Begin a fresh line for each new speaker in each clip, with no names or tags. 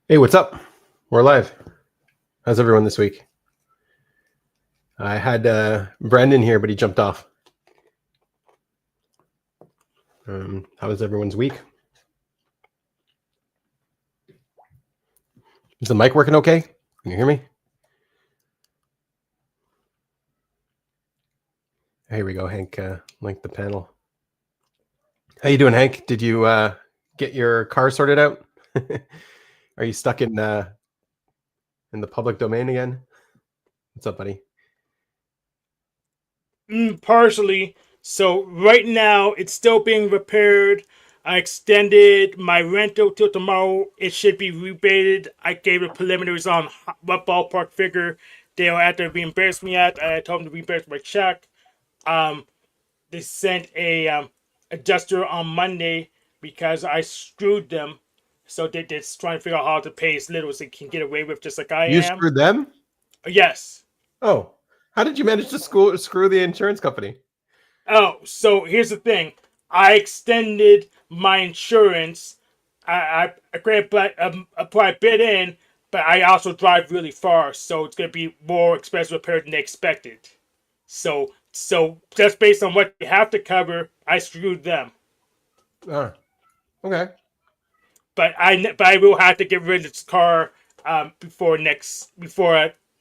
Hey, what's up? We're live. How's everyone this week? I had Brandon here, but he jumped off. How was everyone's week? Is the mic working okay? Can you hear me? Here we go, Hank. Link the panel. How you doing, Hank? Did you get your car sorted out? Are you stuck in the public domain again? What's up, buddy?
Partially. So right now it's still being repaired. I extended my rental till tomorrow. It should be rebated. I gave the preliminaries on what ballpark figure they'll have to reimburse me at. I told them to reimburse my check. They sent a adjuster on Monday because I screwed them. So they're just trying to figure out how to pay as little as they can get away with, just like I
You
am.
screwed them?
Yes.
Oh, how did you manage to screw the insurance company?
Oh, so here's the thing. I extended my insurance. I put a bid in, but I also drive really far, so it's gonna be more expensive repair than they expected. So just based on what they have to cover, I screwed them.
Oh, okay.
But I will have to get rid of this car before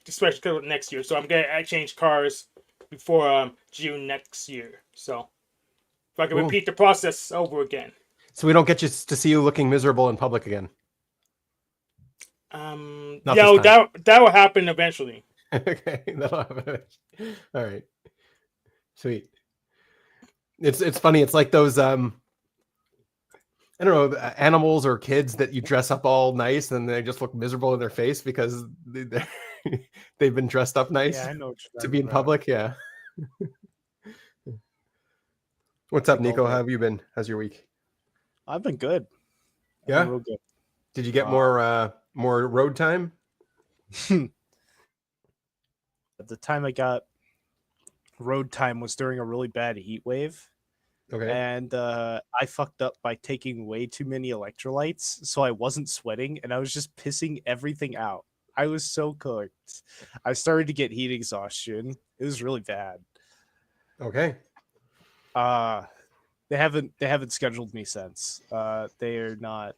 especially next year. So I'm gonna change cars before June next year. So if I can
Cool.
repeat the process over again.
So we don't get you to see you looking miserable in public again. Not
Yeah,
this time.
that will happen eventually.
Okay, that'll happen. All right, sweet. It's funny. It's like those I don't know, animals or kids that you dress up all nice and they just look miserable in their face because they've been dressed up nice
Yeah, I know what you're
to
talking
be in
about.
public. Yeah. What's up,
Like all
Nico?
the-
How have you been? How's your week?
I've been good.
Yeah?
Real good.
Did you get more road time?
At the time I got road time was during a really bad heat wave.
Okay.
And I fucked up by taking way too many electrolytes, so I wasn't sweating and I was just pissing everything out. I was so cooked. I started to get heat exhaustion. It was really bad.
Okay.
They haven't scheduled me since. They're not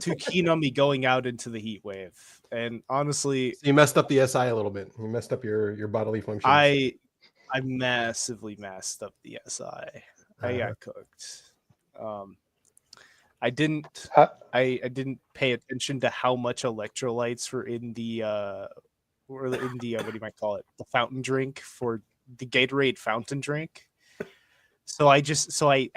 too keen on me going out into the heat wave. And honestly,
So you messed up the SI a little bit. You messed up your bodily functions.
I massively messed up the SI. I got cooked. I didn't pay attention to how much electrolytes were in the what do you might call it? The fountain drink for the Gatorade fountain drink. So I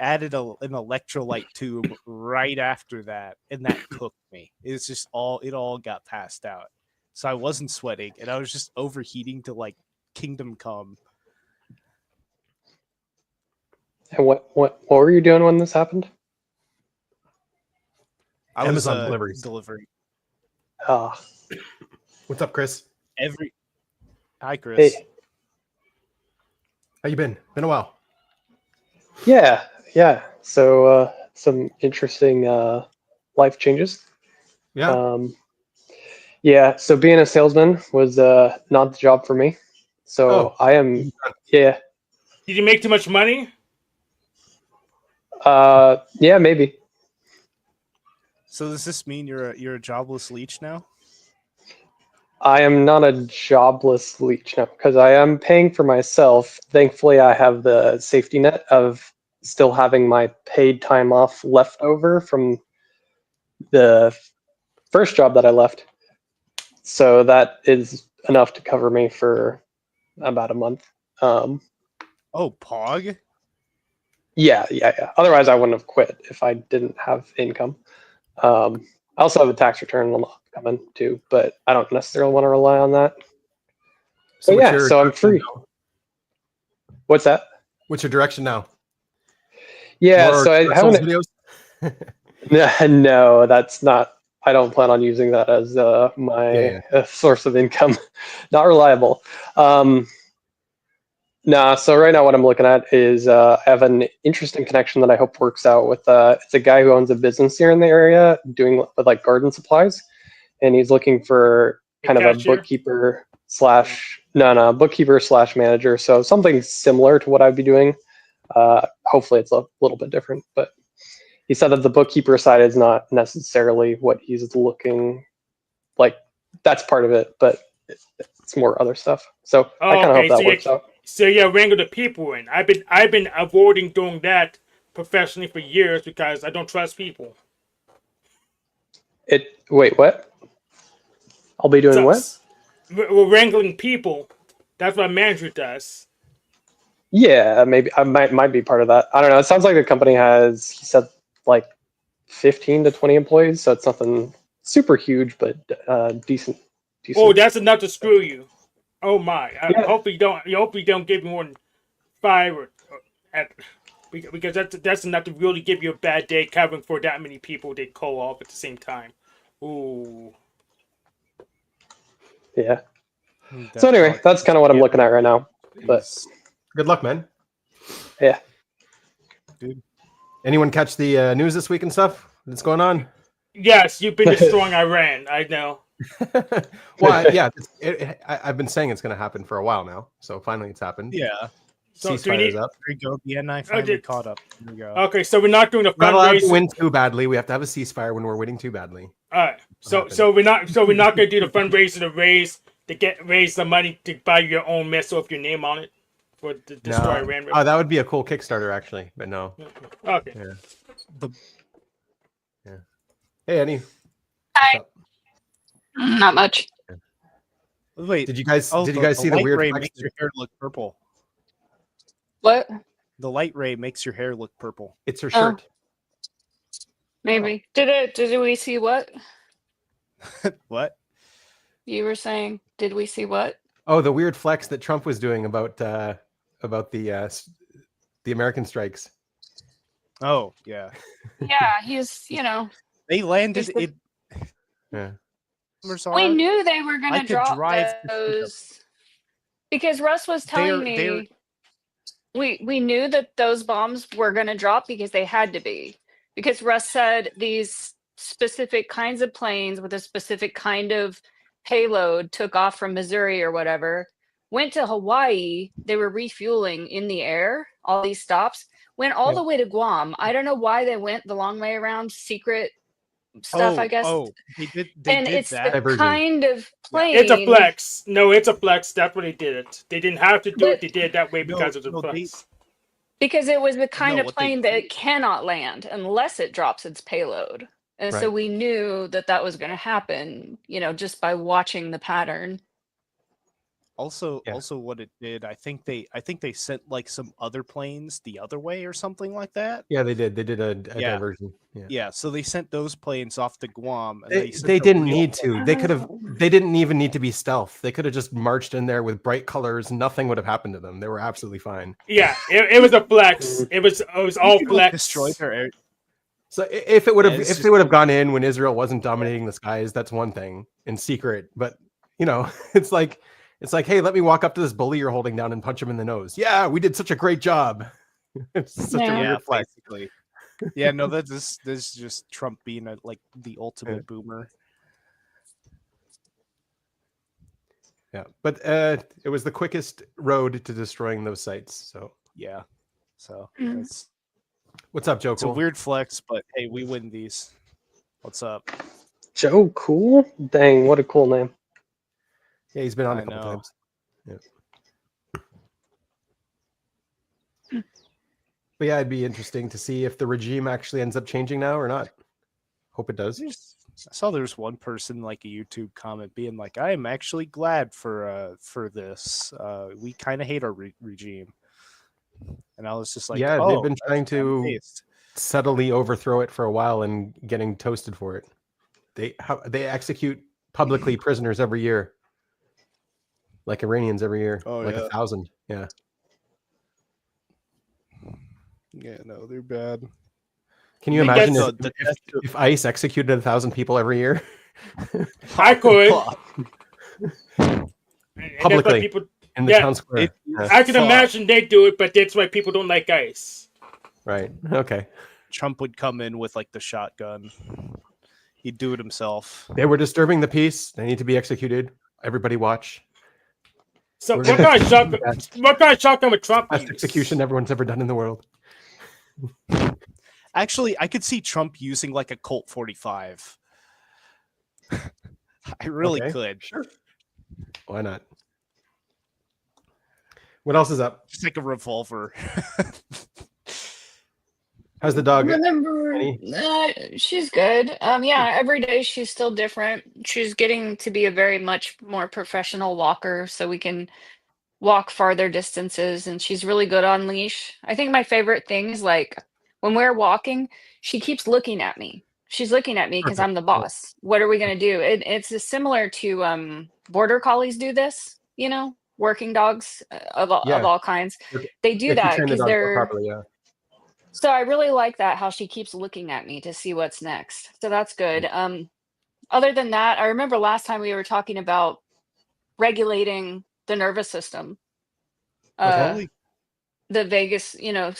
added an electrolyte tube right after that, and that cooked me. It's just it all got passed out. So I wasn't sweating, and I was just overheating to like kingdom come.
And what were you doing when this happened?
I
Amazon
was
deliveries.
delivering
What's up, Chris?
Hi, Chris.
Hey.
How you been? Been a while.
Yeah. So some interesting life changes.
Yeah.
Yeah. So being a salesman was not the job for me. So I am. Yeah.
Did you make too much money?
Yeah, maybe.
So does this mean you're a jobless leech now?
I am not a jobless leech now because I am paying for myself. Thankfully, I have the safety net of still having my paid time off left over from the first job that I left. So that is enough to cover me for about a month.
Oh, Pog?
Yeah. Otherwise, I wouldn't have quit if I didn't have income. I also have a tax return coming too, but I don't necessarily want to rely on that. So yeah, so I'm free. What's that?
What's your direction now?
Yeah,
More
so I haven't.
Videos?
No, that's not. I don't plan on using that as my source of income. Not reliable. Nah, so right now what I'm looking at is I have an interesting connection that I hope works out with it's a guy who owns a business here in the area doing with like garden supplies, and he's looking for kind of a
cashier?
bookkeeper slash bookkeeper slash manager. So something similar to what I'd be doing. Hopefully it's a little bit different, but he said that the bookkeeper side is not necessarily what he's looking like. That's part of it, but it's more other stuff. So I kind of hope that works out.
So yeah, wrangle the people in. I've been avoiding doing that professionally for years because I don't trust people.
Wait, what? I'll be doing what?
We're wrangling people. That's what a manager does.
Yeah, maybe I might be part of that. I don't know. It sounds like the company has, he said, like 15 to 20 employees, so it's nothing super huge, but decent.
Oh, that's enough to screw you. Oh my!
Yeah.
I hope you don't give me more than 5 because that's enough to really give you a bad day covering for that many people they call off at the same time. Ooh.
Yeah. So anyway, that's kind of what I'm looking at right now. But
Good luck, man.
yeah.
Dude. Anyone catch the news this week and stuff that's going on?
Yes, you've been destroying Iran. I know.
Well, yeah, I've been saying it's going to happen for a while now, so finally it's happened.
Yeah.
So
Ceasefire's up.
There you go. The N9 finally caught up. There we go.
Okay, so we're not doing a
Not allowed to
fundraiser.
win too badly. We have to have a ceasefire when we're winning too badly.
All right. So we're not going to do the fundraiser to raise the money to buy your own missile with your name on it for the destroy Iran.
Oh, that would be a cool Kickstarter actually, but no.
Okay.
Yeah. Hey, Annie.
Hi. Not much.
Wait,
Did you guys see the
light
weird
ray
flex?
makes your hair look purple.
What?
The light ray makes your hair look purple.
It's her shirt.
Maybe. Did we see what?
What?
You were saying, did we see what?
Oh, the weird flex that Trump was doing about the American strikes.
Oh, yeah.
Yeah, he's,
They landed
Is
it.
Yeah.
we knew they were going
I
to
could
drop
drive to
those because Russ was telling me we knew that those bombs were going to drop because they had to be, because Russ said these specific kinds of planes with a specific kind of payload took off from Missouri or whatever, went to Hawaii. They were refueling in the air. All these stops went all the way to Guam. I don't know why they went the long way around. Secret stuff, I guess.
Oh, they did
it's
that.
the kind of plane.
It's a flex. No, it's a flex. That's why they did it. They didn't have to do it. They did it that way because of the flex.
Because it was the kind of plane that cannot land unless it drops its payload. And so we knew that was going to happen, just by watching the pattern.
Also, what it did, I think they sent like some other planes the other way or something like that.
Yeah, they did. They did a diversion.
Yeah. So they sent those planes off to Guam. And
they didn't need to. They could have. They didn't even need to be stealth. They could have just marched in there with bright colors. Nothing would have happened to them. They were absolutely fine.
Yeah, it was a flex. It was all flex.
Destroyed their air.
So if it would have, if they would have gone in when Israel wasn't dominating the skies, that's one thing in secret. But it's like, hey, let me walk up to this bully you're holding down and punch him in the nose. Yeah, we did such a great job. It's such a weird flex.
Basically. Yeah, no, this is just Trump being the ultimate boomer.
Yeah, but it was the quickest road to destroying those sites. So
yeah, so
it's what's up, Joe?
It's a weird flex, but hey, we win these. What's up,
Joe? Cool. Dang, what a cool name.
Yeah, he's been on a couple times. Yeah. But yeah, it'd be interesting to see if the regime actually ends up changing now or not. Hope it does.
I saw there's one person like a YouTube comment being like, "I am actually glad for this. We kind of hate our regime," and I was just like,
"Yeah, they've been trying to subtly overthrow it for a while and getting toasted for it. They execute publicly prisoners every year, like Iranians every year, 1,000. Yeah."
Yeah, no, they're bad.
Can you imagine if ICE executed 1,000 people every year?
I could.
Publicly. in the
Yeah,
town square. Yeah.
I can imagine they do it, but that's why people don't like ice.
Right. Okay.
Trump would come in with like the shotgun. He'd do it himself.
They were disturbing the peace. They need to be executed. Everybody watch.
So
We're
what
gonna-
kind of shotgun? What kind of shotgun would Trump
Best
use?
execution everyone's ever done in the world.
Actually, I could see Trump using like a Colt 45. I really
Okay,
could.
Sure. Why not? What else is up?
Just like a revolver.
How's the dog?
Remember,
Any?
she's good. Yeah, every day she's still different. She's getting to be a very much more professional walker, so we can walk farther distances, and she's really good on leash. I think my favorite thing is like when we're walking, she keeps looking at me. She's looking at me because I'm the
Perfect. Yeah.
boss. What are we gonna do? It's similar to border collies do this, you know, working dogs of
Yeah.
all kinds.
Okay.
They do
If you
that
train the
because
dog
they're
properly, yeah.
so I really like that how she keeps looking at me to see what's next. So that's good. Other than that, I remember last time we were talking about regulating the nervous system.
Okay.
The vagus, you know,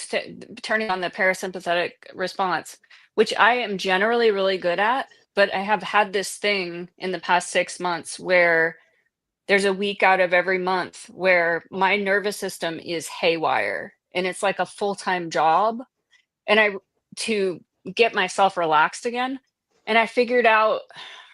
turning on the parasympathetic response, which I am generally really good at, but I have had this thing in the past 6 months where there's a week out of every month where my nervous system is haywire and it's like a full-time job. And to get myself relaxed again. And I figured out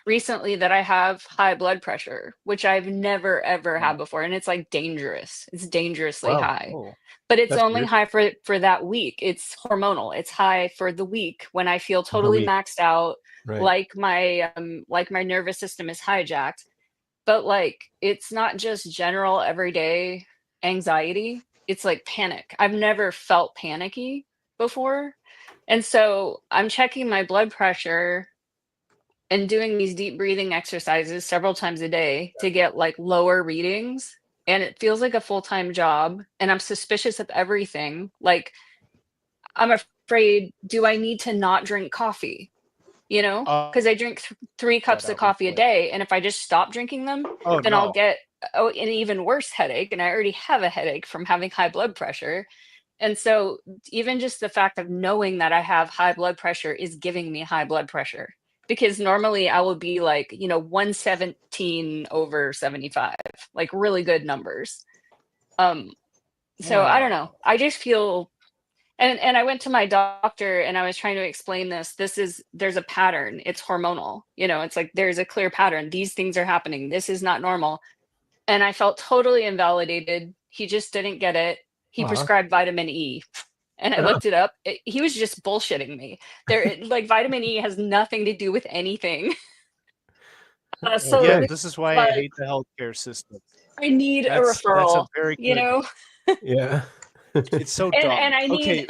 recently that I have high blood pressure, which I've never ever had before. And it's like dangerous. It's dangerously
Wow.
high.
Oh,
But it's
That's
only
weird.
high for that week. It's hormonal. It's high for the week when I feel
The
totally
week.
maxed out,
Right.
like my nervous system is hijacked. But like it's not just general everyday anxiety. It's like panic. I've never felt panicky before. And so I'm checking my blood pressure and doing these deep breathing exercises several times a day to get like lower readings. And it feels like a full-time job. And I'm suspicious of everything. Like, I'm afraid, do I need to not drink coffee? You know, because I drink 3 cups of
out real
coffee a
quick.
day. And if I just stop drinking them,
Oh
then I'll
no.
get an even worse headache. And I already have a headache from having high blood pressure. And so even just the fact of knowing that I have high blood pressure is giving me high blood pressure, because normally I would be like, you know, 117 over 75, like really good numbers. So I don't know. I just feel, and I went to my doctor and I was trying to explain this. There's a pattern. It's hormonal. You know, it's like there's a clear pattern. These things are happening. This is not normal. And I felt totally invalidated. He just didn't get it. He prescribed vitamin E. And I looked it up. He was just bullshitting me. Like vitamin E has nothing to do with anything. So
Yeah,
Okay.
this is why I
like,
hate the healthcare system.
I need a
That's a
referral.
very good.
You know,
Yeah.
It's so dumb.
and I need
Okay,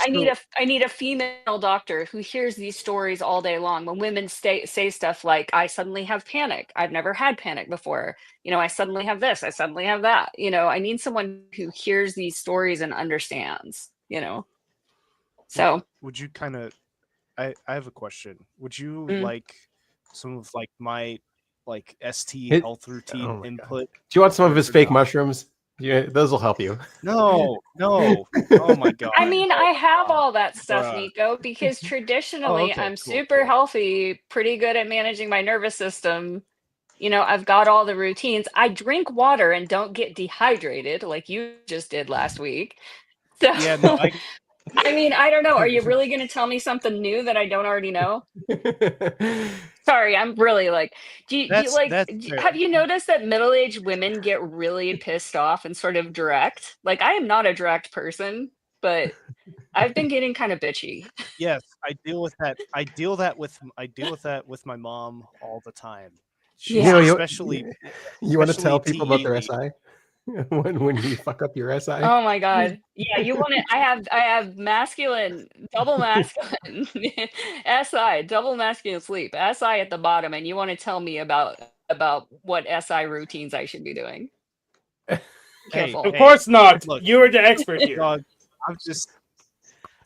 I need a female doctor who hears these stories all day long. When women say stuff like, "I suddenly have panic. I've never had panic before." You know, I suddenly have this. I suddenly have that. You know, I need someone who hears these stories and understands. You know, so
would you kind of? I have a question. Would you
Mm.
like some of like my like ST
It-
health routine
oh my God.
input?
Do you want some of
Or
his fake
not?
mushrooms? Yeah, those will help you.
No. Oh my god.
I mean, I have all that stuff,
Bruh.
Nico, because traditionally
okay,
I'm
cool,
super
cool.
healthy, pretty good at managing my nervous system. You know, I've got all the routines. I drink water and don't get dehydrated like you just did last week. So,
Yeah, no,
I mean, I don't know. Are you really going to tell me something new that I don't already know? Sorry, I'm really like, do you like,
that's fair.
have you noticed that middle-aged women get really pissed off and sort of direct? Like, I am not a direct person, but I've been getting kind of bitchy.
Yes, I deal with that. I deal with that with my mom all the time. She's
Yeah.
especially
You want to tell
especially
people about their
TE.
SI when you fuck up your SI?
Oh my god. Yeah, you want to I have masculine, double masculine SI, double masculine sleep. SI at the bottom, and you want to tell me about what SI routines I should be doing.
Hey,
Careful.
Of course not.
Look.
You're the expert here.
Dog,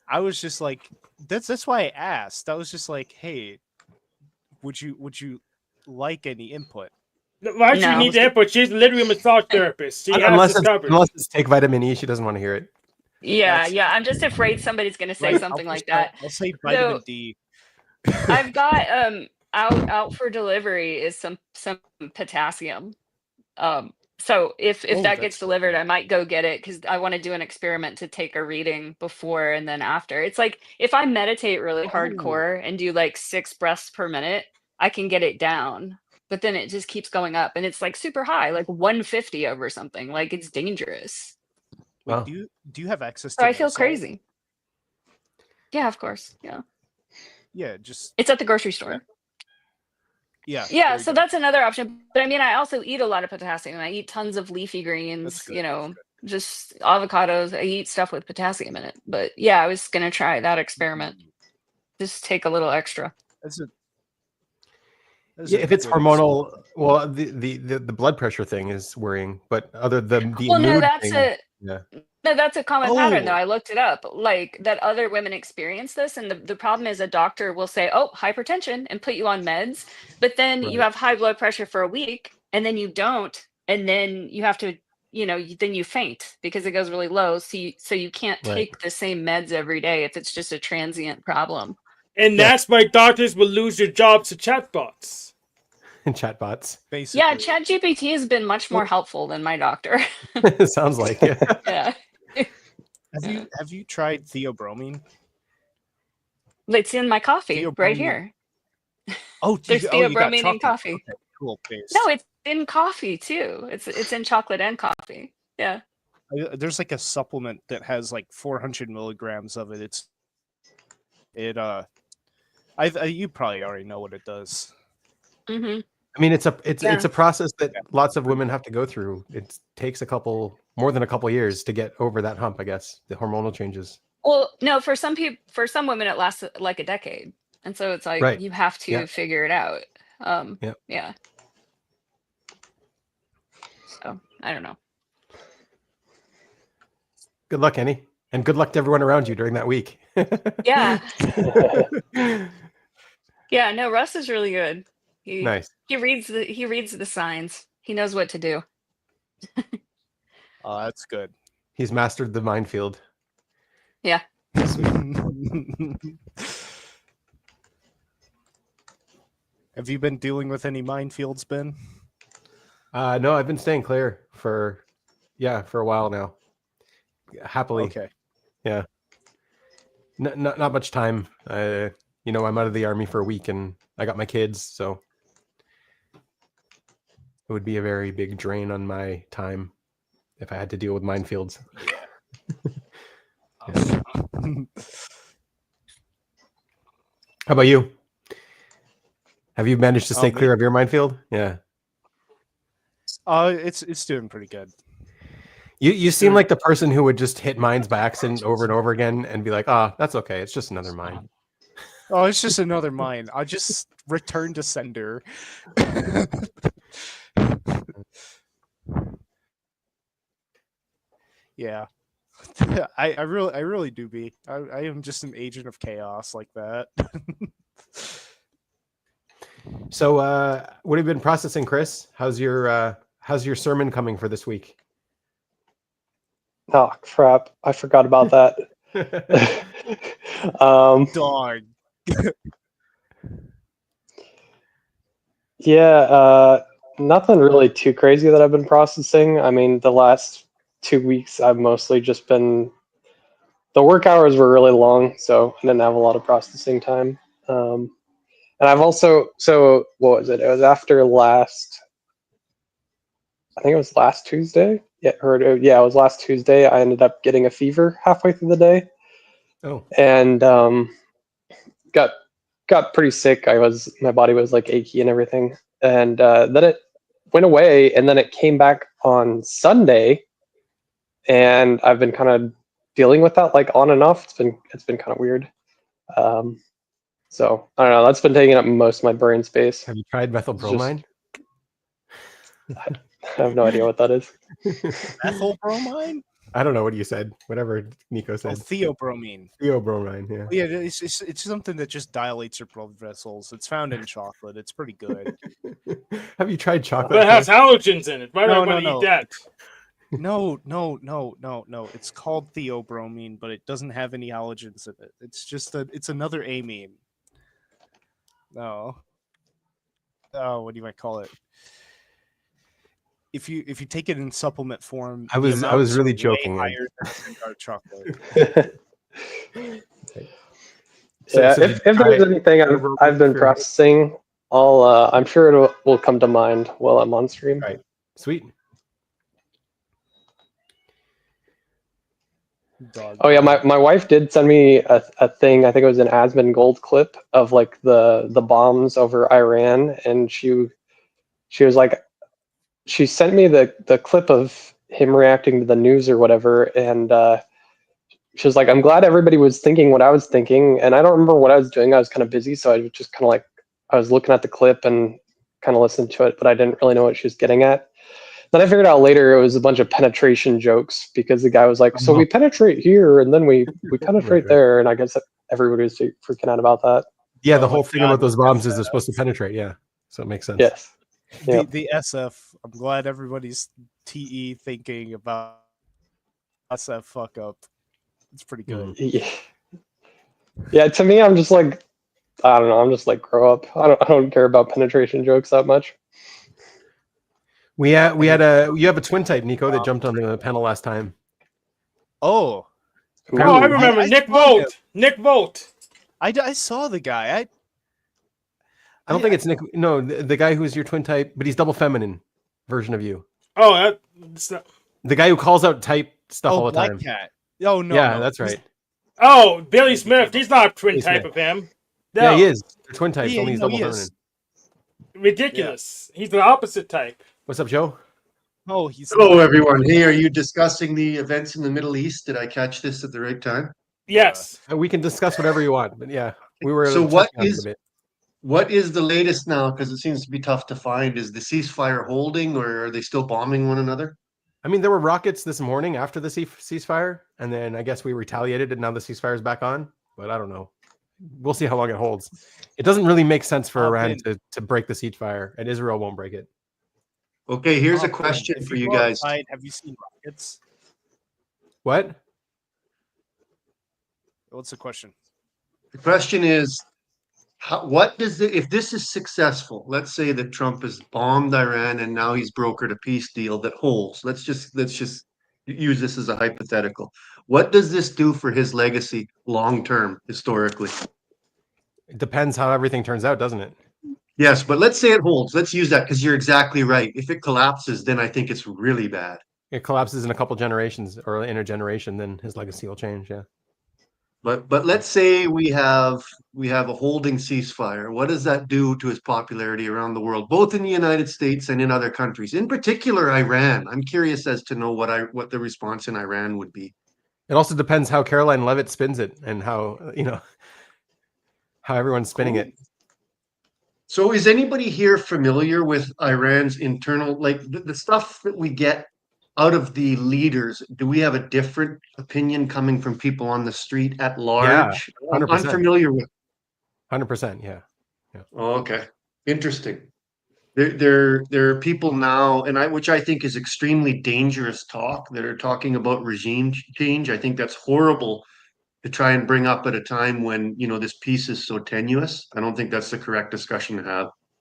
I was just like that's why I asked. I was just like, hey, would you like any input?
Why should we
No.
need that? But she's literally a massage therapist. She has
Unless
this covered.
it's take vitamin E, she doesn't want to hear it.
Yeah, yeah. I'm just afraid somebody's gonna say
Right,
something like
prescribe-
that.
I'll say vitamin D.
I've got out for delivery is some potassium. So if that
that's
gets
good.
delivered, I might go get it because I want to do an experiment to take a reading before and then after. It's like if I meditate really hardcore and do like 6 breaths per minute, I can get it down. But then it just keeps going up and it's like super high, like 150 over something. Like it's dangerous.
Wait,
Wow.
do you have access to
So I feel
Lysol?
crazy. Yeah, of course. Yeah.
Yeah, just
It's at the grocery store.
yeah.
Yeah,
there you
so
go.
that's another option. But I mean, I also eat a lot of potassium. I eat tons of leafy greens,
That's good,
you
that's
know, just avocados. I eat stuff with potassium in it. But yeah, I was going to try that experiment. Just take a little extra.
That's a
Yeah, if it's
good
hormonal, well, the blood pressure thing is worrying, but the
Well, no,
mood
that's
thing, yeah.
No, that's a common pattern, though.
Oh.
I looked it up, like that other women experience this. And the problem is a doctor will say, oh, hypertension and put you on meds. But then you
Right.
have high blood pressure for a week and then you don't. And then you have to, then you faint because it goes really low. So you can't
Right.
take the same meds every day if it's just a transient problem.
And
Yeah.
that's why doctors will lose their jobs to chatbots.
And chatbots.
basically.
Yeah, ChatGPT has been much more helpful than my doctor.
It sounds like it.
Yeah.
Have you tried theobromine?
It's in my coffee right
Theobromine.
here.
Oh,
There's
you got
theobromine in
chocolate.
coffee.
Okay, cool. Based.
No, it's in coffee too. It's in chocolate and coffee. Yeah.
There's like a supplement that has like 400 milligrams of it. You probably already know what it does.
Mm-hmm.
I mean, it's a process that
Yeah.
lots of women have to go through. It takes more than a couple years to get over that hump, I guess. The hormonal changes.
Well, no, for some women, it lasts like a decade, and so it's like
Right.
you have to
Yeah.
figure it out.
Yeah.
Yeah. So I don't know.
Good luck, Annie, and good luck to everyone around you during that week.
Yeah. Yeah. No, Russ is really good.
Nice.
He reads the signs. He knows what to do.
Oh, that's good.
He's mastered the minefield.
Yeah.
Have you been dealing with any minefields, Ben?
No, I've been staying clear for a while now. Happily.
Okay.
Yeah. Not much time. I'm out of the army for a week and I got my kids, so it would be a very big drain on my time if I had to deal with minefields. Yeah. How about you? Have you managed to stay clear of your minefield? Yeah.
It's doing pretty good.
You seem like the person who would just hit mines by accident over and over again and be like, that's okay. It's just another mine.
Oh, it's just another mine. I'll just return to sender. Yeah. I really do be. I am just an agent of chaos like that.
So what have you been processing, Chris? How's your sermon coming for this week?
Oh crap, I forgot about that.
Dog.
Yeah, nothing really too crazy that I've been processing. I mean, the last 2 weeks I've mostly just been, the work hours were really long, so I didn't have a lot of processing time. And I've also, so what was it? It was after I think it was last Tuesday. Yeah, it was last Tuesday. I ended up getting a fever halfway through the day.
Oh.
And got pretty sick. My body was like achy and everything. And then it went away, and then it came back on Sunday. And I've been kind of dealing with that like on and off. It's been kind of weird. So I don't know. That's been taking up most of my brain space.
Have you tried methylbromine?
I have no idea what that is.
Methylbromine?
I don't know what you said. Whatever Nico
Oh,
said.
theobromine.
Theobromine. Yeah.
Yeah, it's something that just dilates your blood vessels. It's found in chocolate. It's pretty good.
Have you tried chocolate?
But it has halogens in it. Why do I
No,
want to
no,
eat that?
No. It's called theobromine, but it doesn't have any halogens in it. It's another amine. No. Oh, what do you might call it? If you take it in supplement form,
I was
the amounts
really
are way
joking.
higher than dark chocolate.
Yeah,
So did
if
you try
there's anything I've been
for-
processing, I'm sure it will come to mind while I'm on stream.
Right. Sweet.
Dog.
Oh yeah, my wife did send me a thing. I think it was an Asmon Gold clip of like the bombs over Iran, and she was like, she sent me the clip of him reacting to the news or whatever, and she was like, I'm glad everybody was thinking what I was thinking, and I don't remember what I was doing. I was kind of busy, so I was just kind of like, I was looking at the clip and kind of listened to it, but I didn't really know what she was getting at. Then I figured out later it was a bunch of penetration jokes because the guy was like, so we penetrate here and then we penetrate there, and I guess everybody was freaking out about that.
Yeah, the
Oh
whole
my
thing
God,
about those bombs is
SF.
they're supposed to penetrate. Yeah, so it makes sense.
Yes. Yep.
The SF. I'm glad everybody's TE thinking about SF fuck up. It's pretty good.
Yeah, to me, I'm just like, I don't know. I'm just like, grow up. I don't care about penetration jokes that much.
You have a twin type, Nico, that jumped on the panel last time.
Oh,
Oh, I
Ooh.
remember
I
Nick
saw him.
Volt. Nick Volt.
I saw the guy.
I don't think it's Nick. No, the guy who's your twin type, but he's double feminine version of you.
Oh, that's not...
The guy who calls out type stuff all the
Black
time.
Cat. Oh no,
Yeah,
no.
that's right.
Oh, Billy Smith. He's not a twin
Billy
type
Smith.
of him. No.
Yeah, he is. They're twin types,
Yeah,
only he's
no,
double
he
feminine.
is.
Ridiculous. He's the opposite type.
What's up, Joe?
Oh, he's
Hello, everyone. Hey, are you discussing the events in the Middle East? Did I catch this at the right time?
Yes.
We can discuss whatever you want, but yeah, we were.
So
touching
what is the latest now? Because it seems to be tough to find. Is the ceasefire holding, or are they still bombing one another?
I mean, there were rockets this morning after the ceasefire, and then I guess we retaliated, and now the ceasefire is back on. But I don't know. We'll see how long it holds. It doesn't really make sense for Iran to break the ceasefire, and Israel won't break it.
Okay, here's a
Ben,
question
if
for you
go
guys.
outside, have you seen rockets?
What?
What's the question?
The question is, what does if this is successful? Let's say that Trump has bombed Iran and now he's brokered a peace deal that holds. Let's just use this as a hypothetical. What does this do for his legacy long term, historically?
It depends how everything turns out, doesn't it?
Yes, but let's say it holds. Let's use that because you're exactly right. If it collapses, then I think it's really bad.
It collapses in a couple generations or in a generation, then his legacy will change. Yeah.
But let's say we have a holding ceasefire. What does that do to his popularity around the world, both in the United States and in other countries? In particular, Iran. I'm curious as to know what the response in Iran would be.
It also depends how Caroline Levitt spins it and how how everyone's spinning it.
So is anybody here familiar with Iran's internal, like the stuff that we get out of the leaders? Do we have a different opinion coming from people on the street at large?
Yeah, 100%.
Unfamiliar with.
100%. Yeah.
Oh, okay. Interesting. There are people now, which I think is extremely dangerous talk, that are talking about regime change. I think that's horrible to try and bring up at a time when this peace is so tenuous. I don't think that's the correct discussion to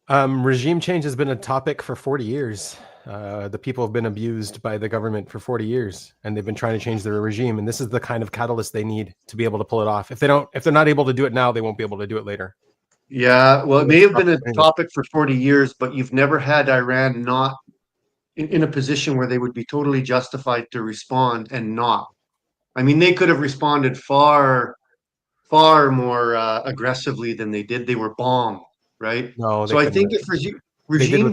have.
Regime change has been a topic for 40 years. The people have been abused by the government for 40 years, and they've been trying to change their regime. And this is the kind of catalyst they need to be able to pull it off. If they're not able to do it now, they won't be able to do it later.
Yeah, well, it may have been a topic for 40 years, but you've never had Iran not in a position where they would be totally justified to respond and not. I mean, they could have responded far more aggressively than they did. They were bombed, right?
No,
So I think if regime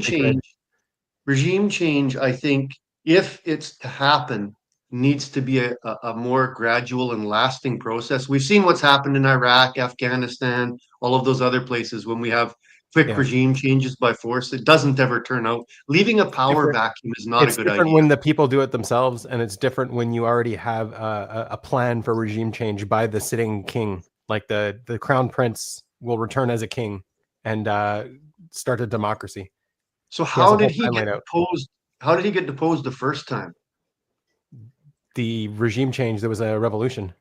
change, I think if it's to happen, needs to be a more gradual and lasting process. We've seen what's happened in Iraq, Afghanistan, all of those other places when we have quick regime changes by force. It doesn't ever turn out. Leaving a power vacuum is not a good idea.
It's different when the people do it themselves, and it's different when you already have a plan for regime change by the sitting king. Like the crown prince will return as a king and start a democracy.
So how did he get deposed? How did he get deposed the first time?
The regime change. There was a revolution.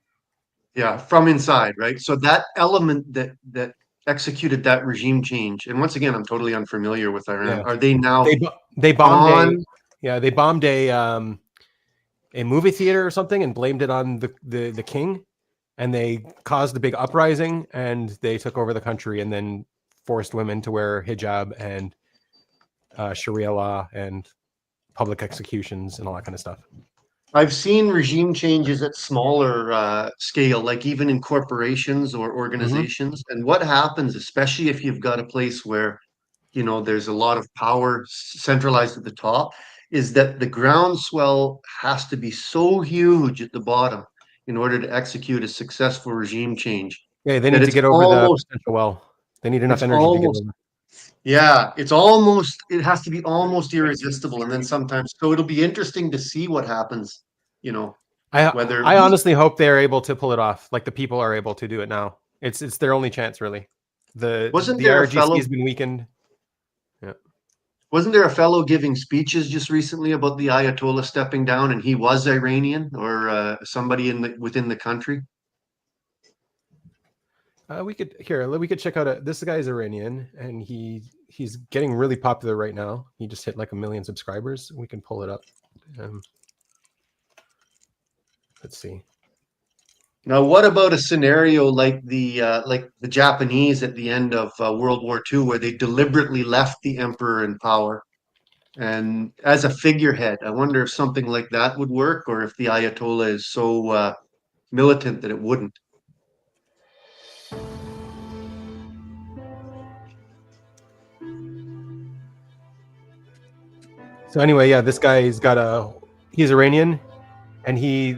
Yeah, from inside, right? So that element that executed that regime change, and once again, I'm totally unfamiliar with Iran.
Yeah.
Are they now?
They bombed they bombed a movie theater or something and blamed it on the king, and they caused a big uprising, and they took over the country and then forced women to wear hijab and Sharia law and public executions and all that kind of stuff.
I've seen regime changes at smaller scale, like even in corporations or organizations. And what happens, especially if you've got a place where, you know, there's a lot of power centralized at the top, is that the groundswell has to be so huge at the bottom in order to execute a successful regime change.
Yeah, they need to get over the potential well. They need enough energy to get over.
Yeah, it has to be almost irresistible. And then sometimes, so it'll be interesting to see what happens, you know,
I honestly hope they're able to pull it off. Like the people are able to do it now. It's their only chance, really. The IRGC has been weakened. Yeah.
Wasn't there a fellow giving speeches just recently about the Ayatollah stepping down, and he was Iranian or somebody within the country?
We could check out this guy's Iranian, and he's getting really popular right now. He just hit like 1 million subscribers. We can pull it up. Let's see.
Now, what about a scenario like the Japanese at the end of World War II, where they deliberately left the emperor in power, and as a figurehead? I wonder if something like that would work, or if the Ayatollah is so militant that it wouldn't.
So anyway, yeah, this guy he's Iranian, and he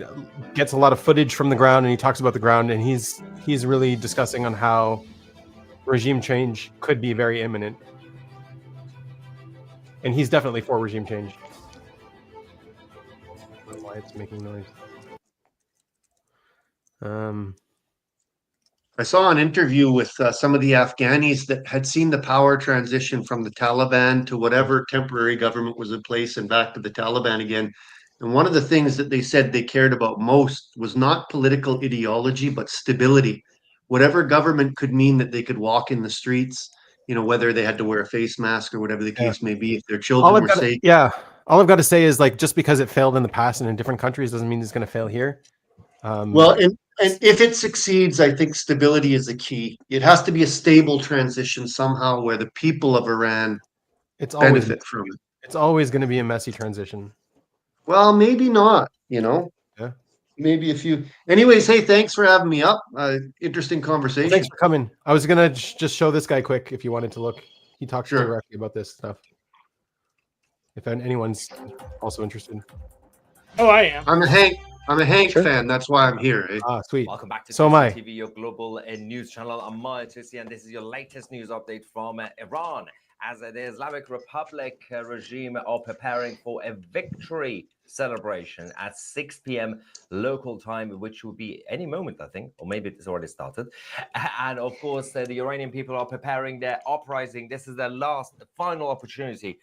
gets a lot of footage from the ground, and he talks about the ground, and he's really discussing on how regime change could be very imminent. And he's definitely for regime change. I don't know why it's making noise.
I saw an interview with some of the Afghanis that had seen the power transition from the Taliban to whatever temporary government was in place and back to the Taliban again. And one of the things that they said they cared about most was not political ideology, but stability. Whatever government could mean that they could walk in the streets, you know, whether they had to wear a face mask or whatever the case may be, if their children were safe.
All I've got to say is, like, just because it failed in the past and in different countries doesn't mean it's going to fail here.
Well, and if it succeeds, I think stability is the key. It has to be a stable transition somehow where the people of Iran benefit from it.
It's always going to be a messy transition.
Well, maybe not, you know.
Yeah.
Maybe a few. Anyways, hey, thanks for having me up. Interesting conversation.
Well, thanks for coming. I was going to just show this guy quick if you wanted to look. He talks directly about this stuff. If anyone's also interested.
Oh, I am.
I'm a Hank fan. That's why I'm here. Eh?
Ah, sweet.
Welcome back to
TV,
your global news channel. I'm Martis, and this is your latest news update from Iran, as the Islamic Republic regime are preparing for a victory celebration at 6 p.m. local time, which will be any moment, I think, or maybe it's already started. And of course, the Iranian people are preparing their uprising. This is their final opportunity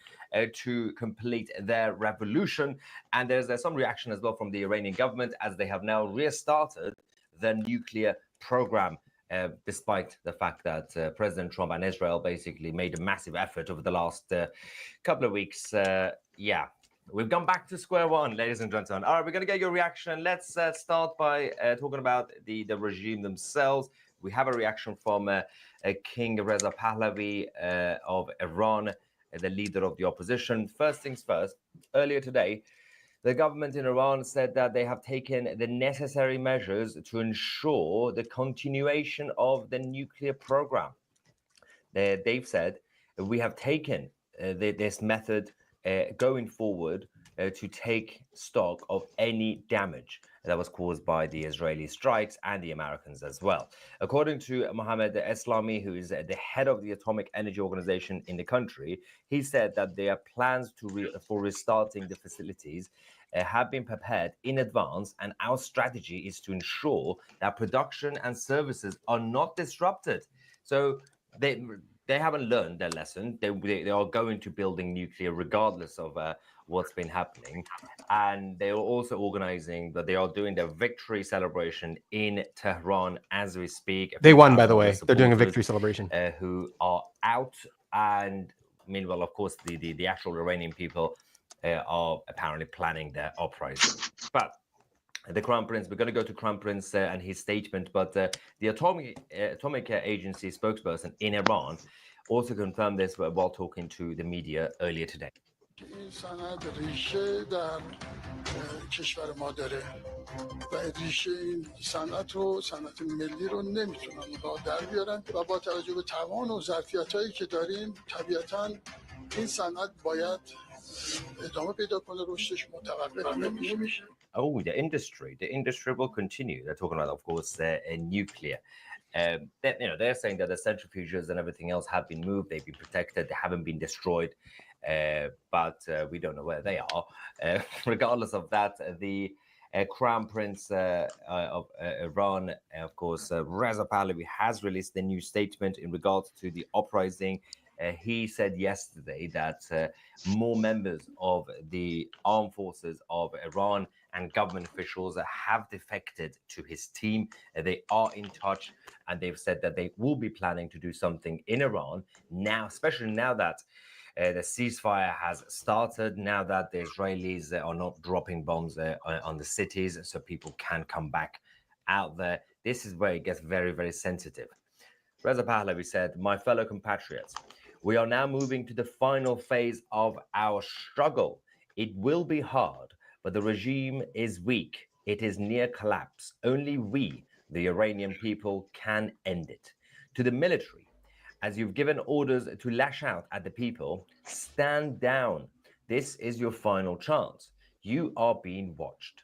to complete their revolution. And there's some reaction as well from the Iranian government, as they have now restarted their nuclear program. Despite the fact that President Trump and Israel basically made a massive effort over the last couple of weeks. We've gone back to square one, ladies and gentlemen. All right, we're going to get your reaction. Let's start by talking about the regime themselves. We have a reaction from King Reza Pahlavi of Iran, the leader of the opposition. First things first, earlier today, the government in Iran said that they have taken the necessary measures to ensure the continuation of the nuclear program. They've said, we have taken this method going forward to take stock of any damage that was caused by the Israeli strikes and the Americans as well. According to Mohammed Eslami, who is the head of the Atomic Energy Organization in the country, he said that their plans for restarting the facilities have been prepared in advance, and our strategy is to ensure that production and services are not disrupted. So they haven't learned their lesson. They are going to building nuclear regardless of what's been happening. And they are also organizing, but they are doing their victory celebration in Tehran as we speak.
They won, by the way. They're doing a victory celebration.
Who are out. And meanwhile, of course, the actual Iranian people are apparently planning their uprising. But the Crown Prince, we're going to go to Crown Prince and his statement, but the Atomic Agency spokesperson in Iran also confirmed this while talking to the media earlier today.
این سند ریشه در کشور ما داره و ریشه این صنعت رو صنعت ملی رو نمیتونن در بیارن و با توجه به توان و ظرفیتایی که داریم طبیعتاً این صنعت باید ادامه پیدا کنه رشدش متوقف نمیشه.
Oh, the industry will continue. They're talking about, of course, nuclear. They're saying that the centrifuges and everything else have been moved, they've been protected, they haven't been destroyed, but we don't know where they are. Regardless of that, the Crown Prince of Iran, of course, Reza Pahlavi, has released a new statement in regards to the uprising. He said yesterday that more members of the armed forces of Iran and government officials have defected to his team. They are in touch, and they've said that they will be planning to do something in Iran now, especially now that the ceasefire has started, now that the Israelis are not dropping bombs on the cities, so people can come back out there. This is where it gets very, very sensitive. Reza Pahlavi said, "My fellow compatriots, we are now moving to the final phase of our struggle. It will be hard, but the regime is weak. It is near collapse. Only we, the Iranian people, can end it. To the military, as you've given orders to lash out at the people, stand down. This is your final chance. You are being watched.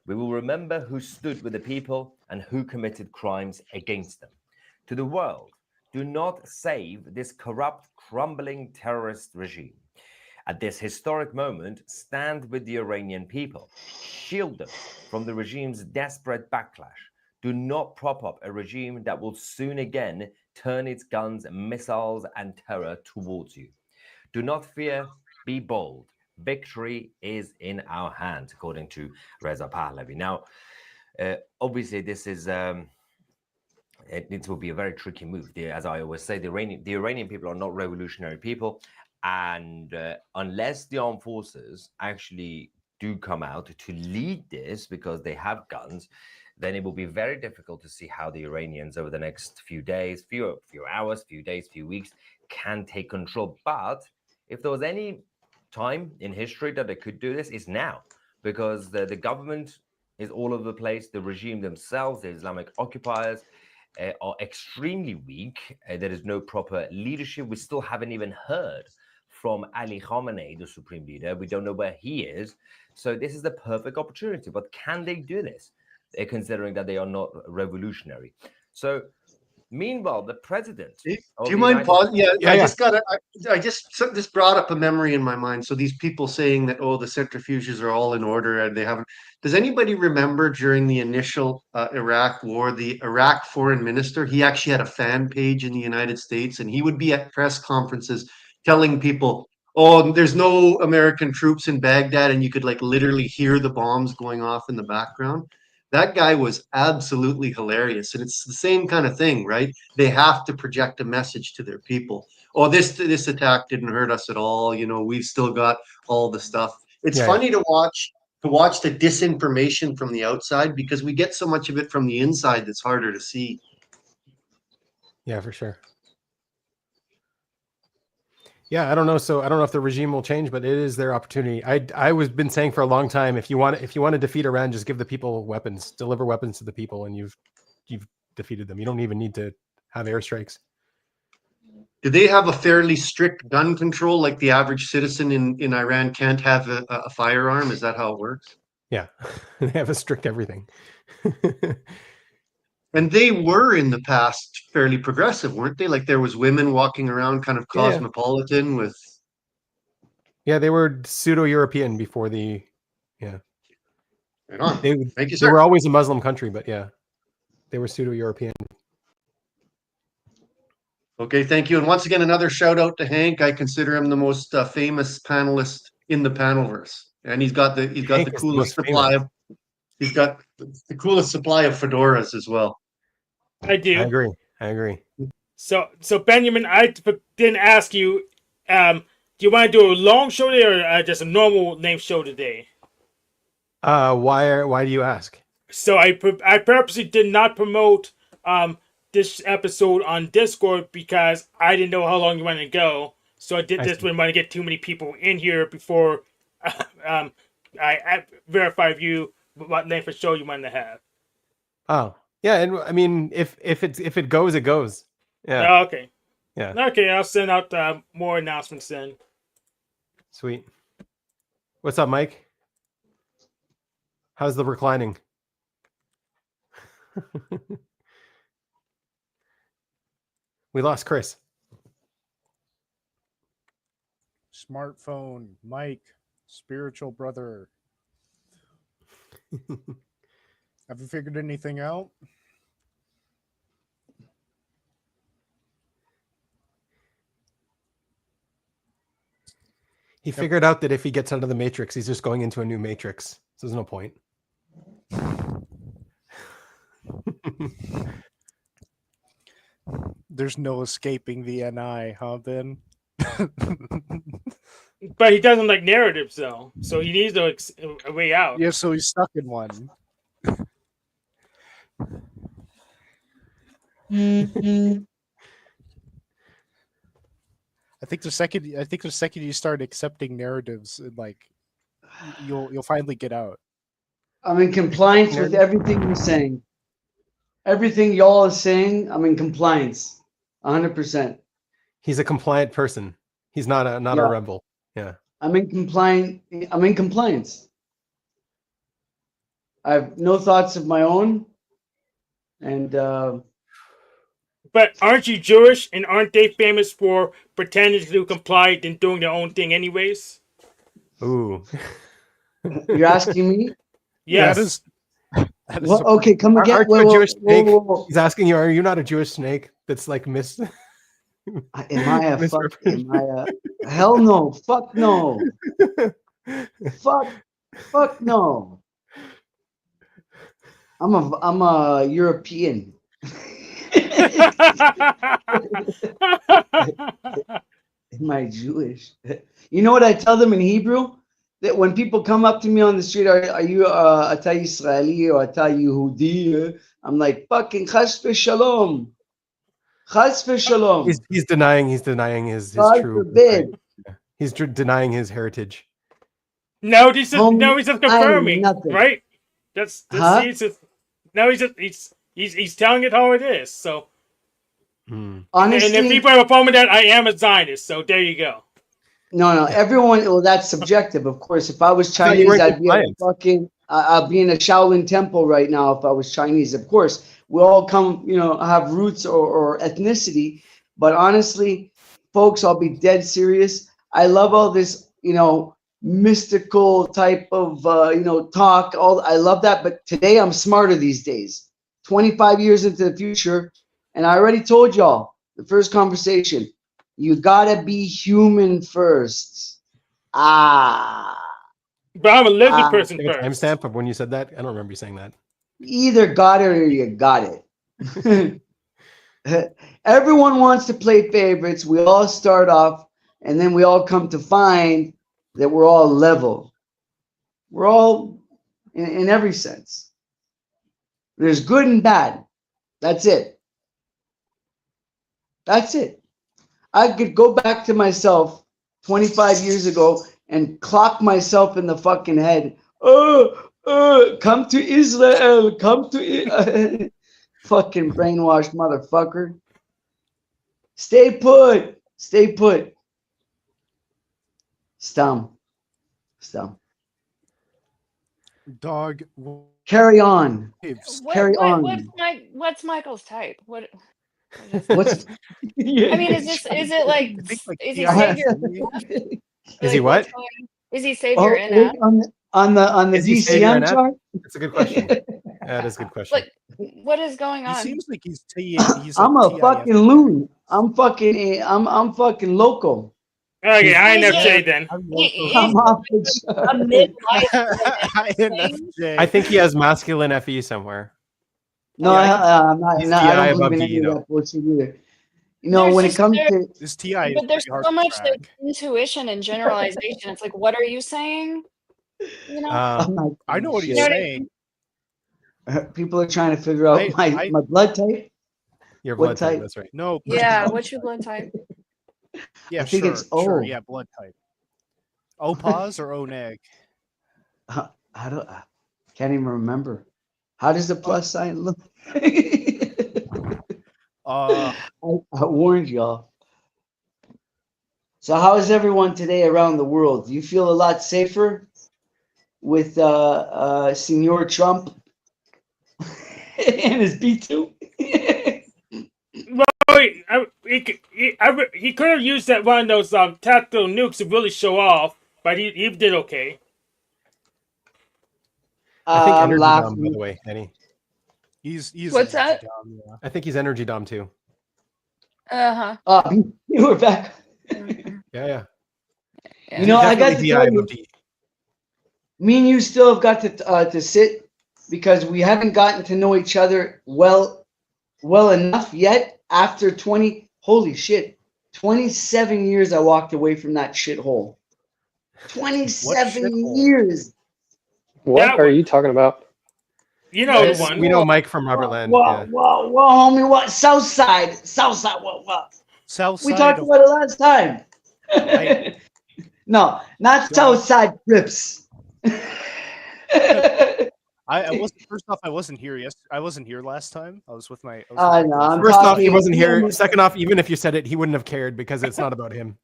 We will remember who stood with the people and who committed crimes against them. To the world, do not save this corrupt, crumbling terrorist regime. At this historic moment, stand with the Iranian people. Shield them from the regime's desperate backlash. Do not prop up a regime that will soon again turn its guns, missiles, and terror towards you. Do not fear, be bold. Victory is in our hands," according to Reza Pahlavi. Now, obviously, this is... it will be a very tricky move. As I always say, the Iranian people are not revolutionary people, and unless the armed forces actually do come out to lead this because they have guns, then it will be very difficult to see how the Iranians over the next few days, few hours, few days, few weeks can take control. But if there was any time in history that they could do this, it's now, because the government is all over the place. The regime themselves, the Islamic occupiers, are extremely weak. There is no proper leadership. We still haven't even heard from Ali Khamenei, the supreme leader. We don't know where he is. So this is the perfect opportunity. But can they do this, considering that they are not revolutionary? So meanwhile, the president...
Do you mind pausing? Yeah, I just brought up a memory in my mind. So these people saying that, oh, the centrifuges are all in order and they haven't... Does anybody remember during the initial Iraq war, the Iraq foreign minister, he actually had a fan page in the United States, and he would be at press conferences telling people, oh, there's no American troops in Baghdad, and you could like literally hear the bombs going off in the background. That guy was absolutely hilarious. And it's the same kind of thing, right? They have to project a message to their people. Oh, this attack didn't hurt us at all. You know, we've still got all the stuff. It's funny to watch the disinformation from the outside, because we get so much of it from the inside that's harder to see.
Yeah, for sure. Yeah, I don't know. So I don't know if the regime will change, but it is their opportunity. I was been saying for a long time, if you want to defeat Iran, just give the people weapons, deliver weapons to the people, and you've defeated them. You don't even need to have airstrikes.
Do they have a fairly strict gun control, like the average citizen in Iran can't have a firearm? Is that how it works?
Yeah, they have a strict everything.
And they were in the past fairly progressive, weren't they? Like there was women walking around kind of
Yeah.
cosmopolitan with.
Yeah, they were pseudo-European before the. Yeah.
Right on. Thank you,
They
sir.
were always a Muslim country, but yeah, they were pseudo-European.
Okay, thank you. And once again, another shout out to Hank. I consider him the most famous panelist in the panelverse, and he's got the
Hank is the
coolest
most
supply
famous.
of. He's got the coolest supply of fedoras as well.
I do.
I agree.
So Benjamin, I didn't ask you. Do you want to do a long show today or just a normal name show today?
Why do you ask?
So I purposely did not promote this episode on Discord because I didn't know how long you wanted to go. So I did this when I want to get too many people in here before I verify with you what length of show you want to have.
Oh, yeah, and I mean, if it goes, it goes. Yeah.
Oh, okay.
Yeah.
Okay, I'll send out more announcements then.
Sweet. What's up, Mike? How's the reclining? We lost Chris.
Smartphone, Mike, spiritual brother. Have you figured anything out?
He figured out that if he gets out of the matrix, he's just going into a new matrix. So there's no point.
There's no escaping the NI, huh, Ben?
But he doesn't like narratives, though. So he needs a way out.
Yeah, so he's stuck in one. I think the second you start accepting narratives, like you'll finally get out.
I'm in compliance with everything you're saying. Everything y'all are saying, I'm in compliance. 100%.
He's a compliant person. He's not a rebel. Yeah.
I'm in compliance. I have no thoughts of my own. And
but aren't you Jewish, and aren't they famous for pretending to comply and doing their own thing anyways?
Ooh.
You're asking me?
Yes.
That is
well, okay, come again.
Aren't you a Jewish snake? He's asking you, are you not a Jewish snake that's like miss?
Am I a fuck? Am I a hell no? Fuck no. Fuck no. I'm a European. Am I Jewish? You know what I tell them in Hebrew? That when people come up to me on the street, are you Ata Israeli or Ata Yehudi? I'm like, fucking Chas v'shalom. Chas v'shalom.
He's denying his
God
true.
forbid.
He's denying his heritage.
No, he's just confirming, right? That's
huh?
He's telling it how it is. So,
honestly,
and if people have a problem with that, I am a Zionist. So there you go.
No, everyone. Well, that's subjective, of course. If I was Chinese, I'd be I'd be in a Shaolin temple right now. If I was Chinese, of course, we all come, have roots or ethnicity. But honestly, folks, I'll be dead serious. I love all this, mystical type of, talk. I love that. But today, I'm smarter these days. 25 years into the future, and I already told y'all the first conversation. You gotta be human first.
But I'm a lizard person first.
Timestamp of when you said that? I don't remember you saying that.
Either got it or you got it. Everyone wants to play favorites. We all start off, and then we all come to find that we're all level. We're all in every sense. There's good and bad. That's it. That's it. I could go back to myself 25 years ago and clock myself in the fucking head. Come to Israel. Come to fucking brainwashed motherfucker. Stay put. Stay put. Stum.
Dog.
Carry on. Carry
What,
on.
what's Michael's type? What is
What's?
I mean, is it like,
I think, like,
is he
TI
Savior?
Is he what?
Is he Savior in
wait,
that?
on the
Is he Savior
DCM
Annette?
chart?
That's a good question. That is a good question.
Like, what is going
He
on?
seems like he's
I'm a
TIF
fucking loon. I'm fucking local.
Okay,
INFJ
then.
I'm off the
A midlife
INFJ.
I think he has masculine FE somewhere.
No, I'm not.
He's
I
TI
don't
above
believe in
D,
any of
though.
that bullshit either. You know, when it comes to
this TI,
but there's
hard
so
to
much
track.
like intuition and generalization. It's like, what are you saying? You know,
I'm not
I know what he's
You know what I
saying.
people are trying to figure out my blood type.
Your
What
blood type,
type?
that's right.
No.
yeah. What's your blood type?
Yeah,
I think
sure,
it's
sure.
O.
Yeah, blood type. O pos or O neg?
I can't even remember. How does the plus sign look? I warned y'all. So how is everyone today around the world? Do you feel a lot safer with Senor Trump and his B2?
Wait, he could have used that one of those tactical nukes to really show off, but he did okay.
I think
I'm
energy
laughing.
dom, by the way, Eddie.
He's
What's that?
dumb, yeah.
I think he's energy dom too.
Uh-huh.
You were back.
Yeah.
You know, I got to
Definitely
tell
DI
you,
above D.
me and you still have got to sit because we haven't gotten to know each other well enough yet. After 27 years, I walked away from that shithole. 27 years.
What are you talking about?
You know the one.
We know Mike from Robert Land.
Whoa, homie, what? Southside, what?
South
We
side
talked
of
about it last time. No, not Southside Crips.
I wasn't. First off, I wasn't here. I wasn't here last time. I was with my.
I know. I'm
First off, he
talking-
wasn't here. Second off, even if you said it, he wouldn't have cared because it's not about him.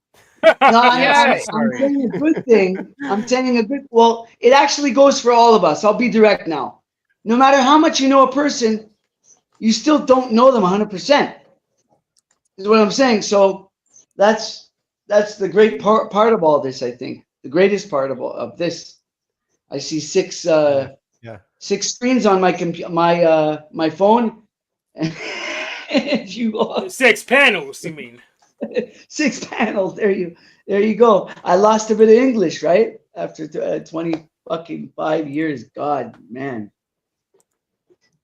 No, I'm saying a good thing. I'm saying a good. Well, it actually goes for all of us. I'll be direct now. No matter how much you know a person, you still don't know them 100%. Is what I'm saying. So that's the great part of all this. I think the greatest part of this. I see six screens on my my phone. And you are
6 panels, you mean?
6 panels. There you go. I lost a bit of English, right? After 25 years. God, man.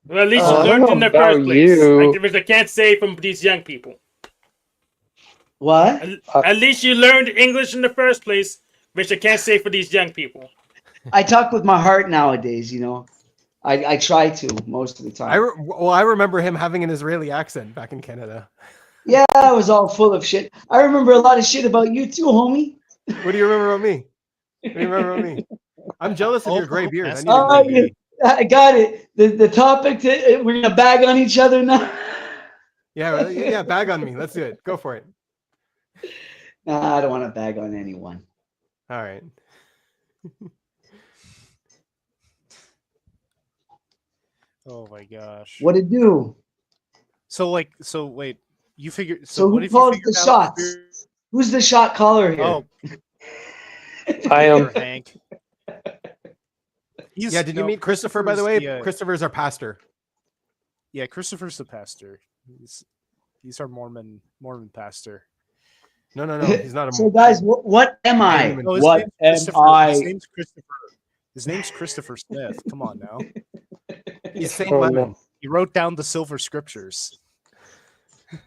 Well, at least you
I don't
learned
know
in the
about
first place.
you.
Which I can't say from these young people.
What?
At least you learned English in the first place, which I can't say for these young people.
I talk with my heart nowadays, you know. I try to most of the time.
I remember him having an Israeli accent back in Canada.
Yeah, I was all full of shit. I remember a lot of shit about you too, homie.
What do you remember about me? What do you remember about me? I'm jealous of your gray beard. I need a
Oh,
gray beard.
I got it. The topic that we're gonna bag on each other now.
Yeah, bag on me. Let's do it. Go for it.
Nah, I don't want to bag on anyone.
All right.
Oh my gosh.
What it do?
So wait, you figured.
So
what
who
if you
calls
figured
the
out
shots? Who's the shot caller here?
Oh,
I am.
Hank.
Did you meet Christopher, by the way? Christopher's our pastor.
Yeah, Christopher's the pastor. He's our Mormon pastor.
No, he's not a
So guys, what am I?
No,
What am I?
His name's Christopher. His name's Christopher Smith. Come on now.
He's Saint Lemon.
He wrote down the Silver Scriptures.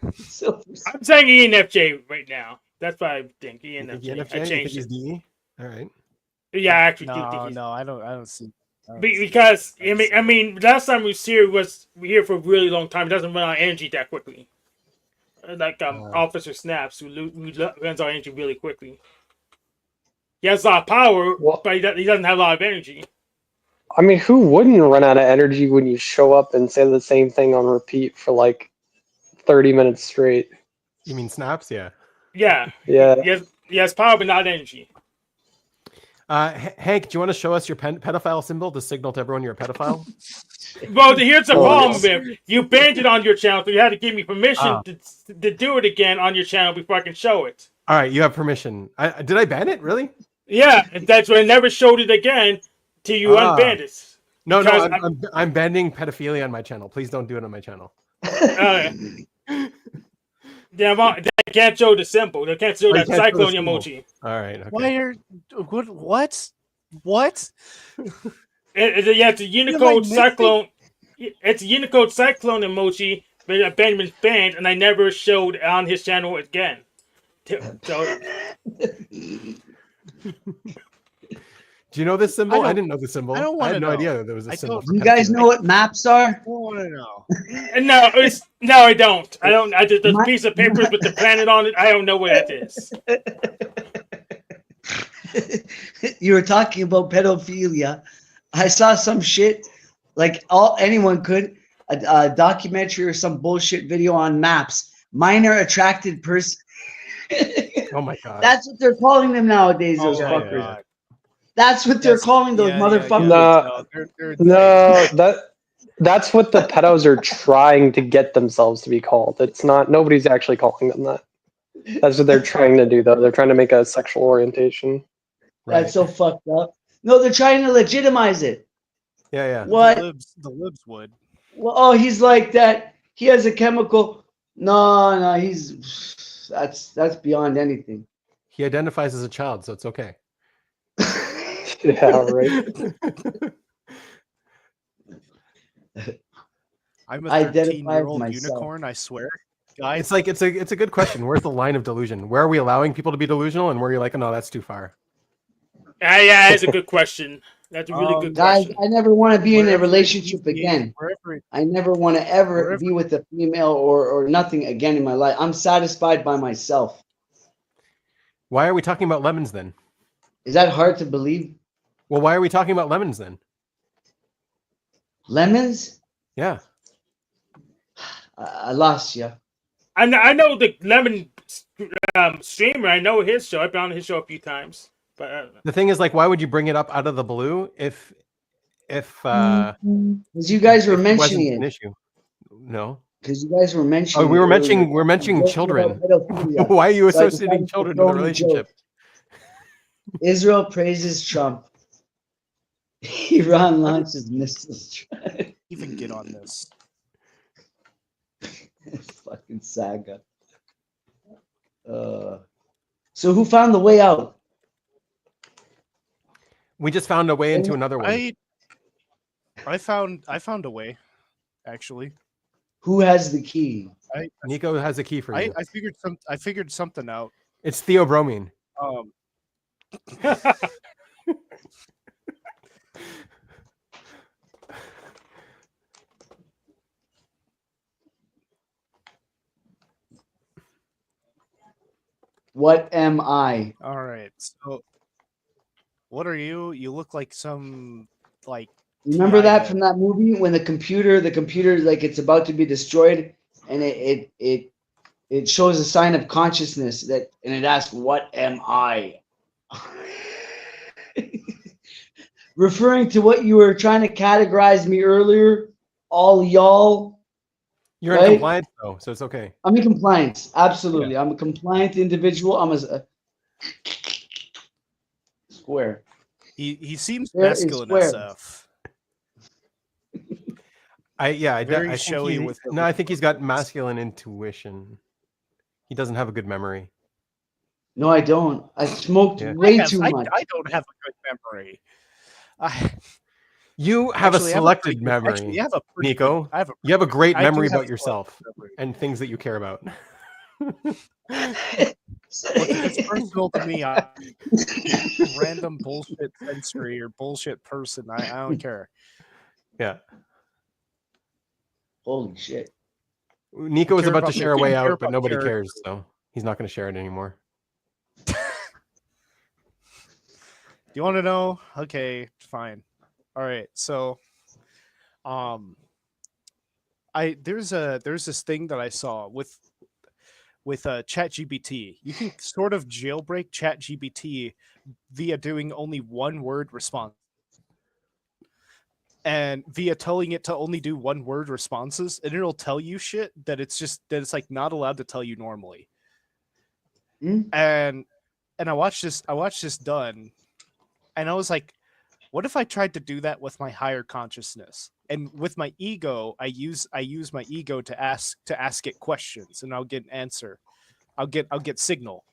I'm saying ENFJ right now. That's what I think. ENFJ.
ENFJ?
I
You think
changed
he's
it.
DE? All right.
Yeah, I actually do think he's.
No, I don't see.
Because I mean, last time we was here for a really long time. It doesn't run out of energy that quickly. Like Officer Snaps, who runs out of energy really quickly. He has a lot of power, but he doesn't have a lot of energy.
I mean, who wouldn't run out of energy when you show up and say the same thing on repeat for like 30 minutes straight?
You mean Snaps? Yeah.
Yeah.
Yeah.
He has power, but not energy.
Hank, do you want to show us your pedophile symbol to signal to everyone you're a pedophile?
Well, here's the
Oh,
problem,
yes.
Viv. You banned it on your channel, so you had to give me permission to do it again on your channel before I can show it.
All right, you have permission. Did I ban it? Really?
Yeah, and that's why I never showed it again till you unbanned it.
No,
Because
I'm banning pedophilia on my channel. Please don't do it on my channel.
They can't show the symbol. They can't show that cyclone emoji.
All right. Okay.
Why are what? What?
It's a Unicode cyclone. It's a Unicode cyclone emoji that Benjamin's banned, and I never showed on his channel again. So,
do you know this symbol? I didn't know the symbol. I had no idea that there was a symbol.
You guys know what maps are?
I want to know.
No, I don't. I just the piece of paper with the planet on it. I don't know what that is.
You were talking about pedophilia. I saw some shit like anyone could a documentary or some bullshit video on maps. Minor attracted person.
Oh my god.
That's what they're calling them nowadays. Those fuckers.
God.
That's what they're calling those motherfuckers.
No, that's what the pedos are trying to get themselves to be called. It's not. Nobody's actually calling them that. That's what they're trying to do, though. They're trying to make a sexual orientation.
That's so fucked up. No, they're trying to legitimize it.
Yeah.
What?
The libs would.
Well, oh, he's like that. He has a chemical. No, he's that's beyond anything.
He identifies as a child, so it's okay.
Yeah, right.
I'm a
Identify
13-year-old
myself.
unicorn, I swear. Guys,
It's like it's a good question. Where's the line of delusion? Where are we allowing people to be delusional, and where you're like, oh, no, that's too far?
Yeah, that's a good question. That's a really good
Guys,
question.
I never want to be in a
Wherever
relationship
it-
again.
wherever it-
I never want to ever
Wherever-
be with a female or nothing again in my life. I'm satisfied by myself.
Why are we talking about lemons then?
Is that hard to believe?
Well, why are we talking about lemons then?
Lemons?
Yeah.
I lost you.
I know the Lemon streamer. I know his show. I've been on his show a few times. But
The thing is, like, why would you bring it up out of the blue if
Because you guys were
it wasn't
mentioning
an
it.
we No.
Because you guys were mentioning.
Oh, we were
it
mentioning
earlier.
we're mentioning
Talking
children.
about pedophilia.
Why are you
So I
associating
decided to
children
throw
with a
in a
relationship?
Israel praises Trump. Iran launches missiles.
even get on this.
Fucking saga. So who found the way out?
We just found a way into another one.
I found a way, actually.
Who has the key?
Nico has a key for you.
I figured something out.
It's theobromine.
What am I?
All right. So, what are you? You look like some
Remember that from that movie when the computer like it's about to be destroyed, and it shows a sign of consciousness and it asks, "What am I?" Referring to what you were trying to categorize me earlier, all y'all.
You're in compliance though, so it's okay.
I'm in compliance. Absolutely. Yeah. I'm a compliant individual. I'm a square.
He seems
Square
masculine
is
SF.
I think he's got masculine intuition. He doesn't have a good memory.
No, I don't. I smoked way too much.
I don't have a good memory.
You have a selected memory, Nico. You have a great memory about yourself and things that you care about.
It's personal to me. Random bullshit sensory or bullshit person. I don't care.
Yeah.
Holy shit.
Nico was about to share a way out, but nobody cares, so he's not going to share it anymore.
Do you want to know? Okay, fine. All right. So, there's this thing that I saw with with ChatGPT. You can sort of jailbreak ChatGPT via doing only one word response. And via telling it to only do one word responses, and it'll tell you shit that it's like not allowed to tell you normally. And I watched this done, and I was like, what if I tried to do that with my higher consciousness? And with my ego, I use my ego to ask it questions, and I'll get an answer. I'll get signal.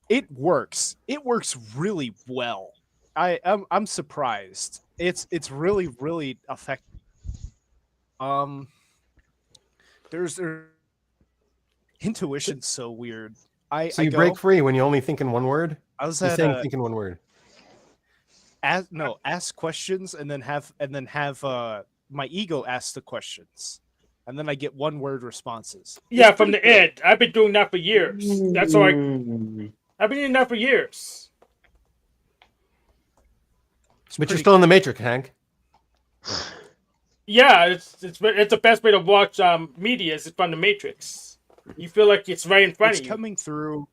It works. It works really well. I'm surprised. It's really, really effective. There's intuition's so weird.
So you break free when you only think in one word?
I was
saying think in one word.
Ask questions and then have my ego ask the questions, and then I get one word responses.
Yeah, from the ed. I've been doing that for years. That's why I've been doing that for years.
But you're still in the Matrix, Hank.
Yeah, it's the best way to watch media is from the Matrix. You feel like it's right in front of you.
It's coming through.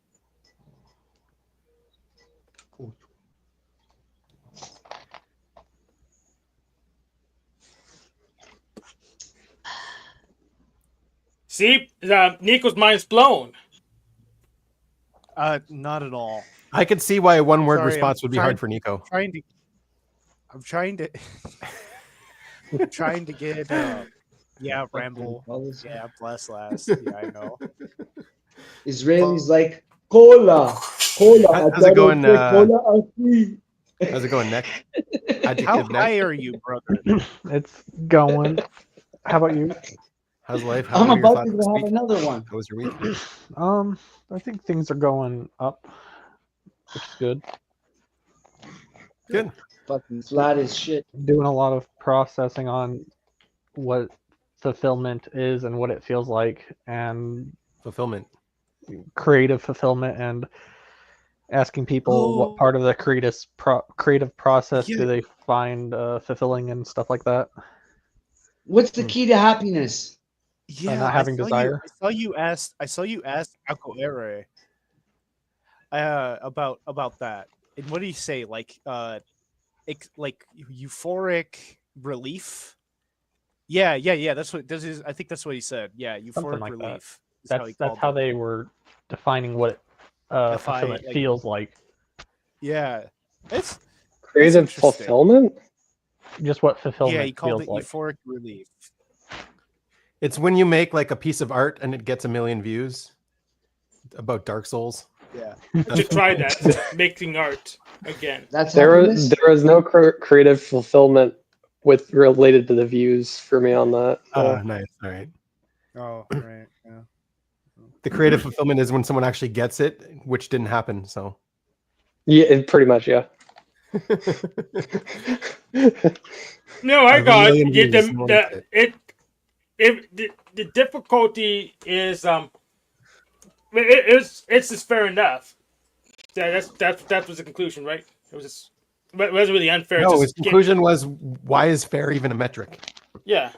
See, Nico's mind's blown.
Not at all.
I could see why a one-word response would be hard for Nico.
I'm trying to get yeah, ramble. Yeah, bless last. Yeah, I know.
Israelis like cola.
How's it going?
Cola.
How's it going, Nick?
How high are you, brother?
It's going. How about you?
How's life?
I'm about to have another one.
How was your week?
I think things are going up. Which is good.
Good.
Fucking flat as shit.
Doing a lot of processing on what fulfillment is and what it feels like, and
fulfillment,
creative fulfillment, and asking people what part of the creative process do they find fulfilling and stuff like that.
What's the key to happiness?
Yeah,
not having desire.
I saw you ask Akoere about that. And what did he say? Like euphoric relief. Yeah. That's what this is. I think that's what he said. Yeah, euphoric
like
relief.
That's how they were defining what fulfillment feels like.
Yeah, it's
creative fulfillment.
Just what fulfillment.
Yeah, he called
feels
it
like.
euphoric relief.
It's when you make like a piece of art and it gets 1 million views. About Dark Souls.
Yeah,
to try that making art again.
There is no creative fulfillment related to the views for me on that.
Nice. All right.
Oh, right. Yeah.
The creative fulfillment is when someone actually gets it, which didn't happen. So.
Yeah, pretty much. Yeah.
No, I got it. The difficulty is it's just fair enough. That was the conclusion, right? It wasn't really unfair.
No, his conclusion was, why is fair even a metric?
Yeah.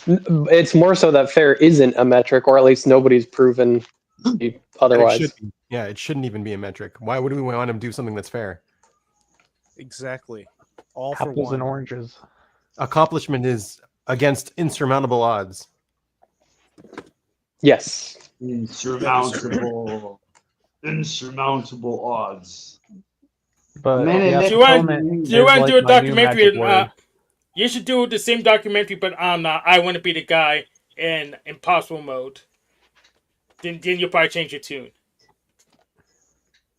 It's more so that fair isn't a metric, or at least nobody's proven otherwise.
It shouldn't even be a metric. Why would we want to do something that's fair?
Exactly. All
apples
for one.
and oranges.
Accomplishment is against insurmountable odds.
Yes.
Insurmountable odds.
But
you want to do a documentary? You should do the same documentary, but on I Want to Be the Guy in impossible mode. Then you'll probably change your tune.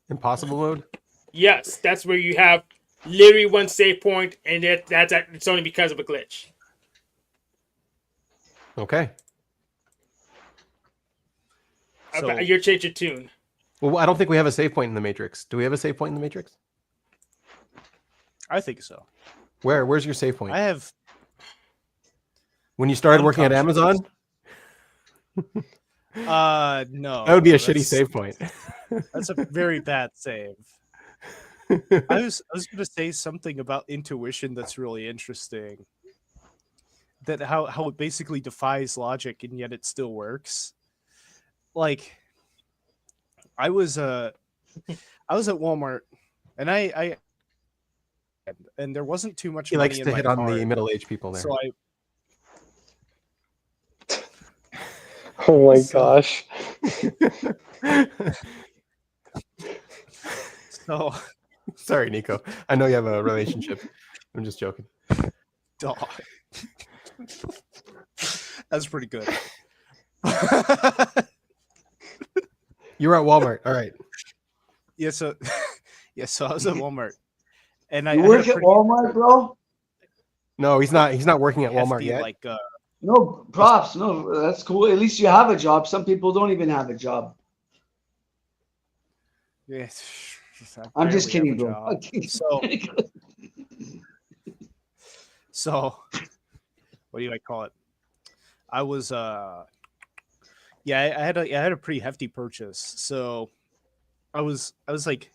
Impossible mode?
Yes, that's where you have literally one save point, and it's only because of a glitch.
Okay.
So, you're changing your tune.
Well, I don't think we have a save point in the Matrix. Do we have a save point in the Matrix?
I think so.
Where's your save point?
I have.
When you started working at Amazon?
No.
That would be a shitty save point.
That's a very bad save. I was going to say something about intuition that's really interesting. That how it basically defies logic and yet it still works. like I was at Walmart, and I there wasn't too much
He
money
likes
in
to
my
hit on the
card.
middle-aged people there.
So
Oh my gosh.
So
sorry, Nico. I know you have a relationship. I'm just joking.
Dog. That's pretty good.
You were at Walmart. All right.
Yeah, so I was at Walmart. And
You work at Walmart, bro?
No, he's not. He's not working at Walmart
hefty,
yet.
like
No, props. No, that's cool. At least you have a job. Some people don't even have a job.
yeah,
I'm just
barely have
kidding,
a
bro.
job. So what do I call it? I was yeah, I had a pretty hefty purchase. So I was like,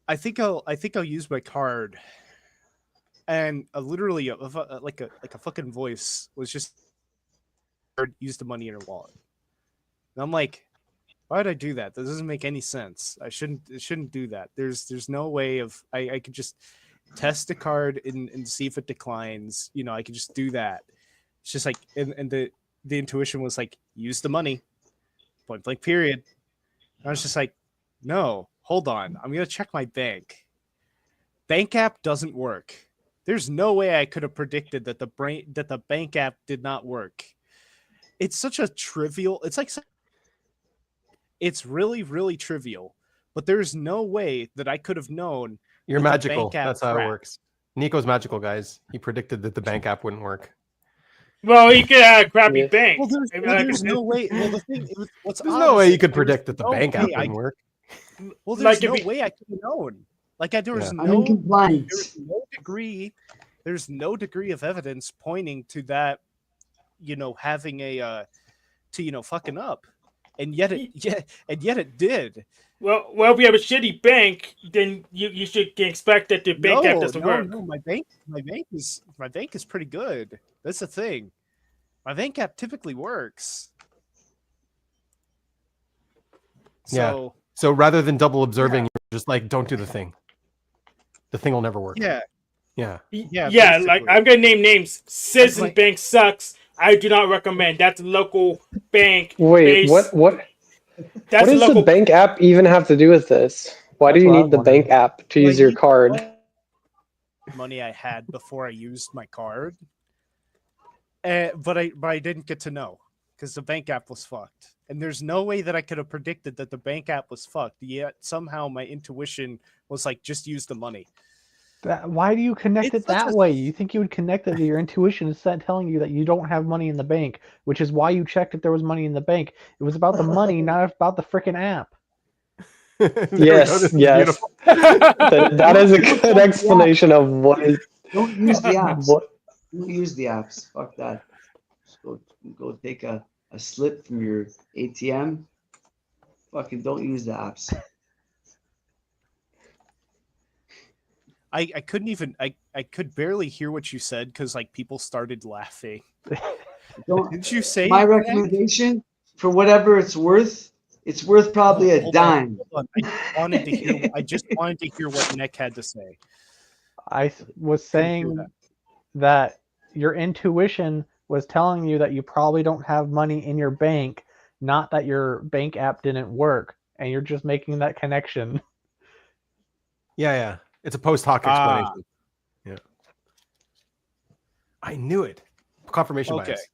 I think I'll use my card, and literally like a fucking voice was just use the money in her wallet. And I'm like, why would I do that? That doesn't make any sense. I shouldn't do that. There's no way of I could just test the card and see if it declines. You know, I could just do that. It's just like, and the intuition was like, use the money, point blank period. And I was just like, no, hold on. I'm going to check my bank. Bank app doesn't work. There's no way I could have predicted that the bank app did not work. It's such a trivial, it's really, really trivial, but there's no way that I could have known.
You're magical.
Bank app
That's how it works. Nico's magical, guys. He predicted that the bank app wouldn't work.
Well, he could have a crappy bank.
Well, there's no way. Well, the thing, what's
There's no way you could predict that the bank app wouldn't work.
Well, there's no way I could have known. Like, there was no degree. There's no degree of evidence pointing to that, having a, fucking up, and yet it did.
Well, if you have a shitty bank, then you should expect that the bank app doesn't work.
No, my bank is pretty good. That's the thing. My bank app typically works.
So rather than double observing, you're just like, don't do the thing. The thing will never work.
Yeah.
Like, I'm gonna name names. Citizens Bank sucks. I do not recommend. That's a local bank.
Wait, what? What does the bank app even have to do with this? Why do you need the bank app to use your card?
Money I had before I used my card, but I didn't get to know because the bank app was fucked, and there's no way that I could have predicted that the bank app was fucked. Yet somehow my intuition was like, just use the money.
Why do you connect it that way? You think you would connect it to your intuition instead of telling you that you don't have money in the bank, which is why you checked if there was money in the bank. It was about the money, not about the freaking app.
Yes. That is a good explanation of what is.
Don't use the apps. Don't use the apps. Fuck that. Just go take a slip from your ATM. Fucking don't use the apps.
I couldn't even I could barely hear what you said because like people started laughing. Did you say
my recommendation for whatever it's worth probably a dime.
Hold on. I just wanted to hear what Nick had to say.
I was saying that your intuition was telling you that you probably don't have money in your bank, not that your bank app didn't work, and you're just making that connection.
Yeah. It's a post hoc explanation. Yeah. I knew it. Confirmation bias.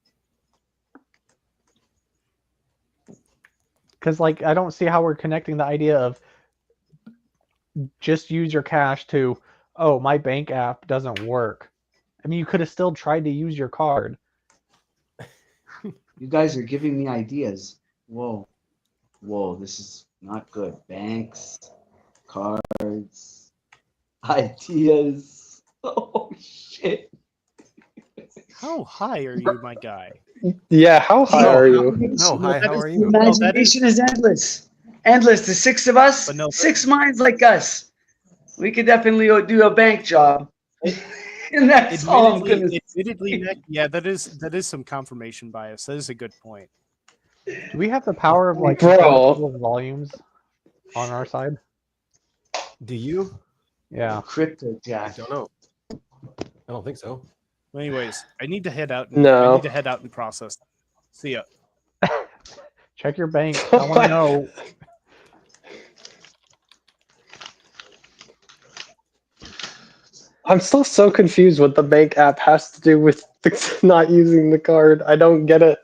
Because, like, I don't see how we're connecting the idea of just use your cash to, oh, my bank app doesn't work. I mean, you could have still tried to use your card.
You guys are giving me ideas. Whoa, this is not good. Banks, cards, ideas. Oh, shit.
How high are you, my guy?
Yeah, how high are you?
No, hi, how are you?
Imagination is endless. Endless. The six of us, six minds like us. We could definitely do a bank job. And that's all I'm gonna say.
Admittedly, Nick, yeah, that is some confirmation bias. That is a good point.
Do we have the power of like
Bro.
controlling people's volumes on our side?
Do you?
Yeah.
Crypto
I
Jack.
don't know. I don't think so.
Anyways, I need to head out.
No.
I need to head out and process. See ya.
Check your bank. I want to know.
I'm still so confused what the bank app has to do with not using the card. I don't get it.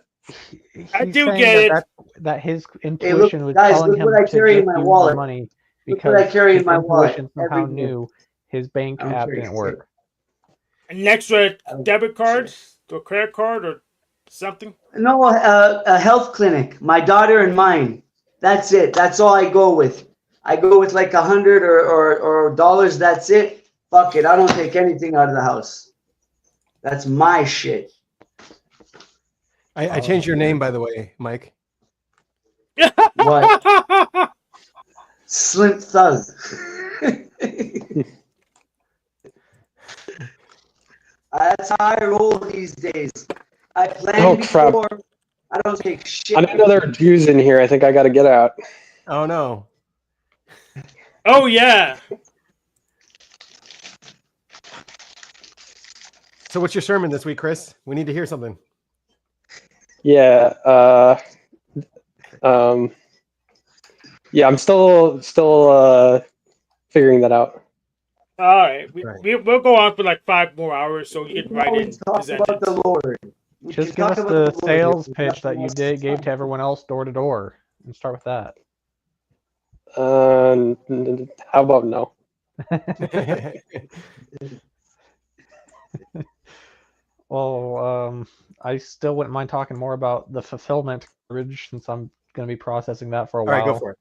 I
He's
do
saying
get it.
that his
Hey, look,
intuition was
guys,
telling
look
him
what I
to
carry in
give
my
you the
wallet.
money
Look what I
because
carry in
his
my wallet
intuition somehow
every day.
knew his bank
I don't
app
carry
didn't
shit.
work.
An extra
I don't
debit card,
shit.
or credit card, or something.
No, a health clinic. My daughter and mine. That's it. That's all I go with. I go with like $100 or dollars. That's it. Fuck it. I don't take anything out of the house. That's my shit.
I changed your name, by the way, Mike.
What? Slim Thug. That's how I roll these days. I planned
crap.
before. I don't take shit.
I know there are Jews in here. I think I got to get out.
Oh no.
Oh yeah.
So what's your sermon this week, Chris? We need to hear something.
Yeah. Yeah. I'm still figuring that out.
All right.
Right.
We'll go on for like 5 more hours, so you can write in.
Talk
Present
about
it.
the Lord. We
Just
can
give
talk
us
about
the
Lord.
sales
There's
pitch that
nothing
you
else.
gave to everyone else door to door, and start with that.
How about no?
Well, I still wouldn't mind talking more about the fulfillment coverage since I'm going to be processing that for a
All
while.
right, go for it.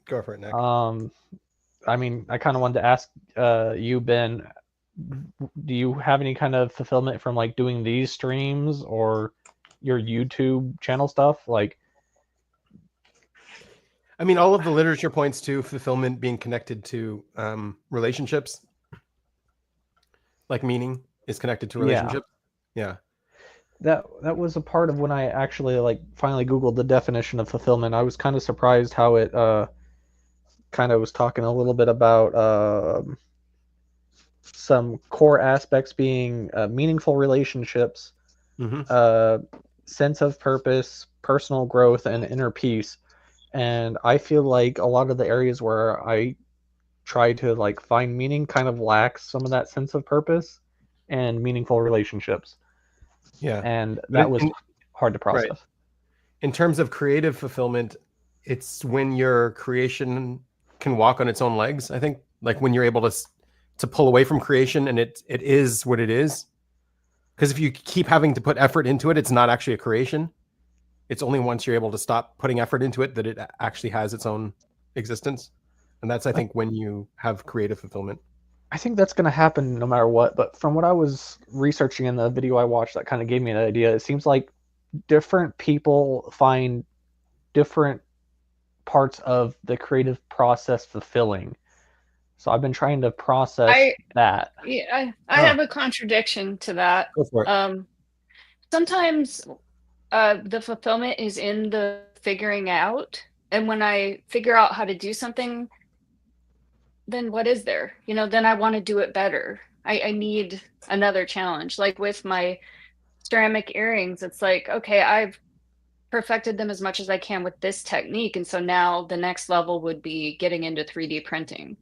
Go for it, Nick.
I mean, I kind of wanted to ask you, Ben, do you have any kind of fulfillment from like doing these streams or your YouTube channel stuff? Like,
I mean, all of the literature points to fulfillment being connected to relationships. Like meaning is connected to relationships. Yeah.
That was a part of when I actually like finally Googled the definition of fulfillment. I was kind of surprised how it kind of was talking a little bit about some core aspects being meaningful relationships, sense of purpose, personal growth, and inner peace. And I feel like a lot of the areas where I try to like find meaning kind of lacks some of that sense of purpose and meaningful relationships.
Yeah.
And that was hard to process.
Right. In terms of creative fulfillment, it's when your creation can walk on its own legs. I think like when you're able to pull away from creation and it is what it is. Because if you keep having to put effort into it, it's not actually a creation. It's only once you're able to stop putting effort into it that it actually has its own existence. And that's, I think, when you have creative fulfillment.
I think that's going to happen no matter what. But from what I was researching in the video I watched, that kind of gave me an idea. It seems like different people find different parts of the creative process fulfilling. So I've been trying to process that.
Yeah, I have a contradiction to that.
Go for it.
Sometimes the fulfillment is in the figuring out. And when I figure out how to do something, then what is there? You know, then I want to do it better. I need another challenge. Like with my ceramic earrings, it's like, okay, I've perfected them as much as I can with this technique. And so now the next level would be getting into 3D printing.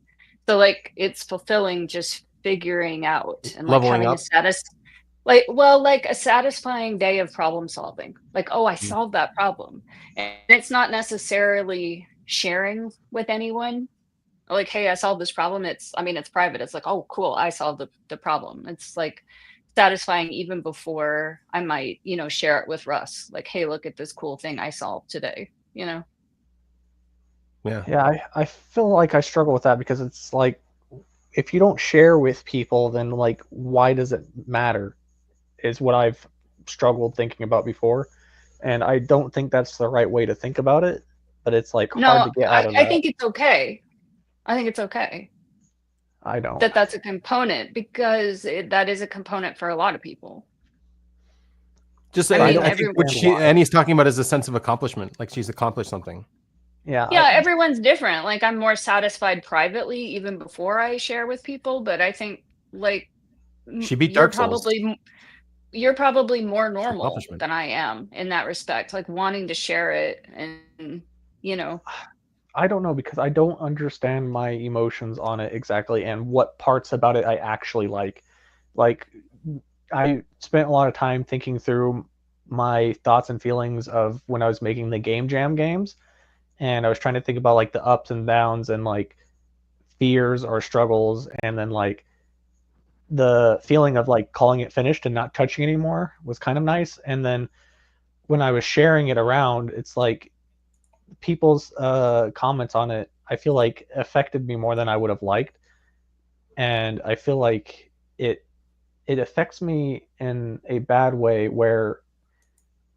So like it's fulfilling just figuring out and like
Leveling
having
up.
like a satisfying day of problem solving. Like, oh, I solved that problem. And it's not necessarily sharing with anyone. Like, hey, I solved this problem. It's private. It's like, oh, cool, I solved the problem. It's like satisfying even before I might, share it with Russ. Like, hey, look at this cool thing I solved today,
Yeah.
Yeah, I feel like I struggle with that because it's like, if you don't share with people, then like, why does it matter? Is what I've struggled thinking about before. And I don't think that's the right way to think about it, but it's like hard to get out of that.
I think it's okay. I think it's okay.
I don't.
That's a component because that is a component for a lot of people. I mean,
I think what Annie's talking about is a sense of accomplishment. Like she's accomplished something.
Yeah.
Yeah, everyone's different. Like I'm more satisfied privately even before I share with people, but I think like
She beat Dark Souls.
You're probably more normal than I am in that respect, like wanting to share it and
I don't know because I don't understand my emotions on it exactly and what parts about it I actually like. Like I spent a lot of time thinking through my thoughts and feelings of when I was making the Game Jam games, and I was trying to think about like the ups and downs and like fears or struggles, and then like the feeling of like calling it finished and not touching anymore was kind of nice. And then when I was sharing it around, it's like people's comments on it, I feel like affected me more than I would have liked, and I feel like it affects me in a bad way where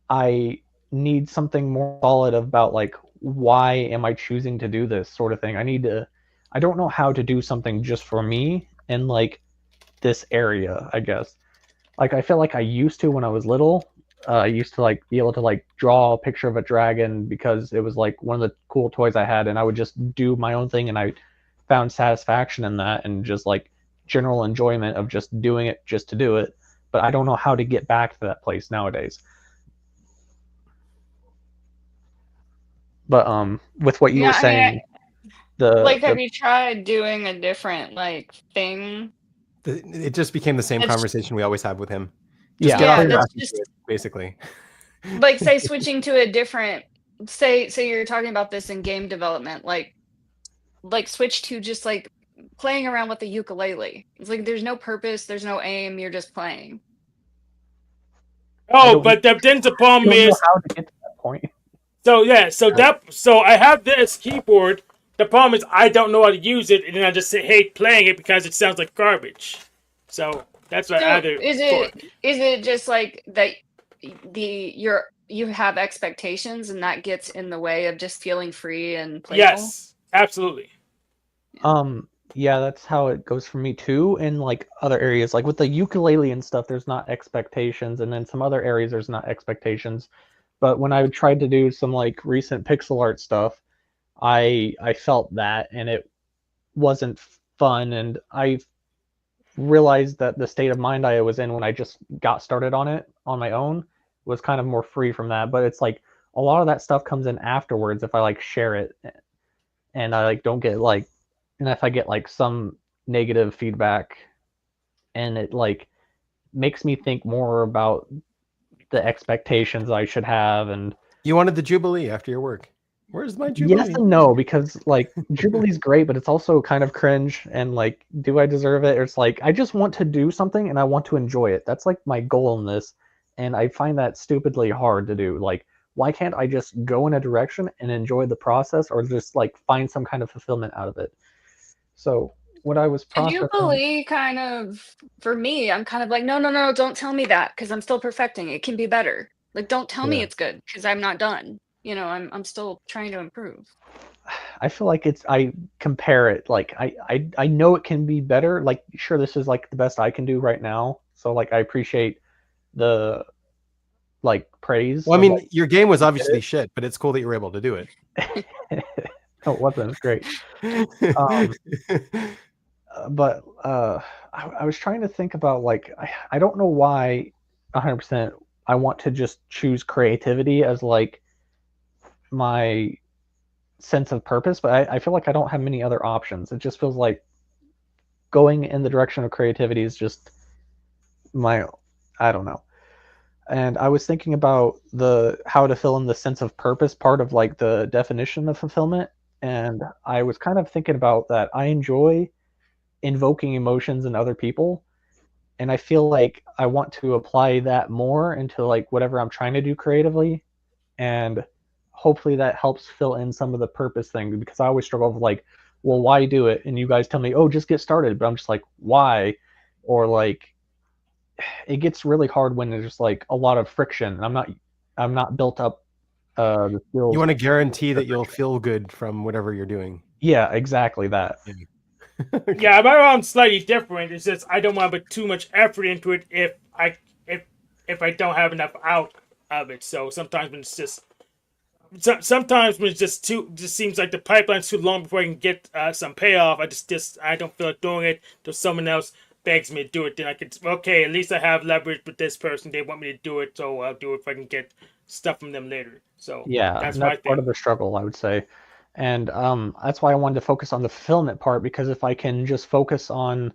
I need something more solid about like why am I choosing to do this sort of thing. I don't know how to do something just for me in like this area, I guess. Like I feel like I used to when I was little. I used to like be able to like draw a picture of a dragon because it was like one of the cool toys I had, and I would just do my own thing, and I found satisfaction in that and just like general enjoyment of just doing it just to do it. But I don't know how to get back to that place nowadays. But with what you were saying,
have you tried doing a different like thing?
It just became the same conversation we always have with him.
Get off your ass,
basically.
Like say switching to a different say you're talking about this in game development, like switch to just like playing around with the ukulele. It's like there's no purpose, there's no aim, you're just playing.
Oh, but then the problem is
how to get to that point.
So I have this keyboard. The problem is I don't know how to use it, and then I just hate playing it because it sounds like garbage. So that's what I do.
Is it just like that? You have expectations, and that gets in the way of just feeling free and playful?
Yes, absolutely.
Yeah, that's how it goes for me too. In like other areas, like with the ukulele and stuff, there's not expectations, and then some other areas there's not expectations. But when I tried to do some like recent pixel art stuff, I felt that, and it wasn't fun, and I realized that the state of mind I was in when I just got started on it on my own was kind of more free from that. But it's like a lot of that stuff comes in afterwards if I like share it, and I like don't get like, and if I get like some negative feedback, and it like makes me think more about the expectations I should have. And
you wanted the Jubilee after your work. Where's my Jubilee?
Yes and no, because like Jubilee's great, but it's also kind of cringe, and like, do I deserve it? Or it's like I just want to do something and I want to enjoy it. That's like my goal in this, and I find that stupidly hard to do. Like, why can't I just go in a direction and enjoy the process, or just like find some kind of fulfillment out of it? So what I was processing,
Jubilee kind of, for me, I'm kind of like, no, don't tell me that, because I'm still perfecting. It can be better. Like, don't tell me it's good, because I'm not done. I'm still trying to improve.
I feel like I compare it, like I know it can be better. Like, sure, this is like the best I can do right now. So like I appreciate the like praise.
Well, I mean, your game was obviously shit, but it's cool that you were able to do it.
No, it wasn't. It's great. But I was trying to think about like I don't know why 100% I want to just choose creativity as like my sense of purpose, but I feel like I don't have many other options. It just feels like going in the direction of creativity is just I don't know. And I was thinking about how to fill in the sense of purpose part of like the definition of fulfillment, and I was kind of thinking about that I enjoy invoking emotions in other people, and I feel like I want to apply that more into like whatever I'm trying to do creatively, and hopefully that helps fill in some of the purpose thing, because I always struggle with like, well, why do it? And you guys tell me, oh, just get started, but I'm just like, why? Or like, it gets really hard when there's just like a lot of friction, and I'm not built up the skills.
You want to guarantee that you'll feel good from whatever you're doing.
Yeah, exactly that.
Yeah, my mom's slightly different. It's just I don't want to put too much effort into it if if I don't have enough out of it. So sometimes when it's just sometimes when it's just seems like the pipeline's too long before I can get some payoff. I don't feel like doing it till someone else begs me to do it. Then I could, okay, at least I have leverage with this person. They want me to do it, so I'll do it if I can get stuff from them later. So
Yeah,
that's
part of the struggle, I would say. And that's why I wanted to focus on the fulfillment part, because if I can just focus on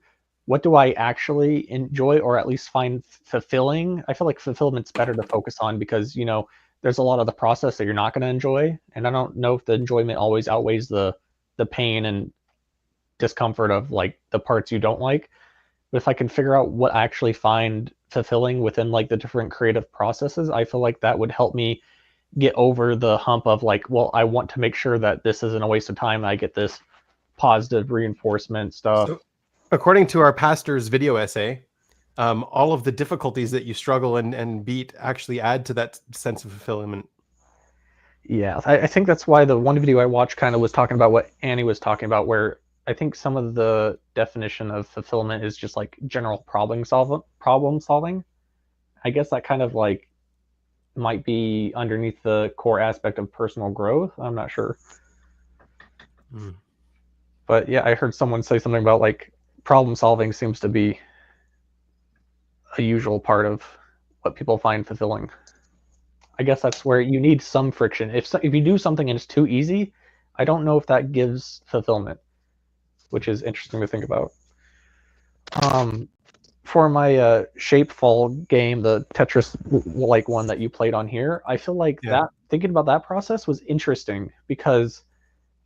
what do I actually enjoy or at least find fulfilling, I feel like fulfillment's better to focus on, because, you know, there's a lot of the process that you're not going to enjoy. And I don't know if the enjoyment always outweighs the pain and discomfort of like the parts you don't like. But if I can figure out what I actually find fulfilling within like the different creative processes, I feel like that would help me get over the hump of like, well, I want to make sure that this isn't a waste of time. I get this positive reinforcement stuff.
So, according to our pastor's video essay, all of the difficulties that you struggle and beat actually add to that sense of fulfillment.
Yeah, I think that's why the one video I watched kind of was talking about what Annie was talking about, where I think some of the definition of fulfillment is just like general problem solving. I guess that kind of like might be underneath the core aspect of personal growth. I'm not sure. But yeah, I heard someone say something about like problem solving seems to be a usual part of what people find fulfilling. I guess that's where you need some friction. If you do something and it's too easy, I don't know if that gives fulfillment, which is interesting to think about. For my Shapefall game, the Tetris-like one that you played on here, I feel like that thinking about that process was interesting, because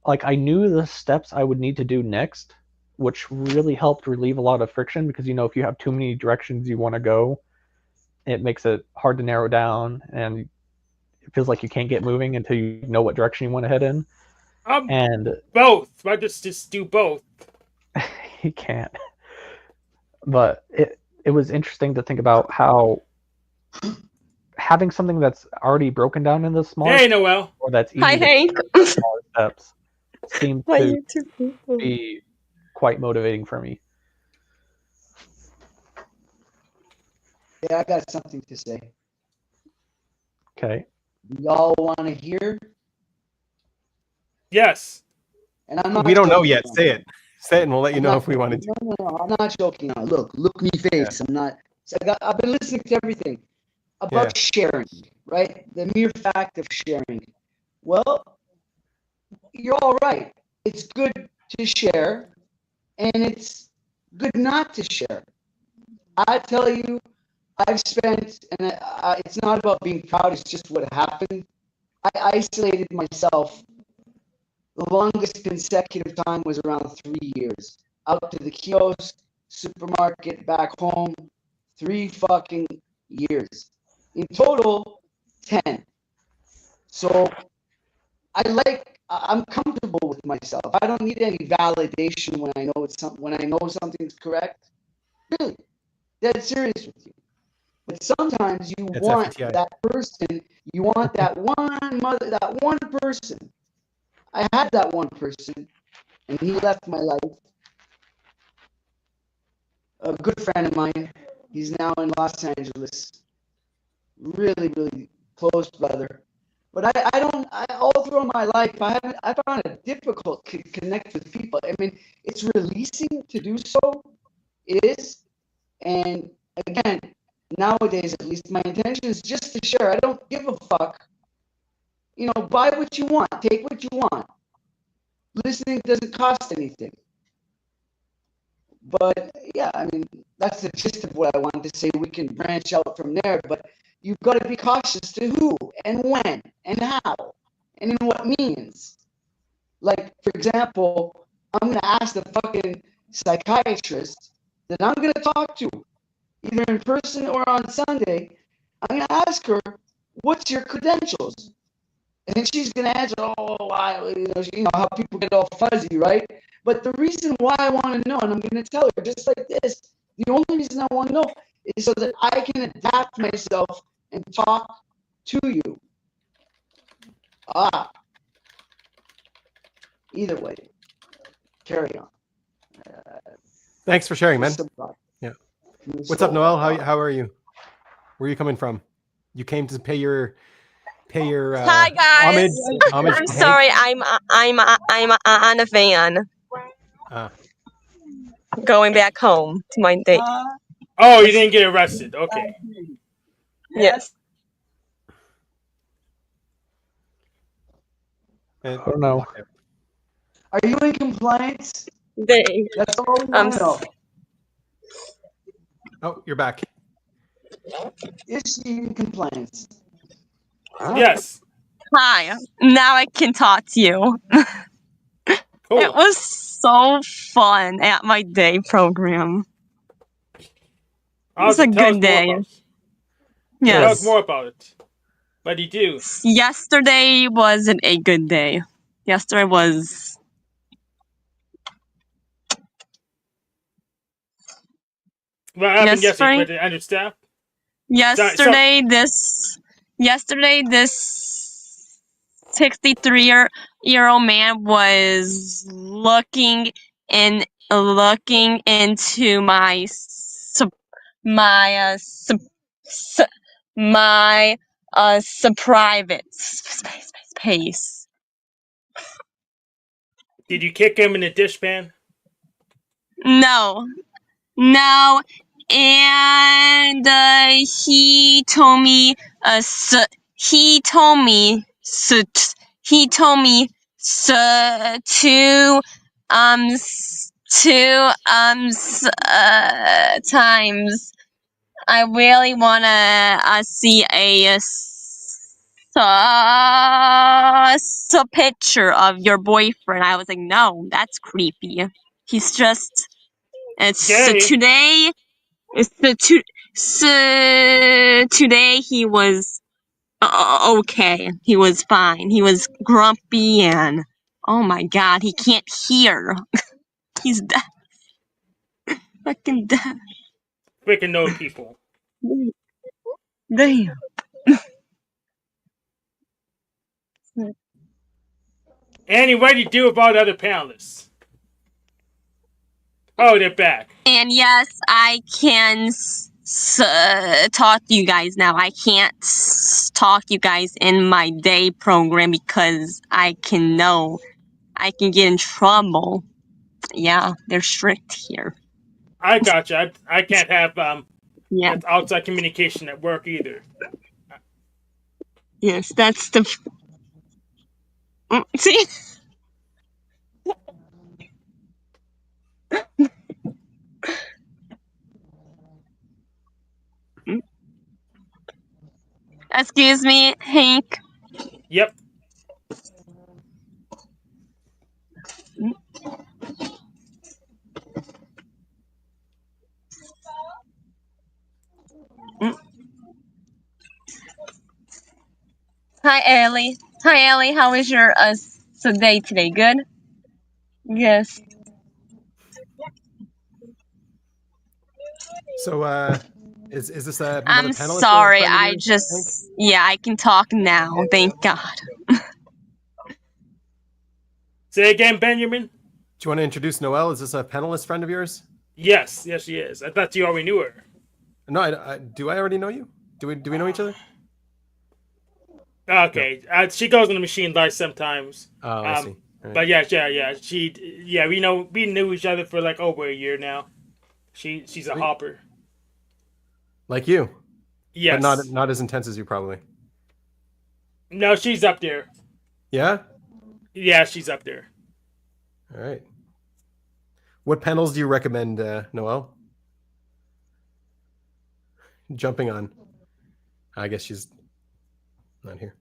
like I knew the steps I would need to do next, which really helped relieve a lot of friction, because, you know, if you have too many directions you want to go, it makes it hard to narrow down, and it feels like you can't get moving until you know what direction you want to head in. And
both. I just do both.
You can't. But it was interesting to think about how having something that's already broken down into smaller
Noel,
or that's easy
Hi, Hank.
smaller steps seems to be quite motivating for me.
Yeah, I got something to say.
Okay.
Y'all want to hear?
Yes.
And I'm not.
We don't know yet. Say it. Say it, and we'll let you know if we wanted to.
No, I'm not joking. Now. Look me face. I'm not. So I've been listening to everything about sharing, right? The mere fact of sharing. Well, you're all right. It's good to share, and it's good not to share. I tell you, I've spent, and it's not about being proud, it's just what happened. I isolated myself. The longest consecutive time was around 3 years. Out to the kiosk, supermarket, back home, 3 fucking years. In total, 10. So I'm comfortable with myself. I don't need any validation when I know something's correct. Really, dead serious with you. But sometimes you want that person. You want that one person. I had that one person, and he left my life. A good friend of mine. He's now in Los Angeles. Really, really close brother. But all through my life, I found it difficult to connect with people. I mean, it's releasing to do so. It is. And again, nowadays, at least, my intention is just to share. I don't give a fuck. You know, buy what you want. Take what you want. Listening doesn't cost anything. But yeah, I mean, that's the gist of what I wanted to say. We can branch out from there, but you've got to be cautious to who and when and how and in what means. Like, for example, I'm going to ask the fucking psychiatrist that I'm going to talk to, either in person or on Sunday. I'm going to ask her, what's your credentials? And then she's going to answer, you know how people get all fuzzy, right? But the reason why I want to know, and I'm going to tell her just like this, the only reason I want to know is so that I can adapt myself and talk to you. Either way, carry on.
Thanks for sharing, man. Yeah. What's up, Noel? How are you? Where are you coming from? You came to pay your
Hi guys.
homage
I'm
to
sorry.
Hank?
I'm on a van going back home to my date.
Oh, you didn't get arrested. Okay.
Yes.
I don't know.
Are you in compliance? That's all we want to know.
Oh, you're back.
Is she in compliance?
Yes.
Hi. Now I can talk to you.
Cool.
It was so fun at my day program. It was a good day.
Tell us
Yes.
more about it. What did you do?
Yesterday wasn't a good day. Yesterday was.
What happened yesterday? With the understaffed?
Yesterday, this 63-year-old man was looking into my private space.
Did you kick him in the dishpan?
No, and he told me times. I really wanna see a picture of your boyfriend. I was like, no, that's creepy. He's just today he was okay. He was fine. He was grumpy and oh my god, he can't hear. He's deaf. Fucking deaf.
Freaking know people.
Damn.
Annie, what do you do about other panelists? Oh, they're back.
And yes, I can talk to you guys now. I can't talk to you guys in my day program because I can get in trouble. Yeah, they're strict here.
I gotcha. I can't have that's outside communication at work either.
Yes, that's the. See. Excuse me, Hank.
Yep.
Hi, Ellie. Hi, Ellie. How is your day today? Good. Yes.
So, is this another
I'm
panelist?
sorry. I can talk now. Thank God.
Say again, Benjamin.
Do you want to introduce Noelle? Is this a panelist friend of yours?
Yes, she is. I thought you already knew her.
No, do I already know you? Do we know each other?
Okay, no. She goes on the machine live sometimes.
Oh, I see. Right.
But yeah. We knew each other for like over a year now. She's a hopper.
Like you.
Yes.
But not as intense as you probably.
No, she's up there.
Yeah?
Yeah, she's up there.
All right. What panels do you recommend, Noelle? Jumping on. I guess she's not here.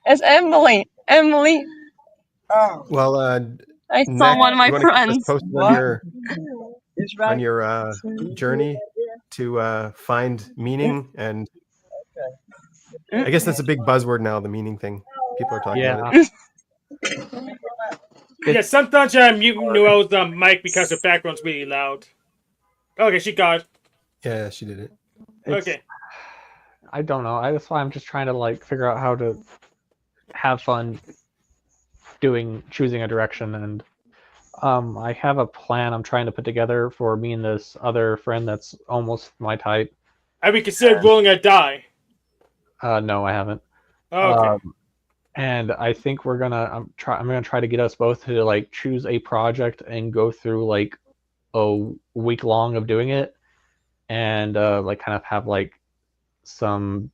It's Emily. Emily.
Well,
I saw one of my friends.
Posted on your journey to find meaning, and I guess that's a big buzzword now. The meaning thing. People are talking about it.
Yeah, sometimes I mute Noel's mic because her background's really loud. Okay, she got it.
Yeah, she did it.
Okay.
I don't know. That's why I'm just trying to like figure out how to have fun choosing a direction, and I have a plan I'm trying to put together for me and this other friend that's almost my type.
Have you considered rolling a die?
No, I haven't.
Okay.
And I think I'm gonna try to get us both to like choose a project and go through like a week long of doing it, and like kind of have like some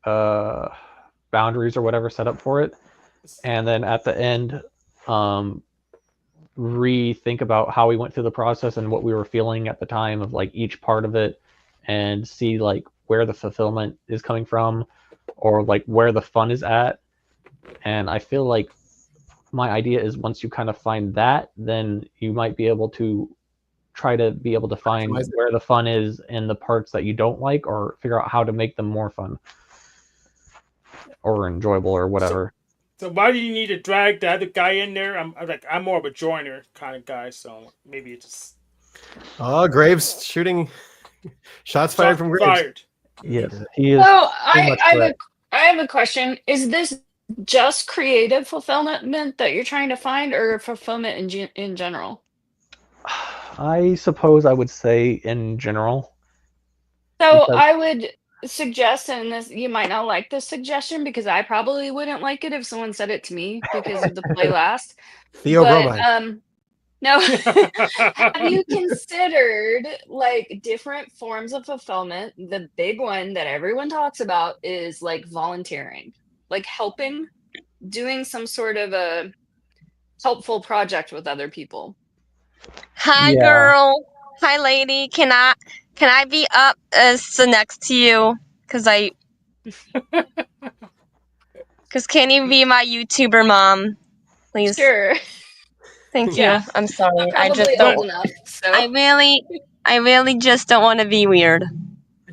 boundaries or whatever set up for it, and then at the end rethink about how we went through the process and what we were feeling at the time of like each part of it, and see like where the fulfillment is coming from or like where the fun is at. And I feel like my idea is once you kind of find that, then you might be able to try to be able to find where the fun is in the parts that you don't like, or figure out how to make them more fun or enjoyable or whatever.
So why do you need to drag the other guy in there? I'm more of a joiner kind of guy, so maybe it's just.
Oh, Graves shooting shots fired from Graves.
Fired.
Yes, he is.
So I have a question. Is this just creative fulfillment that you're trying to find, or fulfillment in general?
I suppose I would say in general.
So
because
I would suggest, and this you might not like this suggestion because I probably wouldn't like it if someone said it to me because of the play last.
Theobromine.
No. Have you considered like different forms of fulfillment? The big one that everyone talks about is like volunteering, like helping, doing some sort of a helpful project with other people.
Hi,
Yeah.
girl. Hi, lady. Can I be up so next to you? Cause can you be my YouTuber mom, please?
Sure.
Thank
Yeah.
you. I'm sorry.
I'm
I just
probably
don't.
old enough, so.
I really just don't want to be weird.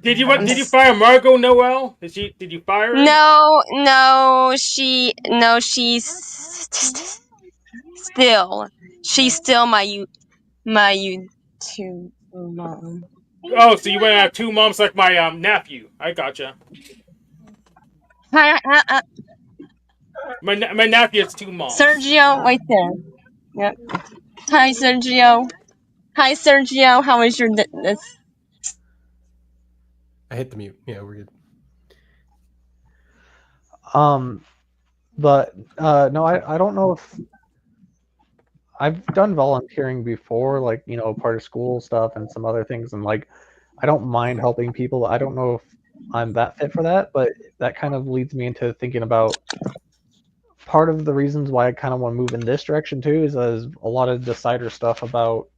Did you fire Margot Noel? Did you fire her?
No, she's still my YouTube mom.
Oh, so you want to have two moms like my nephew? I gotcha. My nephew has two moms.
Sergio, right there. Yep. Hi, Sergio. Hi, Sergio. How was your this?
I hit the mute. Yeah, we're good.
But no, I don't know if I've done volunteering before, like, you know, part of school stuff and some other things, and like I don't mind helping people. I don't know if I'm that fit for that, but that kind of leads me into thinking about part of the reasons why I kind of want to move in this direction too is there's a lot of decider stuff about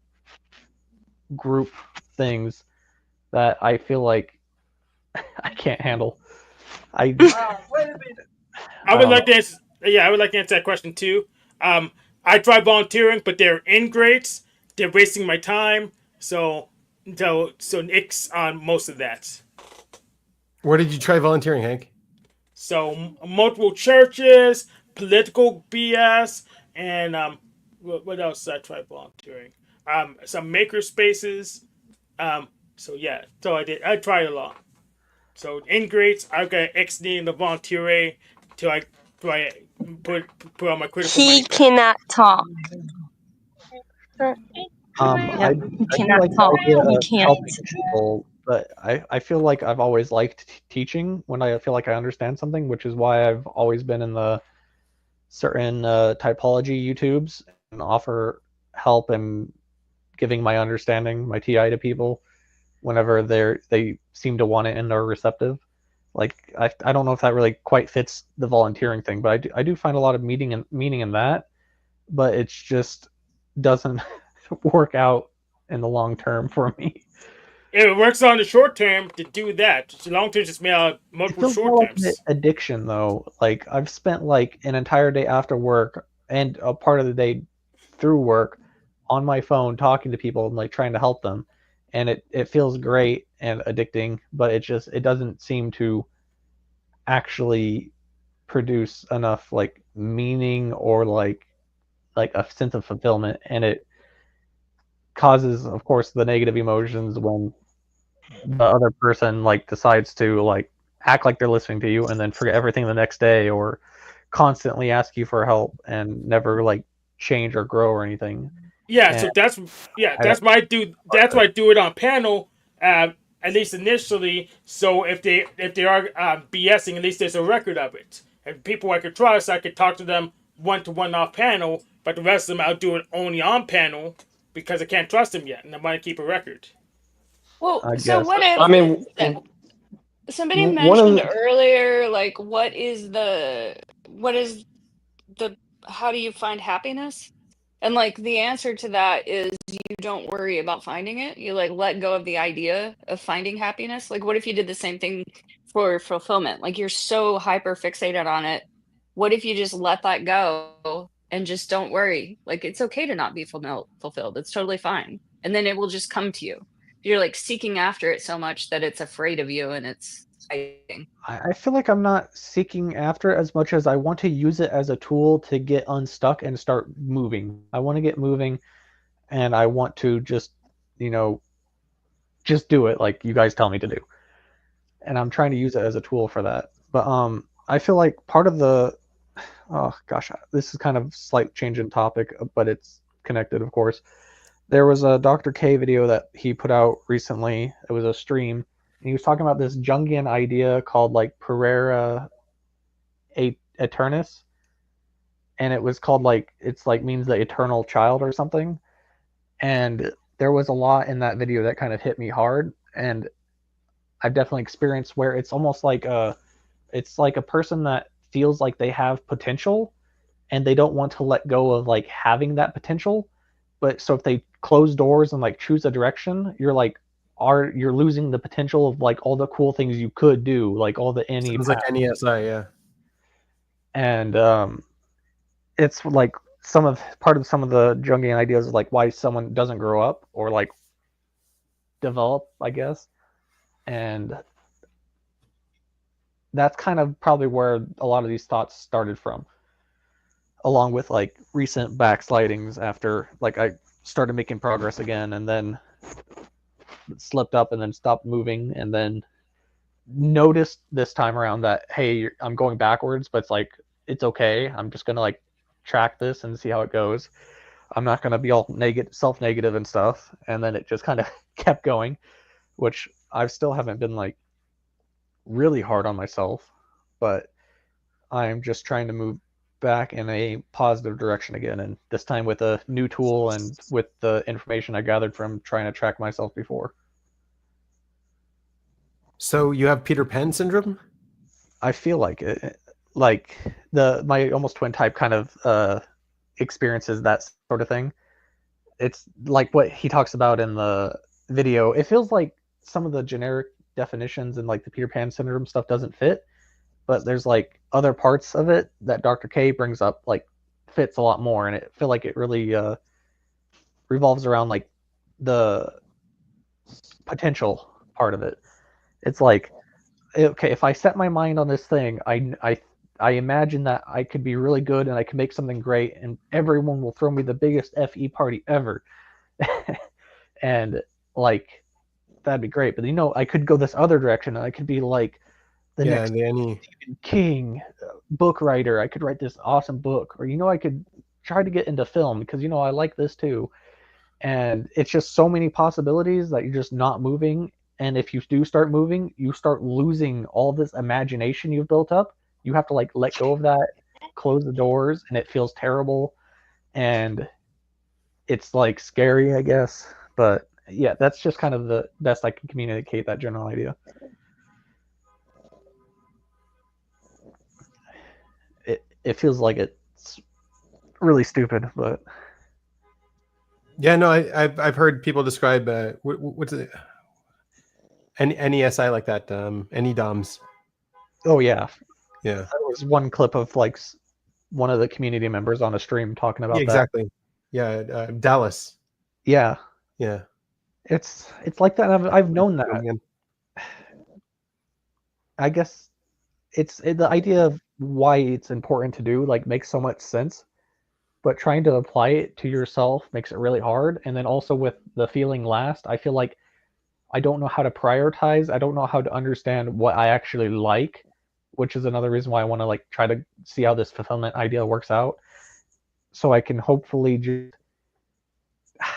group things that I feel like I can't handle.
I would like to answer, I would like to answer that question too. I try volunteering, but they're ingrates. They're wasting my time. So nix on most of that.
Where did you try volunteering, Hank?
So multiple churches, political BS, and what else did I try volunteering? Some maker spaces. So yeah, so I tried a lot. So ingrates, I've got XD in the volunteer till I put on my critical.
He cannot talk.
I
cannot
like
talk.
the idea
You
of
can't.
helping people, but I feel like I've always liked teaching when I feel like I understand something, which is why I've always been in the certain typology YouTubes and offer help and giving my understanding, my TI to people whenever they seem to want it and are receptive. Like I don't know if that really quite fits the volunteering thing, but I do find a lot of meaning in that, but it's just doesn't work out in the long term for me.
It works on the short term to do that. The long term just made multiple short terms.
Like addiction though. Like I've spent like an entire day after work and a part of the day through work on my phone talking to people and like trying to help them, and it feels great and addicting, but it doesn't seem to actually produce enough like meaning or like like a sense of fulfillment, and it causes, of course, the negative emotions when the other person like decides to like act like they're listening to you and then forget everything the next day, or constantly ask you for help and never like change or grow or anything.
Yeah,
And
so that's why I do it on panel, at least initially. So if they are BSing, at least there's a record of it. And people I could trust, I could talk to them one to one off panel. But the rest of them, I'll do it only on panel because I can't trust them yet, and I want to keep a record.
Well,
I
so
guess
what if
I mean,
somebody
one of
mentioned
the,
earlier, like, what is the how do you find happiness? And like the answer to that is you don't worry about finding it. You like let go of the idea of finding happiness. Like what if you did the same thing for fulfillment? Like you're so hyper fixated on it. What if you just let that go and just don't worry? Like it's okay to not be fulfilled. It's totally fine. And then it will just come to you. You're like seeking after it so much that it's afraid of you and it's fighting.
I feel like I'm not seeking after it as much as I want to use it as a tool to get unstuck and start moving. I want to get moving, and I want to just, you know, just do it like you guys tell me to do. And I'm trying to use it as a tool for that. But I feel like part of the oh gosh, this is kind of slight change in topic, but it's connected, of course. There was a Dr. K video that he put out recently. It was a stream, and he was talking about this Jungian idea called like Pereira Eternus, and it was called like it's like means the eternal child or something. And there was a lot in that video that kind of hit me hard, and I've definitely experienced where it's almost like it's like a person that feels like they have potential and they don't want to let go of like having that potential. But so if they close doors and like choose a direction, you're losing the potential of like all the cool things you could do, like all the NE
Sounds like NESI, yeah.
And it's like part of some of the Jungian ideas of like why someone doesn't grow up or like develop, I guess. And that's kind of probably where a lot of these thoughts started from, along with like recent backslidings after like I started making progress again and then slipped up and then stopped moving and then noticed this time around that, hey, I'm going backwards, but it's okay. I'm just going to like track this and see how it goes. I'm not going to be all self-negative and stuff. And then it just kind of kept going, which I still haven't been like really hard on myself, but I'm just trying to move back in a positive direction again, and this time with a new tool and with the information I gathered from trying to track myself before.
So you have Peter Pan syndrome?
I feel like it. Like my almost twin type kind of experiences that sort of thing. It's like what he talks about in the video. It feels like some of the generic definitions and like the Peter Pan syndrome stuff doesn't fit, but there's like other parts of it that Dr. K brings up like fits a lot more, and I feel like it really revolves around like the potential part of it. It's like, okay, if I set my mind on this thing, I imagine that I could be really good and I can make something great, and everyone will throw me the biggest FE party ever. And like that'd be great, but I could go this other direction and I could be like the next Stephen King book writer. I could write this awesome book, or I could try to get into film because I like this too. And it's just so many possibilities that you're just not moving. And if you do start moving, you start losing all this imagination you've built up. You have to like let go of that, close the doors, and it feels terrible. And it's like scary, I guess. But yeah, that's just kind of the best I can communicate that general idea. It feels like it's really stupid, but
yeah, no, I've heard people describe what's it, NESI like that, NEDOMs.
Oh yeah,
yeah.
There was one clip of like one of the community members on a stream talking about
exactly. Yeah, Dallas.
Yeah, it's like that. I've known that. I guess the idea of why it's important to do like makes so much sense, but trying to apply it to yourself makes it really hard. And then also with the feeling last, I feel like I don't know how to prioritize. I don't know how to understand what I actually like, which is another reason why I want to like try to see how this fulfillment idea works out, so I can hopefully just,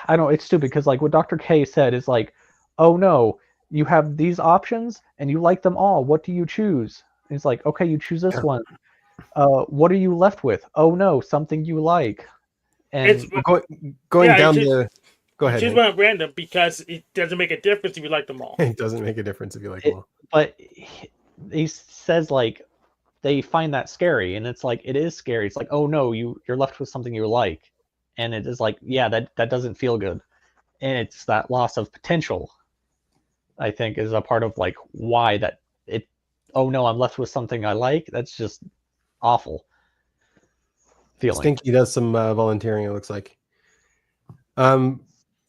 I don't know, it's stupid because like what Dr. K said is like, oh no, you have these options and you like them all. What do you choose? And it's like, okay, you choose this one. What are you left with? Oh no, something you like. And
It's
going
yeah,
down
you choose-
the. Go
you
ahead.
choose
Hank.
one at random because it doesn't make a difference if you like them all.
It doesn't make a difference if you like them all.
But he says like they find that scary, and it's like it is scary. It's like, oh no, you're left with something you like, and it is like, yeah, that doesn't feel good, and it's that loss of potential, I think, is a part of like why that it. Oh no, I'm left with something I like. That's just awful feeling.
Stinky does some volunteering, it looks like.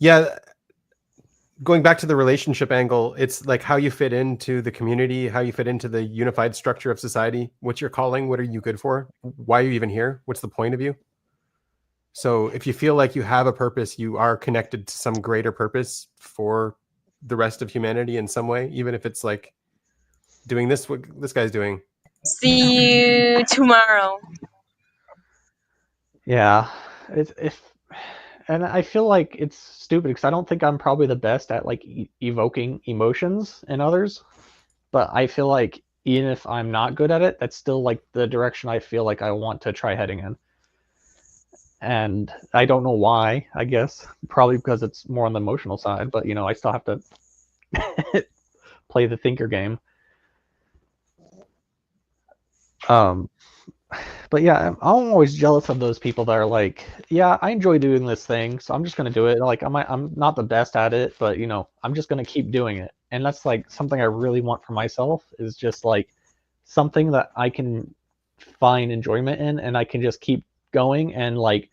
Yeah, going back to the relationship angle, it's like how you fit into the community, how you fit into the unified structure of society. What's your calling? What are you good for? Why are you even here? What's the point of you? So if you feel like you have a purpose, you are connected to some greater purpose for the rest of humanity in some way, even if it's like doing this, what this guy's doing.
See you tomorrow.
Yeah, and I feel like it's stupid because I don't think I'm probably the best at like evoking emotions in others, but I feel like even if I'm not good at it, that's still like the direction I feel like I want to try heading in. And I don't know why, I guess. Probably because it's more on the emotional side, but I still have to play the thinker game. But yeah, I'm always jealous of those people that are like, yeah, I enjoy doing this thing, so I'm just gonna do it. Like I'm not the best at it, but I'm just gonna keep doing it. And that's like something I really want for myself, is just like something that I can find enjoyment in, and I can just keep going and like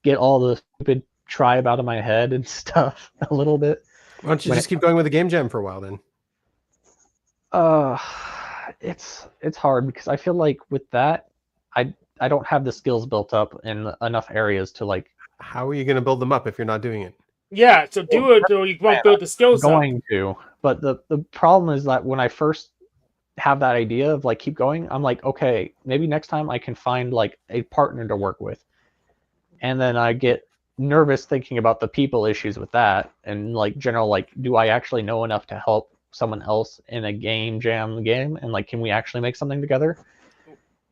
get all the stupid tribe out of my head and stuff a little bit.
Why don't you just keep going with the game jam for a while then?
It's hard because I feel like with that, I don't have the skills built up in enough areas to like.
How are you going to build them up if you're not doing it?
Yeah, so do it or you won't build the skills
I'm
up.
going to, but the problem is that when I first have that idea of like keep going, I'm like, okay, maybe next time I can find like a partner to work with, and then I get nervous thinking about the people issues with that, and like general like, do I actually know enough to help someone else in a game jam game, and like, can we actually make something together?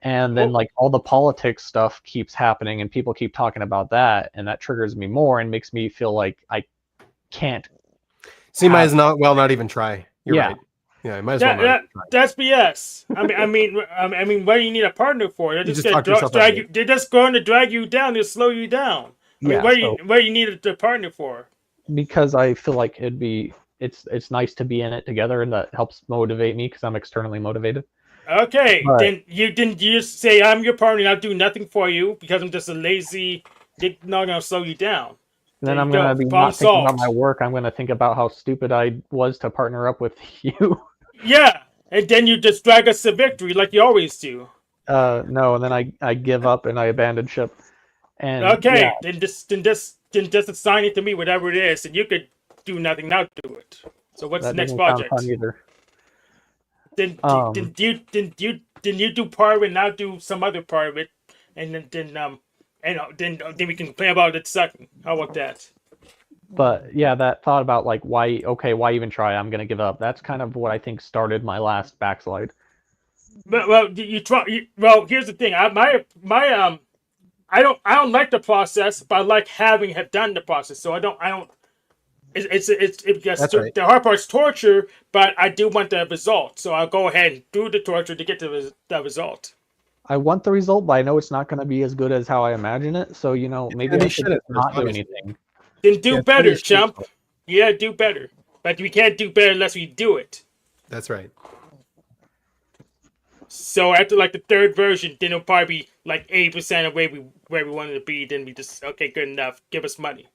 And then like all the politics stuff keeps happening and people keep talking about that, and that triggers me more and makes me feel like I can't.
So you might as not even try. You're right. Yeah, you might as well not even try.
That's BS. I mean, what do you need a partner for? They're just going to drag you. They're just going to drag you down. They'll slow you down. I mean, what do you need a partner for?
Because I feel like it's nice to be in it together, and that helps motivate me because I'm externally motivated.
Okay, then you just say I'm your partner and I'll do nothing for you because I'm just a lazy. They're not gonna slow you down.
And then I'm gonna be not thinking about my work. I'm gonna think about how stupid I was to partner up with you.
Yeah, and then you just drag us to victory like you always do.
No, and then I give up and I abandon ship. And
okay, then just assign it to me, whatever it is, and you could do nothing, not do it. So what's the next project?
Fun either.
Then you do part of it, and I'll do some other part of it, and then we can play about it second. How about that?
But yeah, that thought about like why even try? I'm gonna give up. That's kind of what I think started my last backslide.
But well, here's the thing. I don't like the process, but I like having done the process. So I don't. It's right. The hard part's torture, but I do want the result. So I'll go ahead and do the torture to get to the result.
I want the result, but I know it's not going to be as good as how I imagine it. So maybe I should not do anything.
Then do better, chump. Yeah, do better. But we can't do better unless we do it.
That's right.
So after like the third version, then it'll probably be like 80% of where we wanted to be. Then we just good enough. Give us money.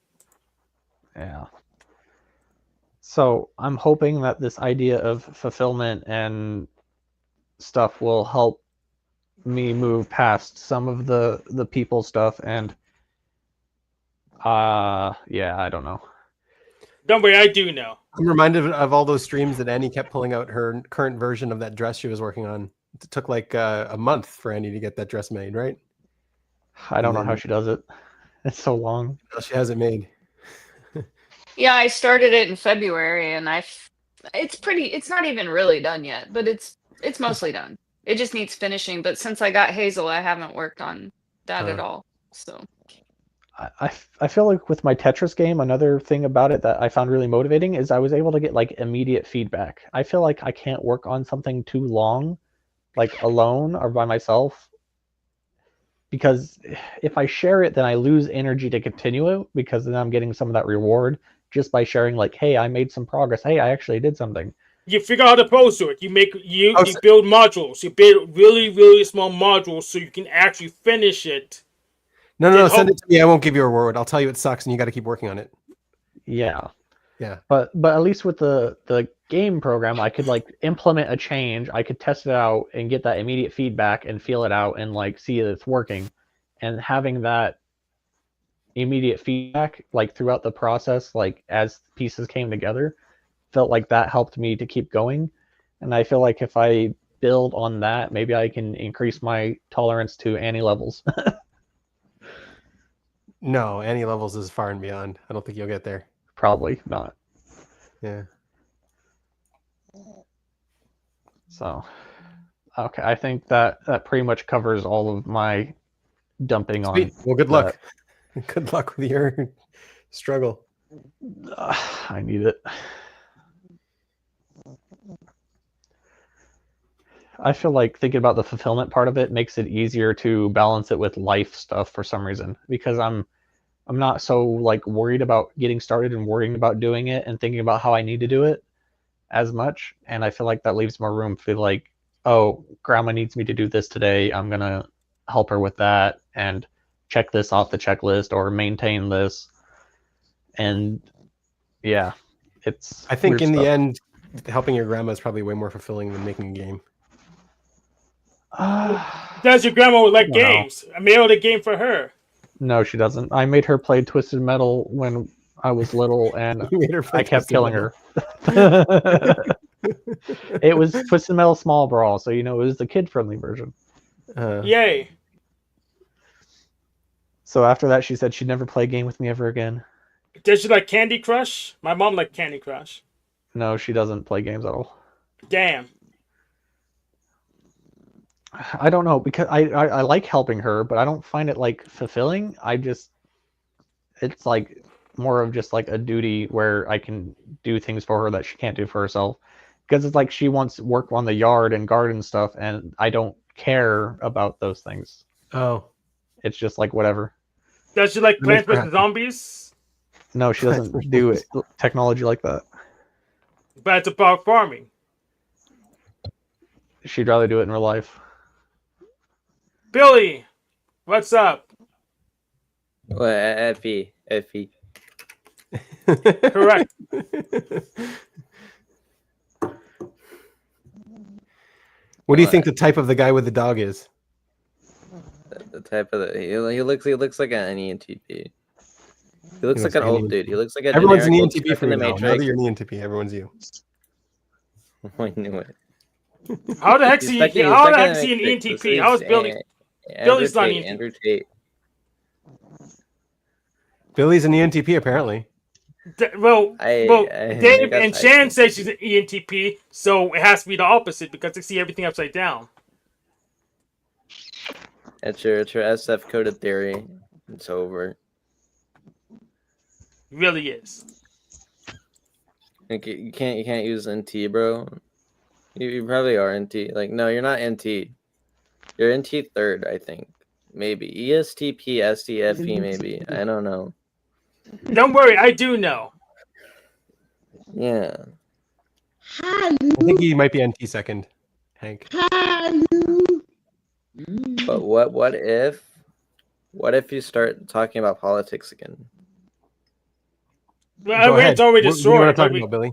Yeah. So I'm hoping that this idea of fulfillment and stuff will help me move past some of the people stuff and Yeah, I don't know.
Don't worry, I do know.
I'm reminded of all those streams that Annie kept pulling out her current version of that dress she was working on. It took like a month for Annie to get that dress made, right?
I don't know how she does it. It's so long.
She has it made.
Yeah, I started it in February, and it's not even really done yet, but it's mostly done. It just needs finishing. But since I got Hazel, I haven't worked on that at all. So
I feel like with my Tetris game, another thing about it that I found really motivating is I was able to get like immediate feedback. I feel like I can't work on something too long, like alone or by myself, because if I share it, then I lose energy to continue it, because then I'm getting some of that reward just by sharing, like, hey, I made some progress. Hey, I actually did something.
You figure out how to pose to it. You build modules. You build really, really small modules so you can actually finish it.
No, send it to me. I won't give you a reward. I'll tell you it sucks, and you got to keep working on it.
Yeah.
Yeah.
But at least with the game program, I could like implement a change. I could test it out and get that immediate feedback and feel it out and like see that it's working. And having that immediate feedback like throughout the process, like as pieces came together, felt like that helped me to keep going. And I feel like if I build on that, maybe I can increase my tolerance to Annie levels.
No, Annie levels is far and beyond. I don't think you'll get there.
Probably not.
Yeah.
So, okay, I think that pretty much covers all of my dumping
Sweet.
on.
Well, good luck. Good luck with your struggle.
I need it. I feel like thinking about the fulfillment part of it makes it easier to balance it with life stuff for some reason, because I'm not so like worried about getting started and worrying about doing it and thinking about how I need to do it as much. And I feel like that leaves more room for like, oh, grandma needs me to do this today. I'm going to help her with that and check this off the checklist or maintain this. And yeah,
I think in the end, helping your grandma is probably way more fulfilling than making a game.
Does your grandma like games? I made a game for her.
No, she doesn't. I made her play Twisted Metal when I was little, and I kept killing her. It was Twisted Metal Small Brawl, so it was the kid-friendly version.
Yay!
So after that, she said she'd never play a game with me ever again.
Does she like Candy Crush? My mom liked Candy Crush.
No, she doesn't play games at all.
Damn.
I don't know, because I like helping her, but I don't find it like fulfilling. It's like more of just like a duty where I can do things for her that she can't do for herself, because it's like she wants work on the yard and garden stuff, and I don't care about those things.
Oh,
it's just like whatever.
Does she like Plants vs Zombies?
No, she doesn't do it, technology like that.
But it's about farming.
She'd rather do it in real life.
Billy, what's up?
Well, Effie.
Correct.
What do you think the type of the guy with the dog is?
The type of he looks like an ENTP. He looks like an old dude. He looks like a
everyone's an
generic
ENTP for
the
you now. Now
Matrix.
that you're an ENTP, everyone's you.
I knew it.
How the heck is he an ENTP? How is Billy? Billy's not an ENTP.
Andrew Tate.
Billy's an ENTP apparently.
Dave and Shan say she's an ENTP, so it has to be the opposite because they see everything upside down.
It's your SF coded theory. It's over.
It really is.
Like, you can't use NT, bro. You probably are NT. Like, no, you're not NT. You're NT third, I think. Maybe ESTP, SDFE, maybe. I don't know.
Don't worry, I do know.
Yeah.
I think he might be NT second, Hank.
But what if you start talking about politics again?
Well, it's already destroyed.
What do you want to talk about, Billy?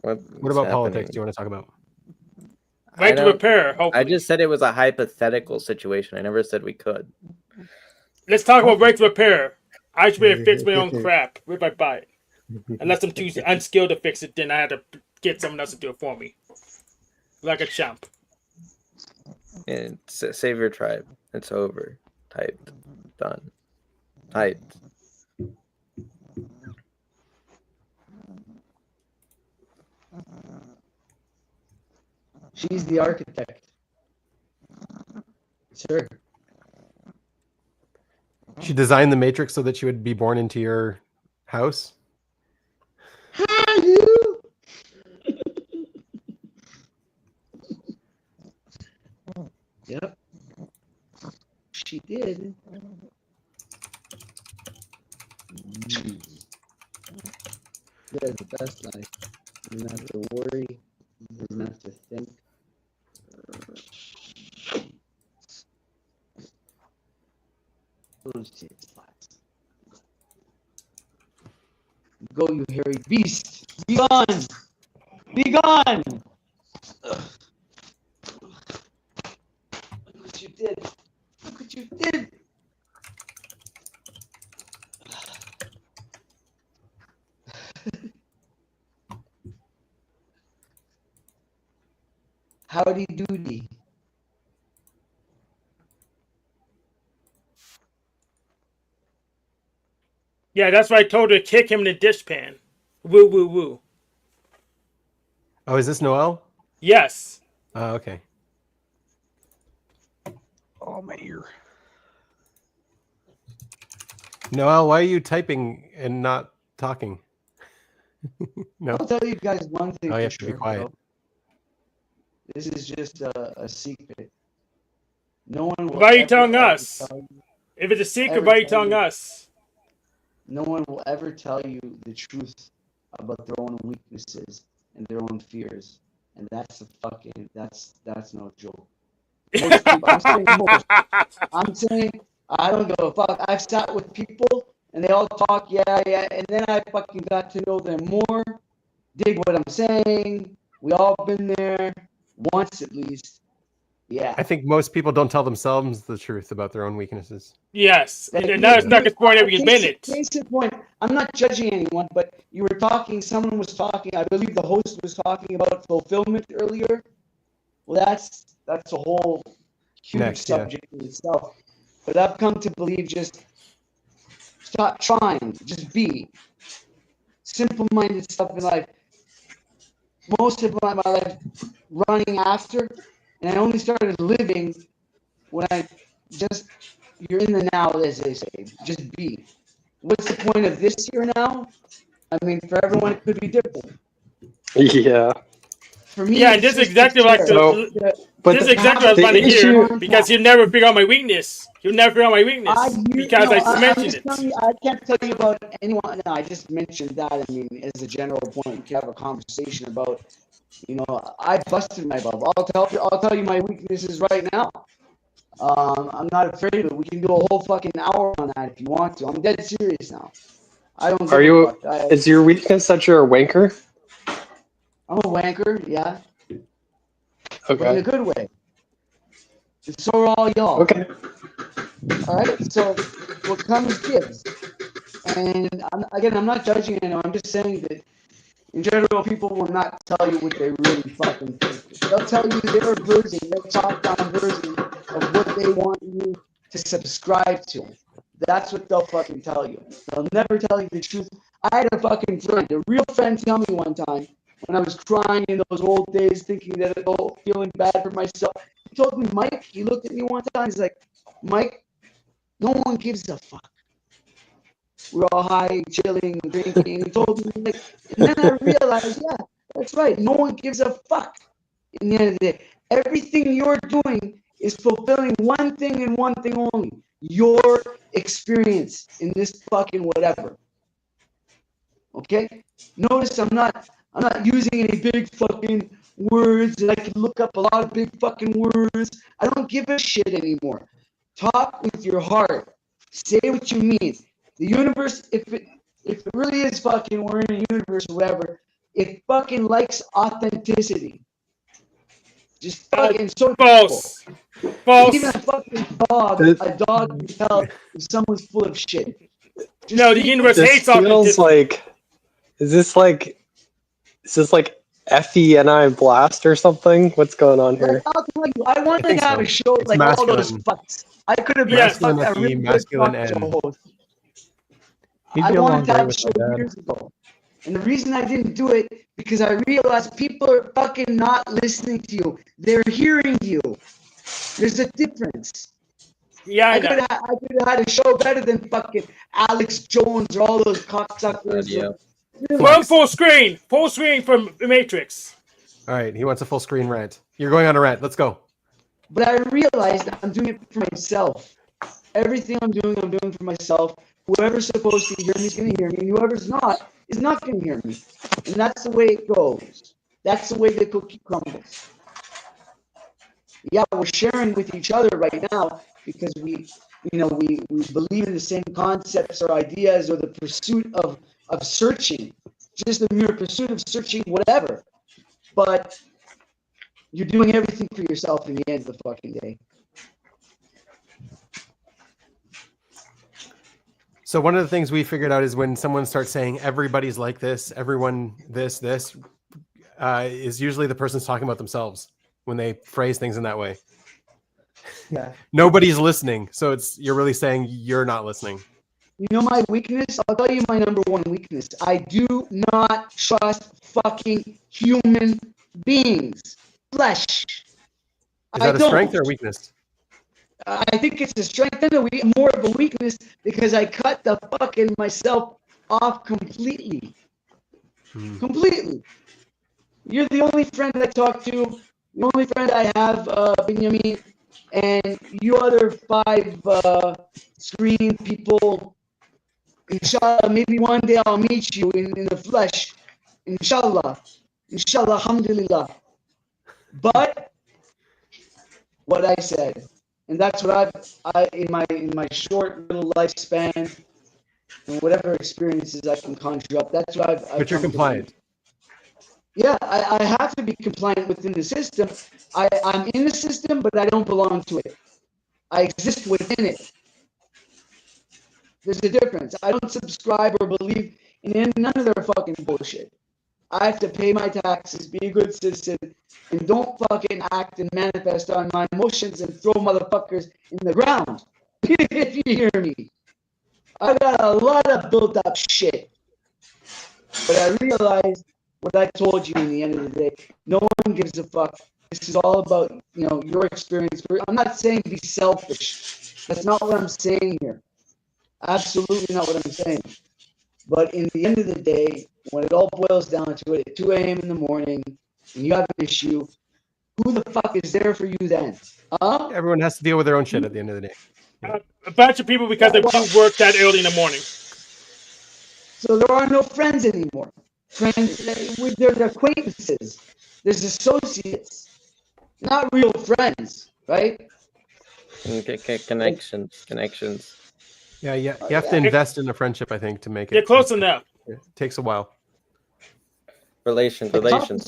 What about
happening?
politics? Do you want to talk about?
Right to repair. Hopefully.
I just said it was a hypothetical situation. I never said we could.
Let's talk about right to repair. I should be able to fix my own crap. Where do I buy it? Unless I'm too unskilled to fix it, then I had to get someone else to do it for me. Like a champ.
And save your tribe. It's over. Typed. Done. Typed.
She's the architect. Sure.
She designed the Matrix so that she would be born into your house.
Yep. She did. That's the best life. You don't have to worry. You don't have to think. Go, you hairy beast! Be gone! Be gone! Ugh. Look what you did! Look what you did! Howdy doody.
Yeah, that's why I told her to kick him in the dishpan. Woo, woo, woo.
Oh, is this Noel?
Yes.
Oh, okay.
Oh, my ear.
Noel, why are you typing and not talking? No.
I'll tell you guys one thing.
Oh, you
for
have to be
sure,
quiet.
bro. This is just a secret. No one will
Why are you
ever,
telling
ever
us?
tell you-
If it's a secret,
ever
why are you
tell
telling
you-
us?
No one will ever tell you the truth about their own weaknesses and their own fears, and that's that's no joke. Most people, I'm saying I don't give a fuck. I've sat with people and they all talk, yeah, and then I fucking got to know them more, dig what I'm saying. We all been there once at least. Yeah.
I think most people don't tell themselves the truth about their own weaknesses.
Yes, and now it's not exploring every minute.
Case in point, I'm not judging anyone, but you were talking, someone was talking, I believe the host was talking about fulfillment earlier. Well, that's a whole huge subject in itself. But I've come to believe just stop trying, just be. Simple-minded stuff in life. Most of my life running after, and I only started living when you're in the now, as they say. Just be. What's the point of this here now? I mean, for everyone, it could be different.
Yeah.
For me,
Yeah, this is exactly like this is exactly what I was trying to hear because you never figure out my weakness. You'll never figure out my weakness because I mentioned it.
I can't tell you about anyone. No, I just mentioned that. I mean, as a general point, we can have a conversation about. I busted my bubble. I'll tell you my weaknesses right now. I'm not afraid of it. We can do a whole fucking hour on that if you want to. I'm dead serious now. I don't.
Are you? Is your weakness that you're a wanker?
I'm a wanker, yeah.
Okay.
But in a good way. And so are all y'all.
Okay.
All right. So what comes gives. And I'm not judging anyone. I'm just saying that in general, people will not tell you what they really fucking think. They'll tell you their version, their top-down version of what they want you to subscribe to. That's what they'll fucking tell you. They'll never tell you the truth. I had a fucking friend, a real friend, tell me one time when I was crying in those old days, thinking that feeling bad for myself. He told me, Mike, he looked at me one time, he's like, Mike, no one gives a fuck. We're all high, chilling, drinking. He told me, like, and then I realized, yeah, that's right. No one gives a fuck. In the end of the day, everything you're doing is fulfilling one thing and one thing only: your experience in this fucking whatever. Okay? Notice I'm not using any big fucking words, and I can look up a lot of big fucking words. I don't give a shit anymore. Talk with your heart. Say what you mean. The universe, if it really is fucking, we're in a universe or whatever, it fucking likes authenticity. Just fucking so
false. False.
Even a fucking dog can tell if someone's full of shit. Just
no, the universe hates
authenticity. Is this like FENI Blast or something? What's going on here?
I'll tell you, I wanted to have a show like all those fucks. I could have been a really good talk show host. I wanted to have a show years ago. And the reason I didn't do it, because I realized people are fucking not listening to you. They're hearing you. There's a difference.
Yeah,
I could have had a show better than fucking Alex Jones or all those cocksuckers.
Run full screen from Matrix.
All right, he wants a full screen rant. You're going on a rant. Let's go.
But I realized I'm doing it for myself. Everything I'm doing for myself. Whoever's supposed to hear me is going to hear me. And whoever's not is not going to hear me. And that's the way it goes. That's the way the cookie crumbles. Yeah, we're sharing with each other right now because we believe in the same concepts or ideas or the pursuit of searching, just the mere pursuit of searching whatever. But you're doing everything for yourself in the end of the fucking day.
So one of the things we figured out is when someone starts saying everybody's like this, everyone this, is usually the person's talking about themselves when they phrase things in that way.
Yeah.
Nobody's listening. So you're really saying you're not listening.
You know my weakness? I'll tell you my number one weakness. I do not trust fucking human beings. Flesh.
Is that a strength or a weakness?
I think it's a strength and more of a weakness because I cut the fucking myself off completely. Completely. You're the only friend I talk to, the only friend I have, Binyamin, and you other 5 screen people. Inshallah, maybe one day I'll meet you in the flesh. Inshallah. Inshallah, alhamdulillah. But what I said, and that's what I in my short little lifespan and whatever experiences I can conjure up, that's what I've
But you're compliant.
Yeah, I have to be compliant within the system. I'm in the system, but I don't belong to it. I exist within it. There's a difference. I don't subscribe or believe in none of their fucking bullshit. I have to pay my taxes, be a good citizen, and don't fucking act and manifest on my emotions and throw motherfuckers in the ground. If you hear me. I got a lot of built up shit. But I realized what I told you in the end of the day. No one gives a fuck. This is all about, your experience. I'm not saying be selfish. That's not what I'm saying here. Absolutely not what I'm saying. But in the end of the day, when it all boils down to it, at 2 a.m. in the morning, and you have an issue, who the fuck is there for you then? Huh?
Everyone has to deal with their own shit at the end of the day.
A bunch of people because they do work that early in the morning.
So there are no friends anymore. Friends, they're acquaintances. There's associates. Not real friends, right?
Okay, connections.
Yeah, you have to invest in a friendship, I think, to make it.
You're close enough.
It takes a while.
Relations.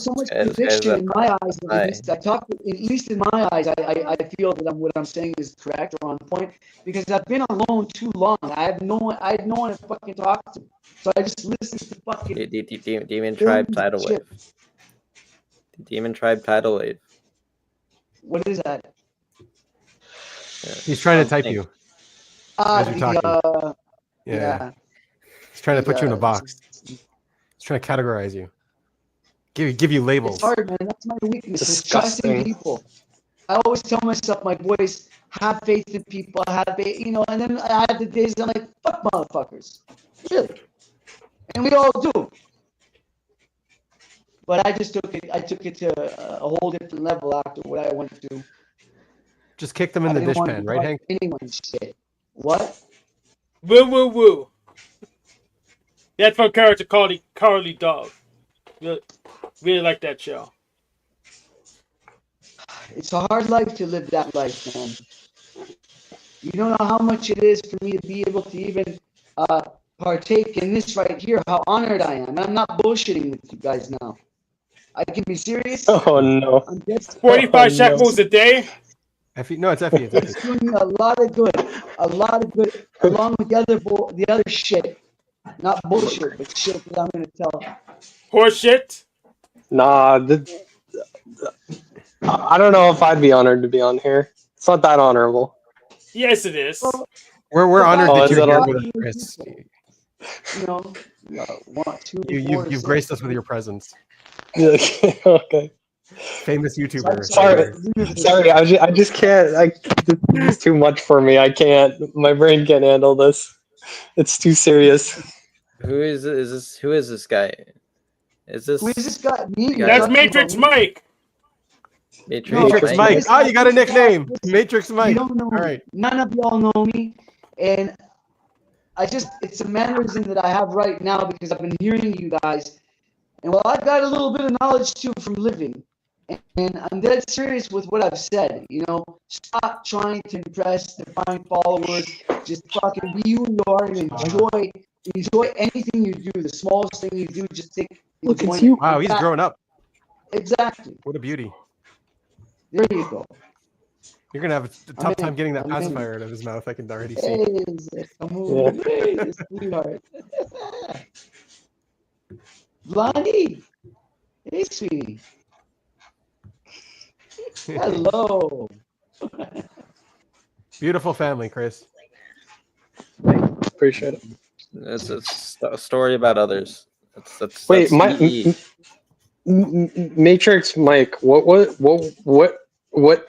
So much conviction in my eyes. At least in my eyes, I feel that what I'm saying is correct or on point because I've been alone too long. I had no one to fucking talk to, so I just listened to fucking
Demon Tribe Tidal Wave. Demon Tribe Tidal Wave.
What is that?
Yeah.
He's trying to type you. As you're talking. Yeah. He's trying to put you in a box. He's trying to categorize you. Give you labels.
It's hard, man. That's my weakness. It's trusting people. I always tell myself, my boys, have faith in people. Have faith, and then I have the days I'm like, fuck motherfuckers. Really. And we all do. But I took it to a whole different level after what I went to.
Just kick them in the dishpan, right, Hank?
Anyone's shit. What?
Woo. That's from character Carly Dog. Really like that show.
It's a hard life to live that life, man. You don't know how much it is for me to be able to even partake in this right here, how honored I am. I'm not bullshitting with you guys now. I can be serious.
Oh no.
I'm just
45 shekels a day.
Effie, no, it's Effie. It's Effie.
It's doing me a lot of good, along with the other shit, not bullshit, but shit that I'm gonna tell.
Horse shit.
Nah, I don't know if I'd be honored to be on here. It's not that honorable.
Yes, it is.
We're honored
Oh,
that
is
you're
it
here
on?
with us, Chris.
You know, 1, 2, 4,
You've
6.
graced us with your presence.
Okay.
Famous YouTuber.
Sorry. I just can't. This is too much for me. I can't. My brain can't handle this. It's too serious.
Who is this? Who is this guy? Is this?
Who is this guy? Me?
That's Matrix Mike.
Matrix Mike. Oh, you got a nickname. Matrix Mike.
You don't know me.
All right.
None of y'all know me, and it's a mannerism that I have right now because I've been hearing you guys, and well, I've got a little bit of knowledge too from living, and I'm dead serious with what I've said. You know, stop trying to impress, to find followers. Just fucking be who you are and enjoy anything you do. The smallest thing you do, just take.
Look, it's you.
Wow, he's growing up.
Exactly.
What a beauty.
There you go.
You're gonna have a tough time getting that pacifier out of his mouth. I can already see.
Hey, sweetheart. Blondie. Hey, sweetie. Hello.
Beautiful family, Chris.
Appreciate it.
It's a story about others.
Wait, Matrix Mike, what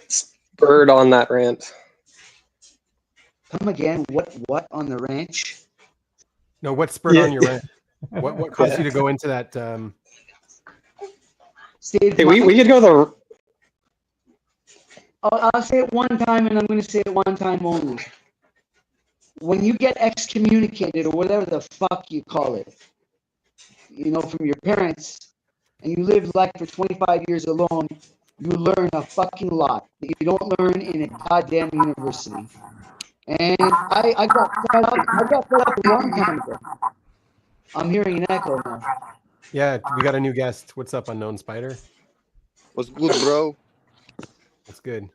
spurred on that rant?
Come again? What on the ranch?
No, what spurred on your rant? What caused you to go into that?
Hey, we could go the.
I'll say it one time, and I'm going to say it one time only. When you get excommunicated or whatever the fuck you call it, you know, from your parents, and you live like for 25 years alone, you learn a fucking lot that you don't learn in a goddamn university. And I got fed up a long time ago. I'm hearing an echo now.
Yeah, we got a new guest. What's up, Unknown Spider?
What's good, bro?
That's good.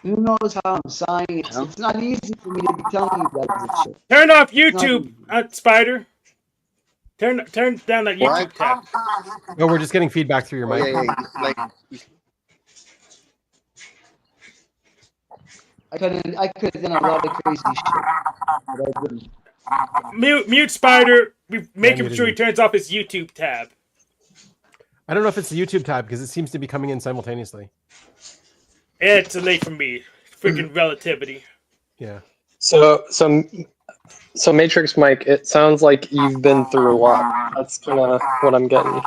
Who knows how I'm sighing? It's not easy for me to be telling you guys this shit.
Turn off YouTube, Spider. Turn down that YouTube tab.
No, we're just getting feedback through your mic.
I could have done a lot of crazy shit, but I didn't.
Mute Spider. We making sure he turns off his YouTube tab.
I don't know if it's the YouTube tab because it seems to be coming in simultaneously.
It's late for me. Freaking relativity.
Yeah.
So Matrix Mike, it sounds like you've been through a lot. That's kind of what I'm getting.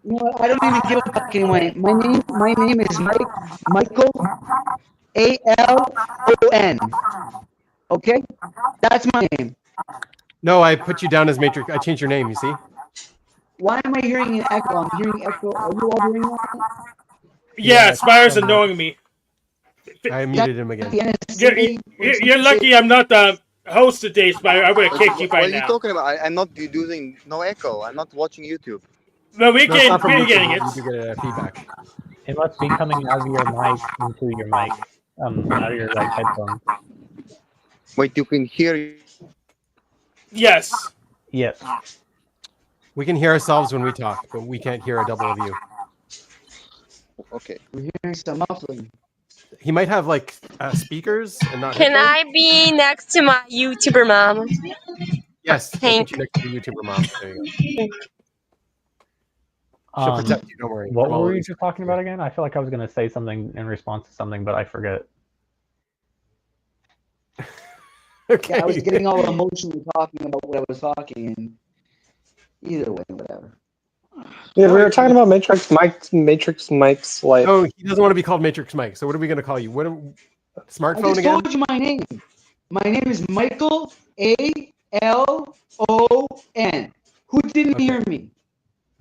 No, I don't even give a fuck anyway. My name is Michael Alon. Okay? That's my name.
No, I put you down as Matrix. I changed your name, you see?
Why am I hearing an echo? I'm hearing echo. Are you all hearing that?
Yeah, Spider's annoying me.
I muted him again.
You're lucky I'm not the host today, Spider. I would have kicked you by now.
What are you talking about? I'm not using no echo. I'm not watching YouTube.
No, we're getting it.
You do get feedback.
It must be coming out of your mic into your mic, out of your like headphone.
Wait, you can hear?
Yes.
Yes.
We can hear ourselves when we talk, but we can't hear a double of you.
Okay.
We're hearing some muffling.
He might have like speakers and not.
Can I be next to my YouTuber mom?
Yes.
Thank
you next to your YouTuber mom. There you go. She'll protect you. Don't worry.
What were you just talking about again? I feel like I was going to say something in response to something, but I forget.
Okay.
Yeah, I was getting all emotionally talking about what I was talking, and either way, whatever.
Yeah, we were talking about Matrix Mike's life.
Oh, he doesn't want to be called Matrix Mike. So what are we going to call you? What? Smartphone
I just
again?
told you my name. My name is Michael Alon. Who didn't hear me?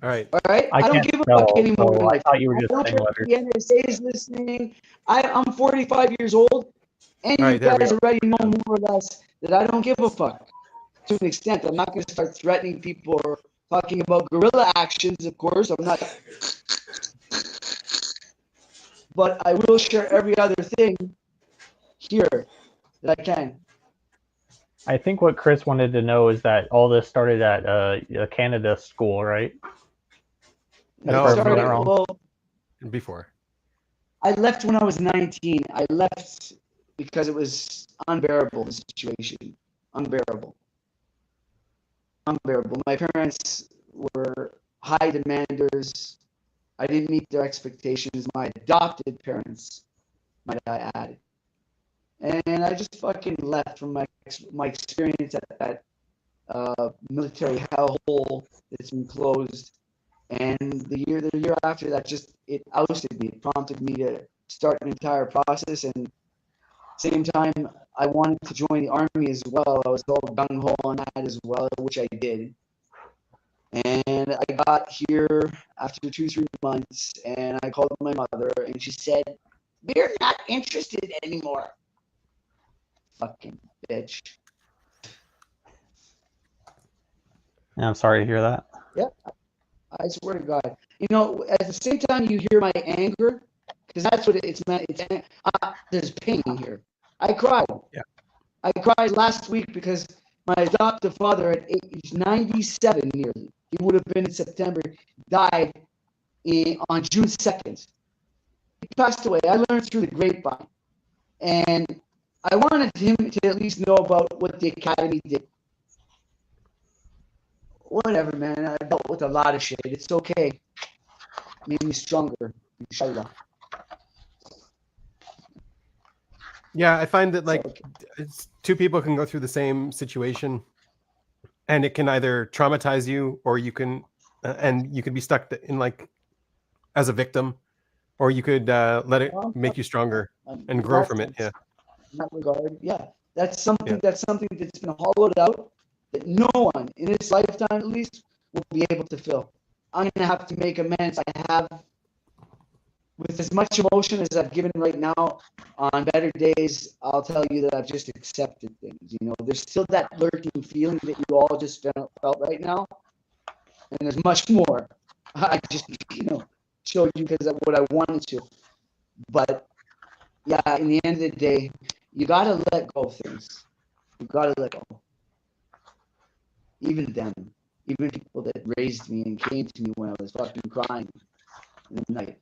All right.
All right. I don't give a fuck anymore. So I thought you were just saying letters. The NSA is listening. I'm 45 years old, and you guys already know more or less that I don't give a fuck. to an extent. I'm not going to start threatening people or talking about guerrilla actions, of course. I'm not. But I will share every other thing here that I can.
I think what Chris wanted to know is that all this started at a Canada school, right?
No,
It started, well,
before.
I left when I was 19. I left because it was unbearable, the situation. Unbearable. My parents were high demanders. I didn't meet their expectations. My adopted parents, might I add. And I just fucking left from my experience at that military hellhole that's been closed. And the year after that, it ousted me. It prompted me to start an entire process. And same time, I wanted to join the army as well. I was all gung ho on that as well, which I did. And I got here after 2-3 months, and I called my mother, and she said, "We're not interested anymore." Fucking bitch.
Yeah, I'm sorry to hear that.
Yeah, I swear to God. You know, at the same time, you hear my anger, because that's what it's meant. There's pain here. I cried.
Yeah.
I cried last week because my adoptive father, at age 97 nearly, he would have been in September, died on June 2nd. He passed away. I learned through the grapevine. And I wanted him to at least know about what the academy did. Whatever, man. I dealt with a lot of shit. It's okay. Made me stronger. Inshallah.
Yeah, I find that two people can go through the same situation, and it can either traumatize you, or you can, and you could be stuck in as a victim, or you could let it make you stronger and grow from it. Yeah.
In that regard, yeah, that's something that's been hollowed out that no one in this lifetime at least will be able to fill. I'm gonna have to make amends. I have, with as much emotion as I've given right now. On better days, I'll tell you that I've just accepted things. You know, there's still that lurking feeling that you all just felt right now, and there's much more. I just, showed you because of what I wanted to. But yeah, in the end of the day, you gotta let go of things. You gotta let go. Even them, even people that raised me and came to me when I was fucking crying in the night.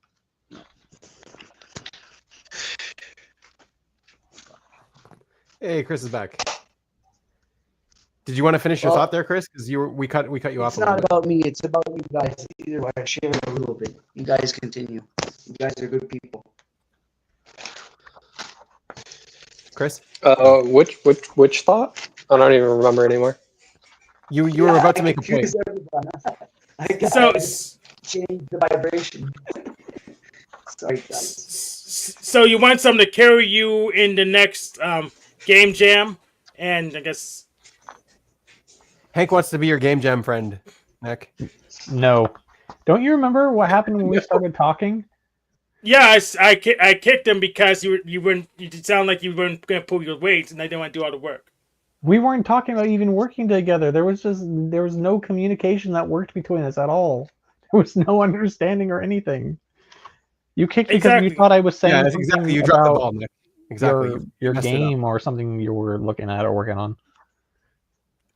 Hey, Chris is back. Did you want to finish your thought there, Chris? Because we cut you off.
It's not about me. It's about you guys. Either way, I share a little bit. You guys continue. You guys are good people.
Chris?
Which thought? I don't even remember anymore.
You were about to make a point.
So
change the vibration. Sorry, guys.
So you want something to carry you in the next game jam, and I guess
Hank wants to be your game jam friend, Nick.
No. Don't you remember what happened when we started talking?
Yeah, I kicked him because you sound like you weren't going to pull your weight, and I didn't want to do all the work.
We weren't talking about even working together. There was no communication that worked between us at all. There was no understanding or anything. You kicked because you thought I was saying something
exactly. You
about
dropped the ball, Nick. Exactly.
your game or something you were looking at or working on.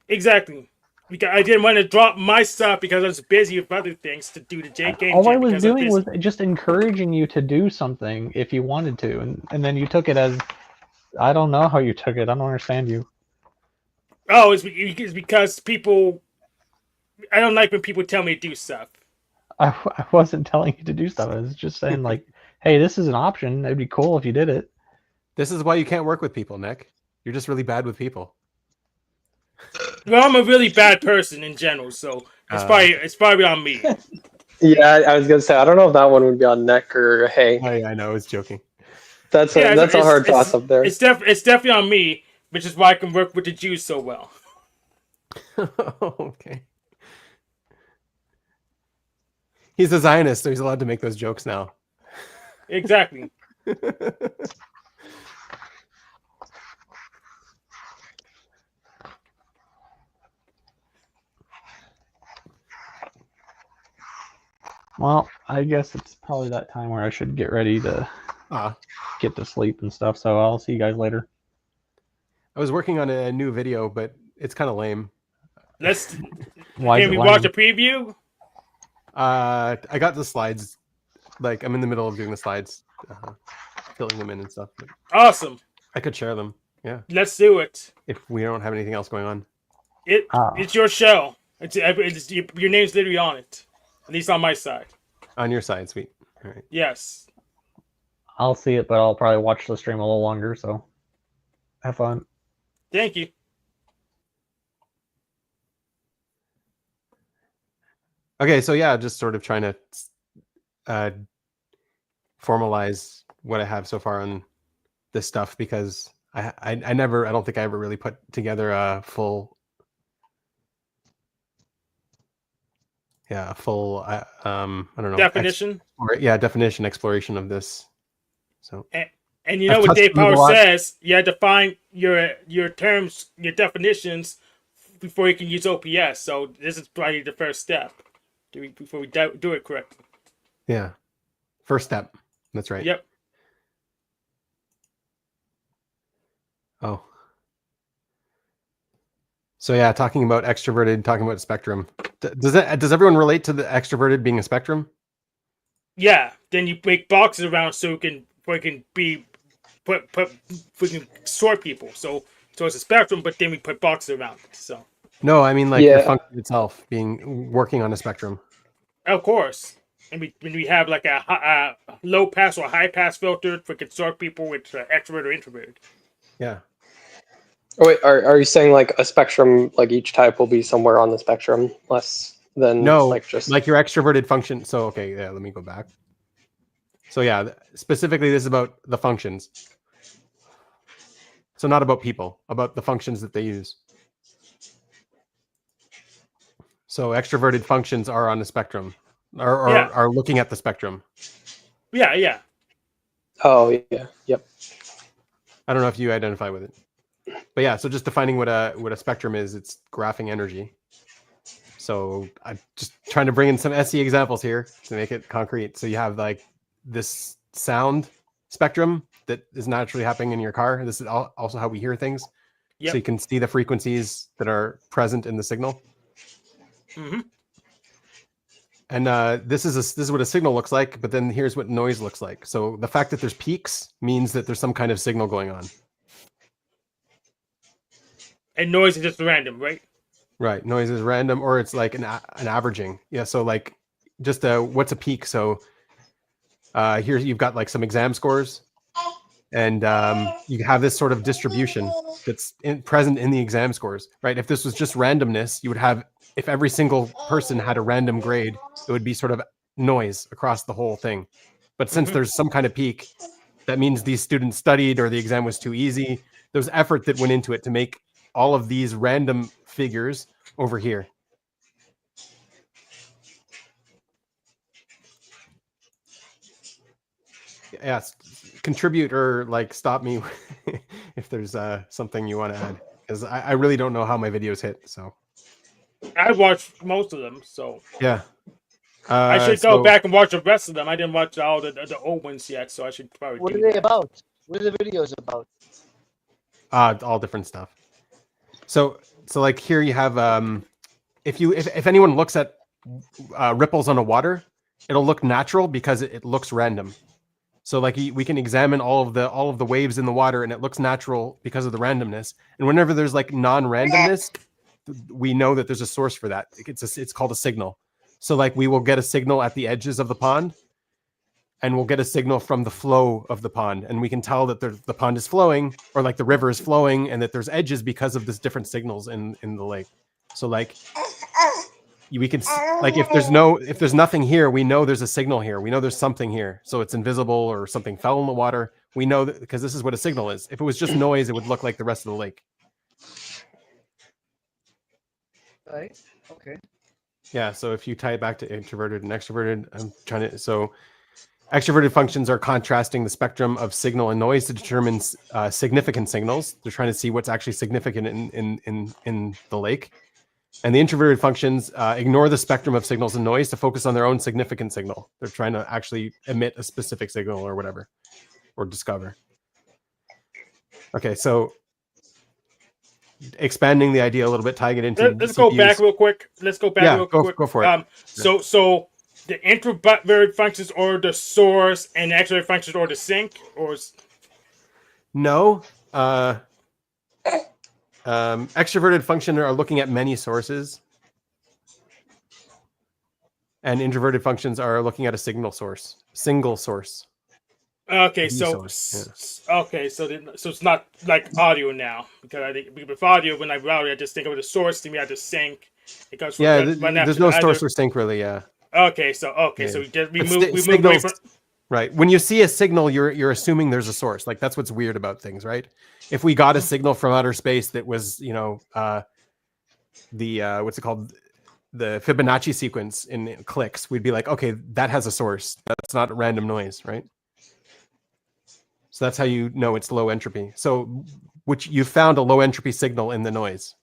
Exactly. Because I didn't want to drop my stuff because I was busy with other things to do the game jam.
All I was doing was just encouraging you to do something if you wanted to, and then you took it as, I don't know how you took it. I don't understand you.
Oh, it's because people. I don't like when people tell me to do stuff.
I wasn't telling you to do stuff. I was just saying, like, hey, this is an option. It'd be cool if you did it.
This is why you can't work with people, Nick. You're just really bad with people.
Well, I'm a really bad person in general, so it's probably on me.
Yeah, I was gonna say I don't know if that one would be on Nick or Hank.
I know, I was joking.
That's a hard toss up there.
It's definitely on me, which is why I can work with the Jews so well.
Okay. He's a Zionist, so he's allowed to make those jokes now.
Exactly.
Well, I guess it's probably that time where I should get ready to get to sleep and stuff. So I'll see you guys later.
I was working on a new video, but it's kind of lame.
Can we watch a preview?
I got the slides. Like, I'm in the middle of doing the slides, filling them in and stuff. But
awesome.
I could share them. Yeah.
Let's do it.
If we don't have anything else going on.
It's your show. Your name's literally on it. At least on my side.
On your side, sweet. All right.
Yes.
I'll see it, but I'll probably watch the stream a little longer. So have fun.
Thank you.
Okay, so yeah, just sort of trying to formalize what I have so far on this stuff, because I don't think I ever really put together a full I don't know,
definition.
Definition, exploration of this. So
and you know what Dave Power says, you have to find your terms, your definitions before you can use OPS. So this is probably the first step before we do it correctly.
Yeah. First step. That's right.
Yep.
Oh. So yeah, talking about extroverted, talking about spectrum. Does everyone relate to the extroverted being a spectrum?
Yeah. Then you make boxes around so we can sort people. So it's a spectrum, but then we put boxes around it. So.
No, I mean like the function itself working on a spectrum.
Of course. And when we have like a low pass or high pass filter, we can sort people with extrovert or introverted.
Yeah.
Oh, wait, are you saying like a spectrum, like each type will be somewhere on the spectrum, less than like just
like your extroverted function? So okay, yeah, let me go back. So yeah, specifically this is about the functions. So not about people, about the functions that they use. So extroverted functions are on the spectrum, are looking at the spectrum.
Yeah, yeah.
Oh yeah, yep.
I don't know if you identify with it, but yeah. So just defining what a spectrum is, it's graphing energy. So I'm just trying to bring in some SE examples here to make it concrete. So you have like this sound spectrum that is naturally happening in your car. This is also how we hear things. Yep. So you can see the frequencies that are present in the signal.
Mm-hmm.
And this is what a signal looks like, but then here's what noise looks like. So the fact that there's peaks means that there's some kind of signal going on.
And noise is just random, right?
Right. Noise is random, or it's like an averaging. Yeah. So like just what's a peak? So here you've got like some exam scores, and you have this sort of distribution that's present in the exam scores, right? If this was just randomness, you would have, if every single person had a random grade, it would be sort of noise across the whole thing. But since there's some kind of peak, that means these students studied or the exam was too easy. There's effort that went into it to make all of these random figures over here. Yes, contribute or like stop me if there's something you want to add, because I really don't know how my videos hit. So
I watched most of them, so
yeah.
I should go back and watch the rest of them. I didn't watch all the old ones yet, so I should probably.
What are they about? What are the videos about?
All different stuff. So like here you have if anyone looks at ripples on a water, it'll look natural because it looks random. So like we can examine all of the waves in the water, and it looks natural because of the randomness. And whenever there's like non-randomness, we know that there's a source for that. It's called a signal. So like we will get a signal at the edges of the pond, and we'll get a signal from the flow of the pond, and we can tell that the pond is flowing, or like the river is flowing, and that there's edges because of this different signals in the lake. So like we can, like if there's nothing here, we know there's a signal here. We know there's something here. So it's invisible, or something fell in the water. We know that because this is what a signal is. If it was just noise, it would look like the rest of the lake.
Right. Okay.
Yeah. So if you tie it back to introverted and extroverted, I'm trying to. So extroverted functions are contrasting the spectrum of signal and noise to determine significant signals. They're trying to see what's actually significant in the lake. And the introverted functions ignore the spectrum of signals and noise to focus on their own significant signal. They're trying to actually emit a specific signal or whatever, or discover. Okay, so expanding the idea a little bit, tying it into
Let's go back real quick.
Go for it.
So the introverted functions are the source, and the extroverted functions are the sink, or
no. Extroverted function are looking at many sources, and introverted functions are looking at a single source.
Okay, so it's not like audio now, because I think with audio, when I route it, I just think of the source to me at the sync. It comes from
there's no source or sync really. Yeah.
Okay, so we move away from.
Right. When you see a signal, you're assuming there's a source. Like that's what's weird about things, right? If we got a signal from outer space that was, the what's it called? The Fibonacci sequence in clicks, we'd be like, okay, that has a source. That's not random noise, right? So that's how you know it's low entropy. So which you found a low entropy signal in the noise.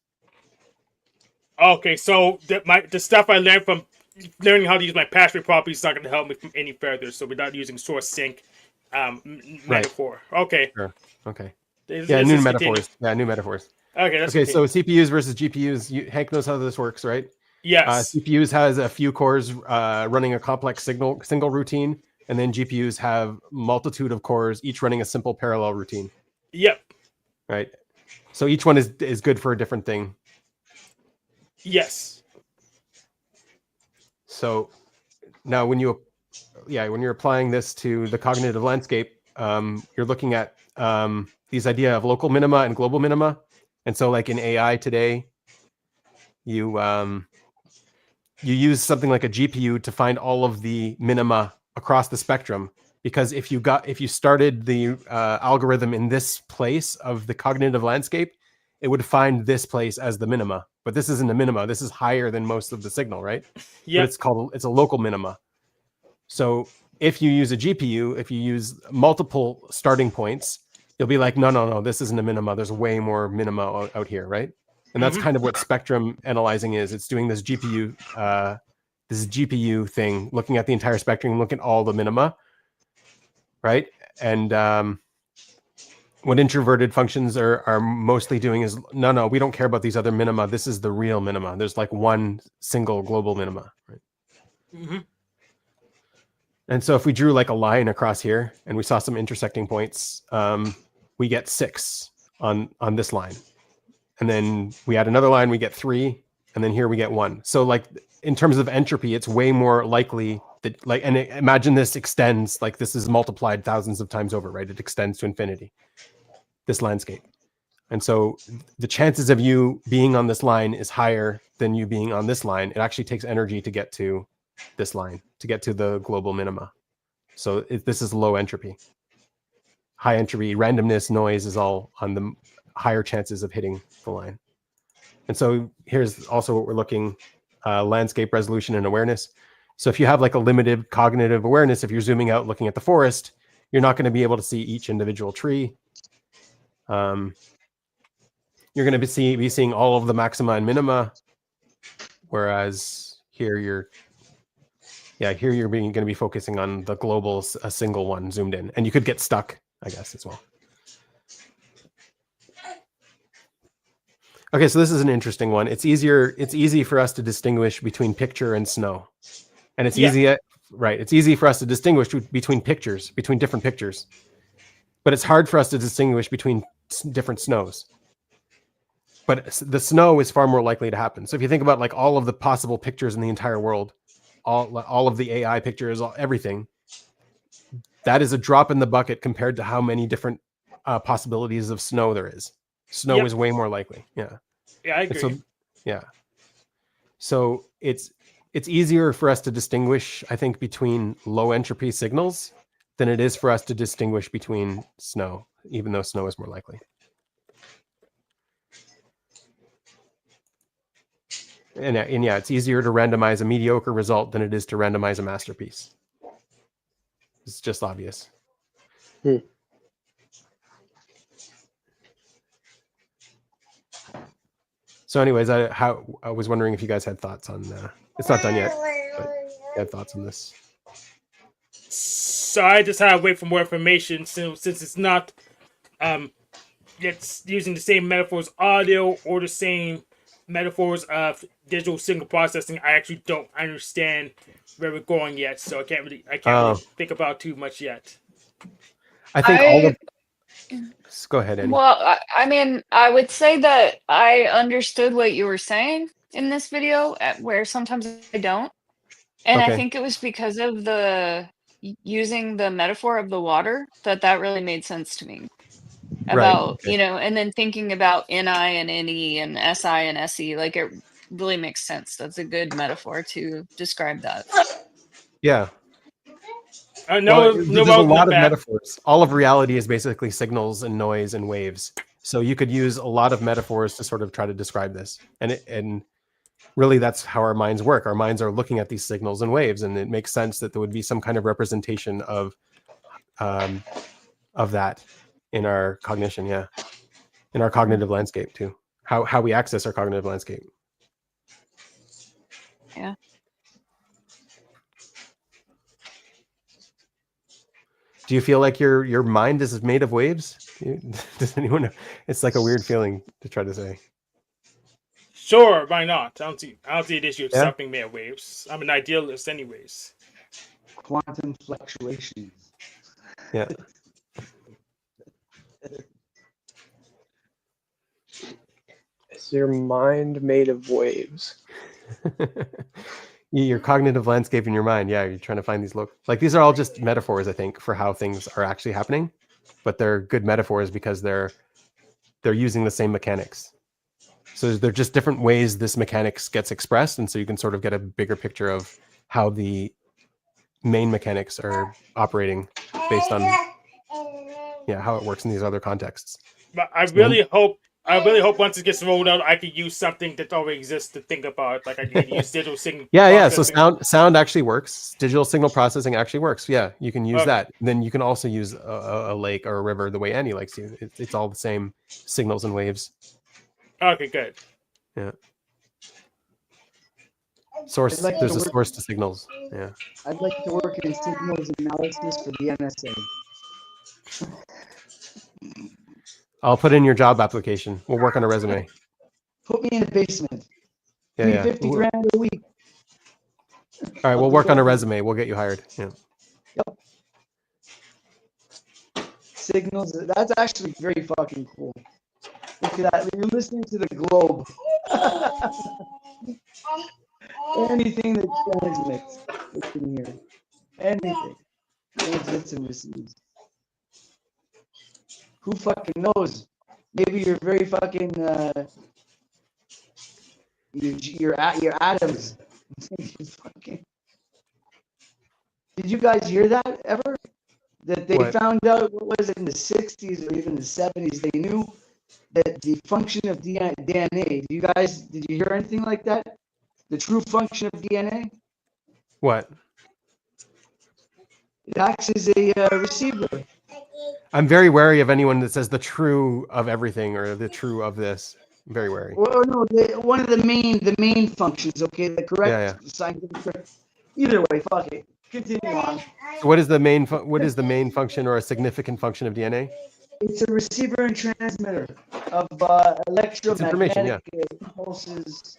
Okay, so the stuff I learned from learning how to use my pass-rate properties is not going to help me from any further. So we're not using source sync metaphor.
Right.
Okay.
Sure. Okay.
New
metaphors. Yeah, new metaphors.
Okay.
Okay. So CPUs versus GPUs. Hank knows how this works, right?
Yes.
CPUs has a few cores running a complex single routine, and then GPUs have multitude of cores, each running a simple parallel routine.
Yep.
Right. So each one is good for a different thing.
Yes.
So now when you're applying this to the cognitive landscape, you're looking at these idea of local minima and global minima. And so like in AI today, you use something like a GPU to find all of the minima across the spectrum, because if you started the algorithm in this place of the cognitive landscape, it would find this place as the minima. But this isn't a minima. This is higher than most of the signal, right?
Yeah.
But it's a local minima. So if you use a GPU, if you use multiple starting points, you'll be like, no, this isn't a minima. There's way more minima out here, right? And that's kind of what spectrum analyzing is. It's doing this GPU thing, looking at the entire spectrum, looking at all the minima, right? And what introverted functions are mostly doing is, no, we don't care about these other minima. This is the real minima. There's like one single global minima, right?
Mm-hmm.
And so if we drew like a line across here and we saw some intersecting points, we get 6 on this line. And then we add another line, we get 3, and then here we get 1. So like in terms of entropy, it's way more likely that imagine this extends, like this is multiplied thousands of times over, right? It extends to infinity, this landscape. And so the chances of you being on this line is higher than you being on this line. It actually takes energy to get to this line, to get to the global minima. So this is low entropy. High entropy, randomness, noise is all on the higher chances of hitting the line. And so here's also what we're looking, landscape resolution and awareness. So if you have like a limited cognitive awareness, if you're zooming out looking at the forest, you're not going to be able to see each individual tree. You're going to be seeing all of the maxima and minima, whereas here you're going to be focusing on the global, a single one zoomed in, and you could get stuck, I guess, as well. Okay, so this is an interesting one. It's easy for us to distinguish between picture and snow. And it's it's easy for us to distinguish between different pictures. But it's hard for us to distinguish between different snows. But the snow is far more likely to happen. So if you think about like all of the possible pictures in the entire world, all of the AI pictures, everything, that is a drop in the bucket compared to how many different possibilities of snow there is. Snow is way more likely. Yeah.
Yeah, I agree.
So it's easier for us to distinguish, I think, between low entropy signals than it is for us to distinguish between snow, even though snow is more likely. And yeah, it's easier to randomize a mediocre result than it is to randomize a masterpiece. It's just obvious. So, anyways, I was wondering if you guys had thoughts on. It's not done yet, but you had thoughts on this.
So I just had to wait for more information since it's not it's using the same metaphors audio or the same metaphors of digital signal processing. I actually don't understand where we're going yet, so I can't really think about too much yet.
I think all of. Go ahead, Eddie.
Well, I mean, I would say that I understood what you were saying in this video, where sometimes I don't, and I think it was because of the using the metaphor of the water that really made sense to me. About and then thinking about NI and NE and SI and SE, like it really makes sense. That's a good metaphor to describe that.
Yeah. There's a lot of metaphors. All of reality is basically signals and noise and waves. So you could use a lot of metaphors to sort of try to describe this. And really that's how our minds work. Our minds are looking at these signals and waves, and it makes sense that there would be some kind of representation of that in our cognition, in our cognitive landscape too. How we access our cognitive landscape.
Yeah.
Do you feel like your mind is made of waves? Does anyone know? It's like a weird feeling to try to say.
Sure, why not? I don't see an issue with something made of waves. I'm an idealist anyways.
Quantum fluctuations.
Yeah.
Is your mind made of waves?
Your cognitive landscape in your mind. Yeah, you're trying to find these these are all just metaphors, I think, for how things are actually happening, but they're good metaphors because they're using the same mechanics. So they're just different ways this mechanics gets expressed, and so you can sort of get a bigger picture of how the main mechanics are operating based on how it works in these other contexts.
But I really hope once it gets rolled out, I could use something that already exists to think about. Like I could use digital signal.
So sound actually works. Digital signal processing actually works. Yeah, you can use that. And then you can also use a lake or a river the way Annie likes to. It's all the same signals and waves.
Okay, good.
Yeah. Source. There's a source to signals. Yeah.
I'd like to work in signals analysis for the NSA.
I'll put in your job application. We'll work on a resume.
Put me in the basement.
Yeah.
50 grand a week.
All right, we'll work on a resume. We'll get you hired. Yeah.
Yep. Signals. That's actually very fucking cool. Look at that. You're listening to the globe. Anything that transmits, you can hear. Anything. Transmits and receives. Who fucking knows? Maybe you're very fucking your atoms. Did you guys hear that ever? That they found out, what was it, in the 60s or even the 70s, they knew that the function of DNA. Did you hear anything like that? The true function of DNA?
What?
It acts as a receiver.
I'm very wary of anyone that says the true of everything or the true of this. I'm very wary.
Well, no, one of the main functions. Okay, the correct scientific. Either way, fuck it. Continue on.
So what is the main function or a significant function of DNA?
It's a receiver and transmitter of electromagnetic impulses.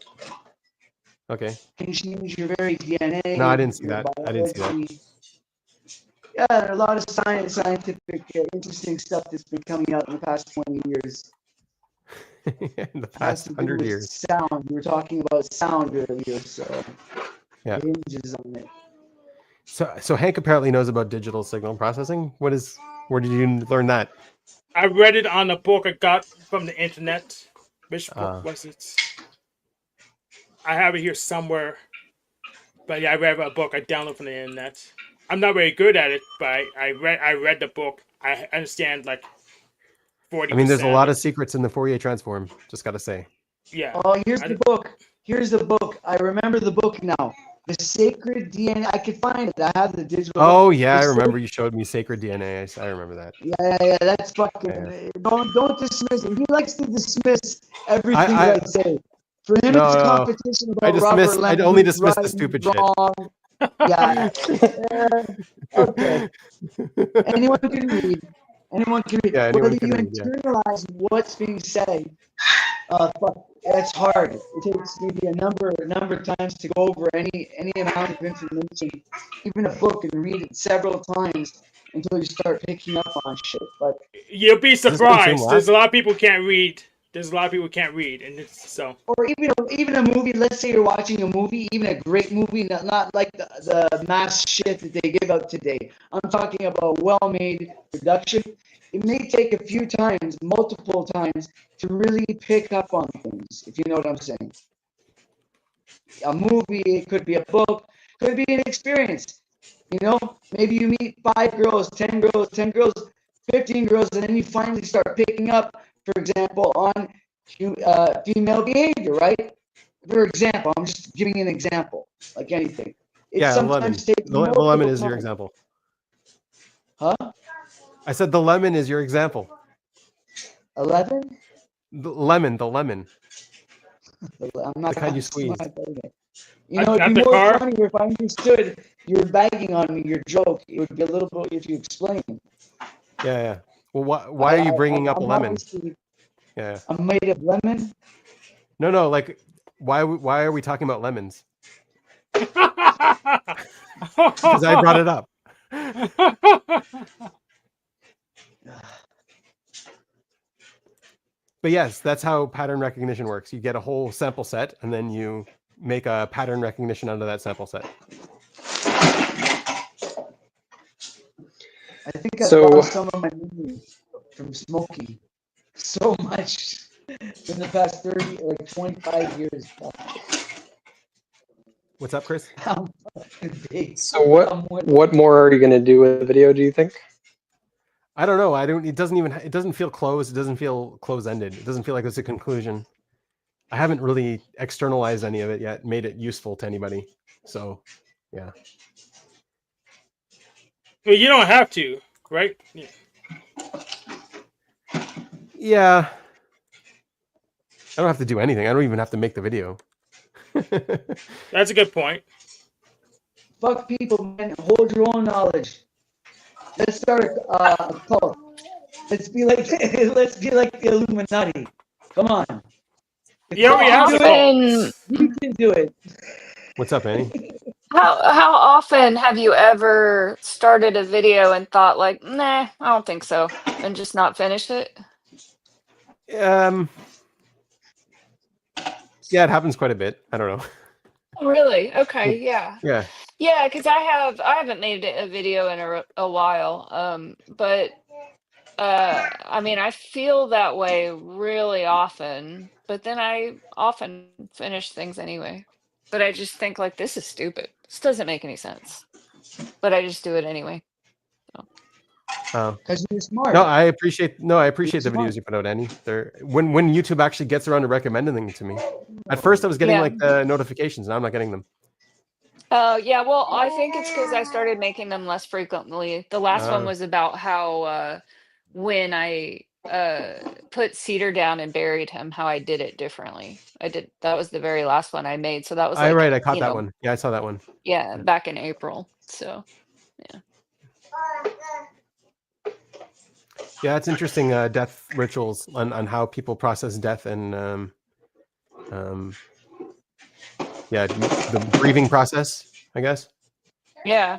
Okay.
Can change your very DNA.
No, I didn't see that.
Yeah, a lot of scientific, interesting stuff that's been coming out in the past 20 years.
In the past 100 years.
Sound. We were talking about sound earlier, so
it
hinges on it.
So Hank apparently knows about digital signal processing. Where did you learn that?
I read it on a book I got from the internet. Which book was it? I have it here somewhere. But yeah, I read a book I downloaded from the internet. I'm not very good at it, but I read the book. I understand like 40%.
I mean, there's a lot of secrets in the Fourier transform. Just gotta say.
Yeah.
Oh, here's the book. I remember the book now. The Sacred DNA. I could find it. I have the digital.
Oh yeah, I remember you showed me Sacred DNA. I remember that.
Yeah. That's fucking. Don't dismiss it. He likes to dismiss everything I say. For him,
No,
it's
no.
competition about
I'd only dismiss the stupid shit.
Yeah. Okay. Anyone can read. Anyone can read.
Yeah, anyone
Whether
can
you
read, yeah.
internalize what's being said, fuck, it's hard. It takes maybe a number of times to go over any amount of information, even a book, and read it several times until you start picking up on shit. But
you'll be
consume
surprised. There's
last?
a lot of people can't read. There's a lot of people can't read, and it's so.
or even a movie. Let's say you're watching a movie, even a great movie, not like the mass shit that they give out today. I'm talking about well-made production. It may take a few times, multiple times, to really pick up on things, if you know what I'm saying. A movie, it could be a book, could be an experience. You know, maybe you meet 5 girls, 10 girls, 15 girls, and then you finally start picking up, for example, on female behavior, right? For example, I'm just giving an example, like anything. It sometimes takes
the lemon is your example.
Huh?
I said the lemon is your example.
11?
The lemon.
I'm not
The kind you squeeze.
You know, it'd be more funny if I understood you're bagging on me, your joke. It would be a little bit if you explain.
Yeah. Well, why are you bringing up a lemon? Yeah.
I'm made of lemon?
No, like, why are we talking about lemons? Because I brought it up. But yes, that's how pattern recognition works. You get a whole sample set, and then you make a pattern recognition out of that sample set.
I think I lost some of my memories from smoking so much in the past 25 years.
What's up, Chris?
So what more are you going to do with the video, do you think?
I don't know. It doesn't feel closed. It doesn't feel close-ended. It doesn't feel like it's a conclusion. I haven't really externalized any of it yet, made it useful to anybody. So, yeah.
Well, you don't have to, right?
Yeah. I don't have to do anything. I don't even have to make the video.
That's a good point.
Fuck people, man. Hold your own knowledge. Let's start a cult. Let's be like the Illuminati. Come on.
Yeah, we have
often,
you can do it.
What's up, Annie?
How often have you ever started a video and thought like, nah, I don't think so, and just not finished it?
Yeah, it happens quite a bit. I don't know.
Really? Okay, yeah.
Yeah,
because I haven't made a video in a while. But I mean, I feel that way really often, but then I often finish things anyway. But I just think like, this is stupid. This doesn't make any sense. But I just do it anyway.
Because you're smart.
No, I appreciate the videos you put out, Annie. When YouTube actually gets around to recommending them to me. At first I was getting like the notifications, now I'm not getting them.
Yeah, well, I think it's because I started making them less frequently. The last one was about how when I put Cedar down and buried him, how I did it differently. That was the very last one I made. So that was like,
right, I caught that one. Yeah, I saw that one.
Yeah, back in April. So yeah.
Yeah, it's interesting death rituals on how people process death and yeah, the grieving process, I guess.
Yeah,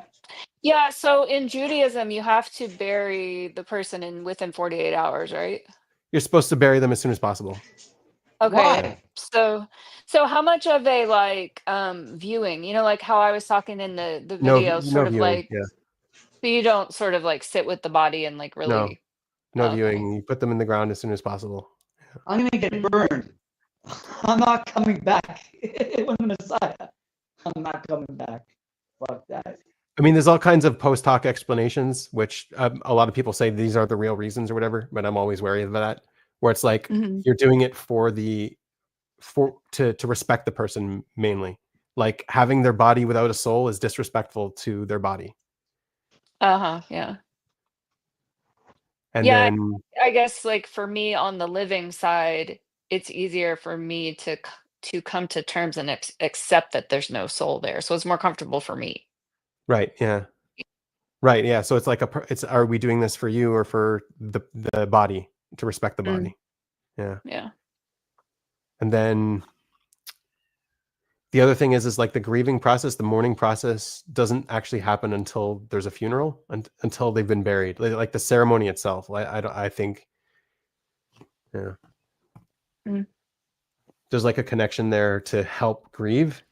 so in Judaism you have to bury the person within 48 hours, right?
You're supposed to bury them as soon as possible.
Okay.
Why?
So how much of a like viewing, like how I was talking in the video, sort of
viewing,
like,
yeah.
so you don't sort of like sit with the body and like really
No viewing. You put them in the ground as soon as possible.
I'm gonna get burned. I'm not coming back. When the Messiah, I'm not coming back. Fuck that.
I mean, there's all kinds of post hoc explanations, which a lot of people say these are the real reasons or whatever, but I'm always wary of that. Where it's like you're doing it to respect the person mainly. Like having their body without a soul is disrespectful to their body.
Yeah.
And
Yeah,
then
I guess like for me on the living side, it's easier for me to to come to terms and accept that there's no soul there. So it's more comfortable for me.
Right. Yeah. Right. Yeah. So it's like are we doing this for you or for the body, to respect the body? Yeah.
Yeah.
And then the other thing is like the grieving process, the mourning process doesn't actually happen until there's a funeral, until they've been buried. Like the ceremony itself. I think, yeah. There's like a connection there to help grieve.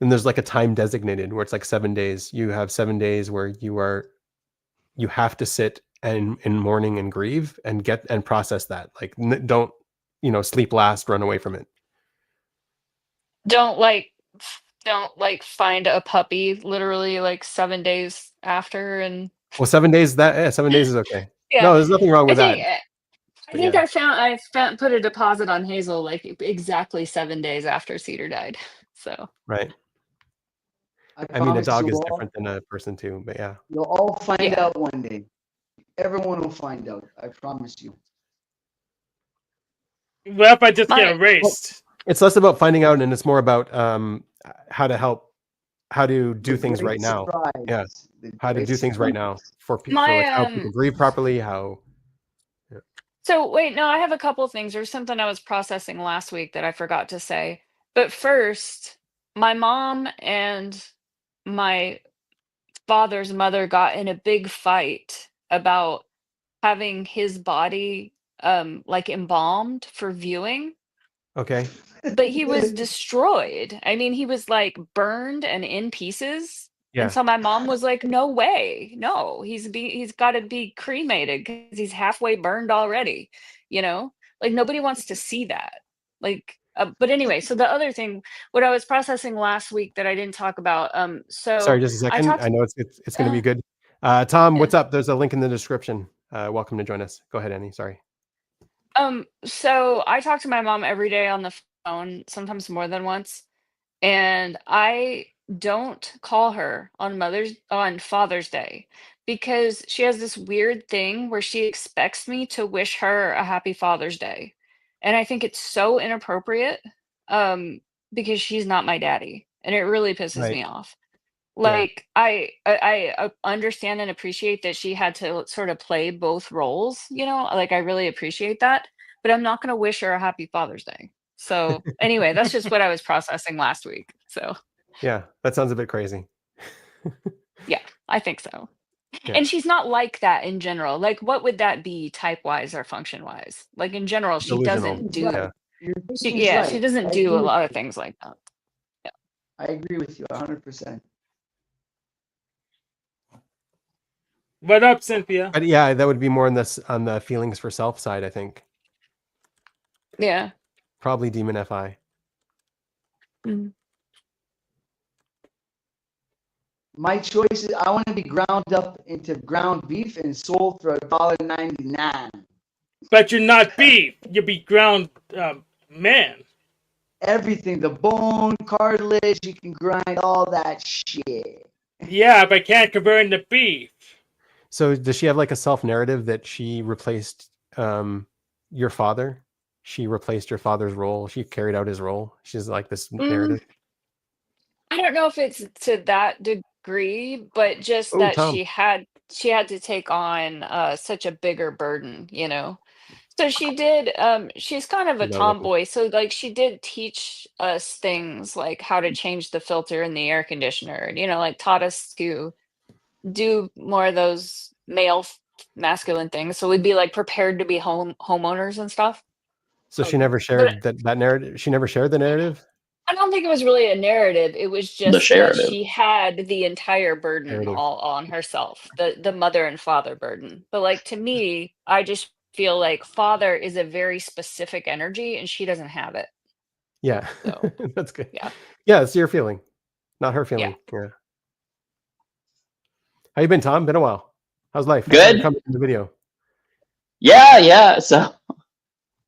And there's like a time designated where it's like 7 days. You have 7 days where you have to sit and in mourning and grieve and process that. Like don't, sleep last, run away from it.
Don't find a puppy literally like 7 days after and
Well, 7 days 7 days is okay.
yeah.
No, there's nothing wrong with
I think
that.
I put a deposit on Hazel like exactly 7 days after Cedar died. So
right. I mean, a dog is different than a person too, but yeah.
You'll all find out one day. Everyone will find out. I promise you.
What if I just get erased?
It's less about finding out, and it's more about how to do things right now. Yeah, how to do things right now for people, like how people grieve properly. How. Yeah.
So wait, no, I have a couple of things. There's something I was processing last week that I forgot to say. But first, my mom and my father's mother got in a big fight about having his body like embalmed for viewing.
Okay.
But he was destroyed. I mean, he was like burned and in pieces.
Yeah.
And so my mom was like, "No way, no, he's got to be cremated because he's halfway burned already." Like nobody wants to see that. Like, but anyway, so the other thing, what I was processing last week that I didn't talk about. So
sorry, just a second. I know it's going to be good. Tom, what's up? There's a link in the description. Welcome to join us. Go ahead, Annie. Sorry.
So I talk to my mom every day on the phone, sometimes more than once, and I don't call her on Father's Day because she has this weird thing where she expects me to wish her a happy Father's Day. And I think it's so inappropriate because she's not my daddy, and it really pisses me off. Like I understand and appreciate that she had to sort of play both roles, like I really appreciate that, but I'm not going to wish her a happy Father's Day. So anyway, that's just what I was processing last week. So
yeah, that sounds a bit crazy.
yeah, I think so.
Yeah.
And she's not like that in general. Like what would that be type wise or function wise? Like in general, she doesn't do she doesn't do a lot of things like that. Yeah.
I agree with you 100%.
What up, Cynthia?
But yeah, that would be more on the feelings for self side, I think.
Yeah.
Probably Demon FI.
Mm.
My choice is I want to be ground up into ground beef and sold for $1.99.
But you're not beef. You be ground man.
Everything, the bone, cartilage, you can grind all that shit.
Yeah, but I can't convert into beef.
So does she have like a self-narrative that she replaced your father? She replaced your father's role. She carried out his role. She's like this narrative.
I don't know if it's to that degree, but just that
Tom.
she had to take on such a bigger burden, So she did she's kind of a tomboy. So like she did teach us things like how to change the filter in the air conditioner and like taught us to do more of those masculine things. So we'd be like prepared to be homeowners and stuff.
So she never shared that narrative. She never shared the narrative.
I don't think it was really a narrative. It was just that she had the entire burden all on herself, the mother and father burden. But like to me, I just feel like father is a very specific energy, and she doesn't have it.
Yeah,
so,
that's good.
Yeah,
it's your feeling, not her feeling. Yeah. How you been, Tom? Been a while. How's life?
Good.
Coming in the video.
Yeah. So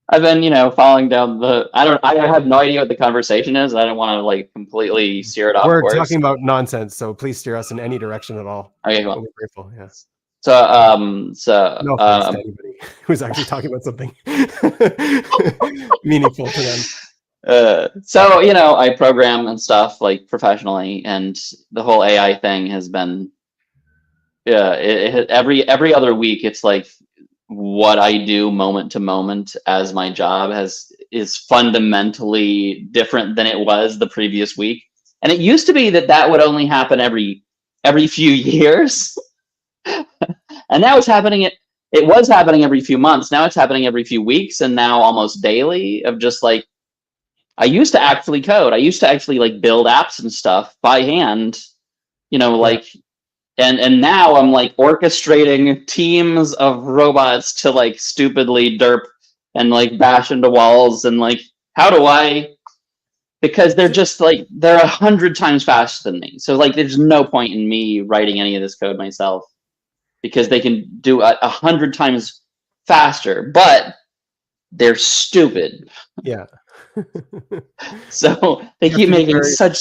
I've been, following down I have no idea what the conversation is. I don't want to like completely steer it off
We're
course.
talking about nonsense, so please steer us in any direction at all.
Okay, cool.
We'll be grateful. Yes.
So
No offense to anybody who's actually talking about something meaningful to them.
So you know, I program and stuff like professionally, and the whole AI thing has been, every other week it's like what I do moment to moment as my job is fundamentally different than it was the previous week. And it used to be that would only happen every few years. And now it's happening it was happening every few months. Now it's happening every few weeks, and now almost daily, of just like, I used to actually code. I used to actually like build apps and stuff by hand, you know, like, and now I'm like orchestrating teams of robots to like stupidly derp and like bash into walls, and like, how do I, because they're just like, they're 100 times faster than me. So like, there's no point in me writing any of this code myself, because they can do 100 times faster, but they're stupid.
Yeah.
So they keep making such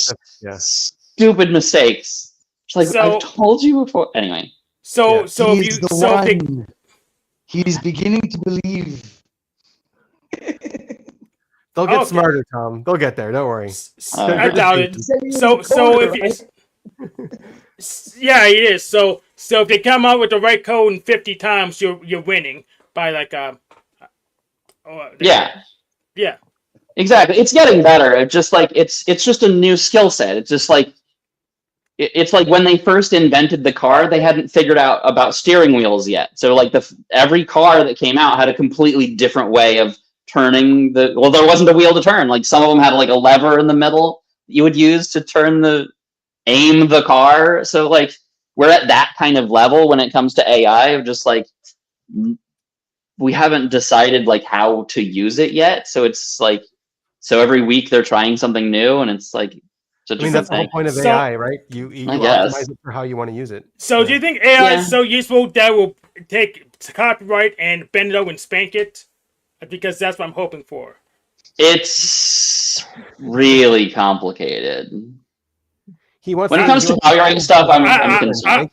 stupid mistakes. It's like, I've told you before. Anyway.
He's beginning to believe.
They'll get smarter, Tom. They'll get there. Don't worry.
I doubt it. So if you, yeah, it is. So if they come out with the right code in 50 times, you're winning by like
yeah. Exactly. It's getting better. It's just like it's just a new skill set. It's just like it's like when they first invented the car, they hadn't figured out about steering wheels yet. So like every car that came out had a completely different way of turning there wasn't a wheel to turn. Like some of them had like a lever in the middle you would use to aim the car. So like we're at that kind of level when it comes to AI, of just like, we haven't decided like how to use it yet. So it's like, so every week they're trying something new, and it's like,
that's the whole point of AI, right? You optimize it for how you want to use it.
So do you think AI is so useful that will take copyright and bend it over and spank it? Because that's what I'm hoping for.
It's really complicated.
When
it comes to copyright stuff, I'm concerned.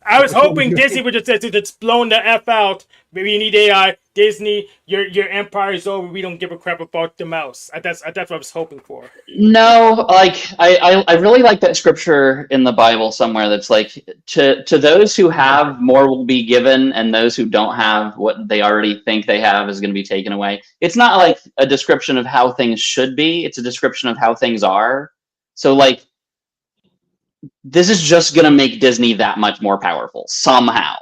I was hoping Disney would just blown the F out. Maybe you need AI. Disney, your empire is over. We don't give a crap about the mouse. That's what I was hoping for.
No, like I really like that scripture in the Bible somewhere that's like, to those who have, more will be given, and those who don't have, what they already think they have is going to be taken away. It's not like a description of how things should be. It's a description of how things are. So like, this is just going to make Disney that much more powerful somehow.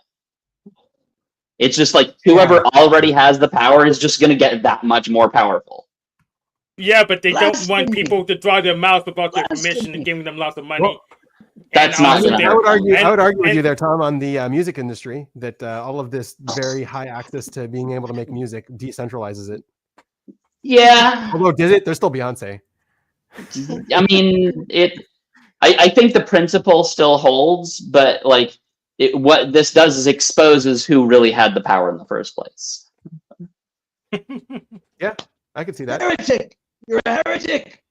It's just like whoever already has the power is just going to get that much more powerful.
Yeah, but they don't want people to draw their mouth without their permission and giving them lots of money.
Well, that's not.
I would argue with you there, Tom, on the music industry, that all of this very high access to being able to make music decentralizes it.
Yeah.
Although did it? There's still Beyonce.
I mean, I think the principle still holds, but like what this does is exposes who really had the power in the first place.
Yeah, I could see that.
Heretic! You're a heretic!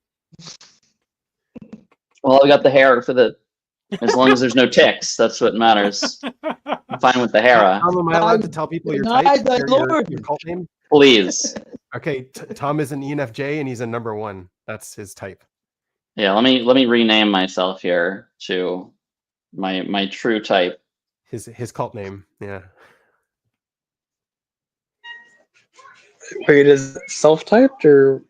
Well, I got the hair as long as there's no ticks, that's what matters. I'm fine with the hair.
Tom, am I allowed to tell people your type? Your cult name?
Please.
Okay, Tom is an ENFJ and he's a number 1. That's his type.
Yeah, let me rename myself here to my true type.
His cult name, yeah.
Wait, is it self-typed or?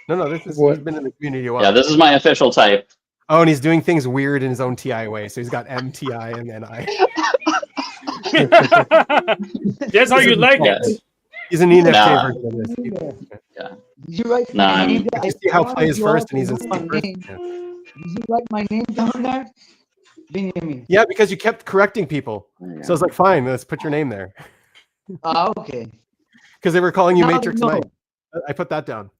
No, this is he's been in the community a while.
Yeah, this is my official type.
Oh, and he's doing things weird in his own TI way. So he's got MTI and NI.
That's how you like it.
He's an ENFJ version of this.
Yeah.
Did you write
my
name? You see how play is first, and he's in first. Yeah.
Did you write my name down there? Binyamin.
Yeah, because you kept correcting people. So I was like, fine, let's put your name there.
Okay.
Because they were calling you Matrix Mike. I put that down.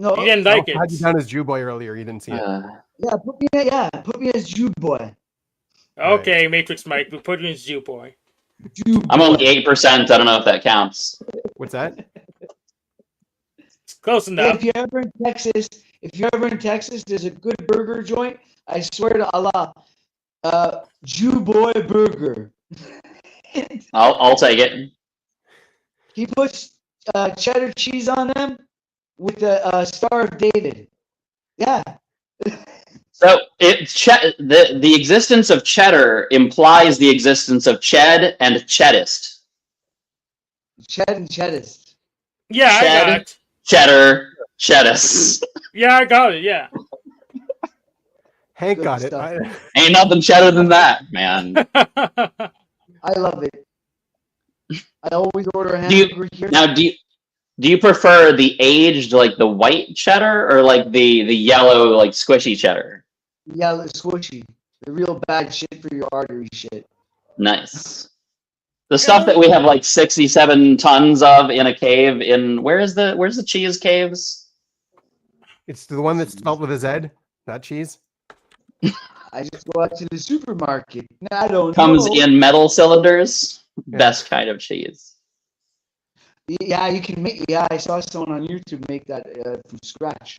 No,
you didn't like it.
I had you down as Jew Boy earlier. You didn't see it.
Put me as Jew Boy.
Okay, right. Matrix Mike. We'll put you as Jew Boy.
I'm only 8%. I don't know if that counts.
What's that?
It's close enough.
If you're ever in Texas, there's a good burger joint. I swear to Allah, Jew Boy Burger.
I'll take it.
He puts cheddar cheese on them with the Star of David. Yeah.
So the existence of cheddar implies the existence of ched and cheddist.
Ched and cheddist.
Yeah, I got it.
Cheddar, cheddist.
Yeah, I got it. Yeah.
Hank
Good
got it.
stuff.
Ain't nothing cheddar than that, man.
I love it. I always order a hamburger here.
Now, do you prefer the aged, like the white cheddar, or like the yellow, like squishy cheddar?
Yellow squishy. The real bad shit for your artery shit.
Nice. The stuff that we have like 67 tons of in a cave in where's the cheese caves?
It's the one that's spelled with a Z, that cheese.
I just go out to the supermarket. I don't
Comes
know.
in metal cylinders.
Yeah.
Best kind of cheese.
Yeah, you can make. Yeah, I saw someone on YouTube make that from scratch.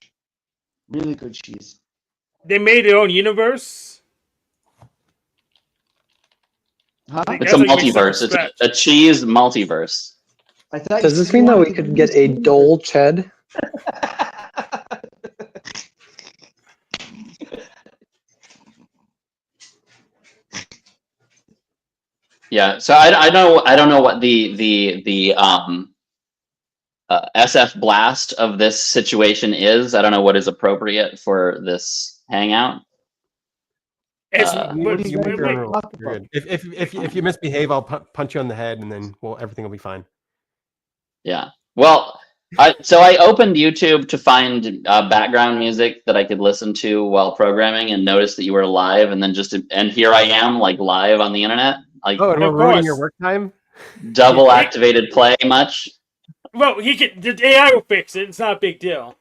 Really good cheese.
They made their own universe.
Huh?
It's a multiverse. It's a cheese multiverse.
I thought.
Does this mean that we could get a Dole Ched?
Yeah. So I don't know what the SF blast of this situation is. I don't know what is appropriate for this hangout.
It's,
You're good. If you misbehave, I'll punch you on the head, and then everything will be fine.
Yeah. Well, I opened YouTube to find background music that I could listen to while programming, and noticed that you were live, and then and here I am, like live on the internet. Like,
oh, and we're ruining your work time.
Double activated play much?
Well, the AI will fix it. It's not a big deal.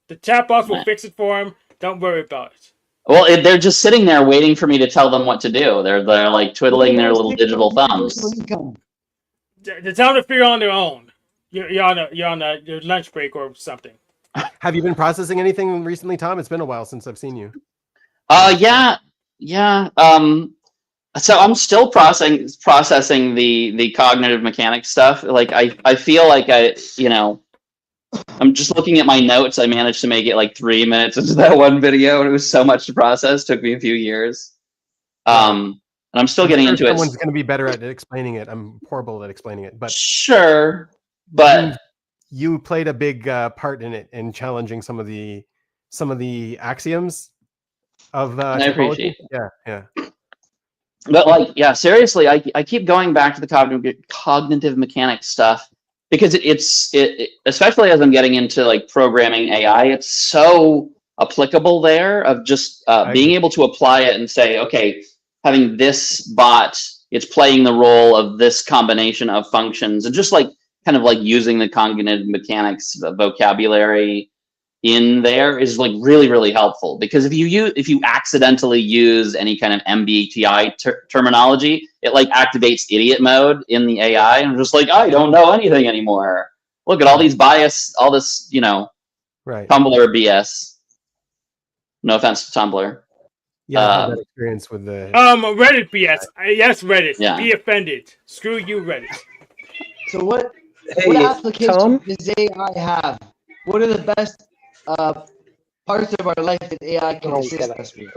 The chat box will fix it for him. Don't worry about it.
Well, they're just sitting there waiting for me to tell them what to do. They're like twiddling their little digital thumbs.
They're telling to figure on their own. You're on your lunch break or something.
Have you been processing anything recently, Tom? It's been a while since I've seen you.
Yeah. So I'm still processing the cognitive mechanics stuff. Like I feel like I'm just looking at my notes. I managed to make it like 3 minutes into that one video, and it was so much to process. Took me a few years. And I'm still getting into it.
Someone's going to be better at explaining it. I'm horrible at explaining it, but
sure. But
you played a big part in it, in challenging some of the axioms of
I appreciate it.
Yeah.
But like, yeah, seriously, I keep going back to the cognitive mechanics stuff, because it's especially as I'm getting into like programming AI, it's so applicable there, of just being able to apply it and say, okay, having this bot, it's playing the role of this combination of functions, and just like kind of like using the cognitive mechanics vocabulary in there is like really, really helpful. Because if you accidentally use any kind of MBTI terminology, it like activates idiot mode in the AI, and just like, I don't know anything anymore. Look at all these bias, all this,
right.
Tumblr BS. No offense to Tumblr.
Yeah, I had that experience with the
Reddit BS. Yes, Reddit.
Yeah.
Be offended. Screw you, Reddit.
So what
Hey,
applications
Tom?
does AI have? What are the best parts of our life that AI can assist us with?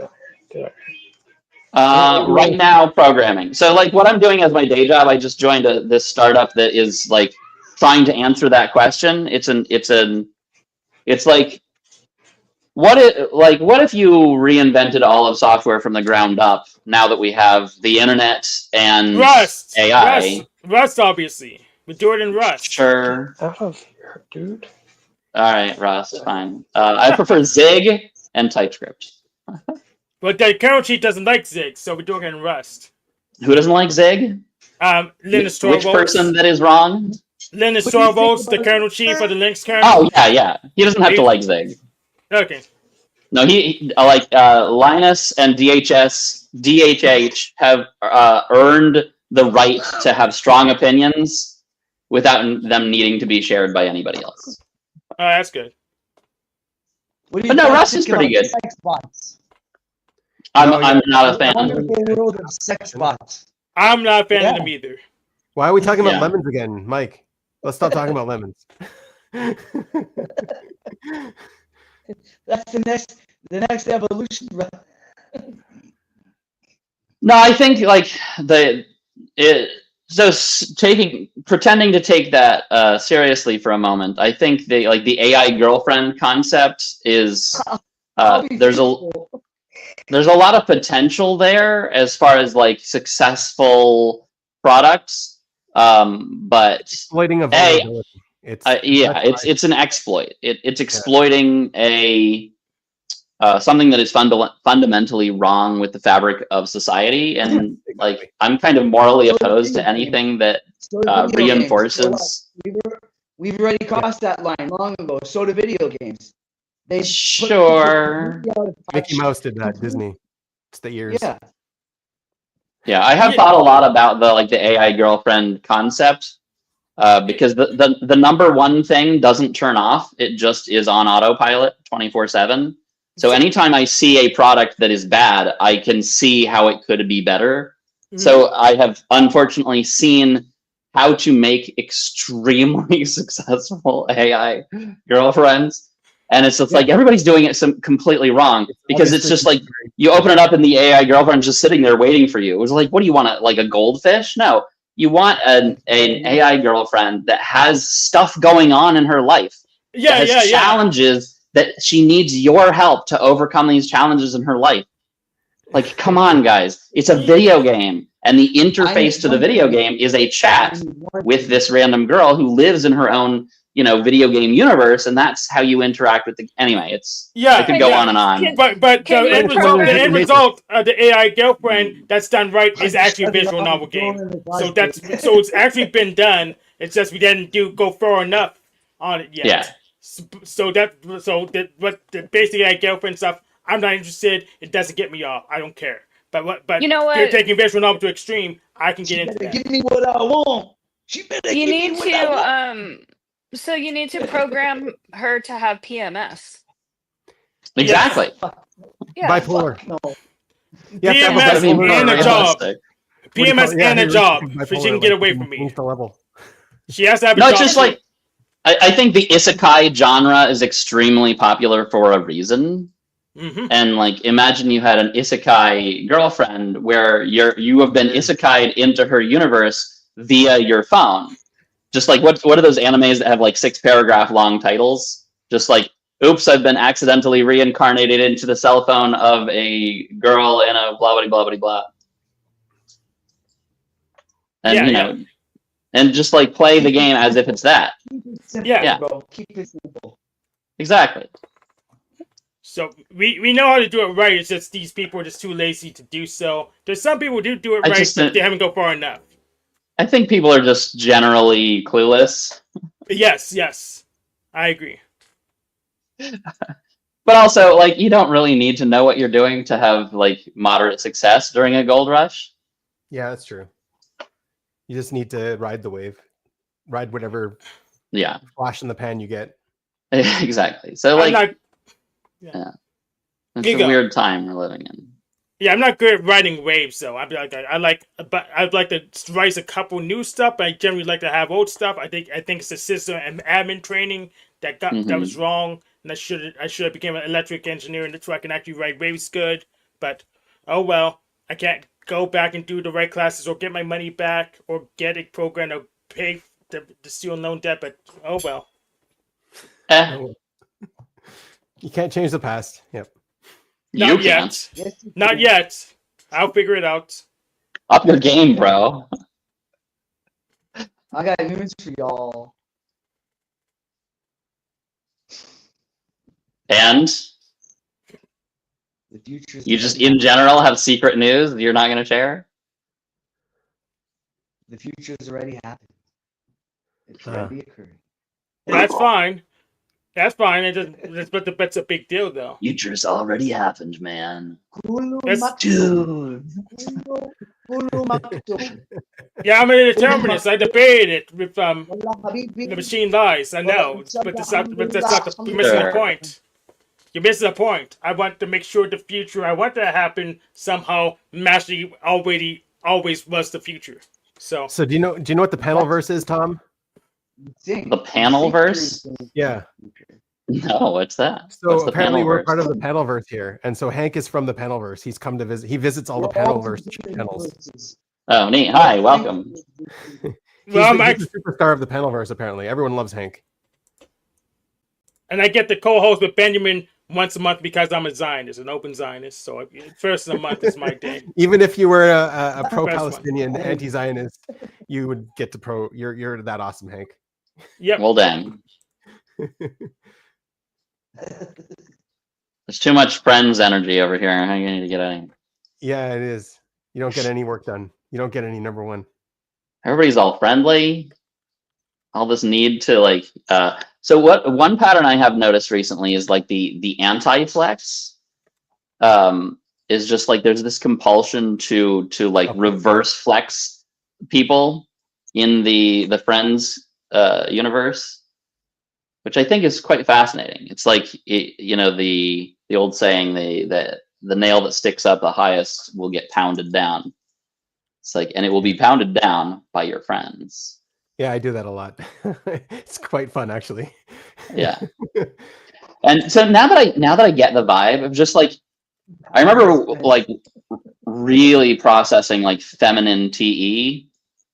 Right now, programming. So like what I'm doing as my day job, I just joined this startup that is like trying to answer that question. It's like, what if you reinvented all of software from the ground up, now that we have the internet and
Rust.
AI?
Rust, obviously. We do it in Rust.
Sure.
Out of here, dude.
All right, Rust, fine. I prefer Zig and TypeScript.
But the kernel cheat doesn't like Zig, so we're doing it in Rust.
Who doesn't like Zig?
Linus
Which
Torvalds.
person that is wrong?
Linus Torvalds, the kernel chief for the Linux kernel.
Oh, yeah. He doesn't have to like Zig.
Okay.
No, he like Linus and DHH have earned the right to have strong opinions without them needing to be shared by anybody else.
Oh, that's good.
But
no, Rust is pretty good.
Sex bots.
I'm not a fan.
The wonderful world of sex bots.
I'm not a fan of them either.
Why are we talking about
Yeah.
lemons again, Mike? Let's stop talking about lemons.
That's the next evolution, bro.
No, I think like pretending to take that seriously for a moment. I think the AI girlfriend concept is there's a lot of potential there as far as like successful products, but
exploiting a vulnerability.
It's an exploit. It's exploiting something that is fundamentally wrong with the fabric of society, and like I'm kind of morally opposed to anything that reinforces.
We've already crossed that line long ago. So do video games. They
Sure.
Mickey Mouse did that. Disney. It's the ears.
Yeah.
Yeah, I have thought a lot about the AI girlfriend concept, because the number one thing doesn't turn off. It just is on autopilot 24/7. So anytime I see a product that is bad, I can see how it could be better. So I have unfortunately seen how to make extremely successful AI girlfriends. And it's just like everybody's doing it completely wrong, because it's just like you open it up and the AI girlfriend's just sitting there waiting for you. It was like, what do you want? Like a goldfish? No, you want an AI girlfriend that has stuff going on in her life. That has challenges that she needs your help to overcome these challenges in her life. Like, come on, guys. It's a video game. And the interface to the video game is a chat with this random girl who lives in her own, video game universe, and that's how you interact with the. Anyway, it could go on and on.
But the end result of the AI girlfriend that's done right is actually a visual novel game. So it's actually been done. It's just we didn't go far enough on it yet.
Yeah.
So the basic AI girlfriend stuff, I'm not interested. It doesn't get me off. I don't care. But
you know what?
If you're taking visual novel to extreme, I can get into that.
Give me what I want. She better
You
give me
need
what I want.
to so you need to program her to have PMS.
Exactly.
Yeah.
Bipolar.
PMS and a job. PMS and a job. So she can get away from me.
The level.
She has to have a
No,
job.
just like I think the isekai genre is extremely popular for a reason. And like, imagine you had an isekai girlfriend where you have been isekai'd into her universe via your phone. Just like what are those animes that have like 6-paragraph long titles? Just like, oops, I've been accidentally reincarnated into the cell phone of a girl in a blah blah blah blah blah. And and just like play the game as if it's that.
Bro. Keep it simple.
Exactly.
So we know how to do it right. It's just these people are just too lazy to do so. There's some people who do it right, but they haven't go far enough.
I think people are just generally clueless.
Yes, I agree.
But also, like, you don't really need to know what you're doing to have like moderate success during a gold rush.
Yeah, that's true. You just need to ride the wave, ride whatever flash in the pan you get.
Exactly. So like, it's a weird time we're living in.
Yeah, I'm not good at riding waves though. I'd like to rise a couple new stuff, but I generally like to have old stuff. I think it's the system and admin training that was wrong, and I should have become an electric engineer, and so I can actually ride waves good. But oh well, I can't go back and do the right classes or get my money back or get a program to pay the student loan debt. But oh well.
You can't change the past. Yep.
Not yet. Not yet. I'll figure it out.
Up your game, bro.
I got news for y'all.
And
the future.
You just in general have secret news that you're not going to share?
The future's already happened. It's already occurring.
That's fine. That's fine. That's a big deal, though.
Future's already happened, man.
Dude.
Yeah, I'm a determinist. I debated it with the machine lies. I know, but that's not you're missing the point. You're missing the point. I want to make sure the future I want to happen somehow magically always was the future. So
do you know what the panel verse is, Tom?
The panel verse?
Yeah.
No, what's that?
So
What's the
apparently we're
panel
part
verse?
of the panel verse here, and so Hank is from the panel verse. He's come to visit. He visits all the panel verse channels.
Oh, neat. Hi, welcome.
He's the superstar of the panel verse. Apparently, everyone loves Hank.
And I get to co-host with Benjamin once a month because I'm a Zionist, an open Zionist. So first of the month is my day.
Even if you were a pro-Palestinian, anti-Zionist, you would get to pro. You're that awesome, Hank.
Yep.
Well, dang. There's too much Friends energy over here. I need to get out of here.
Yeah, it is. You don't get any work done. You don't get any number one.
Everybody's all friendly. All this need to like. So what? One pattern I have noticed recently is like the anti-flex. Is just like there's this compulsion to like reverse flex people in the Friends universe, which I think is quite fascinating. It's like the old saying, the nail that sticks up the highest will get pounded down. It's like, and it will be pounded down by your friends.
Yeah, I do that a lot. It's quite fun, actually.
Yeah. And so now that I get the vibe of just like, I remember like really processing like feminine TE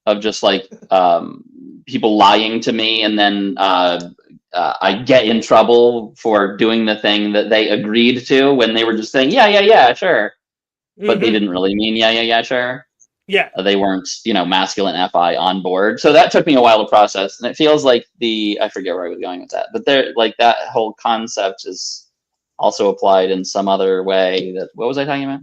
of just like people lying to me, and then I get in trouble for doing the thing that they agreed to when they were just saying yeah sure, but they didn't really mean yeah sure.
Yeah,
they weren't masculine FI on board. So that took me a while to process, and it feels like I forget where I was going with that, but there like that whole concept is also applied in some other way. What was I talking about?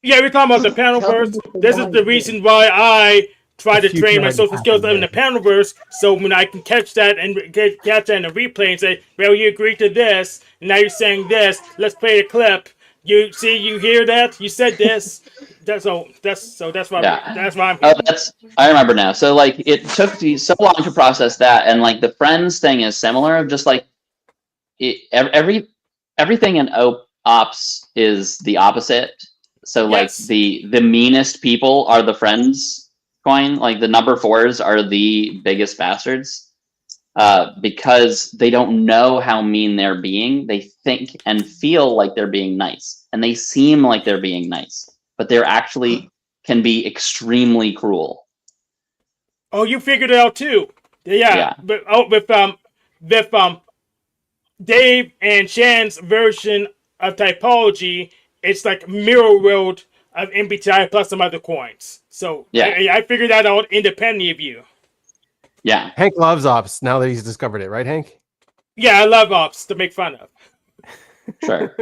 Yeah, we're talking about the panel verse. This is the reason why I try to train my social skills in the panel verse, so when I can catch that and catch that in a replay and say, well, you agreed to this, and now you're saying this, let's play a clip. You hear that? You said this. That's why
I remember now. So like it took me so long to process that, and like the Friends thing is similar, of just like everything in ops is the opposite. So like the meanest people are the Friends coin. Like the number 4s are the biggest bastards. Because they don't know how mean they're being. They think and feel like they're being nice, and they seem like they're being nice, but they're actually can be extremely cruel.
Oh, you figured it out too. Yeah. But with Dave and Shan's version of typology, it's like mirror world of MBTI plus some other coins. So I figured that out independently of you.
Yeah.
Hank loves ops now that he's discovered it, right, Hank?
Yeah, I love ops to make fun of.
Sure.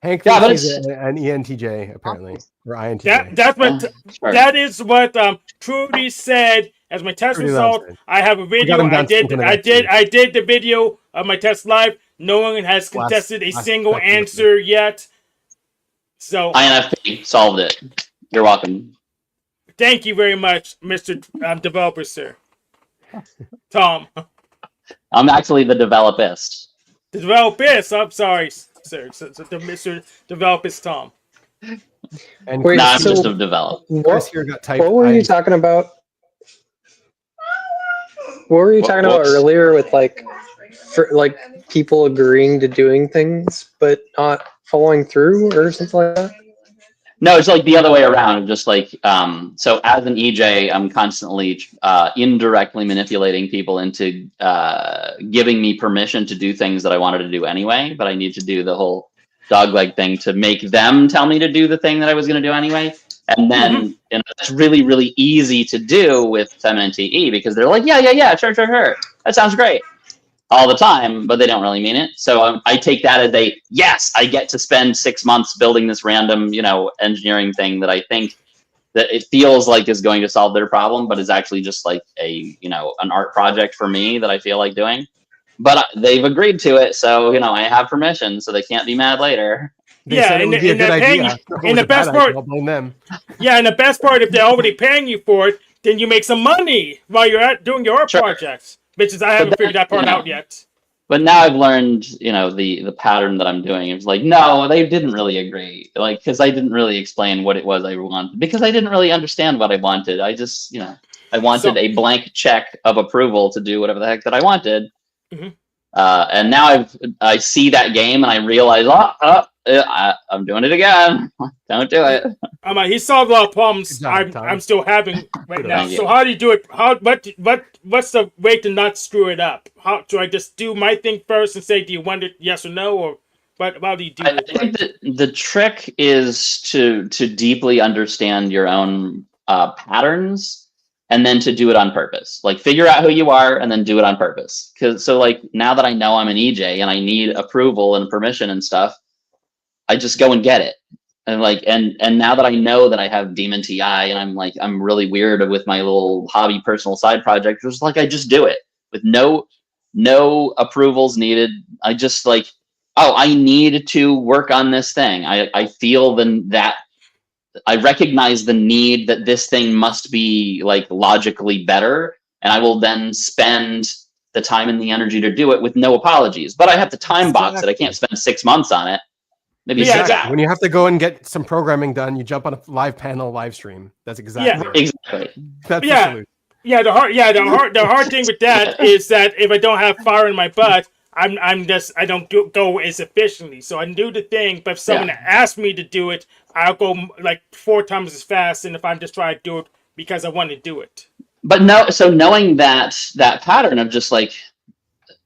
Hank thinks he's an ENTJ, apparently. Or INTJ.
That is what Trudy said as my test result. I have a video. I did the video of my test live. No one has contested a single answer yet. So
INFP solved it. You're welcome.
Thank you very much, Mr. Developer, sir. Tom.
I'm actually the developist.
The developist. I'm sorry, sir. So the Mr. Developist, Tom.
And
wait,
I'm just a developer.
What were you talking about? What were you talking about earlier with like people agreeing to doing things but not following through or something like that?
No, it's like the other way around. Just like, so as an EJ, I'm constantly indirectly manipulating people into giving me permission to do things that I wanted to do anyway, but I need to do the whole dogleg thing to make them tell me to do the thing that I was going to do anyway. And then it's really, really easy to do with feminine TE because they're like, yeah, sure. That sounds great. All the time, but they don't really mean it. So I take that as yes, I get to spend 6 months building this random, engineering thing that I think that it feels like is going to solve their problem, but is actually just like an art project for me that I feel like doing. But they've agreed to it, so I have permission, so they can't be mad later.
They said it would be a good idea.
And the best part,
I'll blame them.
Yeah, and the best part, if they're already paying you for it, then you make some money while you're doing your art projects. Bitches, I haven't figured that part out yet.
But now I've learned, the pattern that I'm doing. It's like, no, they didn't really agree. Like, because I didn't really explain what it was I wanted, because I didn't really understand what I wanted. I just, I wanted a blank check of approval to do whatever the heck that I wanted.
Mhm.
And now I see that game and I realize, I'm doing it again. Don't do it.
He solved a lot of problems
job, Tom.
I'm still having right now.
Thank
So
you.
how do you do it? What's the way to not screw it up? How do I just do my thing first and say, do you want it, yes or no, or how do you do
I
it?
think that the trick is to deeply understand your own patterns, and then to do it on purpose. Like, figure out who you are and then do it on purpose. So like, now that I know I'm an EJ and I need approval and permission and stuff, I just go and get it. And like, and now that I know that I have Demon TI and I'm really weird with my little hobby personal side project, just like, I just do it with no approvals needed. I just like, oh, I need to work on this thing. I feel that I recognize the need that this thing must be like logically better, and I will then spend the time and the energy to do it with no apologies. But I have to time box it. I can't spend 6 months on it. Maybe
exactly. When you have to go and get some programming done, you jump on a live panel live stream. That's exactly it.
Exactly.
That's the solution.
Yeah, the hard thing with that is that if I don't have fire in my butt, I don't go as efficiently. So I do the thing, but if someone asks me to do it, I'll go like 4 times as fast than if I'm just trying to do it because I want to do it.
But knowing that pattern of just like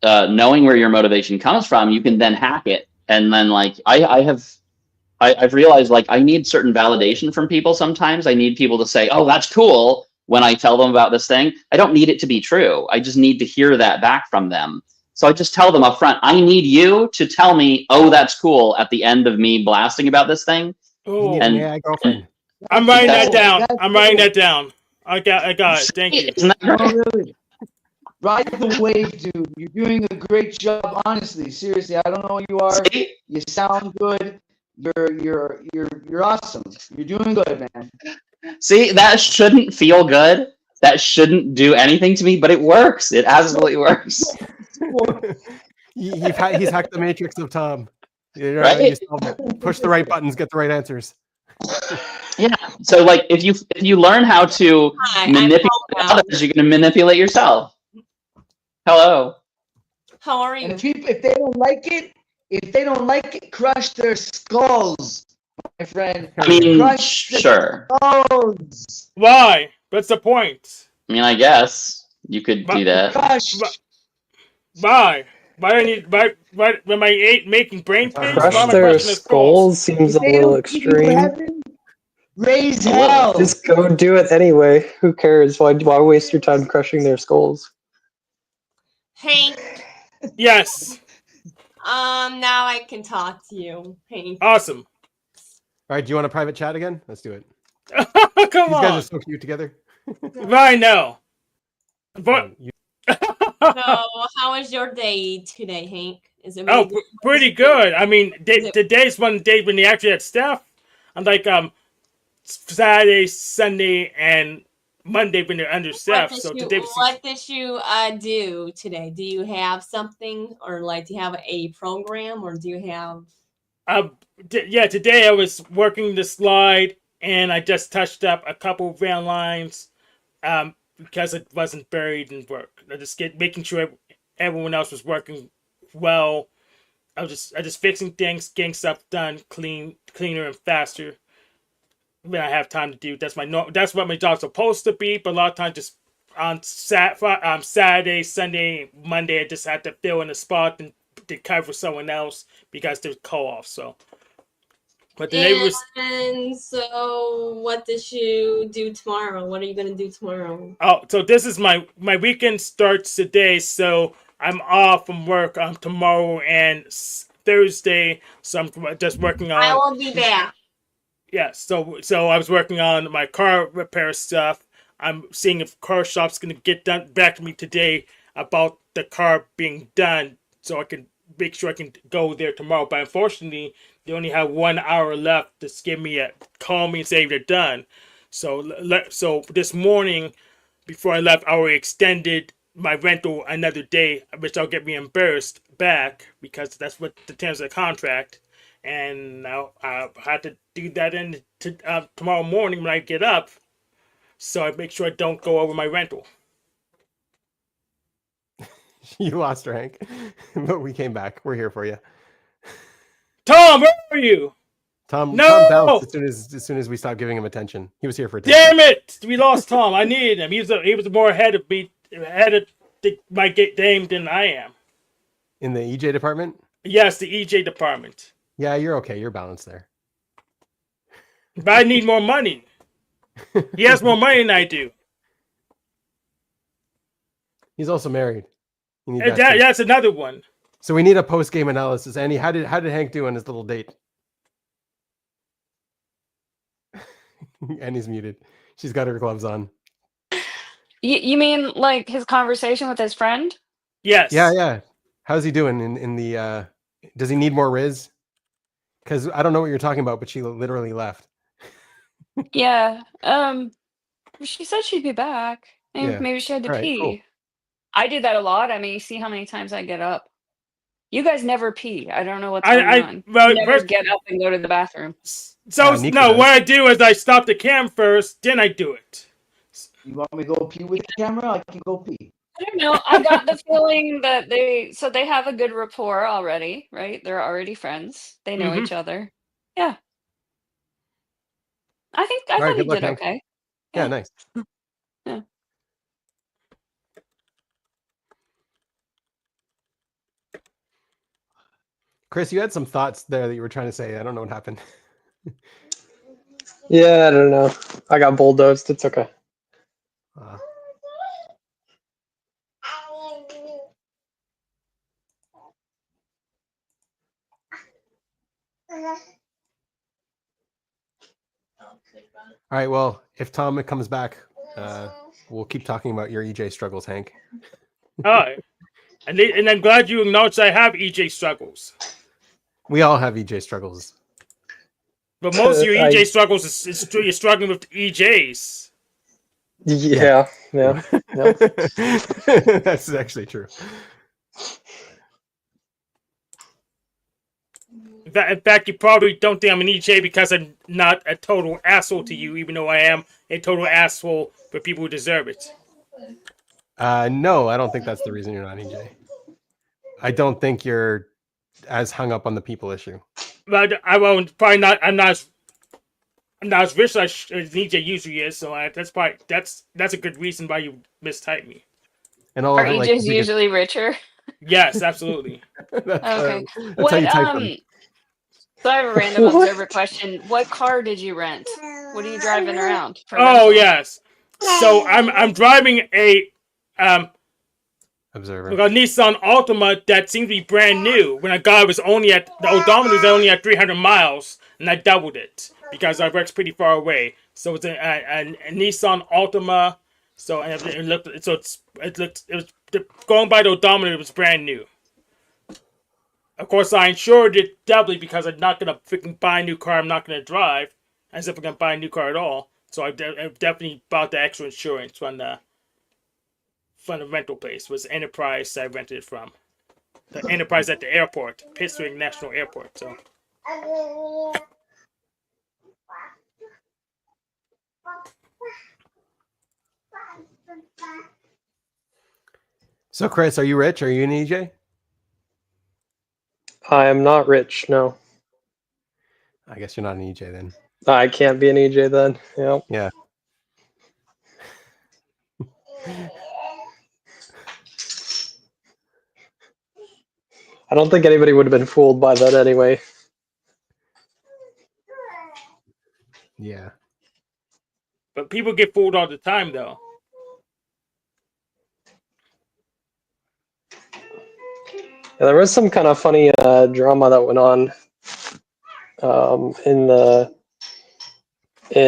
knowing where your motivation comes from, you can then hack it. And then like I've realized, like, I need certain validation from people sometimes. I need people to say, oh, that's cool, when I tell them about this thing. I don't need it to be true. I just need to hear that back from them. So I just tell them up front, I need you to tell me, oh, that's cool, at the end of me blasting about this thing.
Oh,
and
girlfriend.
I'm writing that down. I'm writing that down. I got it. Thank you.
No, really. Ride the wave, dude. You're doing a great job, honestly. Seriously, I don't know who you are. You sound good. You're awesome. You're doing good, man.
See, that shouldn't feel good. That shouldn't do anything to me, but it works. It absolutely works.
He's hacked the matrix of Tom.
Right?
You solved it. Push the right buttons, get the right answers.
Yeah. So like, if you learn how to manipulate others, you're going to manipulate yourself. Hello.
How are you?
And if they don't like it, crush their skulls, my friend.
I mean,
crush
sure.
their skulls.
Why? What's the point?
I mean, I guess you could do that.
Why? Why do I need? Why am I making brain pain?
Crush their skulls seems a little extreme.
Raise hell.
Just go do it anyway. Who cares? Why waste your time crushing their skulls?
Hank.
Yes.
Now I can talk to you, Hank.
Awesome.
All right, do you want a private chat again? Let's do it.
Come
These
on.
guys are so cute together.
I know. But
So, how was your day today, Hank? Is it
pretty good. I mean, today's one day when they actually had staff. I'm like Saturday, Sunday, and Monday when they're understaffed.
What
So
did
today
you do today? Do you have something, or like do you have a program, or do you have?
Today I was working the slide, and I just touched up a couple of van lines, because it wasn't buried in work. I just making sure everyone else was working well. I just fixing things, getting stuff done, cleaner and faster. When I have time to do, that's what my job's supposed to be. But a lot of times, just on Saturday, Sunday, Monday, I just had to fill in a spot and to cover someone else because there's call-off. So, but the neighbors.
And so, what did you do tomorrow? What are you gonna do tomorrow?
Oh, so this is my weekend starts today. So I'm off from work tomorrow and Thursday. So I'm just working on.
I will be back.
Yeah, so I was working on my car repair stuff. I'm seeing if car shop's gonna get back to me today about the car being done, so I can make sure I can go there tomorrow. But unfortunately, they only have 1 hour left to call me and say they're done. So this morning, before I left, I already extended my rental another day, which I'll get reimbursed. back because that's what the terms of the contract. And now I have to do that tomorrow morning when I get up, so I make sure I don't go over my rental.
You lost her, Hank, but we came back. We're here for you.
Tom, where are you?
Tom bounced as soon as we stopped giving him attention. He was here for attention.
Damn it! We lost Tom. I needed him. He was more ahead of me, ahead of my game than I am.
In the EJ department?
Yes, the EJ department.
Yeah, you're okay. You're balanced there.
But I need more money. He has more money than I do.
He's also married.
That's another one.
So we need a post-game analysis. Andy, how did Hank do on his little date? Andy's muted. She's got her gloves on.
You mean like his conversation with his friend?
Yes.
Yeah. How's he doing in the? Does he need more Riz? Because I don't know what you're talking about, but she literally left.
Yeah. She said she'd be back. Maybe she had to pee.
Cool.
I do that a lot. I mean, you see how many times I get up. You guys never pee. I don't know what's going on.
Well,
you never get up and go to the bathroom.
So what I do is I stop the cam first, then I do it.
You want me to go pee with the camera? I can go pee.
I don't know. I got the feeling that they have a good rapport already, right? They're already friends. They know each other. Yeah. I thought he did okay.
Yeah, nice.
Yeah.
Chris, you had some thoughts there that you were trying to say. I don't know what happened.
Yeah, I don't know. I got bulldozed. It's okay.
All right. Well, if Tom comes back, we'll keep talking about your EJ struggles, Hank.
All right. And I'm glad you acknowledged I have EJ struggles.
We all have EJ struggles.
But most of your EJ struggles is you're struggling with EJs.
Yeah.
That's actually true.
In fact, you probably don't think I'm an EJ because I'm not a total asshole to you, even though I am a total asshole for people who deserve it.
No, I don't think that's the reason you're not EJ. I don't think you're as hung up on the people issue.
But I won't. Probably not. I'm not as rich as EJ usually is. So that's a good reason why you mistyped me.
And all
are EJs usually richer?
Yes, absolutely.
Okay. So I have a random observer question. What car did you rent? What are you driving around?
Yes. So I'm driving a
observer.
a Nissan Altima that seems to be brand new. When I got it, the odometer was only at 300 miles, and I doubled it because I work's pretty far away. So it's a Nissan Altima. So going by the odometer, it was brand new. Of course, I insured it doubly because I'm not gonna freaking buy a new car. I'm not gonna drive, as if I'm gonna buy a new car at all. So I definitely bought the extra insurance from the rental place. It was Enterprise I rented it from. The Enterprise at the airport, Pittsburgh National Airport.
So, Chris, are you rich? Are you an EJ?
I am not rich, no.
I guess you're not an EJ then.
I can't be an EJ then. Yep.
Yeah.
I don't think anybody would have been fooled by that anyway.
Yeah.
But people get fooled all the time, though.
Yeah, there was some kind of funny drama that went on in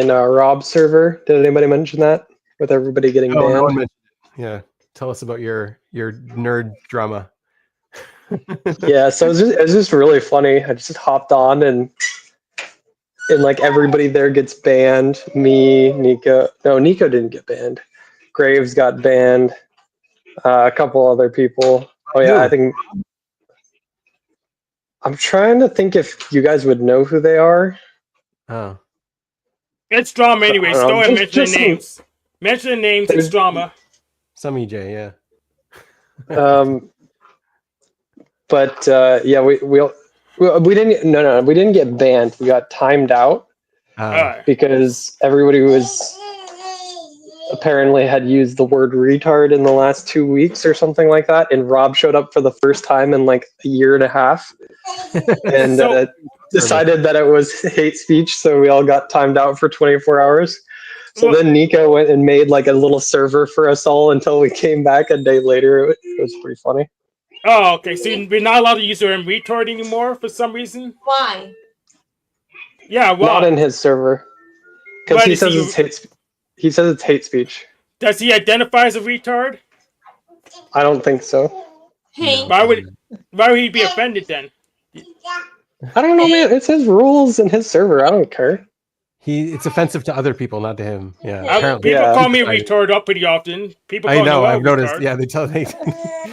our Rob server. Did anybody mention that? With everybody getting banned?
No one mentioned it. Yeah. Tell us about your nerd drama.
Yeah, so it was just really funny. I just hopped on and like everybody there gets banned. Me, Nico. No, Nico didn't get banned. Graves got banned. A couple other people. Oh yeah, I think I'm trying to think if you guys would know who they are.
Oh.
It's drama anyways.
I
Go
don't
ahead
know,
and mention the
some-
names. Mention the names. It's drama.
Some EJ, yeah.
But yeah, we didn't we didn't get banned. We got timed out because everybody was apparently had used the word retard in the last 2 weeks or something like that. And Rob showed up for the first time in like a year and a half, and decided that it was hate speech. So we all got timed out for 24 hours. So then Nico went and made like a little server for us all until we came back a day later. It was pretty funny.
Oh, okay. So we're not allowed to use the term retard anymore for some reason?
Why?
Yeah, why?
Not in his server. Because he says it's hate speech.
Does he identify as a retard?
I don't think so.
Hey.
Why would he be offended then?
I don't know, man. It's his rules and his server. I don't care.
It's offensive to other people, not to him. Yeah. Apparently.
People call me a retard up pretty often. People call
I know.
Noel
I've noticed.
retard.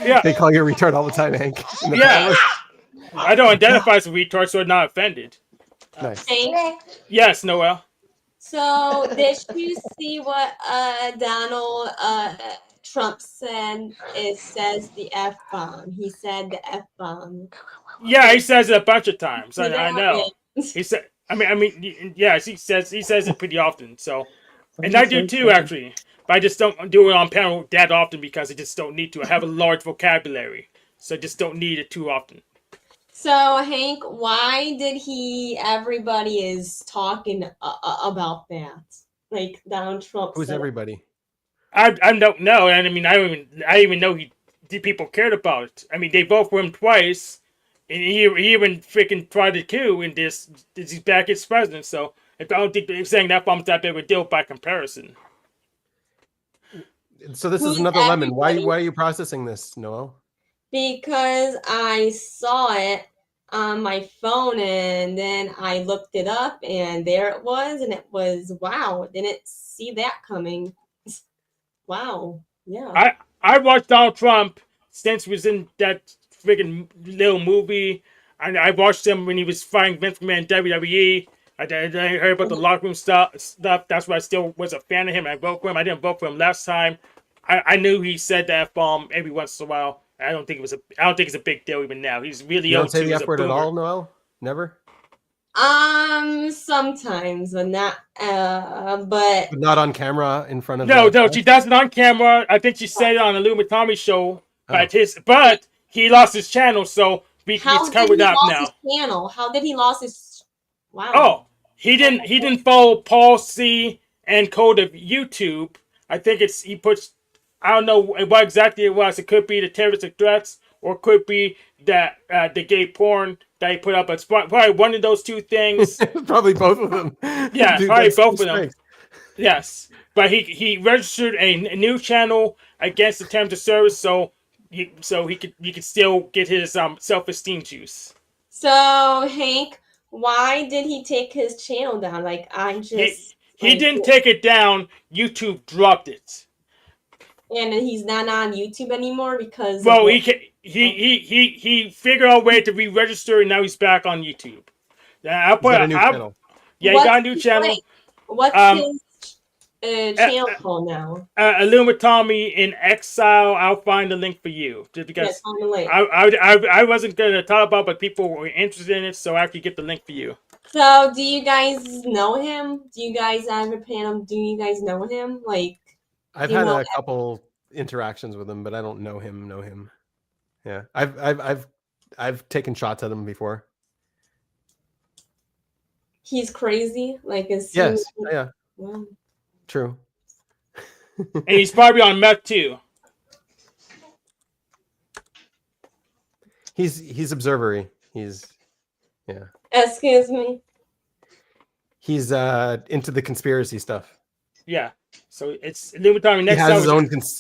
Yeah, they call you a retard all the time, Hank.
Yeah. I don't identify as a retard, so I'm not offended.
Nice.
Hank?
Yes, Noel.
So did you see what Donald Trump said? It says the F-bomb. He said the F-bomb.
Yeah, he says it a bunch of times. I know. He said. I mean, yes, he says it pretty often. So, and I do too, actually. But I just don't do it on panel that often because I just don't need to. I have a large vocabulary, so I just don't need it too often.
So Hank, why did everybody is talking about that? Like Donald Trump.
Who's everybody?
I don't know, and I mean, I even know people cared about it. I mean, they voted for him twice. And he even freaking tried to coup in this. He's back as president. So I don't think they're saying that bomb's that big of a deal by comparison.
So this is another lemon. Why are you processing this, Noel?
Because I saw it on my phone and then I looked it up and there it was, and it was wow. Didn't see that coming. Wow. Yeah.
I watched Donald Trump since he was in that freaking little movie, and I watched him when he was fighting Vince McMahon in WWE. I heard about the locker room stuff. That's why I still was a fan of him. I voted for him. I didn't vote for him last time. I knew he said the F-bomb every once in a while. I don't think it's a big deal even now. He's really
You don't say
too
the
as a
F word at
boomer.
all, Noel? Never?
Sometimes, but not but
Not on camera in front of
No, she does it on camera. I think she said it on the Lumatomi show. But he lost his channel, so it's covered up now.
His channel? How did he lost his? Wow.
Oh, he didn't follow policy and code of YouTube. I think he puts. I don't know what exactly it was. It could be the terroristic threats, or it could be that the gay porn that he put up. It's probably one of those two things.
Probably both of them.
Yeah,
Dude,
probably
that's
both
so
of them.
strange.
Yes, but he registered a new channel against the terms of service, so he could still get his self-esteem juice.
So Hank, why did he take his channel down? Like
He didn't take it down. YouTube dropped it.
And he's not on YouTube anymore because.
Well, he figured out a way to re-register, and now he's back on YouTube.
He's got a new channel.
Yeah, he got a new channel.
What's his channel called now?
Illumatomi in Exile. I'll find the link for you. Just because
find the link.
I wasn't gonna talk about, but people were interested in it, so I have to get the link for you.
So, do you guys know him? Do you guys ever pay him? Do you guys know him? Like,
I've had a couple interactions with him, but I don't know him. Yeah, I've taken shots at him before.
He's crazy. Like,
Yes. Yeah.
Wow.
True.
And he's probably on meth too.
He's observery. Yeah.
Excuse me.
He's into the conspiracy stuff.
Yeah. So it's Illumatomi next.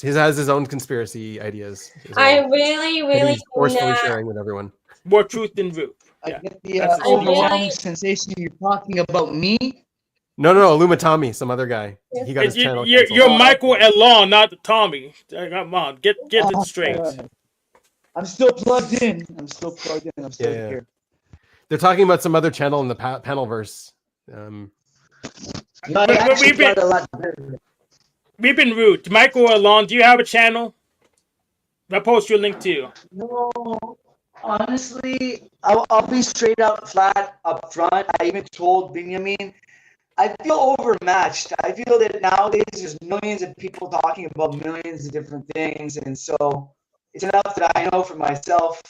He has his own conspiracy ideas.
I really
he's forcefully
not...
sharing with everyone.
More truth than root. Yeah.
I get the overwhelming sensation you're talking about me.
No, Illumatomi, some other guy. He got his channel.
You're Michael Elon, not Tommy. Come on, get it straight.
I'm still plugged in. I'm still here.
They're talking about some other channel in the panelverse.
We've been rude. Michael Alon, do you have a channel? I'll post your link too.
No, honestly, I'll be straight up flat up front. I even told Binyamin, I feel overmatched. I feel that nowadays there's millions of people talking about millions of different things, and so it's enough that I know for myself,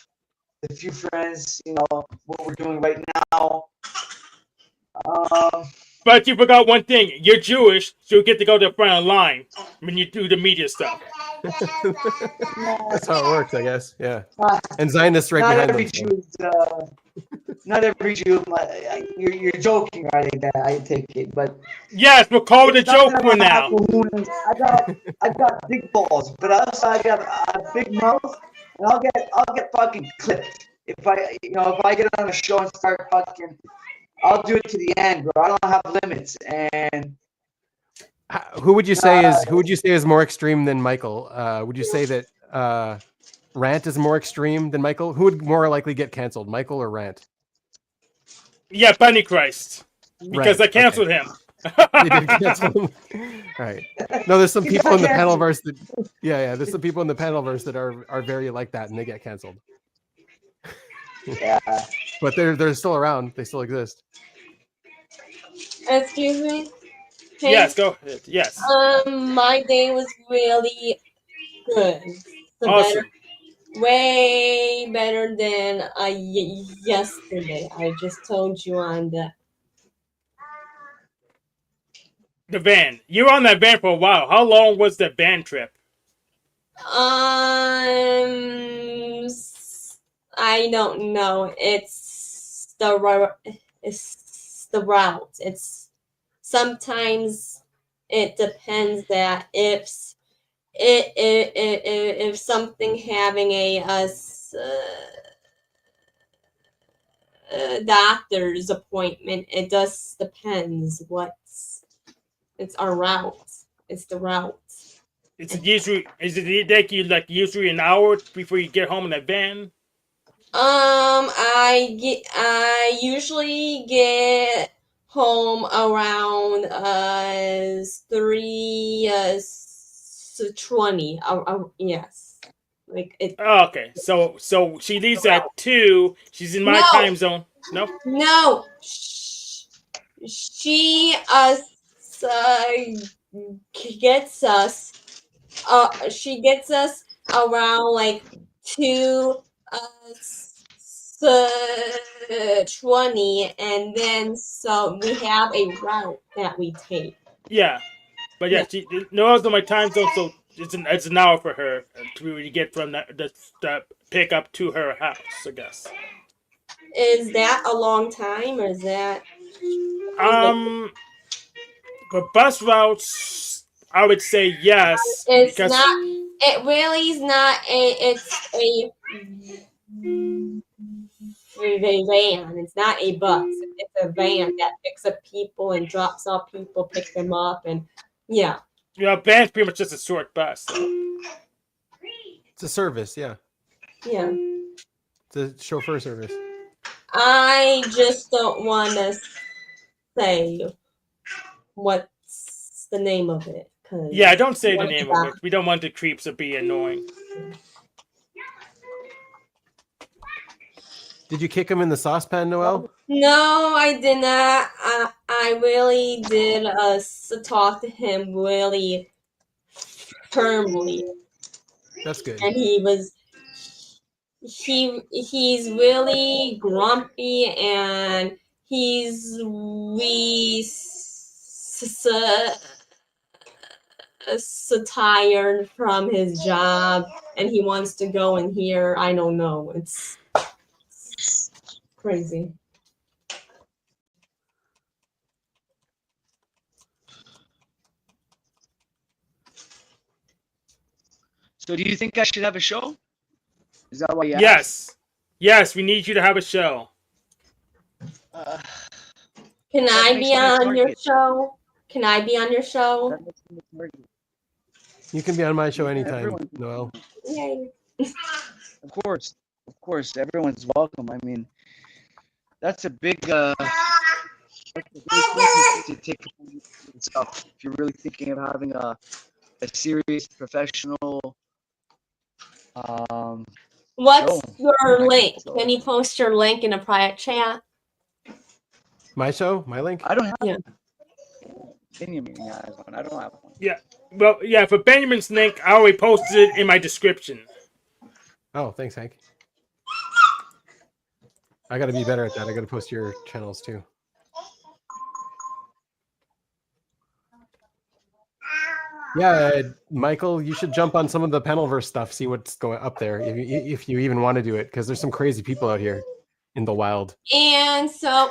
a few friends, what we're doing right now.
But you forgot one thing. You're Jewish, so you get to go to the front of the line when you do the media stuff.
That's how it works, I guess. Yeah. And Zionists right behind them.
Not every Jew. You're joking, right? I take it, but
yes, we'll call it a joke for now.
I've got big balls, but also I got a big mouth, and I'll get fucking clipped if I get on a show and start fucking. I'll do it to the end, bro. I don't have limits. And
who would you say is more extreme than Michael? Would you say that Rant is more extreme than Michael? Who would more likely get canceled, Michael or Rant?
Yeah, Bunny Christ, because
Rant,
I canceled him.
They did cancel him. Right. No, there's some people in the panelverse that, there's some people in the panelverse that are very like that, and they get canceled.
Yeah.
But they're still around. They still exist.
Excuse me? Hey,
yes, go ahead. Yes.
My day was really good. So
Awesome.
Way better than yesterday. I just told you on
the van. You were on that van for a while. How long was the van trip?
I don't know. It's the route. It's sometimes it depends that if something having a doctor's appointment, it just depends it's our route. It's the route.
Is it take you like usually an hour before you get home in that van?
I usually get home around 3:20. Yes, like it.
Oh, okay, so she leaves at 2. She's in my time zone. No.
No. She gets us. She gets us around like 2:20, and then so we have a route that we take.
Yeah, but yeah, she knows my time zone, so it's an hour for her to really get from the pick up to her house, I guess.
Is that a long time, or is that?
For bus routes, I would say yes.
It's not. It really is not It's a van. It's not a bus. It's a van that picks up people and drops off people, picks them up, and yeah.
Yeah, van's pretty much just a short bus. So.
It's a service, yeah.
Yeah.
It's a chauffeur service.
I just don't want to say what's the name of it.
Yeah, don't say the name of it. We don't want the creeps to be annoying.
Did you kick him in the saucepan, Noel?
No, I did not. I really did talk to him really firmly.
That's good.
And he's really grumpy, and he's so tired from his job, and he wants to go in here. I don't know. It's crazy.
So do you think I should have a show? Is that why you asked?
Yes. Yes, we need you to have a show.
Can I be on your show? Can I be on your show?
You can be on my show anytime, Noel.
Yay.
Of course, everyone's welcome. I mean, that's a big that's a big thing to take upon yourself if you're really thinking of having a serious professional
What's
show.
your link? Can you post your link in a private chat?
My show, my link.
I don't have.
Yeah.
Binyamin has one. I don't have one.
Yeah. Well, yeah. For Benjamin's link, I already posted it in my description.
Oh, thanks, Hank. I got to be better at that. I got to post your channels too. Yeah, Michael, you should jump on some of the Panelverse stuff, see what's going up there, if you even want to do it, because there's some crazy people out here in the wild.
And so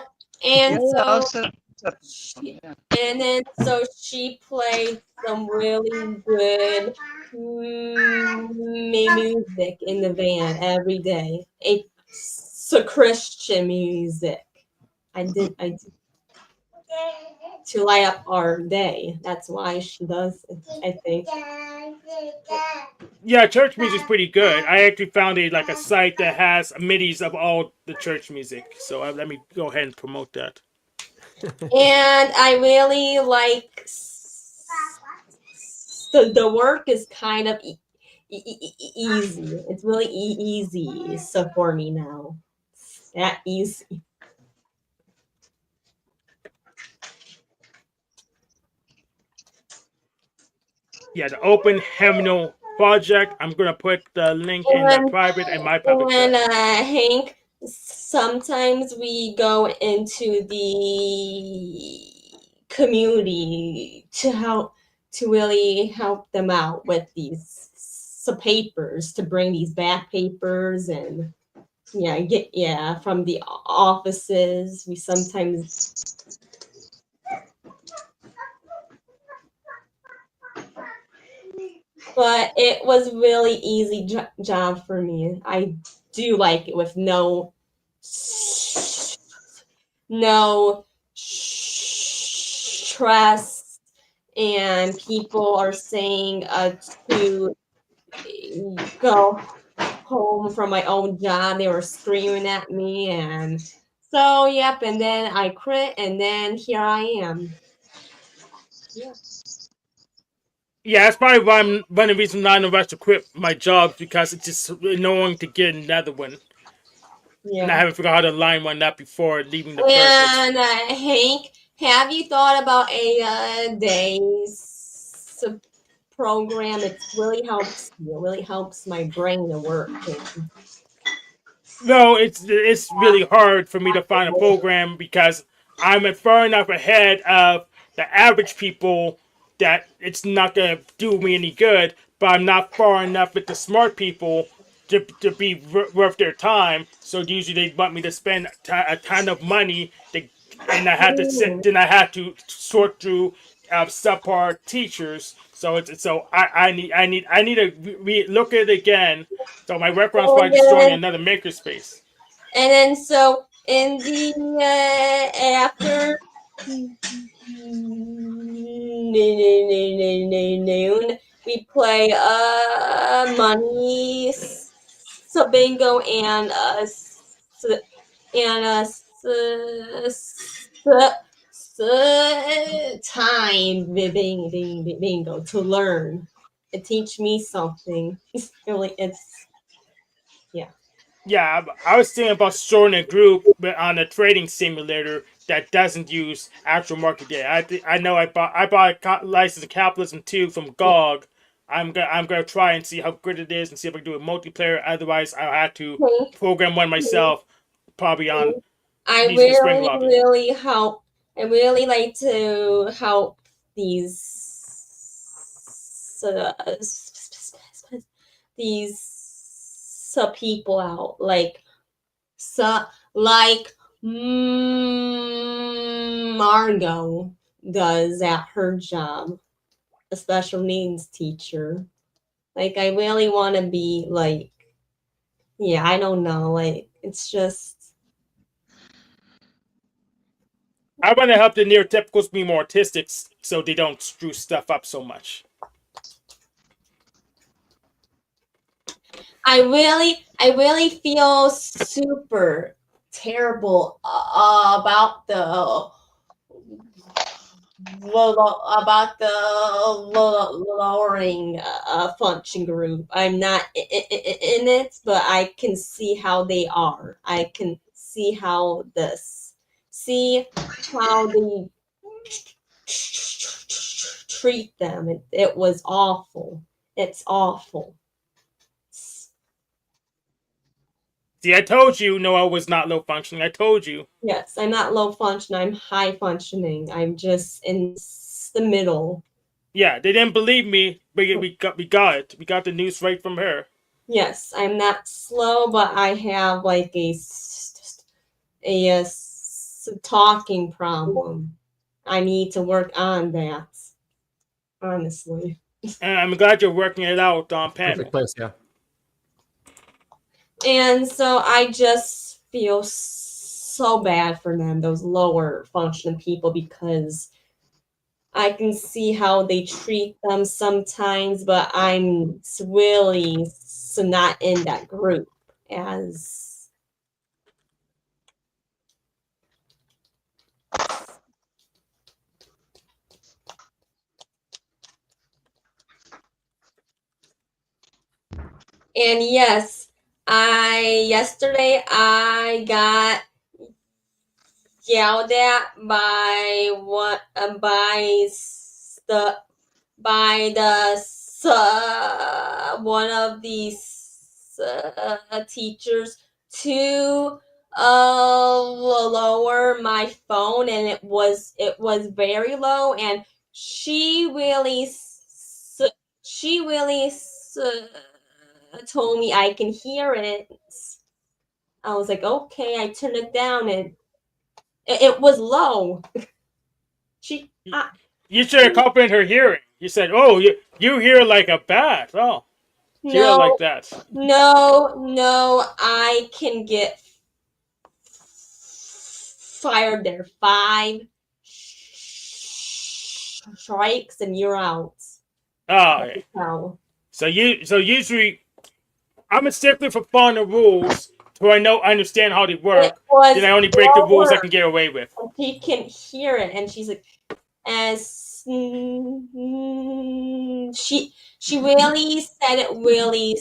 she played some really good music in the van every day. It's a Christian music. I did to light up our day. That's why she does it, I think.
Yeah, church music's pretty good. I actually found a site that has MIDIs of all the church music. So let me go ahead and promote that.
And I really like the work is kind of easy. It's really easy. So for me now, it's that easy.
Yeah, the Open Hymnal Project. I'm gonna put the link in the private and my public chat.
Hank, sometimes we go into the community to really help them out with these papers, to bring these back papers and from the offices. We sometimes but it was really easy job for me. I do like it with no stress, and people are saying to go home from my own job. They were screaming at me, and so yep. And then I quit, and then here I am. Yeah.
Yeah, that's probably one of the reasons none of us to quit my job, because it's just annoying to get another one.
Yeah.
And I haven't figured out how to line one up before leaving the first
one. And Hank, have you thought about a days program? It really helps me. It really helps my brain to work.
No, it's really hard for me to find a program, because I'm far enough ahead of the average people that it's not going to do me any good, but I'm not far enough with the smart people to be worth their time. So usually they want me to spend a ton of money, and I had to sort through subpar teachers. So I need to look at it again. So my workaround's probably just joining another makerspace.
And then so in the after noon, we play money, so bingo, and time bingo to learn. It teach me something.
Yeah, I was thinking about starting a group on a trading simulator that doesn't use actual market data. I know I bought a License of Capitalism 2 from GOG. I'm gonna try and see how good it is and see if I can do a multiplayer. Otherwise, I'll have to program one myself, probably on using the Spring Lobby.
I really like to help these people out, like Margot does at her job, a special needs teacher. Like, I really want to be like, I don't know, like, it's just.
I want to help the neurotypicals be more autistic so they don't screw stuff up so much. I
really feel super terrible about the lowering function group. I'm not in it, but I can see how they are. I can see how they treat them. It was awful. It's awful.
See, I told you Noah was not low functioning. I told you.
Yes, I'm not low functioning. I'm high functioning. I'm just in the middle.
Yeah, they didn't believe me, but we got it. We got the news right from her.
Yes, I'm not slow, but I have like a talking problem. I need to work on that. Honestly.
And I'm glad you're working it out on panel.
Perfect place, yeah.
And so I just feel so bad for them, those lower functioning people, because I can see how they treat them sometimes, but I'm really not in that group as. And yes, yesterday I got yelled at by one of these teachers to lower my phone, and it was very low, and she really told me I can hear it. I was like, okay. I turned it down, and it was low.
You should have complimented her hearing. You said, "Oh, you hear like a bat." Oh, hear like that.
No, I can get fired there. 5 strikes and you're out.
Oh, okay. So usually, I'm a stickler for following the rules, so I understand how they work. Then I only break the rules I can get away with.
She can hear it, and she's like, she really said it really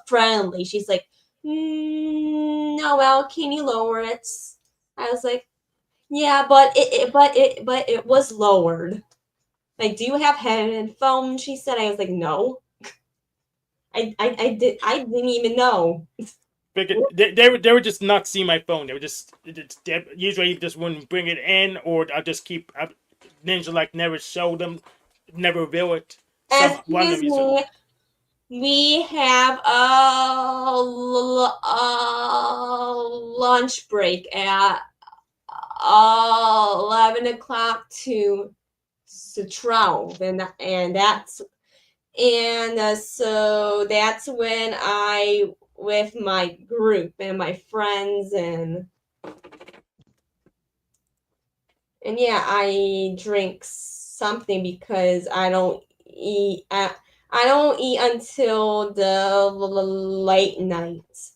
friendly. She's like, Noel, can you lower it? I was like, yeah, but it was lowered. Like, do you have headphones? She said. I was like, no. I didn't even know.
They were just not seeing my phone. They usually just wouldn't bring it in, or I'll just keep Ninja like never show them, never reveal it.
Excuse me. We have a lunch break at 11 o'clock to 12, so that's when I with my group and my friends and yeah, I drink something because I don't eat. I don't eat until the late night.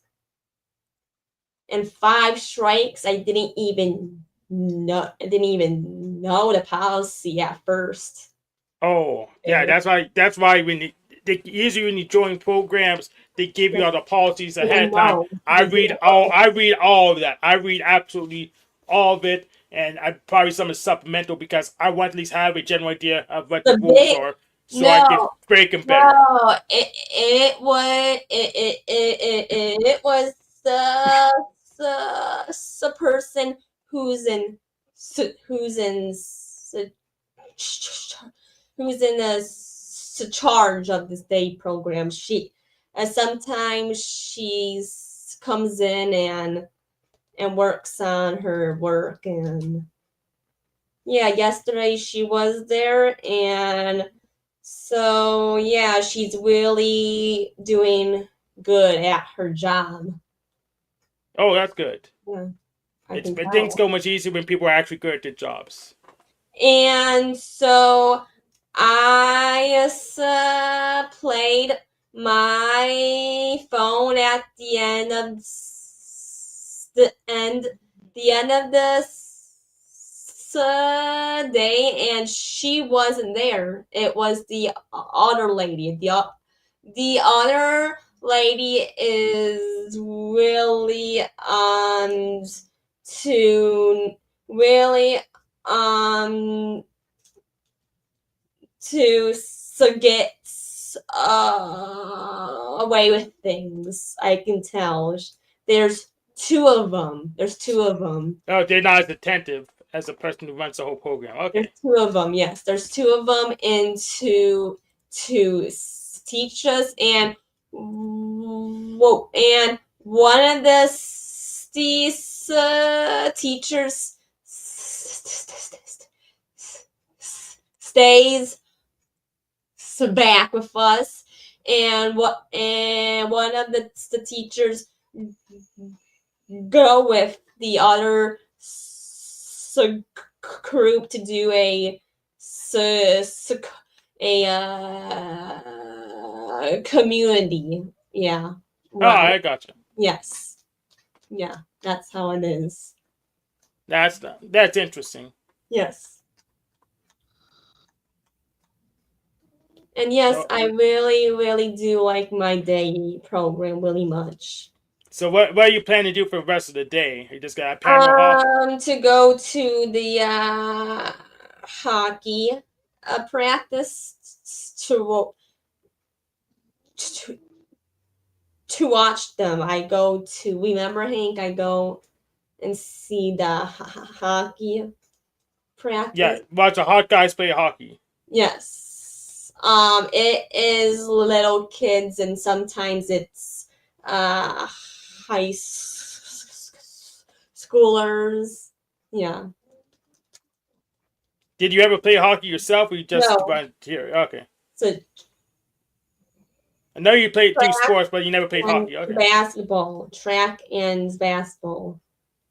And 5 strikes, I didn't even know the policy at first.
Oh, yeah, that's why usually when you join programs, they give you all the policies ahead of time. I read all of that. I read absolutely all of it, and I probably some is supplemental because I want to at least have a general idea of what the rules are, so I can break them better.
No, it was the person who's in charge of this day program. She sometimes she's comes in and works on her work, and yeah, yesterday she was there, and so yeah, she's really doing good at her job.
Oh, that's good.
Yeah,
things go much easier when people are actually good at their jobs.
And so I played my phone at the end of the end of the day, and she wasn't there. It was the other lady. The other lady is really to really to get away with things. I can tell. There's two of them.
Oh, they're not as attentive as the person who runs the whole program. Okay.
There's two of them. Yes, there's two of them, and to teach us. And whoa, and one of these teachers stays back with us, and one of the teachers go with the other group to do a community. Yeah.
Oh, I gotcha.
Yes. Yeah, that's how it is.
That's interesting.
Yes. And yes, I really, really do like my day program really much.
So what are you planning to do for the rest of the day? You just got a panel off?
To go to the hockey practice to watch them. I go to, remember Hank, I go and see the hockey practice.
Yeah, watch the hot guys play hockey.
Yes. It is little kids, and sometimes it's high schoolers. Yeah.
Did you ever play hockey yourself, or you just
No.
volunteer? Okay.
So
I know you played two sports, but you never played hockey. Okay.
Basketball, track and basketball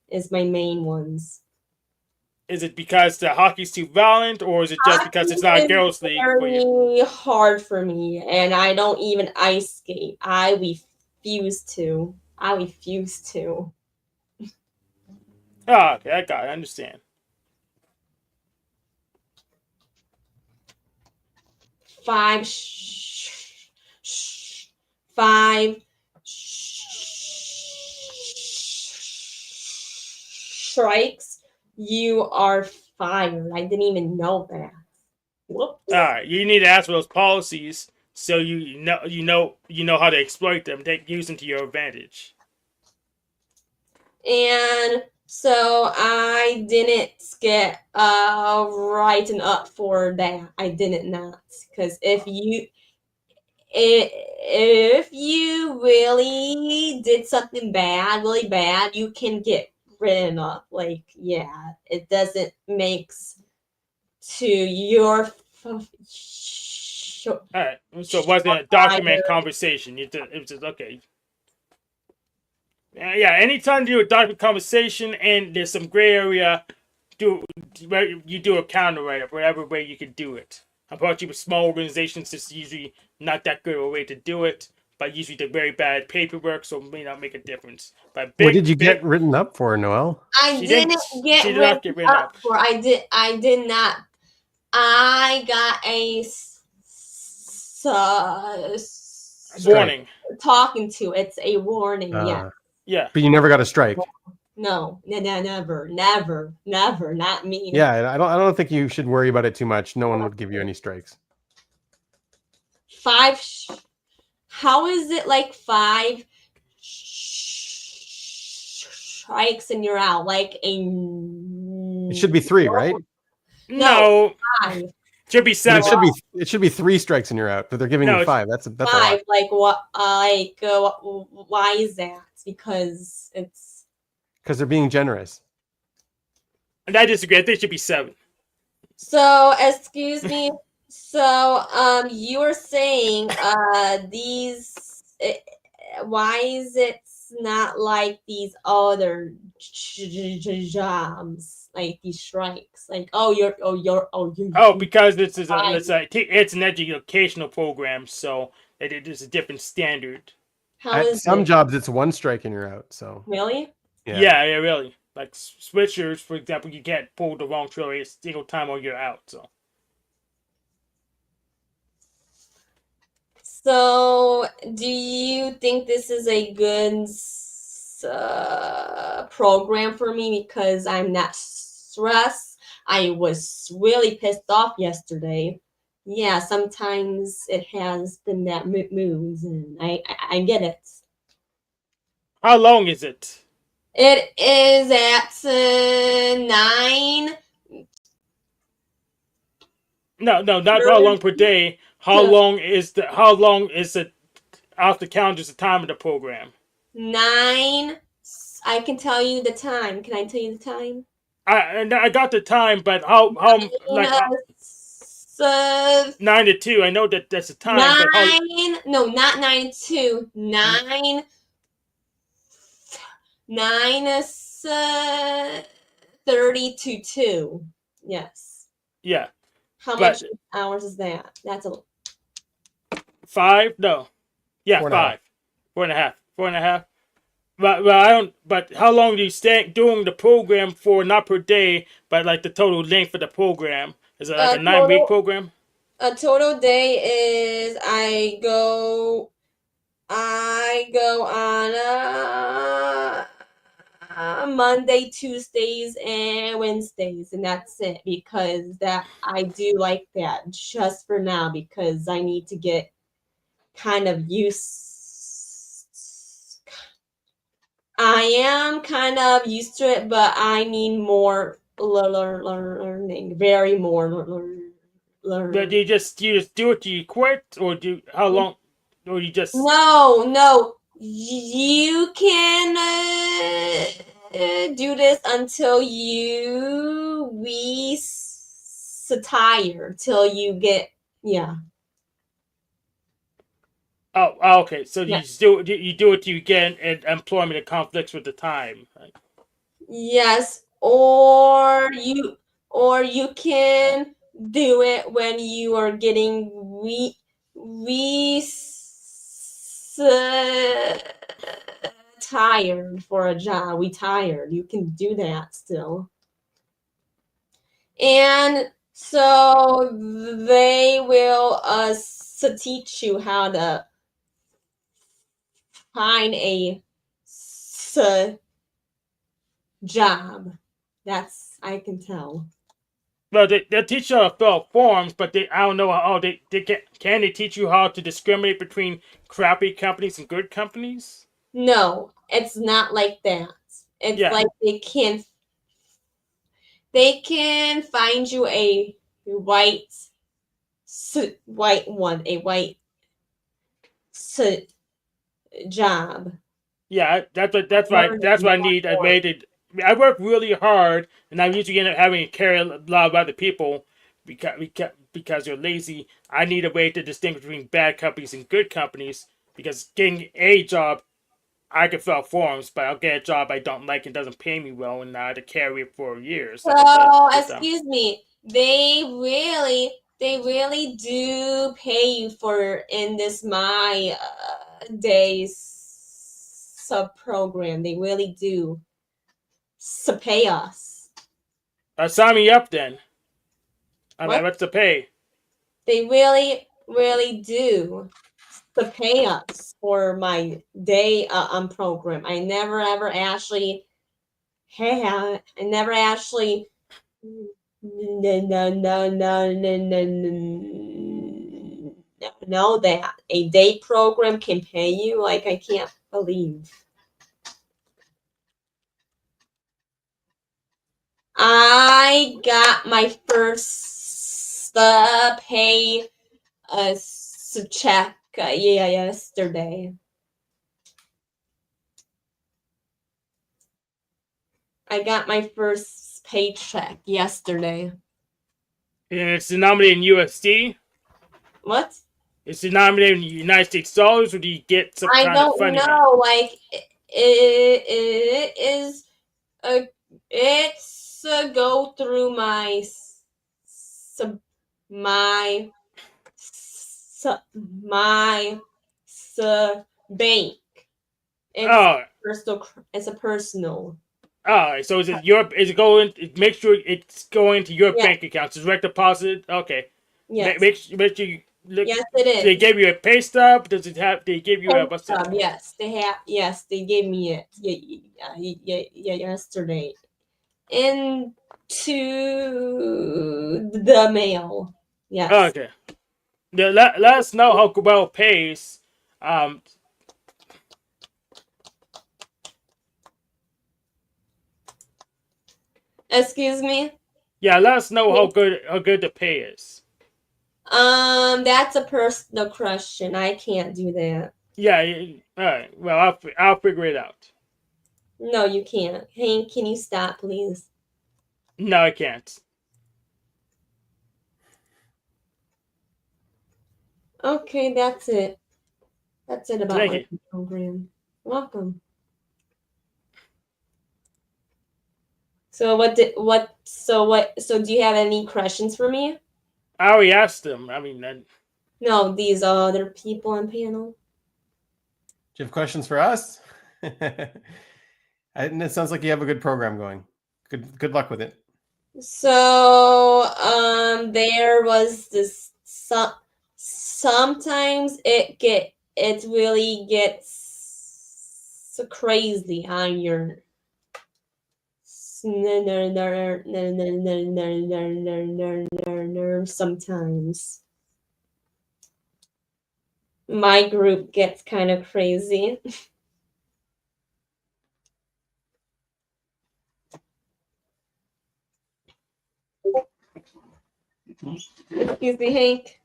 is my main ones.
Is it because the hockey's too violent, or is it just because it's not a girls' league?
Very hard for me, and I don't even ice skate. I refuse to.
Oh, okay, I got it. I understand.
Five strikes, you are fired. I didn't even know that. Whoops.
All right, you need to ask for those policies so you know how to exploit them. Use them to your advantage.
And so I didn't get written up for that. I didn't not, because if you really did something bad, really bad, you can get written up. Like, yeah, it doesn't make to your.
All right, so it wasn't a document conversation. It was just okay. Yeah, anytime you do a document conversation and there's some gray area, you do a counter write-up, whatever way you can do it. Unfortunately, with small organizations, it's usually not that good of a way to do it. But usually they're very bad paperwork, so it may not make a difference. But
what did you get written up for, Noelle?
I didn't get written up for. I did not. I got a
warning.
Talking to. It's a warning. Yeah.
Yeah.
But you never got a strike.
No, never, not me.
Yeah, I don't think you should worry about it too much. No one would give you any strikes.
5. How is it like 5 strikes and you're out? Like
it should be 3, right?
No.
5.
Should be 7.
It should be 3 strikes and you're out, but they're giving you 5. That's
5.
A lot.
Like what? Why is that? Because
they're being generous.
And I disagree. I think it should be 7.
So, excuse me. So, you were saying why is it not like these other jobs, like these strikes? Like, because it's an educational program, so
It is a different standard.
How
At
is
some
it?
jobs, it's one strike and you're out. So
Really?
Yeah, really. Like switchers, for example, you can't pull the wrong trailer a single time or you're out.
So, do you think this is a good program for me because I'm not stressed? I was really pissed off yesterday. Yeah, sometimes it has been that moves, and I get it.
How long is it?
It is at 9.
No, not how long per day. How long is it off the calendar? Is the time of the program?
9. I can tell you the time. Can I tell you the time?
I got the time, but how like 9 to 2. I know that's the time.
9.
But
No, not 9 to 2. 9. 9 is 30 to 2. Yes.
Yeah.
How much hours is that? That's a
5? No. Yeah, 5. 4.5. 4.5. But I don't. But how long do you stay doing the program for? Not per day, but like the total length of the program. Is it like a 9-week program?
A total day is I go on Monday, Tuesdays, and Wednesdays, and that's it because that I do like that just for now because I need to get kind of used. I am kind of used to it, but I need more learning, very more learning.
But you just do it? Do you quit, or how long, or you just?
No. You can do this until we tired till you get
Oh, okay. So
Yeah.
you do it till you get an employment that conflicts with the time.
Yes, or you can do it when you are getting tired for a job. We tired. You can do that still. And so they will teach you how to find a job. That's I can tell.
Well, they teach you how to fill out forms, but I don't know how they can they teach you how to discriminate between crappy companies and good companies?
No, it's not like that. It's like they can find you a white job.
Yeah, that's why I need a way to. I work really hard, and I usually end up having to carry a lot of other people because they're lazy. I need a way to distinguish between bad companies and good companies because getting a job, I can fill out forms, but I'll get a job I don't like and doesn't pay me well, and I have to carry it for years.
So, excuse me, they really do pay you for in this my days sub program. They really do pay us.
Sign me up then. I mean, what's the pay?
They really do pay us for my day program. I never ever actually know that a day program can pay you. Like I can't believe. I got my first pay check yesterday. I got my first paycheck yesterday.
And it's denominated in USD?
What?
It's denominated in United States dollars, or do you get some kind of funding?
I don't know. Like it is it's go through my my bank. It's a personal.
Oh, so is it going? Make sure it's going to your bank account. It's direct deposit. Okay.
Yes.
Make sure you look.
Yes, it is.
They gave you a pay stub. Does it have? They give you a what's that?
Yes, they have. Yes, they gave me it. Yeah, yesterday. Into the mail. Yes.
Okay. Yeah, let us know how well it pays.
Excuse me.
Yeah, let us know how good the pay is.
That's a personal question. I can't do that.
Yeah. All right. Well, I'll figure it out.
No, you can't. Hank, can you stop, please?
No, I can't.
Okay, that's it. That's it about
Thank
my
you.
program. Welcome. So so do you have any questions for me?
I already asked them. I mean,
No, these other people on panel.
Do you have questions for us? And it sounds like you have a good program going. Good luck with it.
So there was this sometimes it really gets so crazy on your nerve sometimes. My group gets kind of crazy. Excuse me, Hank.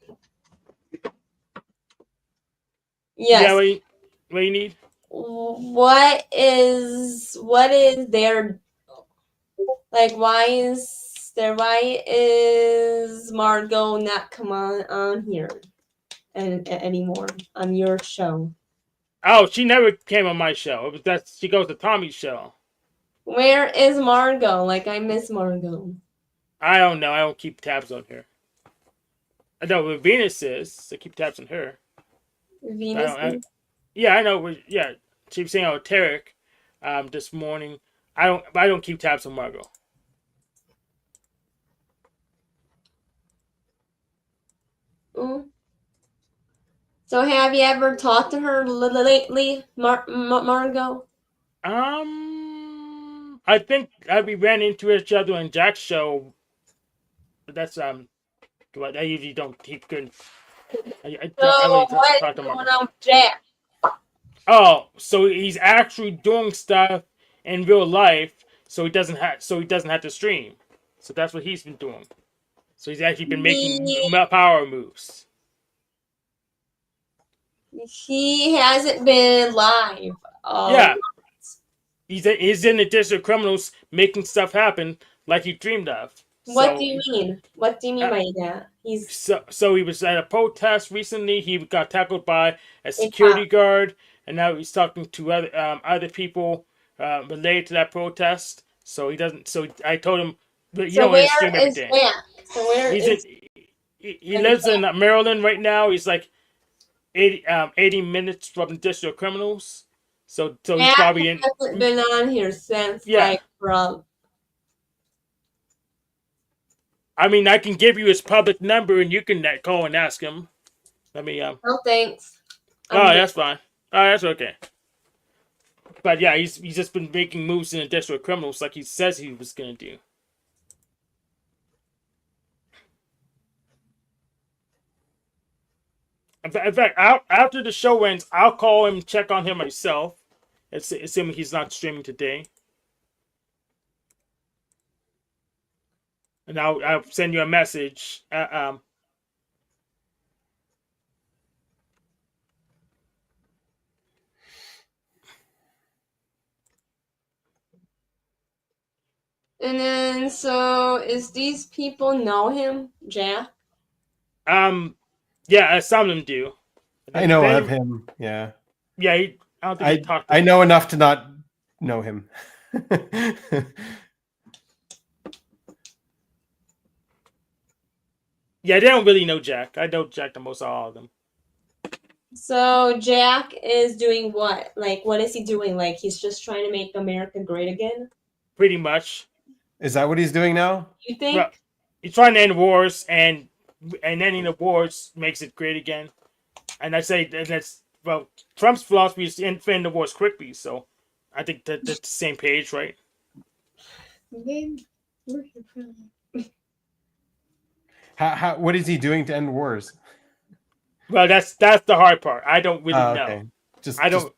Yes.
Yeah, what you need?
What is their like? Why is Margot not come on here anymore on your show?
Oh, she never came on my show. She goes to Tommy's show.
Where is Margot? Like, I miss Margot.
I don't know. I don't keep tabs on her. I know where Venus is. I keep tabs on her.
Venus.
Yeah, I know. Yeah, she was saying out with Tarek this morning. I don't keep tabs on Margot.
So have you ever talked to her lately, Margot?
I think we ran into each other on Jack's show. But that's I usually don't keep good. I really talk to Margot.
Jack?
Oh, so he's actually doing stuff in real life, so he doesn't have to stream. So that's what he's been doing. So he's actually been making power moves.
He hasn't been live.
Yeah, he's in the District Criminals making stuff happen like he dreamed of.
What do you mean? What do you mean by that?
So he was at a protest recently. He got tackled by a security guard, and now he's talking to other people related to that protest. So he doesn't. So I told him, you don't want to stream every day.
So where
he lives in Maryland right now. He's like 80 minutes from the District of Criminals. So he's probably in.
Hasn't been on here since from.
I mean, I can give you his public number, and you can call and ask him. Let me.
No thanks.
That's fine. That's okay. But yeah, he's just been making moves in the District of Criminals like he says he was gonna do. In fact, after the show ends, I'll call him and check on him myself. Assuming he's not streaming today. And I'll send you a message.
And then, so is these people know him, Jack?
Yeah, some of them do.
I know of him. Yeah.
Yeah, I don't think he talked to
I
him.
know enough to not know him.
Yeah, they don't really know Jack. I know Jack the most of all of them.
So Jack is doing what? Like, what is he doing? Like, he's just trying to make America great again?
Pretty much.
Is that what he's doing now?
You think?
Well, he's trying to end wars, and ending the wars makes it great again. And I say that's well, Trump's philosophy is to end the wars quickly. So I think that's the same page, right?
What is he doing to end wars?
Well, that's the hard part. I don't really
okay.
know. I don't.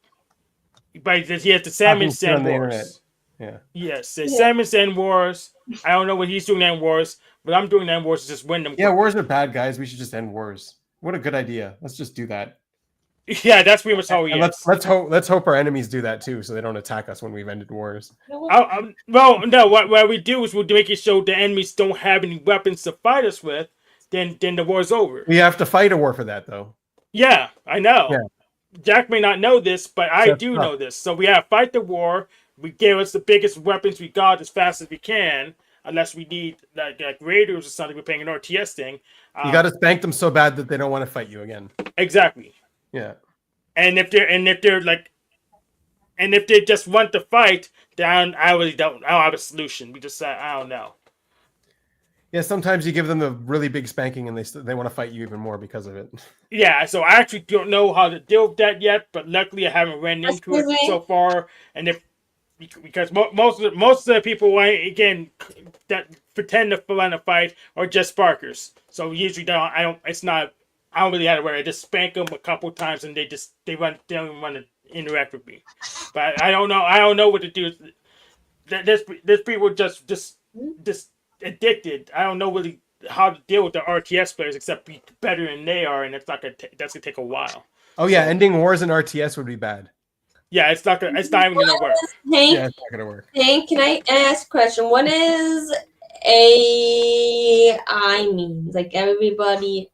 But he has the salmon send wars.
Yeah.
Yes, the salmon send wars. I don't know what he's doing to end wars, but I'm doing to end wars to just win them.
Yeah, wars are bad, guys. We should just end wars. What a good idea. Let's just do that.
Yeah, that's pretty much how he is.
Let's hope our enemies do that too, so they don't attack us when we've ended wars.
Well, no. What we do is we'll make it so the enemies don't have any weapons to fight us with. Then the war's over.
We have to fight a war for that, though.
Yeah, I know.
Yeah.
Jack may not know this, but I do know this. So we have to fight the war. We give us the biggest weapons we got as fast as we can, unless we need like raiders or something. We're playing an RTS thing.
You got to spank them so bad that they don't want to fight you again.
Exactly.
Yeah.
And if they just want to fight, then I really don't. I don't have a solution. We just I don't know.
Yeah, sometimes you give them the really big spanking, and they want to fight you even more because of it.
Yeah, so I actually don't know how to deal with that yet, but luckily I haven't ran into it so far. And because most of the people, again, that pretend to want to fight are just sparkers. So usually I don't really have to worry. I just spank them a couple times, and they don't even want to interact with me. But I don't know what to do. There's people just addicted. I don't know really how to deal with the RTS players except be better than they are, and that's gonna take a while.
Oh yeah, ending wars in RTS would be bad.
Yeah, it's not even gonna work.
Hank,
yeah, it's not gonna work.
Hank, can I ask a question? What is AI means? Like everybody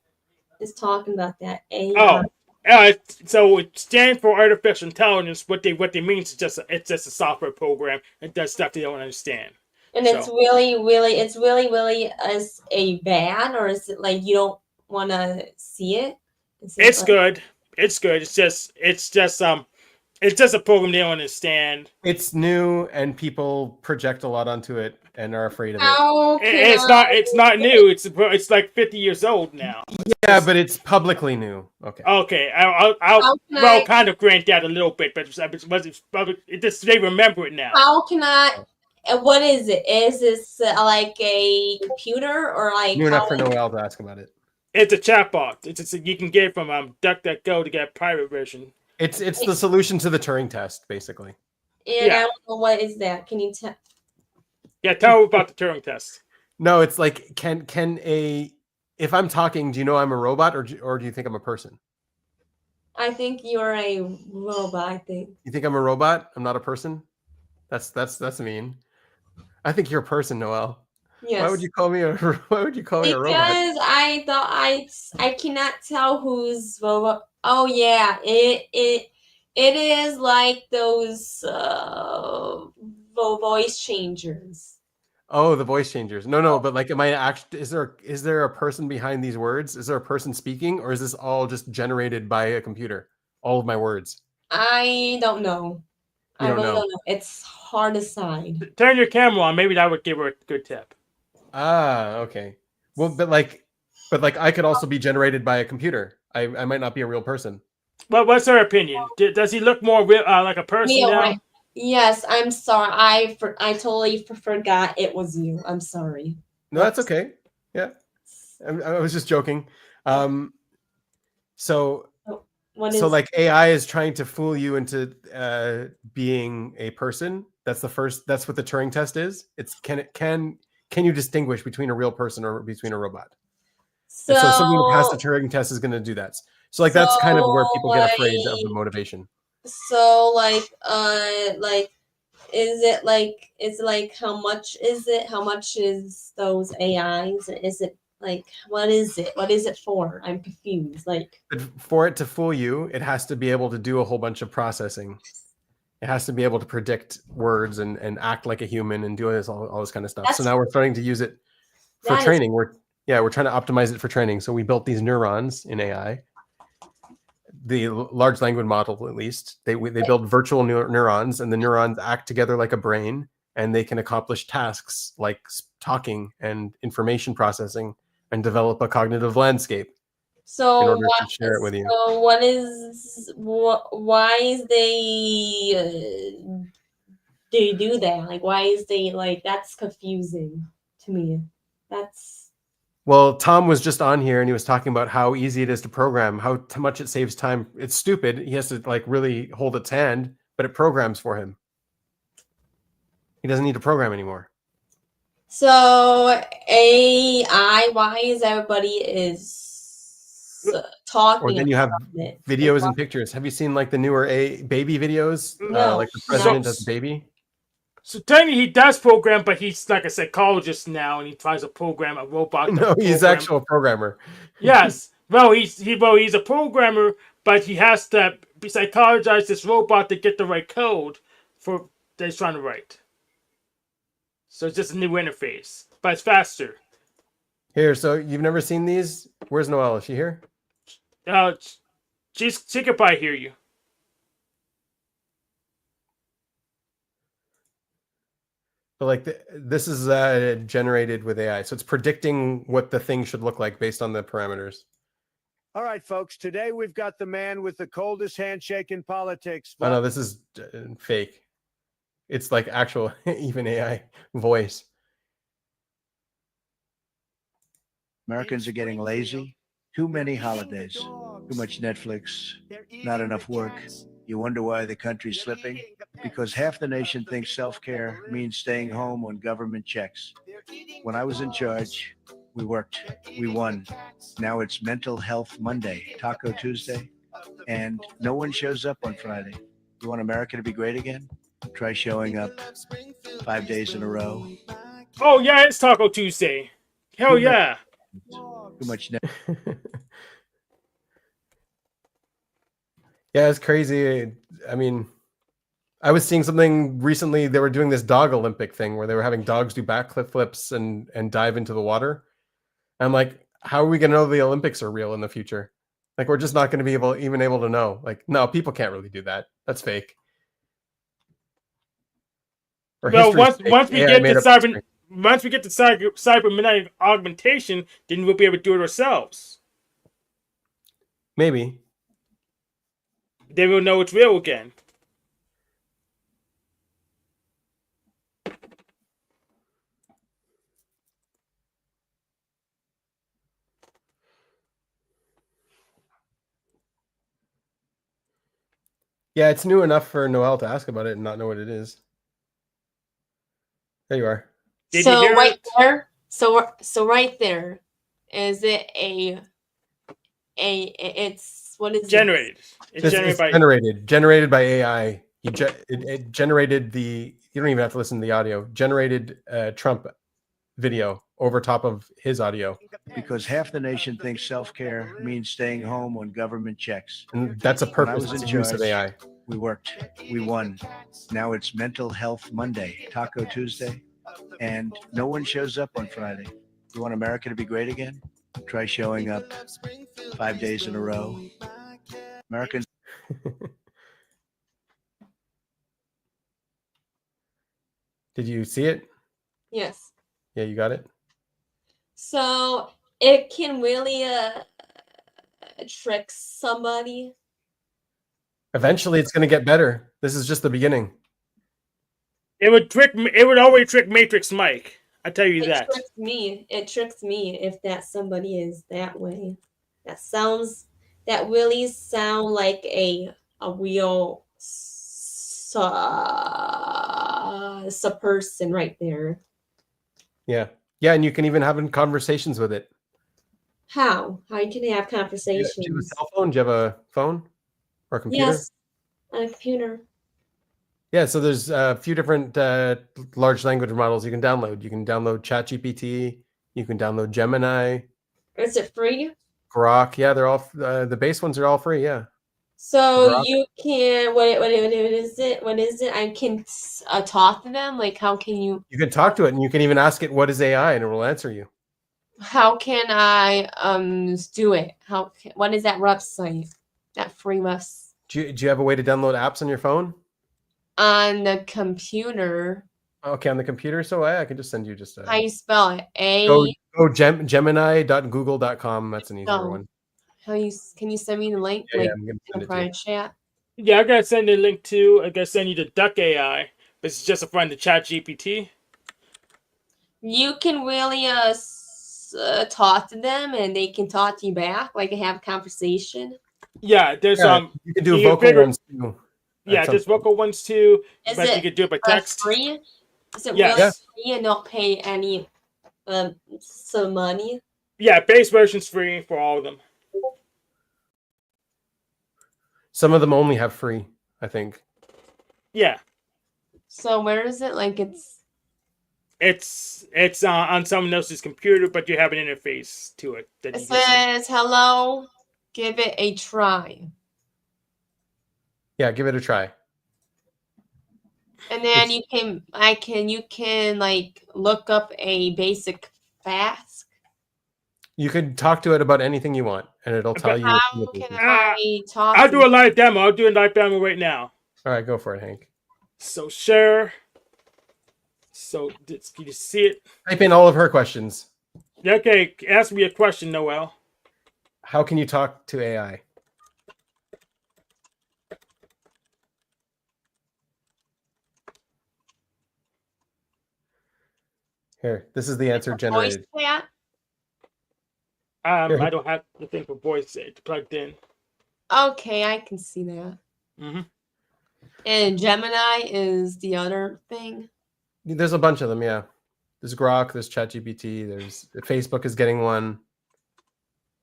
is talking about that AI.
So it stands for artificial intelligence. What they mean is it's just a software program. It does stuff they don't understand.
And it's really as a bad, or is it like you don't want to see it?
It's good. It's good. It's just a program they don't understand.
It's new, and people project a lot onto it and are afraid of it.
It's not new. It's like 50 years old now.
Yeah, but it's publicly new. Okay.
Okay. I'll kind of grant that a little bit, but they remember it now.
How can I? What is it? Is this like a computer or like?
New enough for Noel to ask about it.
It's a chatbot. You can get it from DuckDuckGo to get a private version.
It's the solution to the Turing test, basically.
And I don't know what is that. Can you tell?
Yeah, tell about the Turing test.
No, it's like if I'm talking, do you know I'm a robot or do you think I'm a person?
I think you're a robot. I think.
You think I'm a robot? I'm not a person? That's mean. I think you're a person, Noel.
Yes.
Why would you call me a robot?
Because I thought I cannot tell who's robot. Oh yeah, it is like those voice changers.
Oh, the voice changers. No, but like, is there a person behind these words? Is there a person speaking, or is this all just generated by a computer? All of my words.
I don't know. I really don't know. It's hard to decide.
Turn your camera on. Maybe that would give her a good tip.
Ah, okay. Well, but like I could also be generated by a computer. I might not be a real person.
Well, what's her opinion? Does he look more real, like a person now?
Yes, I'm sorry. I totally forgot it was you. I'm sorry.
No, that's okay. Yeah, I was just joking. So like AI is trying to fool you into being a person. That's what the Turing test is. It's can you distinguish between a real person or between a robot? So something that passed the Turing test is going to do that. So like that's kind of where people get afraid of the motivation.
So is it like how much is it? How much is those AIs? Is it like what is it? What is it for? I'm confused. Like
for it to fool you, it has to be able to do a whole bunch of processing. It has to be able to predict words and act like a human and do all this kind of stuff. So now we're starting to use it for training. We're trying to optimize it for training. So we built these neurons in AI the large language model, at least, they build virtual neurons, and the neurons act together like a brain, and they can accomplish tasks like talking and information processing and develop a cognitive landscape
So
in order to share it with you.
So why is they do that? Like, why is they like, that's confusing to me. That's
Well, Tom was just on here and he was talking about how easy it is to program, how much it saves time. It's stupid. He has to like really hold its hand, but it programs for him. He doesn't need to program anymore.
so AI. Why is everybody talking?
Or then you have
about it?
videos and pictures. Have you seen like the newer baby videos?
No.
Like the president as a baby?
So technically he does program, but he's like a psychologist now, and he tries to program a robot.
No, he's actual programmer.
Yes. Well, he's a programmer, but he has to psychologize this robot to get the right code for that he's trying to write. So it's just a new interface, but it's faster.
Here, so you've never seen these? Where's Noelle? Is she here?
She could probably hear you.
But like this is generated with AI, so it's predicting what the thing should look like based on the parameters.
All right, folks. Today we've got the man with the coldest handshake in politics.
Oh no, this is fake. It's like actual even AI voice.
Americans are getting lazy. Too many holidays. Too much Netflix. Not enough work. You wonder why the country's slipping? Because half the nation thinks self-care means staying home when government checks. When I was in charge, we worked. We won. Now it's Mental Health Monday, Taco Tuesday, and no one shows up on Friday. You want America to be great again? Try showing up 5 days in a row.
Oh yeah, it's Taco Tuesday. Hell yeah.
Too much.
Yeah, it's crazy. I mean, I was seeing something recently. They were doing this dog Olympic thing where they were having dogs do backflip flips and dive into the water. I'm like, how are we going to know the Olympics are real in the future? Like, we're just not going to be able to know. Like, no, people can't really do that. That's fake. Or
Well,
history's fake.
once we
AI
get
made
to
up history.
cybernetic augmentation, then we'll be able to do it ourselves.
Maybe.
Then we'll know it's real again.
Yeah, it's new enough for Noelle to ask about it and not know what it is. There you are.
So right there. So right there, is it it's what is
generated?
It?
It's generated by AI. It generated the. You don't even have to listen to the audio. Generated Trump video over top of his audio.
Because half the nation thinks self-care means staying home when government checks.
And that's a purpose use of AI.
We worked. We won. Now it's Mental Health Monday, Taco Tuesday, and no one shows up on Friday. You want America to be great again? Try showing up 5 days in a row. Americans.
Did you see it?
Yes.
Yeah, you got it.
So it can really trick somebody.
Eventually, it's going to get better. This is just the beginning.
It would already trick Matrix Mike. I tell you that.
It tricks me if that somebody is that way. That really sound like a real person right there.
Yeah. Yeah, and you can even have conversations with it.
How can you have conversations?
Do you have a cell phone? Do you have a phone or a computer?
Yes, on a computer.
Yeah, so there's a few different large language models you can download. You can download ChatGPT. You can download Gemini.
Is it free?
Grok. Yeah, they're all the base ones are all free. Yeah.
So
Grok.
you can what is it? What is it? I can talk to them. Like, how can you?
You can talk to it, and you can even ask it what is AI, and it will answer you.
How can I do it? What is that website? that free Rust
Do you have a way to download apps on your phone?
on the computer.
Okay, on the computer. So I can just send you just
How you spell it?
Gemini.google.com. That's an easier one.
Can you send me the link?
Yeah,
Like
I'm gonna
in
send
the
it to you.
private chat.
Yeah, I gotta send you a link too. I gotta send you the Duck AI, but it's just a friend of Chat GPT.
You can really talk to them, and they can talk to you back, like have a conversation.
Yeah, there's
you can do vocal ones too.
Yeah, there's vocal ones too, but you can do it by text.
Free? Is it
Yes.
really free and not pay any some money?
Yeah, base version's free for all of them.
Some of them only have free, I think.
Yeah.
So where is it? Like
it's on someone else's computer, but you have an interface to it. That
it
you can
says hello. Give it a try.
Yeah, give it a try.
And then you can like look up a basic task.
You could talk to it about anything you want, and it'll tell you.
How can I talk?
I'll do a live demo. I'll do a live demo right now.
All right, go for it, Hank.
So share. So can you see it?
Type in all of her questions.
Okay, ask me a question, Noel.
How can you talk to AI? Here, this is the answer generated.
Voice chat?
I don't have the thing for voice plugged in.
Okay, I can see that.
Mm-hmm.
And Gemini is the other thing.
There's a bunch of them, yeah. There's Grok, there's ChatGPT, there's Facebook is getting one.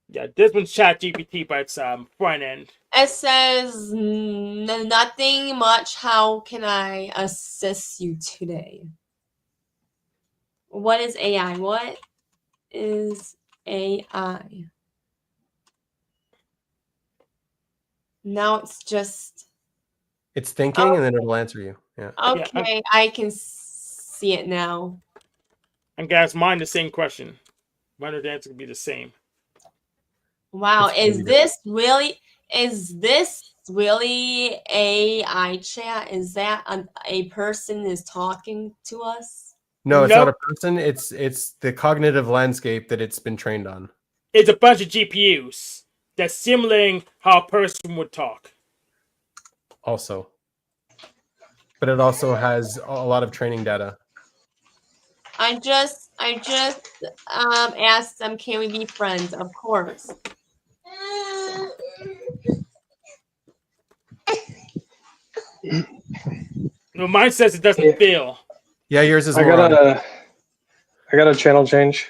Yeah, this one's ChatGPT, but it's front end.
It says nothing much. How can I assist you today? What is AI? What is AI? Now it's just.
It's thinking, and then it'll answer you. Yeah.
Okay, I can see it now.
And guys, mine the same question. Mine the answer could be the same.
Wow, is this really AI chat? Is that a person is talking to us?
No, it's not a person. It's the cognitive landscape that it's been trained on.
It's a bunch of GPUs that's simulating how a person would talk.
Also, but it also has a lot of training data.
I just asked them, can we be friends? Of course.
No, mine says it doesn't feel.
Yeah, yours is.
I got a channel change.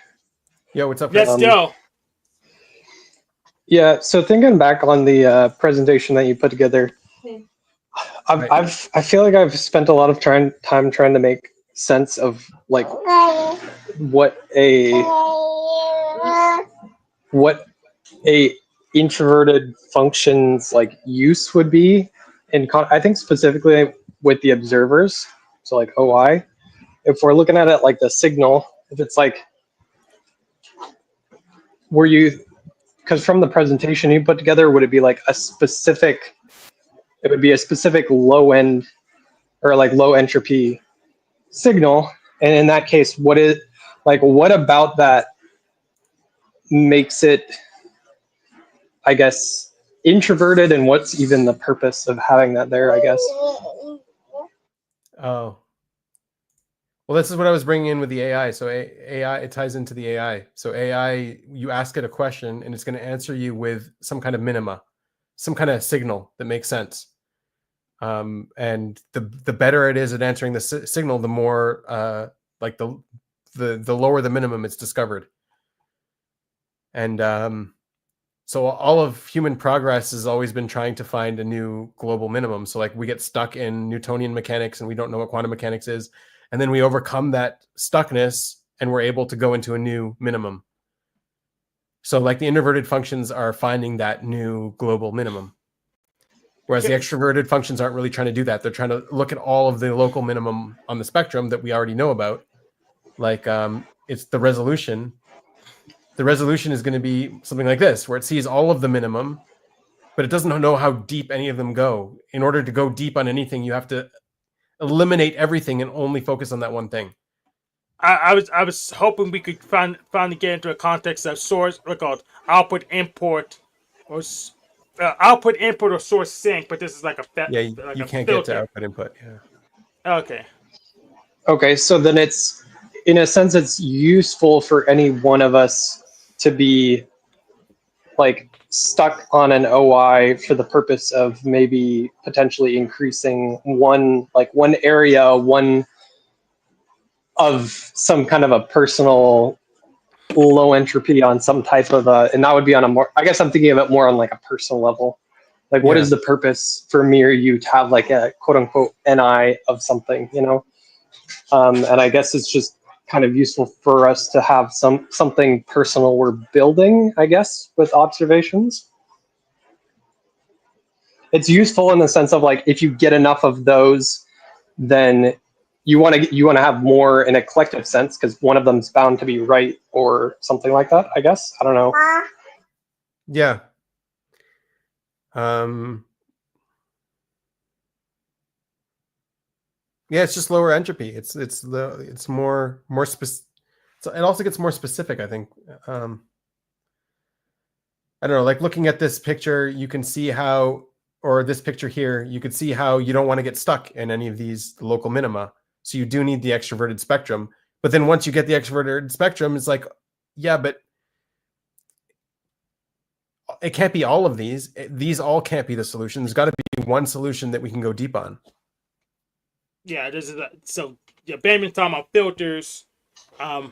Yeah, what's up?
Let's go.
Yeah, so thinking back on the presentation that you put together, I feel like I've spent a lot of time trying to make sense of like what a introverted function's like use would be, and I think specifically with the observers. So like OI, if we're looking at it like the signal, if it's like, because from the presentation you put together, would it be like a specific low end or like low entropy signal? And in that case, what about that makes it, I guess, introverted, and what's even the purpose of having that there, I guess?
Oh. Well, this is what I was bringing in with the AI. So AI, it ties into the AI. So AI, you ask it a question and it's going to answer you with some kind of minima, some kind of signal that makes sense. And the better it is at answering the signal, the more like the lower the minimum it's discovered. And so all of human progress has always been trying to find a new global minimum. So like we get stuck in Newtonian mechanics and we don't know what quantum mechanics is. And then we overcome that stuckness and we're able to go into a new minimum. So like the introverted functions are finding that new global minimum. Whereas the extroverted functions aren't really trying to do that. They're trying to look at all of the local minimum on the spectrum that we already know about. Like it's the resolution. The resolution is going to be something like this, where it sees all of the minimum but it doesn't know how deep any of them go. In order to go deep on anything, you have to eliminate everything and only focus on that one thing.
I was hoping we could finally get into a context of source, output input, or output input or source sync. But this is like
you can't get to output input. Yeah.
Okay.
Okay, so then it's, in a sense, it's useful for any one of us to be like stuck on an OI for the purpose of maybe potentially increasing one area, one of some kind of a personal low entropy on some type of and that would be on a more, I guess I'm thinking of it more on like a personal level. Like what is the purpose for me or you to have like a quote unquote NI of something, you know? And I guess it's just kind of useful for us to have something personal we're building, I guess, with observations. It's useful in the sense of like, if you get enough of those, then you want to have more in a collective sense because one of them's bound to be right or something like that, I guess. I don't know.
Yeah. Yeah, it's just lower entropy. It's more specific. So it also gets more specific, I think. I don't know, like looking at this picture, you can see how, or this picture here, you could see how you don't want to get stuck in any of these local minima. So you do need the extroverted spectrum. But then once you get the extroverted spectrum, it's like, yeah, but it can't be all of these. These all can't be the solution. There's got to be one solution that we can go deep on.
Yeah, this is so. Yeah, Binyamin's talking about filters. I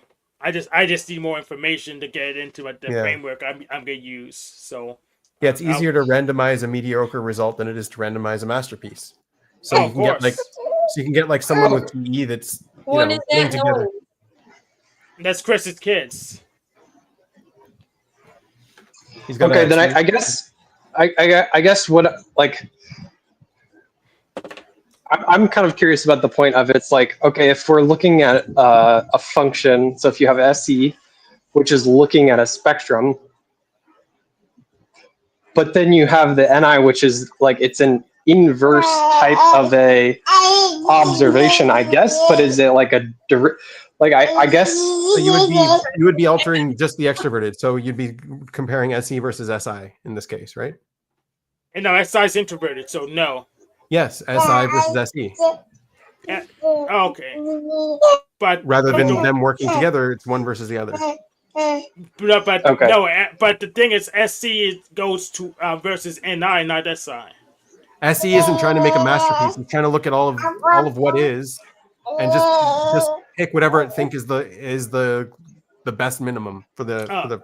just need more information to get into the framework I'm gonna use. So
yeah, it's easier to randomize a mediocre result than it is to randomize a masterpiece. So you can get like someone with TE that's
What is that
together.
That's Chris's kids.
Okay, then I guess what like. I'm kind of curious about the point of it's like, okay, if we're looking at a function, so if you have SE, which is looking at a spectrum, but then you have the NI, which is like, it's an inverse type of a observation, I guess, but is it like I guess
so you would be altering just the extroverted. So you'd be comparing SE versus SI in this case, right?
And no, SI is introverted, so no.
Yes, SI versus SE.
Okay. But
rather than them working together, it's one versus the other.
But no, but the thing is, SC goes to versus NI, not SI.
SE isn't trying to make a masterpiece. It's trying to look at all of what is, and just pick whatever it think is the best minimum for the situation.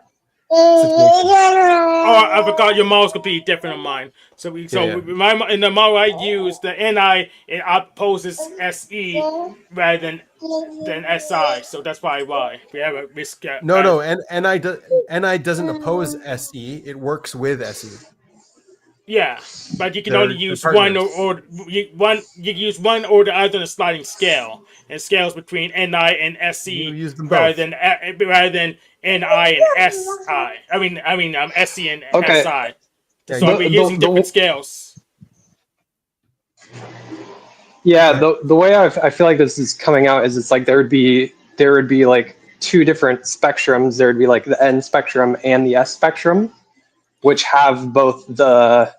Oh, I forgot your model's completely different than mine. So in the model I use, the NI it opposes SE rather than SI. So that's probably why we have a risk.
No, and NI doesn't oppose SE. It works with SE.
Yeah, but you can only use one or you use one or the other on a sliding scale, and scales between NI and SE rather than NI and SI. I mean SE and SI. So we're using different scales.
Yeah, the way I feel like this is coming out is it's like there would be like two different spectrums. There would be like the N spectrum and the S spectrum, which have both the,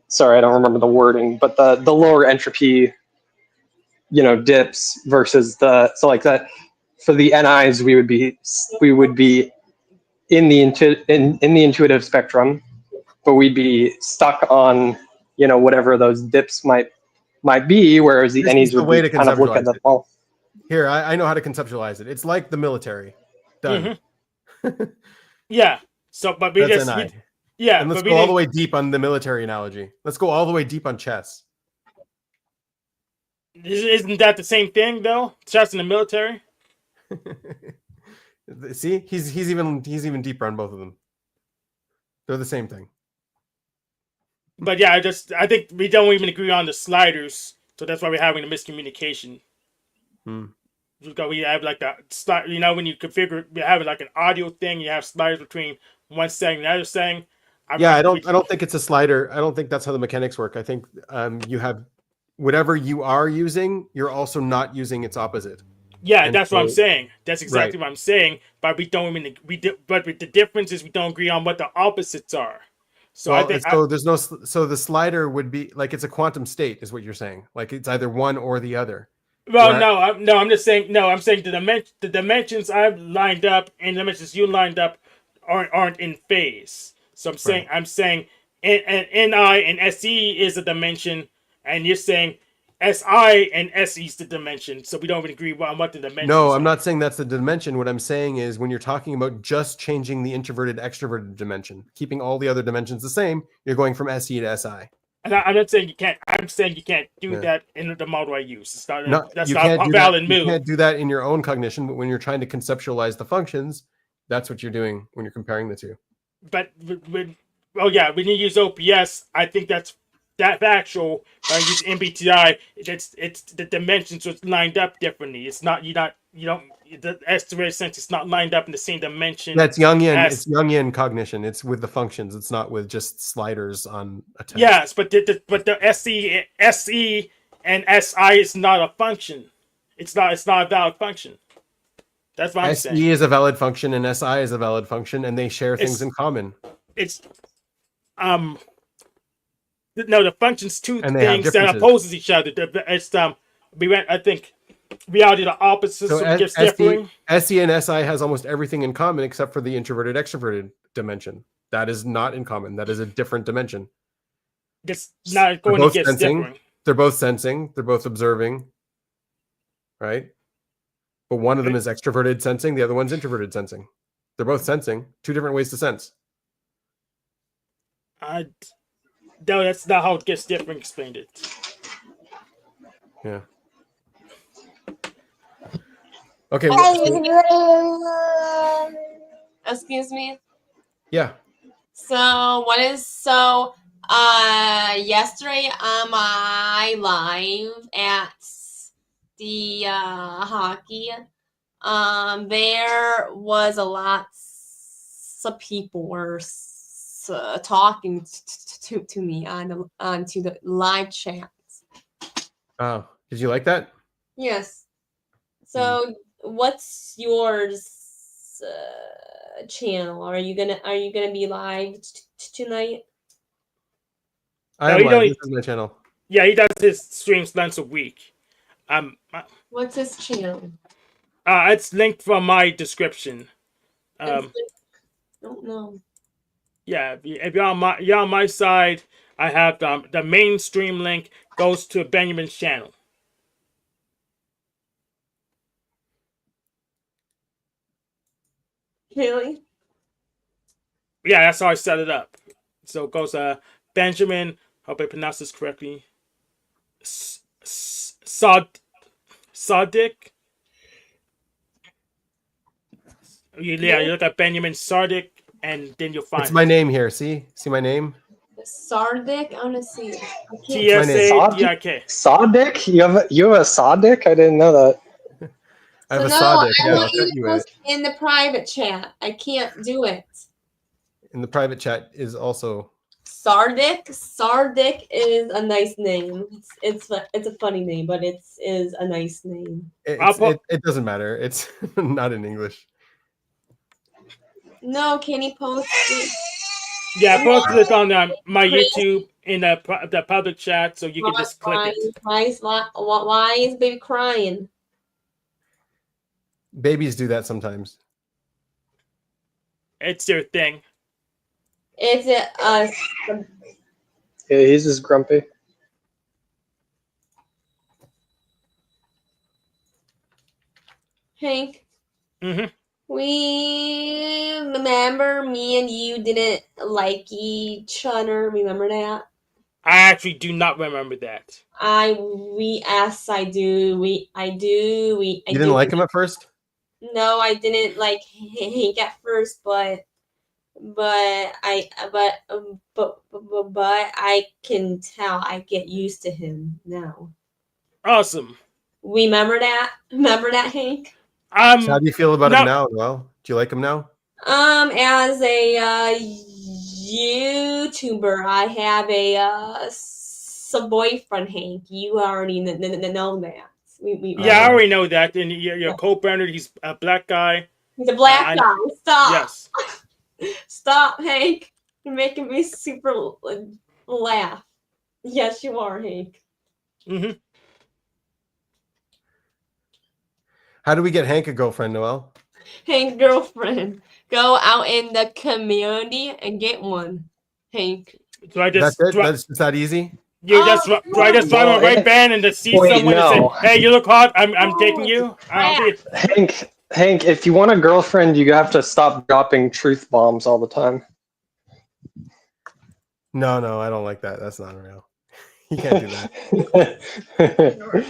sorry, I don't remember the wording, but the lower entropy, dips versus so like that for the NIs we would be in the intuitive spectrum, but we'd be stuck on whatever those dips might be, whereas the NEs would be kind of look at the ball.
Here, I know how to conceptualize it. It's like the military. Done.
Mm-hmm. Yeah. So, but we
That's
just
NI.
yeah.
And let's go all the way deep on the military analogy. Let's go all the way deep on chess.
Isn't that the same thing though? Chess in the military.
See, he's even deeper on both of them. They're the same thing.
But yeah, I think we don't even agree on the sliders, so that's why we're having a miscommunication. Because we have like the slide, when you configure, we have like an audio thing. You have sliders between one setting and the other setting.
I don't think it's a slider. I don't think that's how the mechanics work. I think you have whatever you are using, you're also not using its opposite.
Yeah,
And
that's what I'm saying. That's exactly
right.
what I'm saying. But we don't even but the difference is we don't agree on what the opposites are. So
well,
I think
there's no so the slider would be like it's a quantum state, is what you're saying. Like it's either one or the other.
Well, I'm just saying. No, I'm saying the dimensions I've lined up and the dimensions you lined up aren't in phase. So I'm saying, and Ni and Se is a dimension, and you're saying Si and Se is the dimension. So we don't even agree on what the dimensions.
No,
are.
I'm not saying that's the dimension. What I'm saying is when you're talking about just changing the introverted extroverted dimension, keeping all the other dimensions the same, you're going from Se to Si.
And I'm not saying you can't. I'm saying you can't do that in the model I use. It's not. That's
you
not
can't
a
do
valid
that.
move.
You can't do that in your own cognition, but when you're trying to conceptualize the functions, that's what you're doing when you're comparing the two.
But when when you use OPS, I think that's factual. When I use MBTI, it's the dimensions are lined up differently. It's not you don't the estimated sense. It's not lined up in the same dimension.
That's Jungian. It's Jungian cognition. It's with the functions. It's not with just sliders on a test.
Yes, but the SE and SI is not a function. It's not a valid function. That's what I'm saying.
SE is a valid function and SI is a valid function, and they share things in common.
It's no, the functions two
And they have
things that
differences.
opposes each other. It's I think reality the opposites, so it gets differing.
SE and SI has almost everything in common except for the introverted extroverted dimension. That is not in common. That is a different dimension.
It's not going to get differing.
They're both sensing. They're both observing. Right? But one of them is extroverted sensing. The other one's introverted sensing. They're both sensing. Two different ways to sense.
No, that's not how it gets different. Explained it.
Yeah. Okay.
Excuse me.
Yeah.
Yesterday on my live at the hockey, there was a lot of people were talking to me onto the live chat.
Oh,
did you like that?
Yes. So, what's yours channel? Are you gonna be live tonight?
I am live. This is my channel.
Yeah, he does his streams once a week.
What's his channel?
It's linked from my description.
Don't know.
Yeah, if you're on my side, I have the main stream link goes to Binyamin's channel.
Really?
Yeah, that's how I set it up. So it goes Benjamin. Hope I pronounce this correctly. Tsadik. Yeah, you look at Binyamin Tsadik, and then you'll find.
It's my name here. See my name.
Tsadik. I want to see.
Tsadik.
Tsadik? You have a Tsadik? I didn't know that.
I have a
Tsadik.
Yeah, I'll cut you it.
In the private chat. I can't do it.
In the private chat is also
Tsadik. Tsadik is a nice name. It's a funny name, but it is a nice name.
it doesn't matter. It's not in English.
No, can you post it?
Yeah, I posted it on my YouTube in the public chat, so you can just click it.
Why is baby crying?
Babies do that sometimes.
It's their thing.
Is it
Yeah, he's just grumpy.
Hank?
Mm-hmm.
We remember me and you didn't like each other. Remember that?
I actually do not remember that.
I do.
You didn't like him at first?
No, I didn't like Hank at first, but I can tell I get used to him now.
Awesome.
Remember that? Remember that, Hank?
So how do you feel about him now? Well, do you like him now?
As a YouTuber. I have a boyfriend, Hank. You already know that.
I already know that. And your co-branded, he's a black guy.
He's a black guy. Stop.
Yes.
Stop, Hank. You're making me super laugh. Yes, you are, Hank.
Mm-hmm.
How do we get Hank a girlfriend, Noel?
Hank, girlfriend. Go out in the community and get one, Hank.
So I just
That's that easy.
You just find a right band and to see someone and say, "Hey, you look hot. I'm taking you."
Hank, if you want a girlfriend, you have to stop dropping truth bombs all the time.
No, I don't like that. That's not real. You can't do that.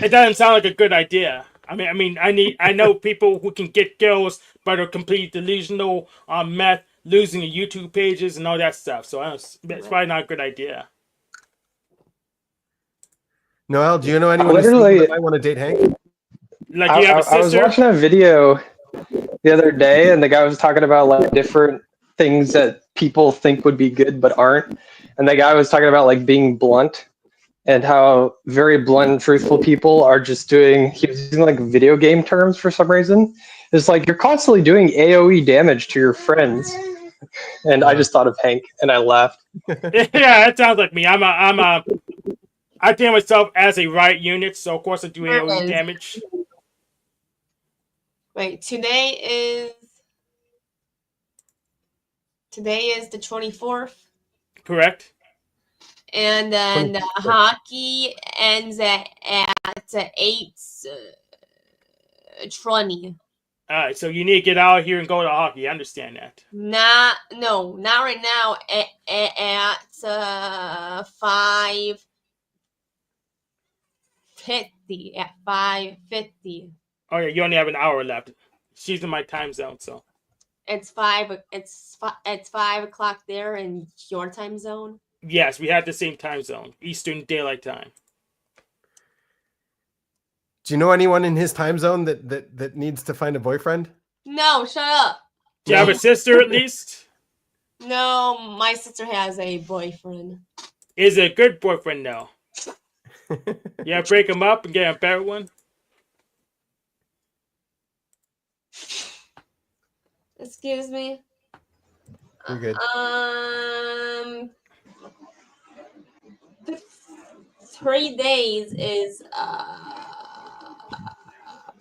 It doesn't sound like a good idea. I know people who can get girls but are completely delusional on meth, losing their YouTube pages and all that stuff. So it's probably not a good idea.
Noel, do you know anyone who might want to date Hank?
Like you have a sister?
I was watching a video the other day, and the guy was talking about like different things that people think would be good but aren't. And the guy was talking about like being blunt and how very blunt and truthful people are just he was using like video game terms for some reason. It's like you're constantly doing AoE damage to your friends. And I just thought of Hank and I laughed.
Yeah, that sounds like me. I think of myself as a riot unit, so of course I do AoE damage.
Wait, today is the 24th.
Correct.
And then the hockey ends at 8:20.
All right, so you need to get out of here and go to hockey. I understand that.
Not right now. At 5:50. At 5:50.
Oh yeah, you only have an hour left. She's in my time zone, so
it's 5. It's 5 o'clock there in your time zone.
Yes, we have the same time zone, Eastern Daylight Time.
Do you know anyone in his time zone that needs to find a boyfriend?
No, shut up.
Do you have a sister at least?
No, my sister has a boyfriend.
Is it a good boyfriend though? Yeah, break him up and get a better one.
Excuse me.
You're good.
3 days is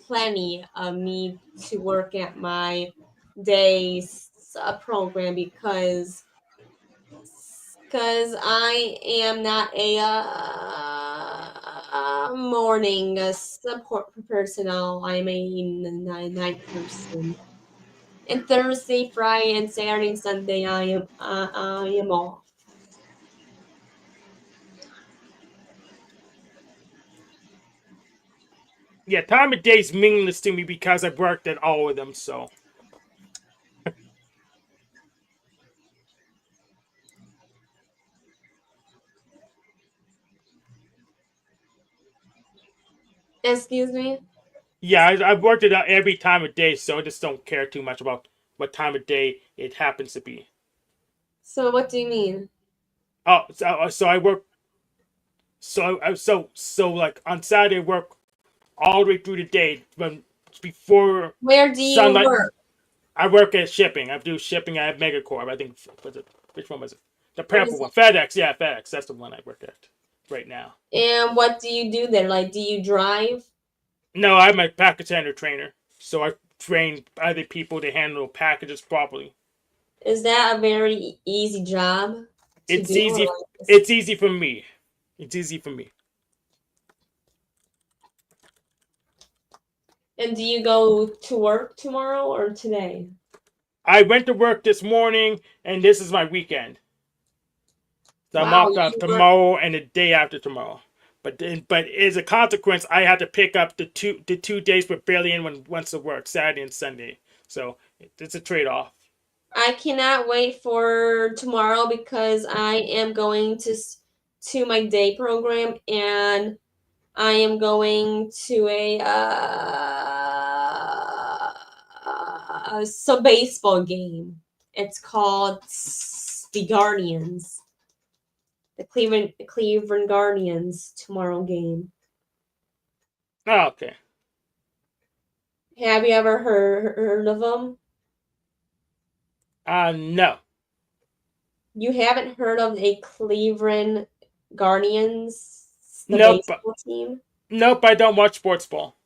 plenty of me to work at my day's program because I am not a morning support personnel. I'm a night person. And Thursday, Friday, and Saturday and Sunday, I am off.
Yeah, time of day is meaningless to me because I've worked at all of them, so.
Excuse me?
Yeah, I've worked it out every time of day, so I just don't care too much about what time of day it happens to be.
So what do you mean?
Oh, so I work. So like on Saturday I work all the way through the day, when before.
Where do you
sunlight,
work?
I work at shipping. I do shipping at Megacorp. I think which one was it? The purple one,
it?
FedEx. Yeah, FedEx. That's the one I work at right now.
And what do you do there? Like, do you drive?
No, I'm a package handler trainer, so I train other people to handle packages properly.
Is that a very easy job?
It's easy. It's easy for me. It's easy for me.
And do you go to work tomorrow or today?
I went to work this morning, and this is my weekend. So I'm off tomorrow and the day after tomorrow. But as a consequence, I had to pick up the two days with barely anyone wants to work, Saturday and Sunday. So it's a trade-off.
I cannot wait for tomorrow because I am going to my day program and I am going to a baseball game. It's called the Guardians. The Cleveland Guardians tomorrow game.
Oh, okay.
Have you ever heard of them?
No.
You haven't heard of a Cleveland Guardians, the
Nope.
baseball team?
Nope, I don't watch sports ball.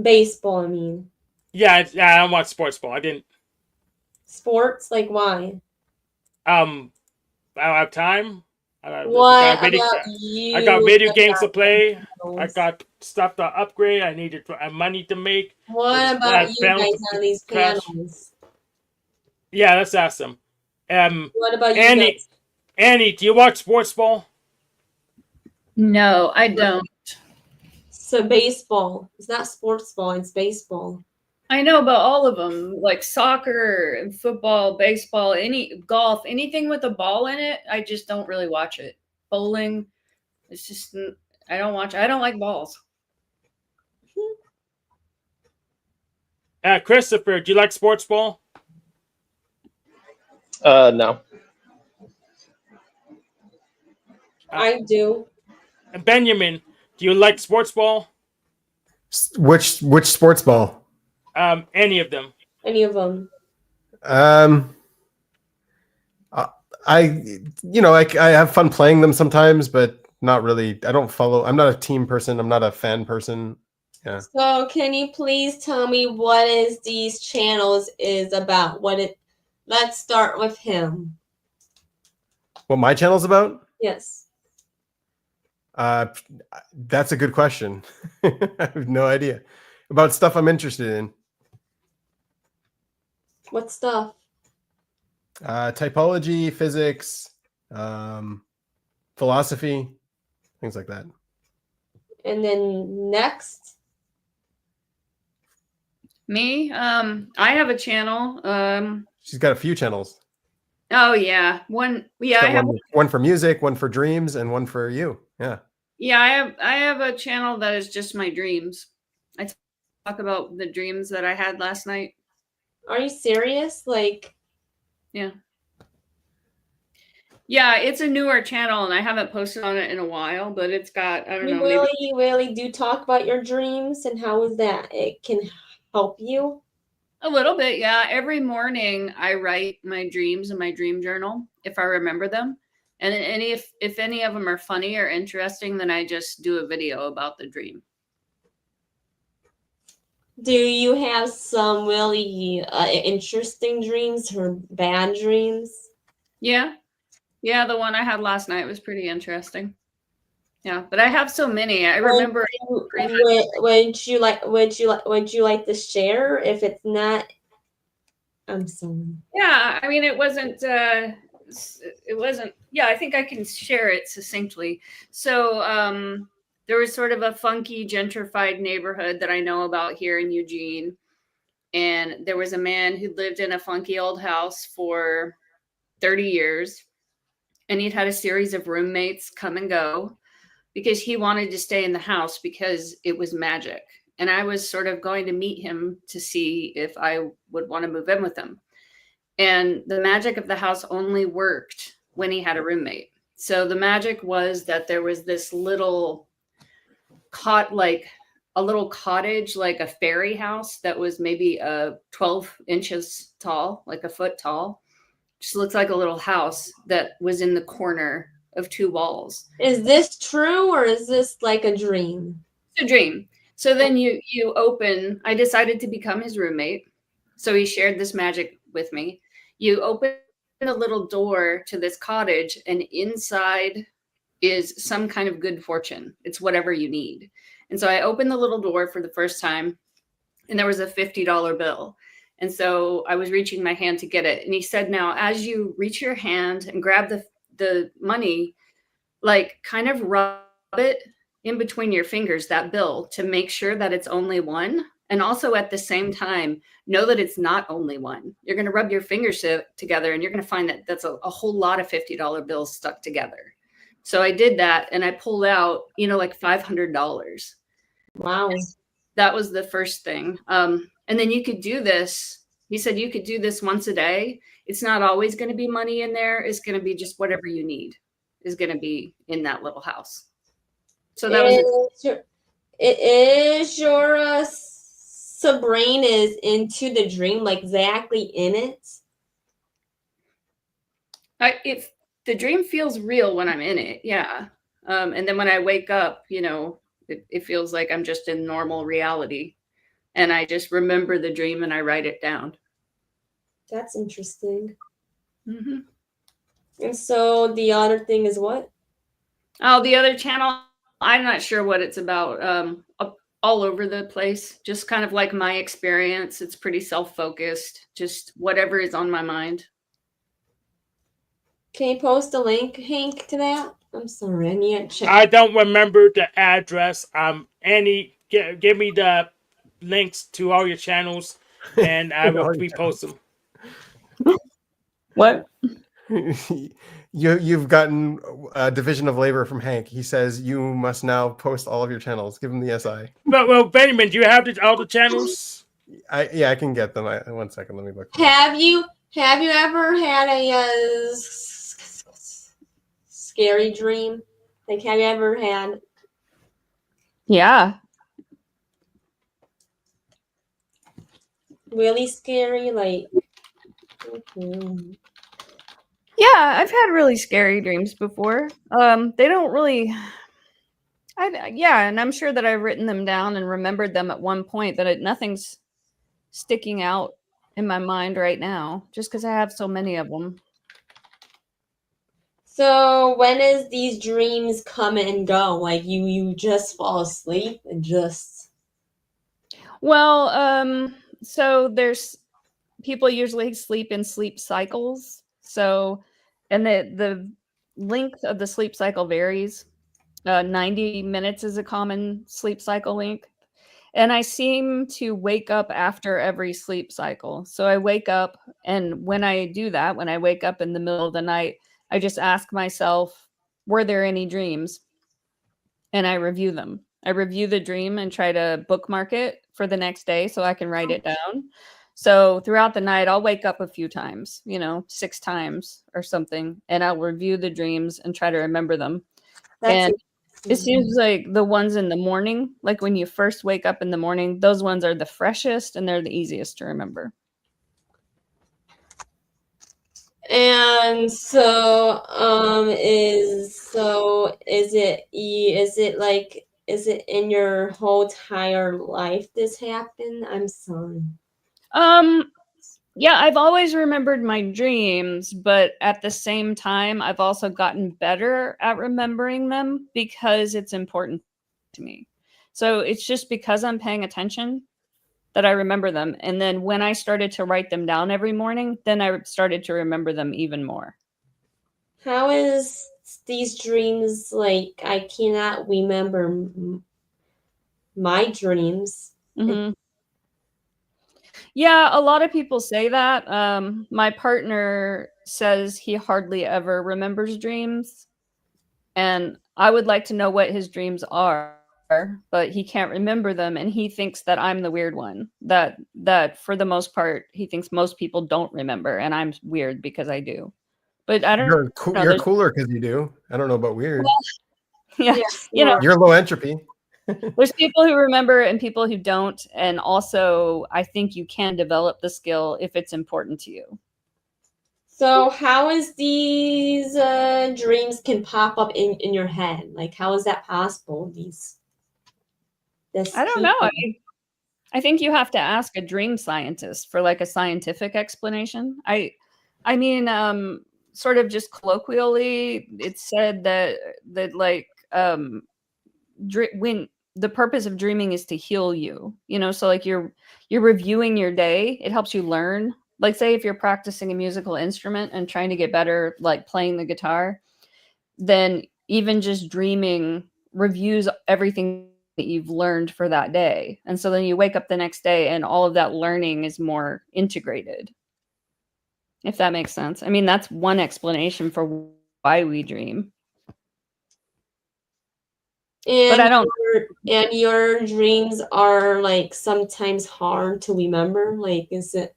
Baseball, I mean.
Yeah, I don't watch sports ball. I didn't.
Sports? Like, why?
I don't have time.
What about you?
I got video games to
about
play.
channels?
I got stuff to upgrade. I needed money to make.
What about you guys on these panels?
Yeah, that's awesome.
What about you
Annie,
guys?
Annie, do you watch sports ball?
No, I don't.
So baseball. It's not sports ball, it's baseball.
I know about all of them, like soccer, football, baseball, any golf, anything with a ball in it. I just don't really watch it. Bowling, it's just I don't watch. I don't like balls.
Christopher, do you like sports ball?
No.
I do.
And Benjamin, do you like sports ball?
Which sports ball?
Any of them.
Any of them.
I have fun playing them sometimes, but not really. I don't follow. I'm not a team person. I'm not a fan person. Yeah.
So can you please tell me what is these channels is about? Let's start with him.
What my channel's about?
Yes.
That's a good question. I have no idea. About stuff I'm interested in.
What stuff?
Typology, physics, philosophy, things like that.
And then next.
Me, I have a channel.
She's got a few channels.
Oh yeah, one. Yeah, I have
one for music, one for dreams, and one for you. Yeah.
Yeah, I have a channel that is just my dreams. I talk about the dreams that I had last night.
Are you serious? Like,
yeah. Yeah, it's a newer channel and I haven't posted on it in a while, but it's got, I don't know.
You really do talk about your dreams and how is that? It can help you?
A little bit, yeah. Every morning I write my dreams in my dream journal if I remember them. And if any of them are funny or interesting, then I just do a video about the dream.
Do you have some really interesting dreams or bad dreams?
Yeah. Yeah, the one I had last night was pretty interesting. Yeah, but I have so many. I remember.
Would you like to share? If it's not, I'm sorry.
Yeah, I mean, it wasn't. Yeah, I think I can share it succinctly. So there was sort of a funky, gentrified neighborhood that I know about here in Eugene, and there was a man who lived in a funky old house for 30 years, and he'd had a series of roommates come and go because he wanted to stay in the house because it was magic. And I was sort of going to meet him to see if I would want to move in with him. And the magic of the house only worked when he had a roommate. So the magic was that there was this little like a little cottage, like a fairy house that was maybe 12 inches tall, like a foot tall. Just looks like a little house that was in the corner of two walls.
Is this true or is this like a dream?
It's a dream. So then you open, I decided to become his roommate. So he shared this magic with me. You open a little door to this cottage and inside is some kind of good fortune. It's whatever you need. And so I opened the little door for the first time and there was a $50 bill. And so I was reaching my hand to get it. And he said, now, as you reach your hand and grab the money, like kind of rub it in between your fingers, that bill, to make sure that it's only one. And also at the same time, know that it's not only one. You're going to rub your fingers together and you're going to find that that's a whole lot of $50 bills stuck together. So I did that and I pulled out, like $500.
Wow.
That was the first thing. And then you could do this
He said you could do this once a day. It's not always going to be money in there. It's going to be just whatever you need is going to be in that little house. So that was
Is your Sabrina is into the dream, like exactly in it?
If the dream feels real when I'm in it, yeah. And then when I wake up, you know, it feels like I'm just in normal reality. And I just remember the dream and I write it down.
That's interesting.
Mm-hmm.
And so the other thing is what?
Oh, the other channel, I'm not sure what it's about. All over the place, just kind of like my experience. It's pretty self-focused, just whatever is on my mind.
Can you post a link, Hank, to that? I'm sorry, I need to check.
I don't remember the address. Annie, give me the links to all your channels, and I will repost them.
What?
You've gotten a division of labor from Hank. He says you must now post all of your channels. Give him the SI.
Well, Benjamin, do you have all the channels?
Yeah, I can get them. 1 second, let me look.
Have you ever had a scary dream? Like, have you ever had?
Yeah.
Really scary, like.
Yeah, I've had really scary dreams before. They don't really. And I'm sure that I've written them down and remembered them at one point. That nothing's sticking out in my mind right now, just because I have so many of them.
So when does these dreams come and go? Like you just fall asleep and just.
Well, so there's people usually sleep in sleep cycles. So, and the length of the sleep cycle varies. 90 minutes is a common sleep cycle length. And I seem to wake up after every sleep cycle. So I wake up, and when I do that, when I wake up in the middle of the night, I just ask myself, were there any dreams? And I review them. I review the dream and try to bookmark it for the next day so I can write it down. So throughout the night, I'll wake up a few times, 6 times or something, and I'll review the dreams and try to remember them. And it seems like the ones in the morning, like when you first wake up in the morning, those ones are the freshest and they're the easiest to remember.
And so, is it in your whole entire life this happened? I'm sorry.
Yeah, I've always remembered my dreams, but at the same time, I've also gotten better at remembering them because it's important to me. So it's just because I'm paying attention that I remember them. And then when I started to write them down every morning, then I started to remember them even more.
How is these dreams like? I cannot remember my dreams.
Mm-hmm. Yeah, a lot of people say that. My partner says he hardly ever remembers dreams. And I would like to know what his dreams are, but he can't remember them. And he thinks that I'm the weird one. That for the most part, he thinks most people don't remember. And I'm weird because I do. But I don't know.
You're cooler because you do. I don't know about weird.
Well, yeah,
You're low entropy.
There's people who remember and people who don't. And also, I think you can develop the skill if it's important to you.
So how is these dreams can pop up in your head? Like, how is that possible?
I don't know. I think you have to ask a dream scientist for like a scientific explanation. I mean, sort of just colloquially, it's said that like when the purpose of dreaming is to heal you, so like you're reviewing your day, it helps you learn. Like, say if you're practicing a musical instrument and trying to get better, like playing the guitar, then even just dreaming reviews everything that you've learned for that day. And so then you wake up the next day and all of that learning is more integrated. If that makes sense. I mean, that's one explanation for why we dream.
And
but I don't.
Your dreams are like sometimes hard to remember. Like, is it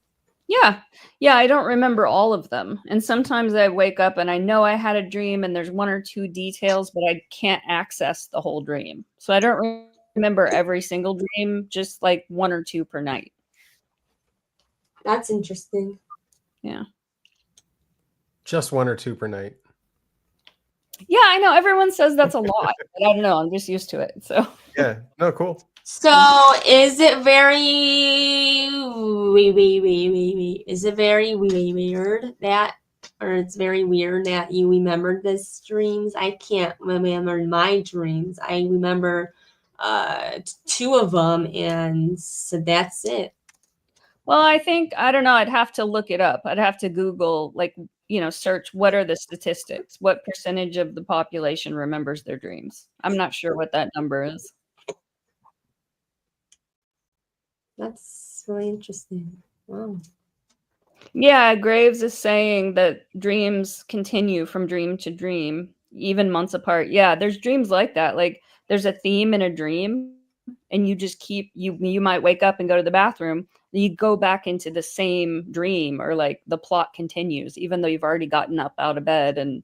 Yeah. Yeah, I don't remember all of them. And sometimes I wake up and I know I had a dream and there's one or two details, but I can't access the whole dream. So I don't remember every single dream, just like one or two per night.
That's interesting.
Yeah.
Just one or two per night.
Yeah, I know. Everyone says that's a lot, but I don't know. I'm just used to it. So
Yeah. No, cool.
So is it very is it very weird that, or it's very weird that you remembered these dreams? I can't remember my dreams. I remember two of them, and so that's it.
well, I think I don't know. I'd have to look it up. I'd have to Google, like, search what are the statistics? What percentage of the population remembers their dreams? I'm not sure what that number is.
That's really interesting. Wow.
Yeah, Graves is saying that dreams continue from dream to dream, even months apart. Yeah, there's dreams like that. Like there's a theme in a dream, and you just keep you might wake up and go to the bathroom, then you go back into the same dream, or like the plot continues, even though you've already gotten up out of bed and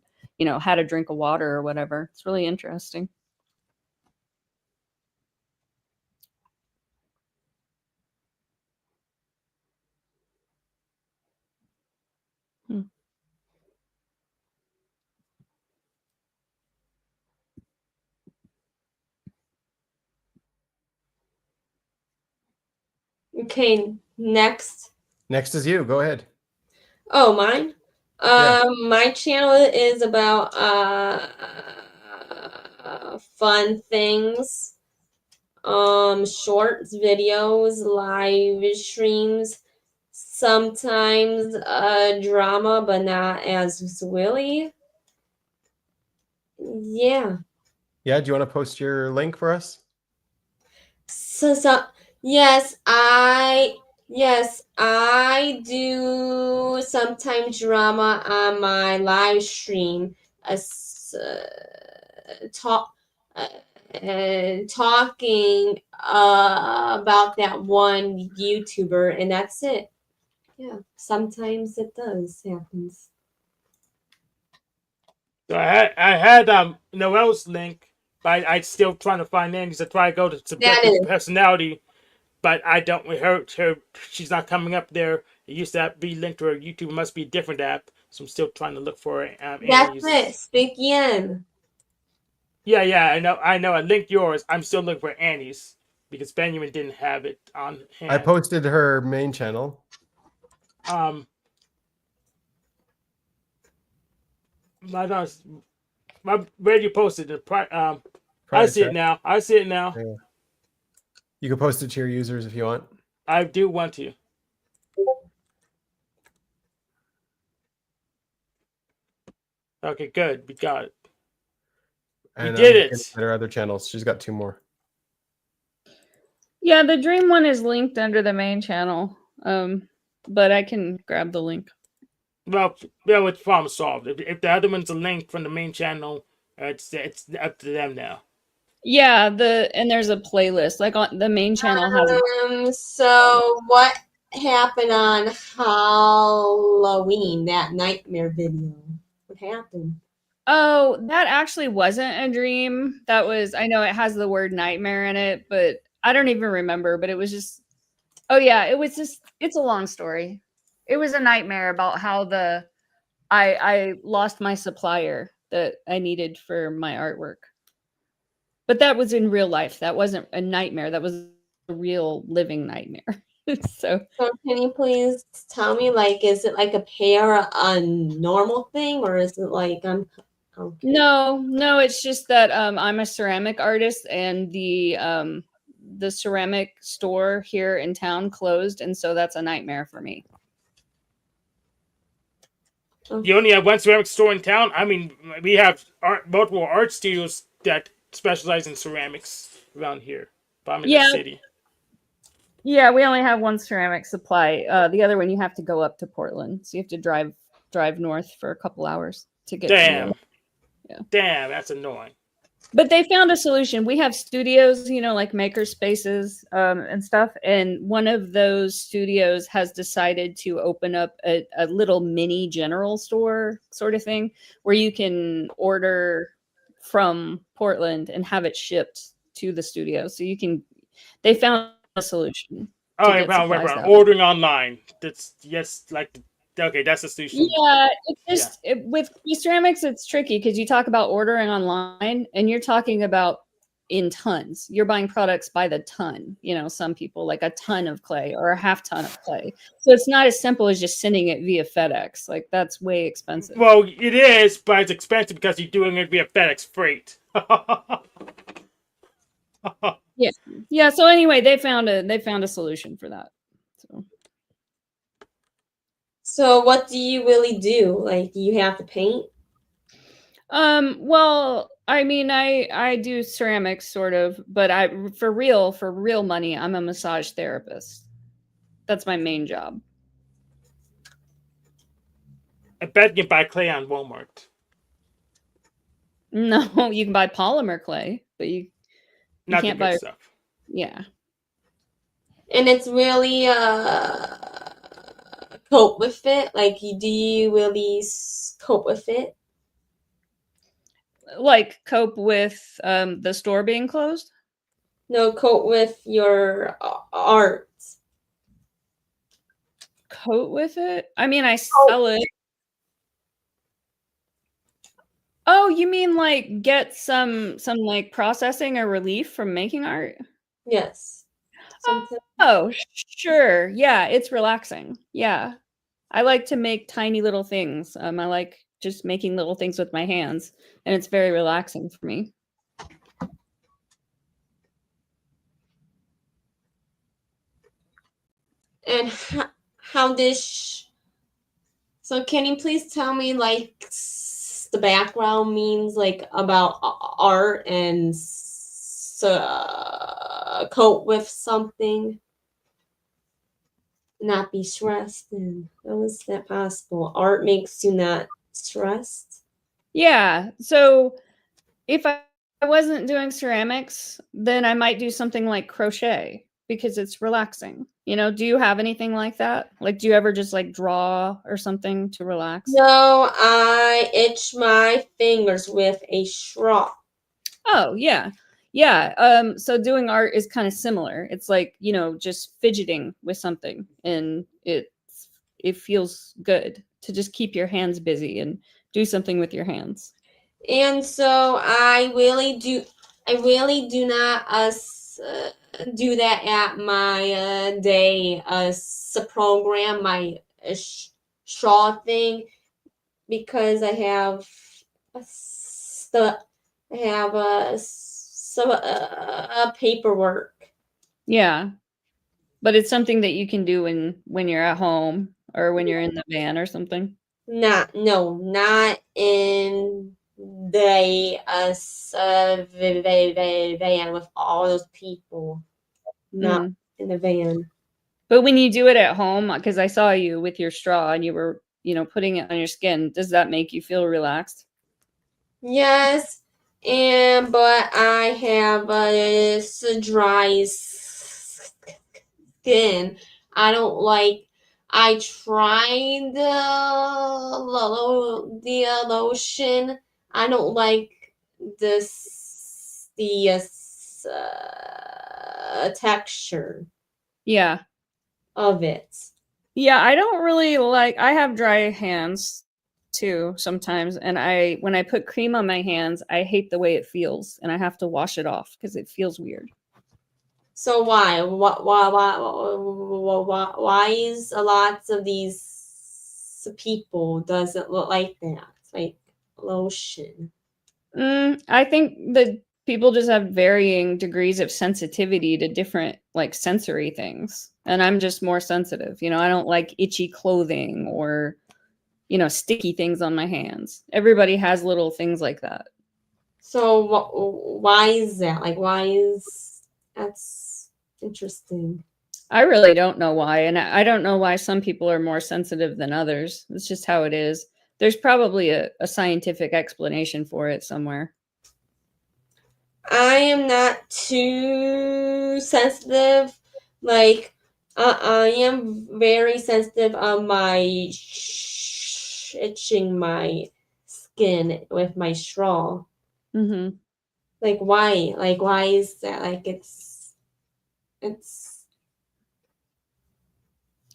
had a drink of water or whatever. It's really interesting.
Okay, next.
Next is you. Go ahead.
Oh, mine?
Yeah.
My channel is about fun things, shorts, videos, live streams, sometimes drama, but not as really. Yeah.
Yeah. Do you want to post your link for us?
So yes, I do sometimes drama on my live stream. Talking about that one YouTuber, and that's it. Yeah, sometimes it does happens.
So I had Noel's link, but I'm still trying to find Andy's. I try to go to subjective personality, but I don't. Her she's not coming up there. It used to be linked to her YouTube. It must be a different app. So I'm still trying to look for Andy's.
That's it. Speak in.
Yeah, I know. I linked yours. I'm still looking for Annie's because Benjamin didn't have it on hand.
I posted her main channel.
Where you posted it? I see it now. I see it now.
Yeah. You can post it to your users if you want.
I do want to. Okay, good. We got it.
And
we did it.
At her other channels. She's got two more.
Yeah, the dream one is linked under the main channel. But I can grab the link.
Well, it's problem solved. If the other one's a link from the main channel, it's up to them now.
Yeah, and there's a playlist like on the main channel has.
So what happened on Halloween? That nightmare video. What happened?
Oh, that actually wasn't a dream. That was, I know it has the word nightmare in it, but I don't even remember. But it was just, oh yeah, it was just. It's a long story. It was a nightmare about how I lost my supplier that I needed for my artwork. But that was in real life. That wasn't a nightmare. That was a real living nightmare. So
can you please tell me, like, is it like a normal thing, or is it like okay.
No, it's just that I'm a ceramic artist, and the ceramic store here in town closed, and so that's a nightmare for me.
You only have one ceramic store in town? I mean, we have multiple art studios that specialize in ceramics around here. But I'm in the city.
Yeah, we only have one ceramic supply. The other one you have to go up to Portland, so you have to drive north for a couple hours to get.
Damn.
Yeah.
Damn, that's annoying.
But they found a solution. We have studios, you know, like maker spaces and stuff. And one of those studios has decided to open up a little mini general store sort of thing where you can order from Portland and have it shipped to the studio. So they found a solution.
Oh, I remember ordering online. That's okay. That's the solution.
Yeah, it's just with ceramics, it's tricky because you talk about ordering online, and you're talking about in tons. You're buying products by the ton. You know, some people like a ton of clay or a half ton of clay. So it's not as simple as just sending it via FedEx. Like that's way expensive.
Well, it is, but it's expensive because you're doing it via FedEx freight.
Yeah, yeah. So anyway, they found a solution for that.
So what do you really do? Like, do you have to paint?
Well, I mean, I do ceramics sort of, but for real money, I'm a massage therapist. That's my main job.
I bet you can buy clay on Walmart.
No, you can buy polymer clay, but you
Not
can't
the good
buy
stuff.
Yeah.
And it's really cope with it. Like, do you really cope with it?
Like cope with the store being closed?
No, cope with your art.
Cope with it? I mean, I sell it. Oh, you mean like get some like processing or relief from making art?
Yes.
Oh, sure. Yeah, it's relaxing. Yeah. I like to make tiny little things. I like just making little things with my hands, and it's very relaxing for me.
And how this? So can you please tell me like the background means like about art and cope with something? Not be stressed, and how is that possible? Art makes you not stressed.
Yeah. So if I wasn't doing ceramics, then I might do something like crochet because it's relaxing. You know, do you have anything like that? Like, do you ever just like draw or something to relax?
No, I itch my fingers with a straw.
Oh, yeah. Yeah. So doing art is kind of similar. It's like, you know, just fidgeting with something, and it feels good to just keep your hands busy and do something with your hands.
And so I really do not do that at my day program, my straw thing, because I have paperwork.
Yeah. But it's something that you can do when you're at home or when you're in the van or something.
Not in the van with all those people. Not in the van.
But when you do it at home, because I saw you with your straw and you were, you know, putting it on your skin, does that make you feel relaxed?
Yes, but I have a dry skin. I don't like. I tried the lotion. I don't like the texture.
Yeah.
Of it.
Yeah, I don't really like. I have dry hands too sometimes, and when I put cream on my hands, I hate the way it feels, and I have to wash it off because it feels weird.
So why is a lot of these people doesn't look like that? Like lotion.
I think that people just have varying degrees of sensitivity to different like sensory things, and I'm just more sensitive. You know, I don't like itchy clothing or, you know, sticky things on my hands. Everybody has little things like that.
So why is that? Like, that's interesting.
I really don't know why, and I don't know why some people are more sensitive than others. It's just how it is. There's probably a scientific explanation for it somewhere.
I am not too sensitive. Like, I am very sensitive on my itching my skin with my straw.
Mm-hmm.
Like, why? Like, why is that? Like, it's.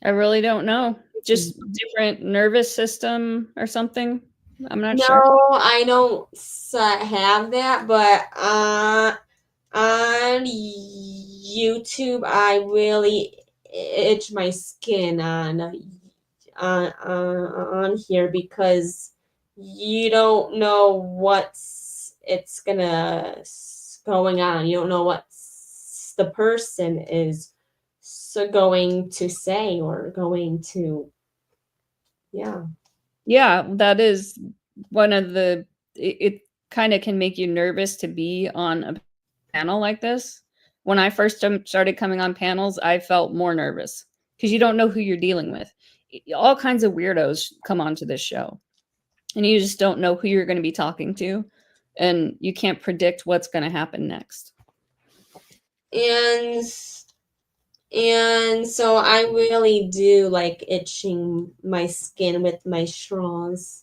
I really don't know. Just different nervous system or something. I'm not sure.
No, I don't have that, but on YouTube, I really itch my skin on here because you don't know what's going on. You don't know what the person is going to say or going to, yeah.
Yeah, that is one of the. It kind of can make you nervous to be on a panel like this. When I first started coming on panels, I felt more nervous because you don't know who you're dealing with. All kinds of weirdos come onto this show, and you just don't know who you're going to be talking to, and you can't predict what's going to happen next.
And so I really do like itching my skin with my straws.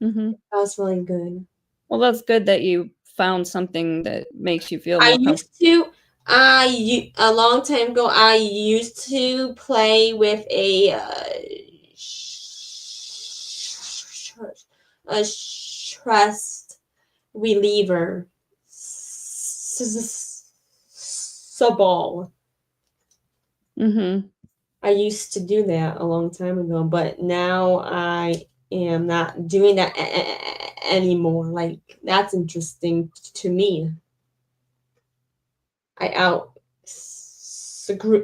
Mm-hmm.
That was really good.
Well, that's good that you found something that makes you feel
I
more comfortable.
used to, a long time ago, I used to play with a stress reliever, ball.
Mm-hmm.
I used to do that a long time ago, but now I am not doing that anymore. Like, that's interesting to me. I outgrew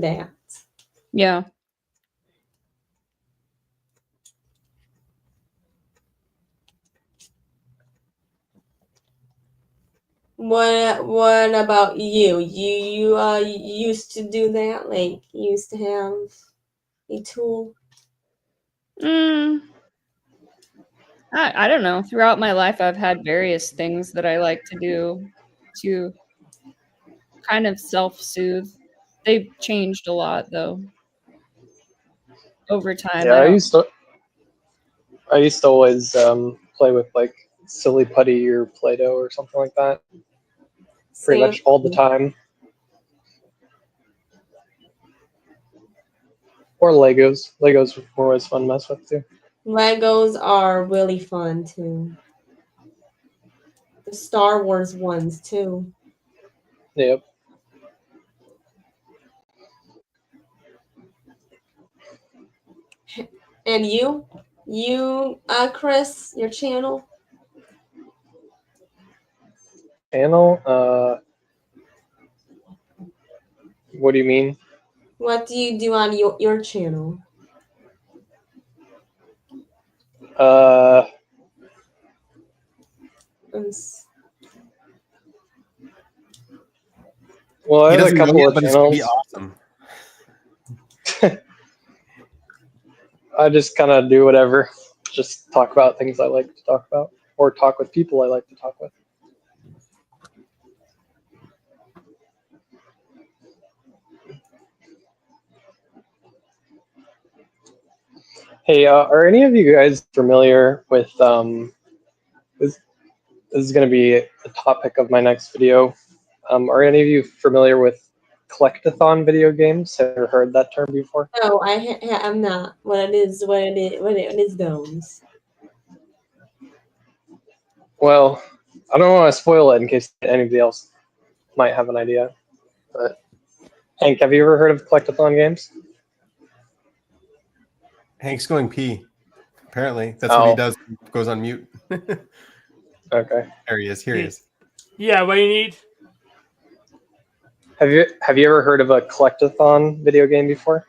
that.
Yeah.
What about you? You used to do that? Like, you used to have a tool?
I don't know. Throughout my life, I've had various things that I like to do to kind of self-soothe. They've changed a lot, though, over time.
Yeah, I used to always play with like silly putty or Play-Doh or something like that. Pretty much all the time. Or Legos. Legos were always fun to mess with too.
Legos are really fun too. The Star Wars ones too.
Yep.
And you, Chris, your channel?
Channel? What do you mean?
What do you do on your channel?
Well, I
He
have a
doesn't know
couple
yet,
of
but it's gonna be
channels.
awesome.
I just kind of do whatever. Just talk about things I like to talk about, or talk with people I like to talk with. Hey, are any of you guys familiar with this is going to be a topic of my next video. Are any of you familiar with collectathon video games? Have you ever heard that term before?
No, I'm not. What it is those.
Well, I don't want to spoil it in case anybody else might have an idea. But Hank, have you ever heard of collectathon games?
Hank's going pee. Apparently, that's what he does. He goes on mute.
Okay.
There he is. Here he is.
Yeah, what do you need?
Have you ever heard of a collectathon video game before?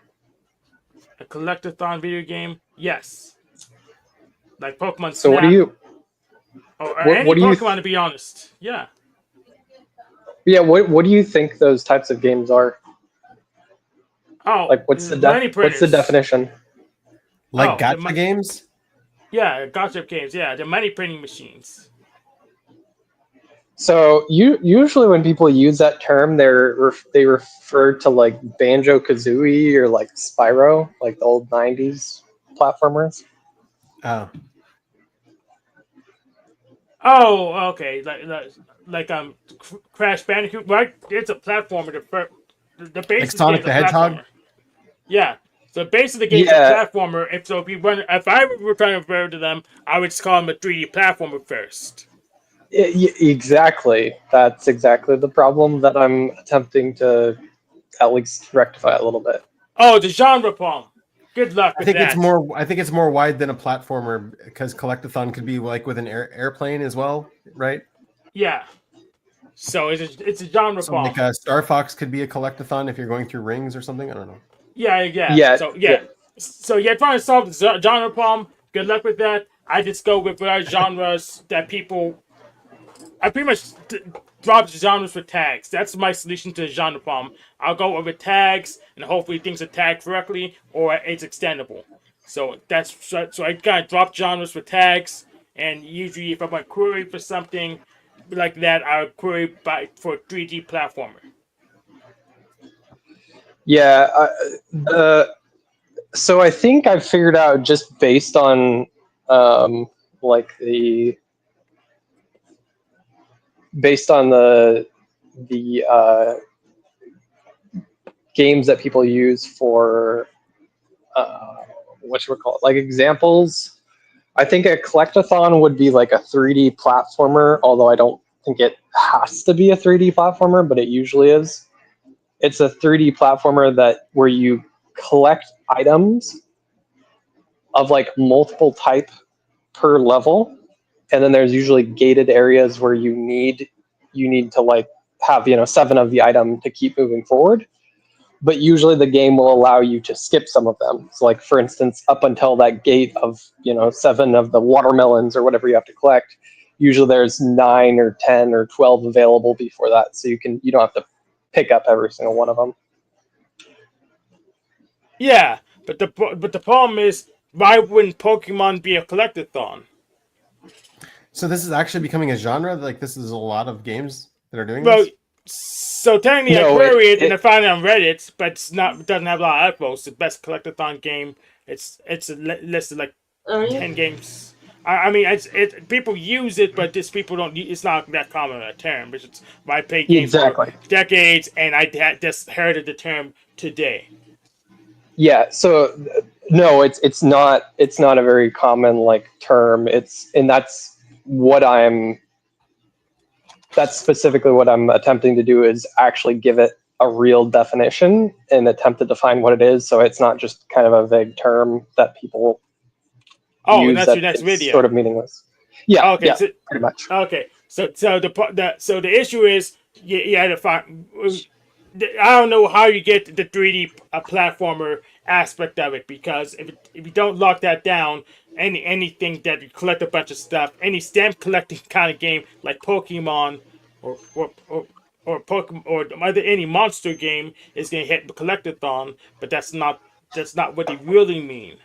A collectathon video game? Yes. Like Pokemon Snap.
So what do you?
Or
What do you?
Pokemon, to be honest. Yeah.
Yeah. What do you think those types of games are?
Oh,
like what's the definition?
Like gacha games?
Yeah, gacha games. Yeah, the money printing machines.
So usually when people use that term, they refer to like Banjo-Kazooie or like Spyro, like the old '90s platformers.
Oh.
Oh, okay. Crash Bandicoot, right? It's a platformer. The base
Like
of the game
Sonic
is
the
a
Hedgehog?
platformer. Yeah. So the base of the game is a
Yeah,
platformer. If I were trying to refer to them, I would just call them a 3D platformer first.
exactly. That's exactly the problem that I'm attempting to at least rectify a little bit.
Oh, the genre problem. Good luck
I
with
think
that.
it's more wide than a platformer because collectathon could be like with an airplane as well, right?
Yeah. So it's a genre
So like
problem.
Star Fox could be a collectathon if you're going through rings or something. I don't know.
Yeah.
Yeah,
So yeah. So you're trying to solve the genre problem. Good luck with that. I just go with genres that people. I pretty much drop genres for tags. That's my solution to the genre problem. I'll go over tags, and hopefully things are tagged correctly or it's extendable. So I kind of drop genres for tags, and usually if I'm going to query for something like that, I'll query for a 3D platformer.
yeah. So I think I've figured out just based on like based on the games that people use for what should we call it, like examples. I think a collectathon would be like a 3D platformer, although I don't think it has to be a 3D platformer, but it usually is. It's a 3D platformer where you collect items of like multiple type per level, and then there's usually gated areas where you need to like have 7 of the item to keep moving forward. But usually the game will allow you to skip some of them. So like for instance, up until that gate of 7 of the watermelons or whatever you have to collect, usually there's 9 or 10 or 12 available before that, so you don't have to pick up every single one of them.
Yeah, but the problem is, why wouldn't Pokemon be a collectathon?
So this is actually becoming a genre. Like this is a lot of games that are doing
Well,
this.
so technically
No,
I queried it and I found it on Reddit, but it doesn't have a lot of info. It's the best collectathon game. It's a list of like 10 games. I mean, people use it, but just people don't. It's not that common a term. But I played games for
Exactly.
decades, and I just heard of the term today.
Yeah, so no, it's not a very common like term. That's specifically what I'm attempting to do, is actually give it a real definition and attempt to define what it is, so it's not just kind of a vague term that people use
That's
that
your next
it's
video.
sort of meaningless. Yeah,
Okay,
yeah, pretty much.
Okay, so the issue is you had to find. I don't know how you get the 3D platformer aspect of it, because if you don't lock that down, anything that you collect a bunch of stuff, any stamp collecting kind of game like Pokemon or Pokemon or any monster game is gonna hit the collectathon, but that's not what they really mean.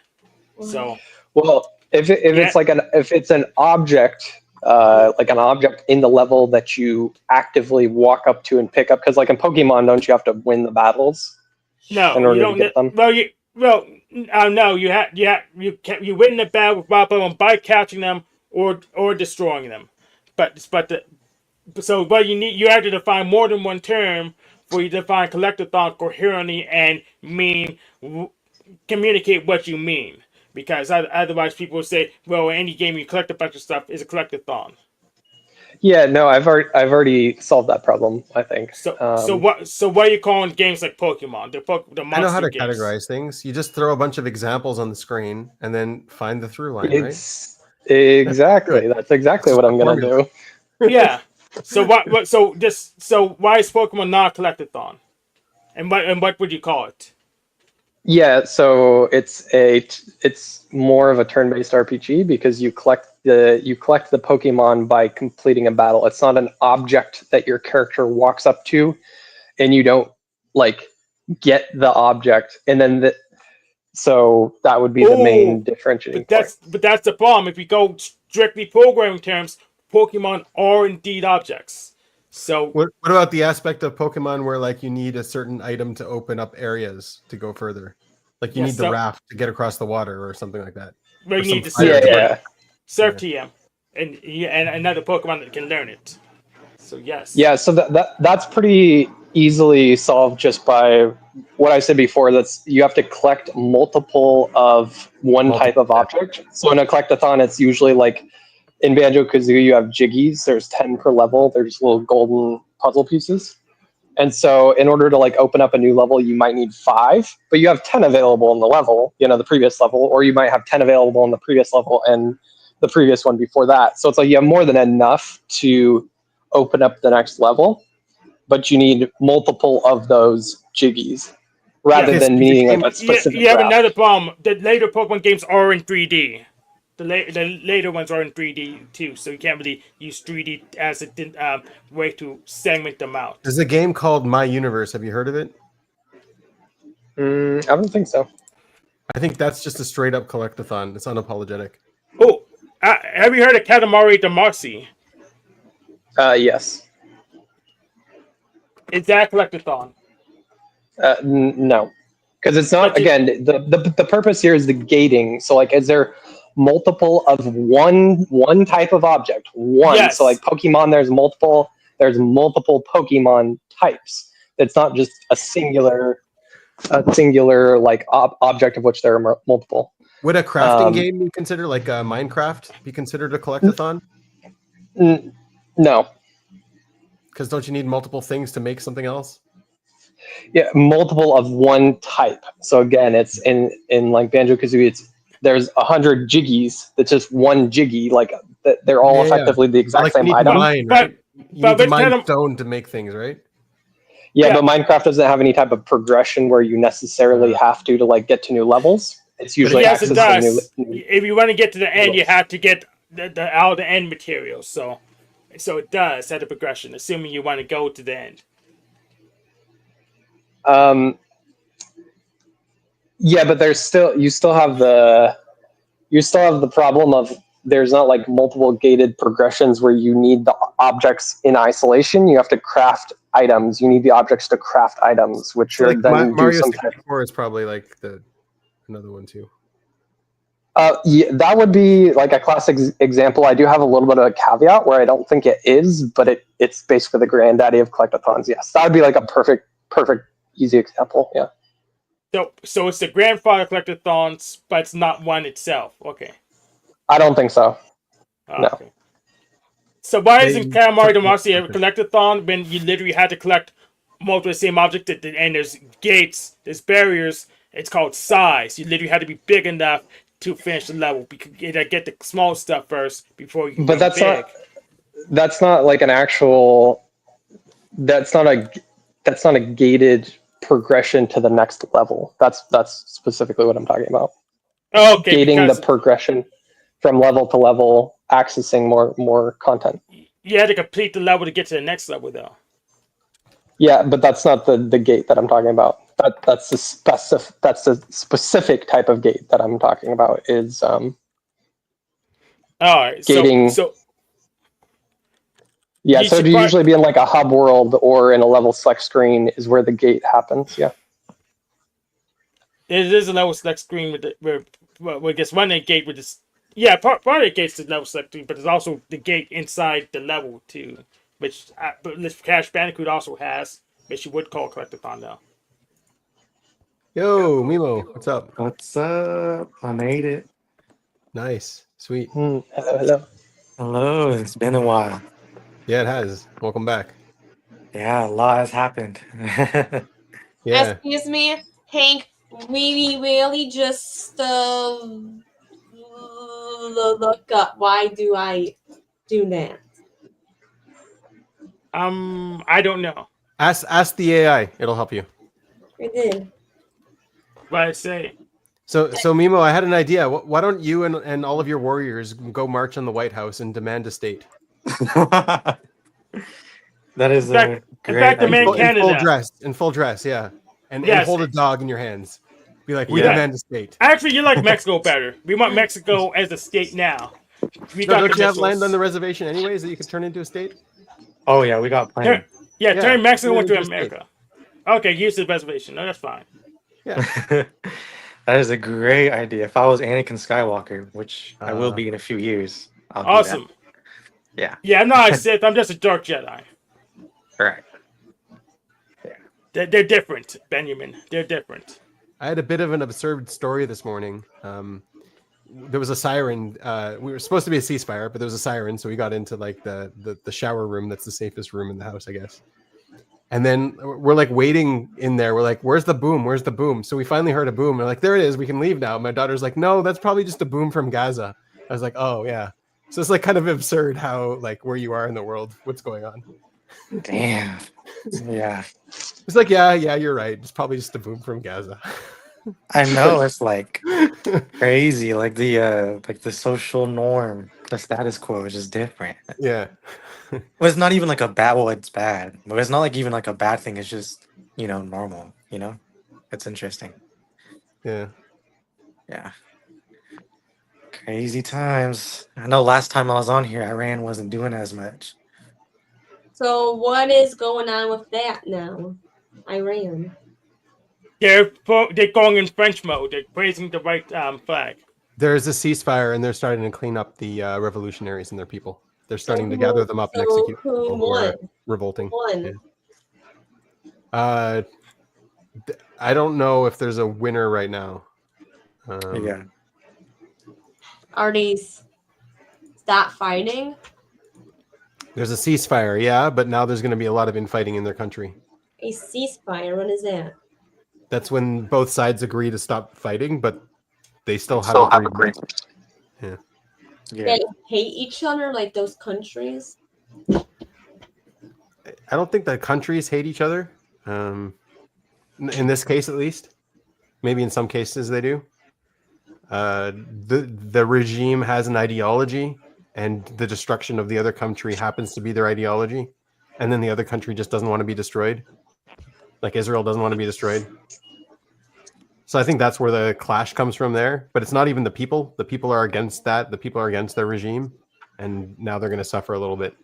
So
Well, if it's like if it's an object, like an object in the level that you actively walk up to and pick up, because like in Pokemon, don't you have to win the battles in
no,
order
you
to get them?
no, you win the battle with Pokemon by catching them or destroying them, so what you have to define more than one term for you to define collectathon coherently and communicate what you mean. Because otherwise, people will say, "Well, any game you collect a bunch of stuff is a collectathon."
Yeah, no, I've already solved that problem, I think.
So what are you calling games like Pokemon? The
I know how
monster
to
games.
categorize things. You just throw a bunch of examples on the screen and then find the through line, right?
Exactly. That's exactly what I'm gonna do.
Yeah. So why is Pokemon not a collectathon? And what would you call it?
Yeah, so it's more of a turn-based RPG because you collect the Pokemon by completing a battle. It's not an object that your character walks up to, and you don't like get the object, and then so that would be the main differentiating point.
But that's the problem. If you go strictly programming terms, Pokemon are indeed objects. So
what about the aspect of Pokemon where like you need a certain item to open up areas to go further? Like you need the raft to get across the water or something like that.
But you need to Surf TM. And another Pokemon that can learn it. So yes.
Yeah, so that's pretty easily solved just by what I said before. That's you have to collect multiple of one type of object. So in a collectathon, it's usually like in Banjo-Kazooie, you have Jiggies. There's 10 per level. There's little golden puzzle pieces. And so in order to like open up a new level, you might need 5, but you have 10 available in the level, the previous level, or you might have 10 available in the previous level and the previous one before that. So it's like you have more than enough to open up the next level, but you need multiple of those Jiggies rather than needing like a specific
You have
route.
another problem. The later Pokemon games are in 3D. The later ones are in 3D too, so you can't really use 3D as a way to segment them out.
There's a game called My Universe. Have you heard of it?
I don't think so.
I think that's just a straight up collectathon. It's unapologetic.
Oh, have you heard of Katamari Damacy?
Yes.
Is that collectathon?
No, because it's not. Again, the purpose here is the gating. So, like, is there multiple of one type of object? One.
Yes.
So, like Pokemon, there's multiple Pokemon types. It's not just a singular like object of which there are multiple.
Would a crafting game be considered, like Minecraft, be considered a collectathon?
No.
Because don't you need multiple things to make something else?
Yeah, multiple of one type. So again, it's in like Banjo-Kazooie, there's 100 Jiggies. That's just one Jiggy. Like they're all effectively the exact same item.
You need to mine stone to make things, right?
Yeah, but Minecraft doesn't have any type of progression where you necessarily have to like get to new levels. It's usually
yes, it does.
new
If you want to get to the end, you have to get all the end materials. So it does have a progression, assuming you want to go to the end.
Yeah, but you still have the problem of there's not like multiple gated progressions where you need the objects in isolation. You have to craft items. You need the objects to craft items, which are
like
then
Mario
do some
64 is probably like another one too.
Yeah, that would be like a classic example. I do have a little bit of a caveat where I don't think it is, but it's basically the granddaddy of collectathons. Yes, that would be like a perfect, easy example. Yeah.
So it's the grandfather collectathons, but it's not one itself. Okay.
I don't think so. No.
Okay. So why isn't Katamari Damacy a collectathon when you literally had to collect multiple of the same object and there's gates, there's barriers? It's called size. You literally had to be big enough to finish the level. Because you gotta get the small stuff first before you.
But that's not like an actual. That's not a gated progression to the next level. That's specifically what I'm talking about.
Oh, okay.
Gating the progression from level to level, accessing more content.
You had to complete the level to get to the next level, though.
Yeah, but that's not the gate that I'm talking about. That's the specific type of gate that I'm talking about. Is
all right.
Gating.
So
yeah, so to usually be in like a hub world or in a level select screen is where the gate happens. Yeah.
It is a level select screen I guess one gate with this. Yeah, part of the gate's the level select screen, but there's also the gate inside the level too, which Crash Bandicoot also has, which you would call collectathon though.
Yo, Mimo, what's up?
What's up? I made it.
Nice, sweet.
Hello. It's been a while.
Yeah, it has. Welcome back.
Yeah, a lot has happened.
Yeah.
Excuse me, Hank. We really just look up. Why do I do that?
I don't know.
Ask the AI. It'll help you.
I did.
What I say?
So Mimo, I had an idea. Why don't you and all of your warriors go march on the White House and demand a state?
That is a great
in full dress, yeah, and
Yes.
hold a dog in your hands. Be like, we demand a state.
Actually, you like Mexico better. We want Mexico as a state now. We
So
got
don't
the
you have land
missiles.
on the reservation anyways that you could turn into a state?
Oh yeah, we got plenty.
Yeah, turn Mexico
turn it
into
into a state.
America. Okay, use the reservation. No, that's fine.
Yeah.
That is a great idea. If I was Anakin Skywalker, which I will be in a few years, I'll
Awesome.
do that. Yeah.
Yeah, I'm not a Sith. I'm just a dark Jedi.
Right.
They're different, Binyamin. They're different.
I had a bit of an absurd story this morning. There was a siren. We were supposed to be a ceasefire, but there was a siren, so we got into like the shower room. That's the safest room in the house, I guess. And then we're like waiting in there. We're like, "Where's the boom? Where's the boom?" So we finally heard a boom. We're like, "There it is. We can leave now." My daughter's like, "No, that's probably just a boom from Gaza." I was like, "Oh yeah." So it's like kind of absurd how like where you are in the world, what's going on.
Damn. Yeah.
It's like, yeah, you're right. It's probably just a boom from Gaza.
I know, it's like crazy. Like the social norm, the status quo is just different.
Yeah.
Well, it's not even like a bad. Well, it's bad, but it's not like even like a bad thing. It's just normal. It's interesting.
Yeah.
Yeah. Crazy times. I know. Last time I was on here, Iran wasn't doing as much.
So what is going on with that now? Iran.
They're going in French mode. They're praising the right flag.
There's a ceasefire, and they're starting to clean up the revolutionaries and their people. They're starting to gather them up and execute people who are revolting. Yeah. I don't know if there's a winner right now.
Yeah.
Are these stop fighting?
There's a ceasefire, yeah, but now there's going to be a lot of infighting in their country.
A ceasefire? What is that?
That's when both sides agree to stop fighting, but they still have agreement. Yeah.
They hate each other, like those countries?
I don't think the countries hate each other. In this case, at least. Maybe in some cases they do. The regime has an ideology, and the destruction of the other country happens to be their ideology, and then the other country just doesn't want to be destroyed. Like Israel doesn't want to be destroyed. So I think that's where the clash comes from there. But it's not even the people. The people are against that. The people are against their regime, and now they're going to suffer a little bit.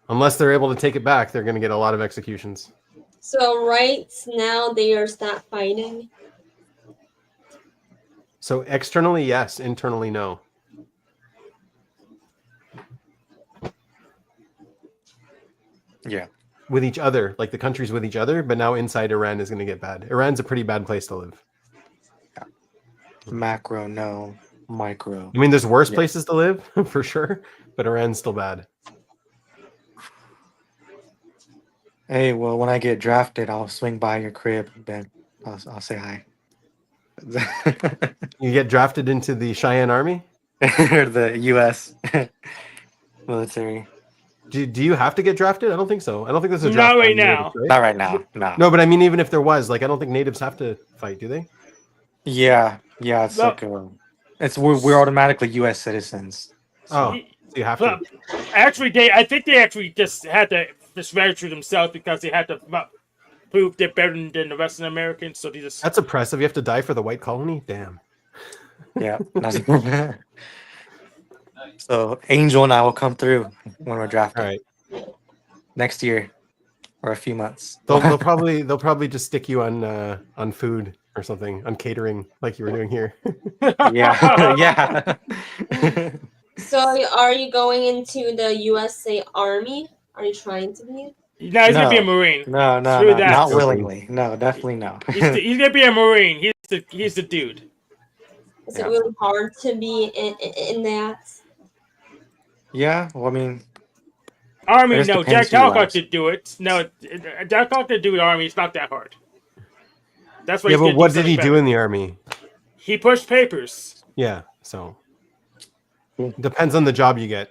Unless they're able to take it back, they're going to get a lot of executions.
So right now they are stop fighting?
So externally, yes. Internally, no.
Yeah.
With each other, like the countries with each other, but now inside Iran is going to get bad. Iran's a pretty bad place to live.
Yeah. Macro, no. Micro.
I mean, there's worse places to live, for sure, but Iran's still bad.
Hey, well, when I get drafted, I'll swing by your crib, Ben. I'll say hi.
You get drafted into the Cheyenne Army?
Or the U.S. military.
Do you have to get drafted? I don't think so. I don't think there's a draft.
Not right now.
Natives, right?
Not right now. No.
No, but I mean, even if there was, like, I don't think natives have to fight, do they?
Yeah. It's like we're automatically U.S. citizens.
So. So you have to.
Actually, I think they actually just had to just register themselves because they had to prove they're better than the rest of the Americans. So they just.
That's oppressive. You have to die for the white colony? Damn.
Yeah. So Angel and I will come through when we're drafted.
All right.
Next year, or a few months.
They'll probably just stick you on food or something, on catering, like you were doing here.
Yeah.
So are you going into the USA Army? Are you trying to be?
No, he's gonna be a Marine.
No, not willingly. No, definitely no.
He's gonna be a Marine. He's the dude.
Is it really hard to be in that?
Yeah, well, I mean,
Army, no. Jack Talcott could do it. No, Jack Talcott could do the Army. It's not that hard. That's what.
Yeah, but what did he do in the Army?
He pushed papers.
Yeah, so depends on the job you get.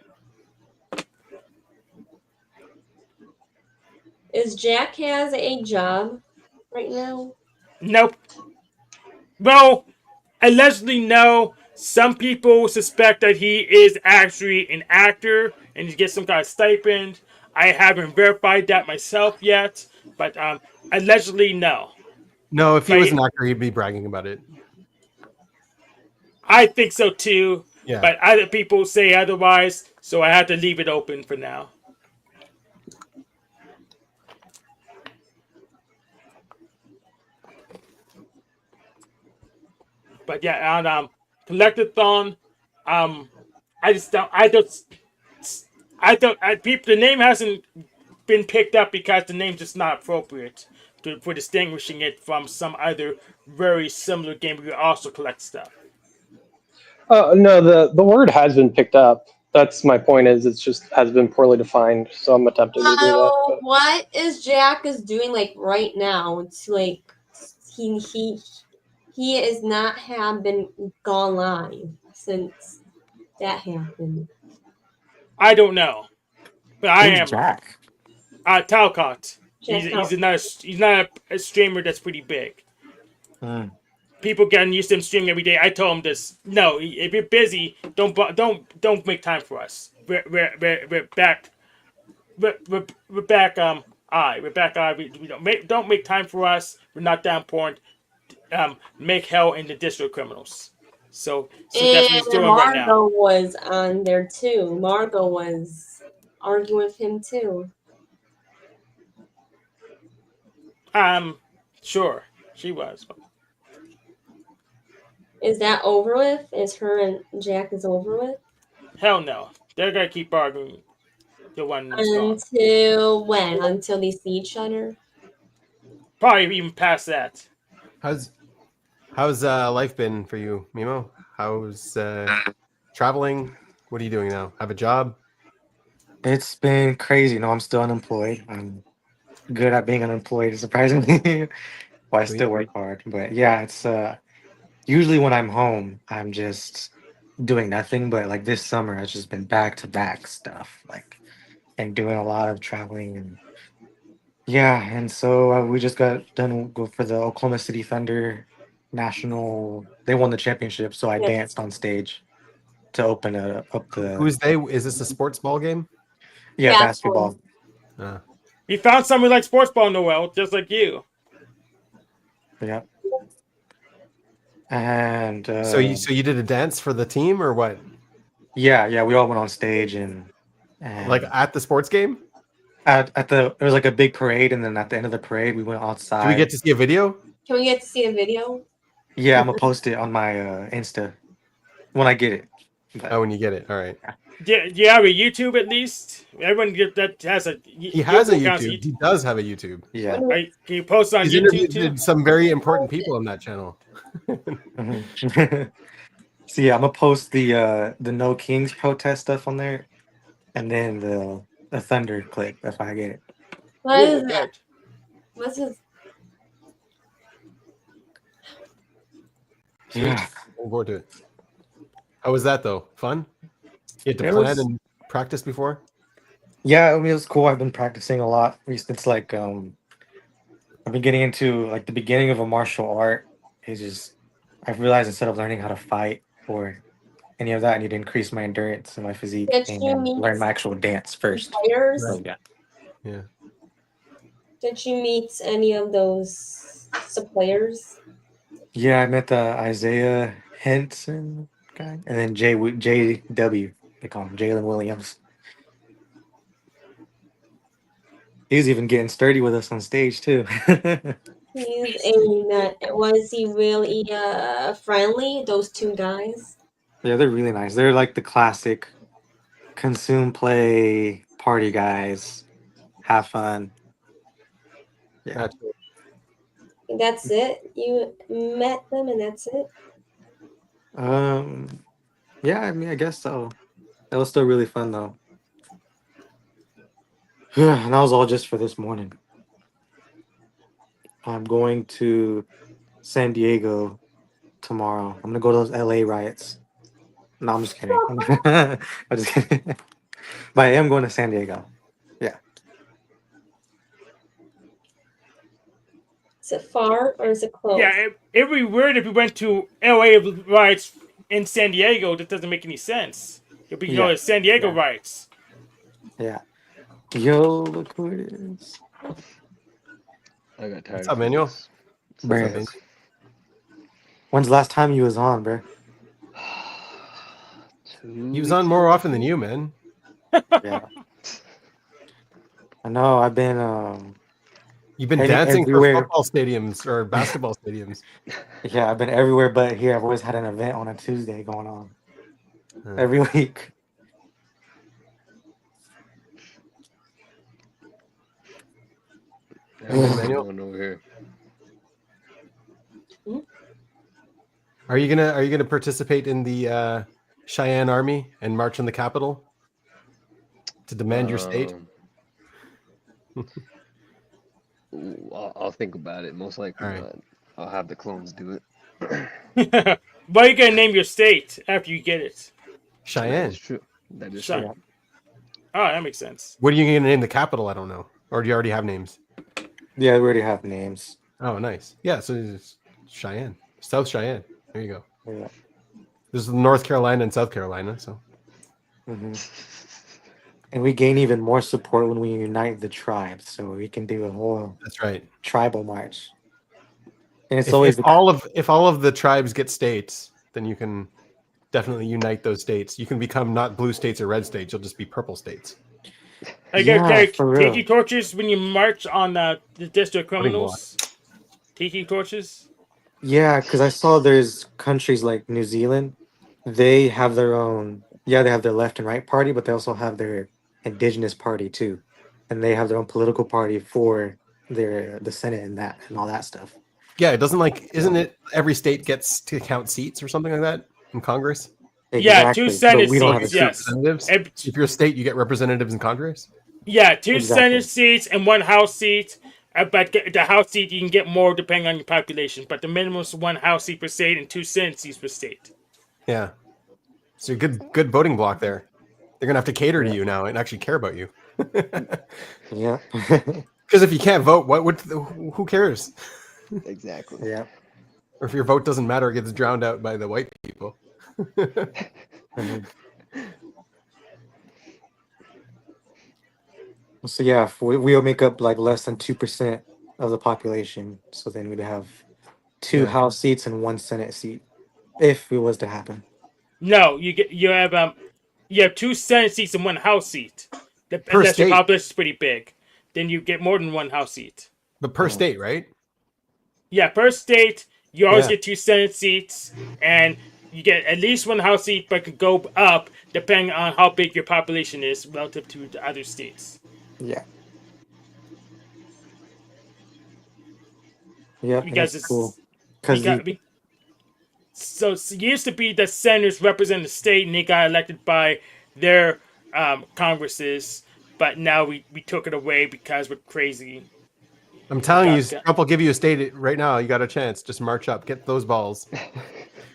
Is Jack has a job right now?
Nope. Well, allegedly, no. Some people suspect that he is actually an actor and he gets some kind of stipend. I haven't verified that myself yet, but allegedly, no.
No, if he was an actor, he'd be bragging about it.
I think so too.
Yeah.
But other people say otherwise, so I have to leave it open for now. But yeah, on Collectathon, I just don't. The name hasn't been picked up because the name's just not appropriate for distinguishing it from some other very similar game where you also collect stuff.
No, the word has been picked up. That's my point. Is it's just has been poorly defined. So I'm attempting to do that. But.
What is Jack is doing like right now? It's like he is not have been gone live since that happened.
I don't know, but I
Who's
am.
Jack?
Talcott.
Jack
He's not a streamer that's pretty big.
Hmm.
People getting used to him streaming every day. I told him this. No, if you're busy, don't make time for us. We're back. We're back. We're back. We don't make time for us. We're not that important. Make hell in the district criminals. So that's what he's doing right now.
Margot was on there too. Margot was arguing with him too.
Sure, she was.
Is that over with? Is her and Jack is over with?
Hell no. They're gonna keep arguing. The one that's gone.
Until when? Until they see each other?
Probably even past that.
How's life been for you, Mimo? How's traveling? What are you doing now? Have a job?
It's been crazy. No, I'm still unemployed. I'm good at being unemployed, surprisingly. Well, I still work hard, but yeah, it's usually when I'm home, I'm just doing nothing. But like this summer, I've just been back to back stuff, like, and doing a lot of traveling and yeah. And so we just got done for the Oklahoma City Thunder National. They won the championship, so I danced on stage to open up the.
Who's they? Is this a sports ball game?
Yeah, basketball.
You found someone like sports ball, Noel, just like you.
Yeah. And
so you did a dance for the team or what?
Yeah, we all went on stage and
like at the sports game.
At the it was like a big parade, and then at the end of the parade, we went outside.
Do we get to see a video?
Can we get to see a video?
Yeah, I'm gonna post it on my Insta when I get it.
Oh, when you get it, all right.
Do you have a YouTube at least? Everyone that has a
he has a YouTube. He does have a YouTube.
Yeah.
Can you post on
He's
YouTube too?
interviewed some very important people on that channel.
So yeah, I'm gonna post the No Kings protest stuff on there, and then the Thunder clip if I get it.
What is that? What's his?
Yeah, looking forward to it. How was that though? Fun? You had to
It
plan
was-
and practice before?
Yeah, I mean, it was cool. I've been practicing a lot. It's like I've been getting into like the beginning of a martial art. It's just I've realized instead of learning how to fight or any of that, I need to increase my endurance and my physique
Did
and
you
then
meet
learn my actual dance first.
Players?
So, yeah.
Yeah.
Did you meet any of those players?
Yeah, I met the Isaiah Henson guy, and then JW. They call him Jalen Williams. He's even getting sturdy with us on stage too.
He's a nut. Was he really friendly? Those two guys.
Yeah, they're really nice. They're like the classic consume, play, party guys. Have fun. Yeah.
That's it. You met them, and that's it.
Yeah, I mean, I guess so. That was still really fun though. And that was all just for this morning. I'm going to San Diego tomorrow. I'm gonna go to those LA riots. No, I'm just kidding. I'm just kidding. But I am going to San Diego. Yeah.
Is it far or is it close?
Yeah, it'd be weird if we went to LA riots in San Diego. That doesn't make any sense. It'd be going to San Diego riots.
Yeah. Yo, look who it is.
I got tired.
What's up, Manuel?
Bruh. When's the last time you was on, bro?
He was on more often than you, man.
Yeah. I know. I've been.
You've been
heading
dancing for
everywhere.
football stadiums or basketball stadiums.
Yeah, I've been everywhere but here. I've always had an event on a Tuesday going on every week.
What's Manuel?
Going over here.
Are you gonna participate in the Cheyenne Army and march in the Capitol to demand your state?
I'll think about it. Most likely not. I'll have the clones do it.
Why are you gonna name your state after you get it?
Cheyenne.
That's true. That is
Cheyenne.
true.
Oh, that makes sense.
What are you gonna name the capital? I don't know. Or do you already have names?
Yeah, we already have names.
Oh, nice. Yeah, so it's Cheyenne, South Cheyenne. There you go.
Yeah.
This is North Carolina and South Carolina. So.
And we gain even more support when we unite the tribes, so we can do a whole.
That's right.
Tribal march. And it's
If,
always
if all of the tribes get states, then you can definitely unite those states. You can become not blue states or red states. You'll just be purple states.
I get tiki torches when you march on the district criminals. Tiki torches.
Yeah, because I saw there's countries like New Zealand. They have their own. Yeah, they have their left and right party, but they also have their indigenous party too, and they have their own political party for the Senate and all that stuff.
Yeah, it doesn't isn't it every state gets to count seats or something like that in Congress?
Yeah, 2 Senate seats. Yes.
Representatives. If you're a state, you get representatives in Congress.
Yeah, 2 Senate seats and 1 House seat. But the House seat you can get more depending on your population. But the minimum is 1 House seat per state and 2 Senate seats per state.
Yeah, so good voting block there. They're gonna have to cater to you now and actually care about you.
Yeah.
Because if you can't vote, who cares?
Exactly.
Yeah.
Or if your vote doesn't matter, it gets drowned out by the white people.
So yeah, if we'll make up like less than 2% of the population. So then we'd have 2 House seats and 1 Senate seat, if it was to happen.
No, you have 2 Senate seats and 1 House seat.
Per
Unless your
state.
population is pretty big, then you get more than 1 House seat.
But per state, right?
Yeah, per state, you always
Yeah.
get 2 Senate seats, and you get at least 1 House seat, but could go up depending on how big your population is relative to the other states.
Yeah. Yeah,
Because
that's cool. Because
so it used to be that senators represent the state and they got elected by their congresses, but now we took it away because we're crazy.
I'm telling you, Trump will give you a state right now. You got a chance. Just march up, get those balls.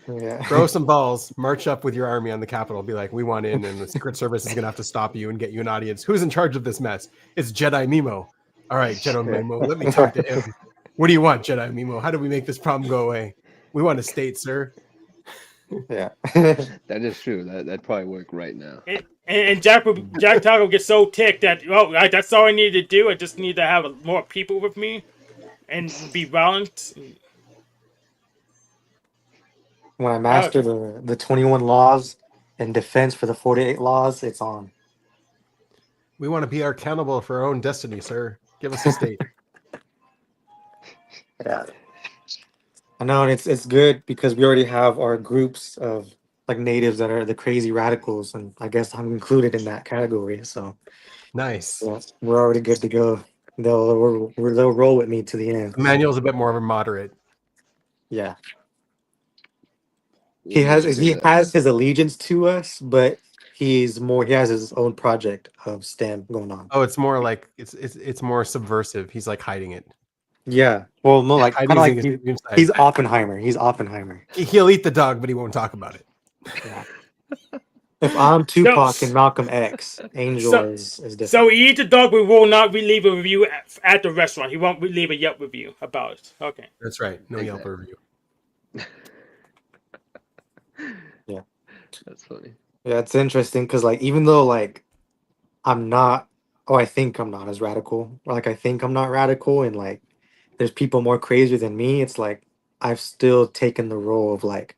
Yeah.
Throw some balls, march up with your army on the Capitol. Be like, we want in, and the Secret Service is going to have to stop you and get you an audience. Who's in charge of this mess? It's Jedi Mimo. All right, Jedi Mimo, let me talk to him. What do you want, Jedi Mimo? How do we make this problem go away? We want a state, sir.
Yeah.
That is true. That'd probably work right now.
And Jack Taco gets so ticked that, that's all I need to do. I just need to have more people with me and be violent.
when I master the 21 laws and defense for the 48 laws, it's on.
We want to be accountable for our own destiny, sir. Give us a state.
Yeah. I know, and it's good because we already have our groups of like natives that are the crazy radicals, and I guess I'm included in that category. So
nice.
Yeah, we're already good to go. They'll roll with me to the end.
Emmanuel's a bit more of a moderate.
Yeah. He has his allegiance to us, but he has his own project of STEM going on.
Oh, it's more like it's more subversive. He's like hiding it.
Yeah. Well, no, like kind of like he's Oppenheimer. He's Oppenheimer.
He'll eat the dog, but he won't talk about it.
Yeah. If I'm Tupac and Malcolm X, Angel is different.
So he eats the dog, we will not leave a review at the restaurant. He won't leave a Yelp review about it. Okay.
That's right. No Yelp review.
Yeah.
That's funny.
Yeah, it's interesting because like even though like I'm not, I think I'm not as radical, or like I think I'm not radical, and like there's people more crazier than me. It's like I've still taken the role of like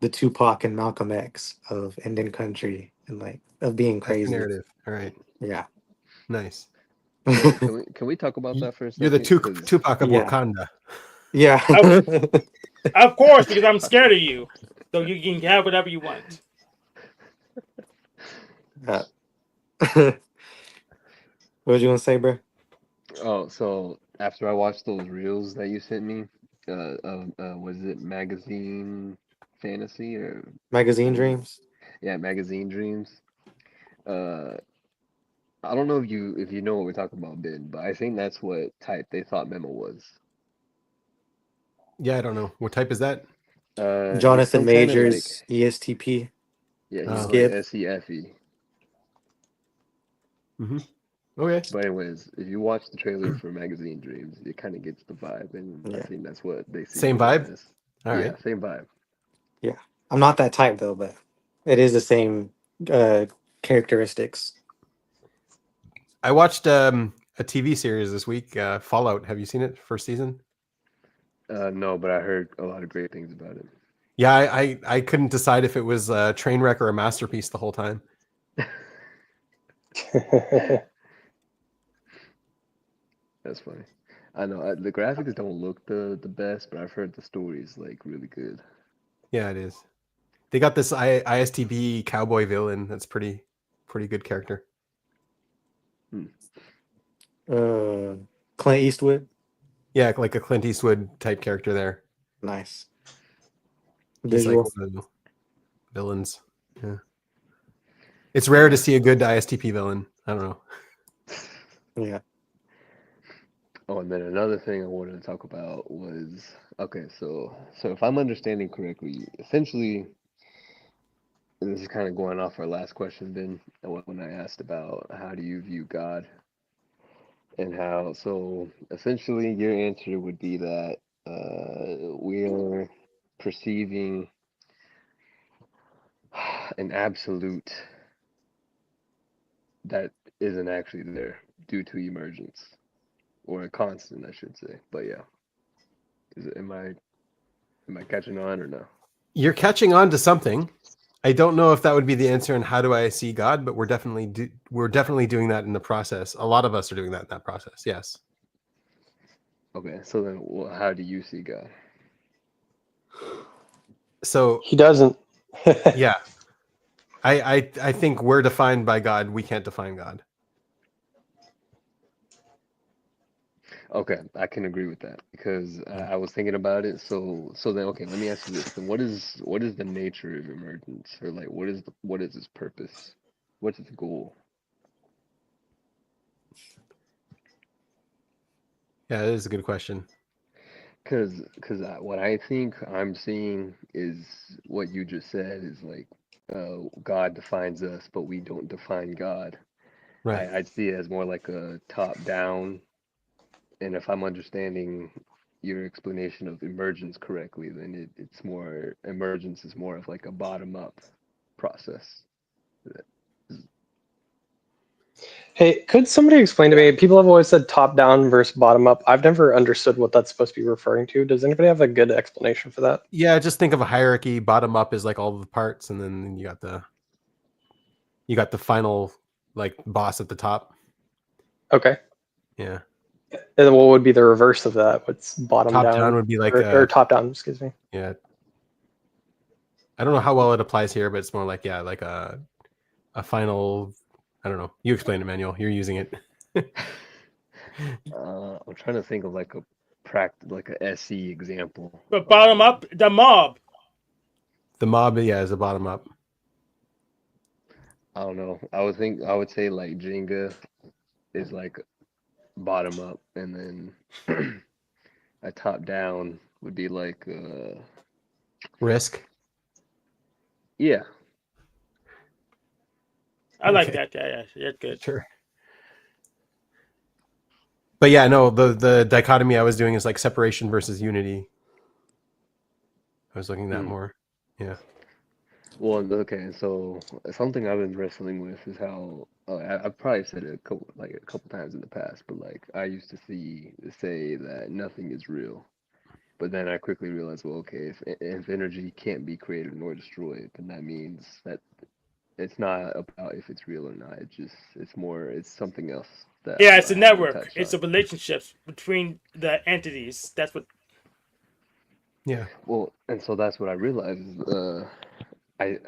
the Tupac and Malcolm X of Indian country and like of being
That's your
crazy.
narrative. All right.
Yeah.
Nice.
So can we talk about that for a
You're
second?
the
'Cause-
Tupac of
Yeah.
Wakanda.
Yeah.
Of course, because I'm scared of you. So you can have whatever you want.
What did you want to say, bro?
Oh, so after I watched those reels that you sent me, was it Magazine Fantasy or
Magazine Dreams?
Yeah, Magazine Dreams. I don't know if you know what we're talking about, Ben, but I think that's what type they thought Memo was.
Yeah, I don't know. What type is that?
He's
Jonathan
some kind of like
Majors, ESTP.
yeah, he's
Skip.
like SEFE.
Mm-hmm. Okay.
But anyways, if you watch the trailer for Magazine Dreams, it kind of gets the vibe, and I
Yeah.
think that's what they see.
Same
him
vibe?
as.
All
Yeah,
right.
same vibe.
Yeah. I'm not that type though, but it is the same characteristics.
I watched a TV series this week, Fallout. Have you seen it? First season?
No, but I heard a lot of great things about it.
Yeah, I couldn't decide if it was a train wreck or a masterpiece the whole time.
That's funny. I know the graphics don't look the best, but I've heard the story is like really good.
Yeah, it is. They got this ISTB cowboy villain. That's pretty good character.
Clint Eastwood.
Yeah, like a Clint Eastwood type character there.
Nice.
He's like
Visual.
one of the villains. Yeah. It's rare to see a good ISTP villain. I don't know.
Yeah.
Oh, and then another thing I wanted to talk about was okay, so if I'm understanding correctly, essentially, and this is kind of going off our last question, Ben, when I asked about how do you view God, and how so essentially your answer would be that we are perceiving an absolute that isn't actually there due to emergence, or a constant, I should say. But yeah, am I catching on or no?
You're catching on to something. I don't know if that would be the answer. And how do I see God? But we're definitely doing that in the process. A lot of us are doing that in that process. Yes.
Okay, so then, how do you see God?
So
he doesn't.
Yeah, I think we're defined by God. We can't define God.
Okay, I can agree with that because I was thinking about it. So then, okay, let me ask you this: then what is the nature of emergence, or like what is its purpose? What's its goal?
Yeah, that is a good question.
Because what I think I'm seeing is what you just said is like God defines us, but we don't define God.
Right.
I'd see it as more like a top down. And if I'm understanding your explanation of emergence correctly, then it's more emergence is more of like a bottom up process.
Hey, could somebody explain to me? People have always said top down versus bottom up. I've never understood what that's supposed to be referring to. Does anybody have a good explanation for that?
Yeah, just think of a hierarchy. Bottom up is like all the parts, and then you got the final like boss at the top.
Okay.
Yeah.
And then what would be the reverse of that? What's bottom
Top
down?
down would be like
or top down, excuse me.
Yeah. I don't know how well it applies here, but it's more like like a final. I don't know. You explain it, Manuel. You're using it.
I'm trying to think of like a SE example.
But bottom up, the mob.
The mob, yeah, is a bottom up.
I don't know. I would say like Jenga is like bottom up, and then a top down would be like
Risk.
Yeah.
I like that. Yeah, that's good.
Sure. But yeah, no, the dichotomy I was doing is like separation versus unity. I was looking at that more. Yeah.
Well, okay, so something I've been wrestling with is how I've probably said it a couple times in the past, but like I used to say that nothing is real, But then I quickly realized, well, okay, if energy can't be created nor destroyed, then that means that it's not about if it's real or not. It's something else that
Yeah, it's
I
a
haven't
network.
touched
It's
on.
a relationships between the entities. That's what.
Yeah.
Well, and so that's what I realized. I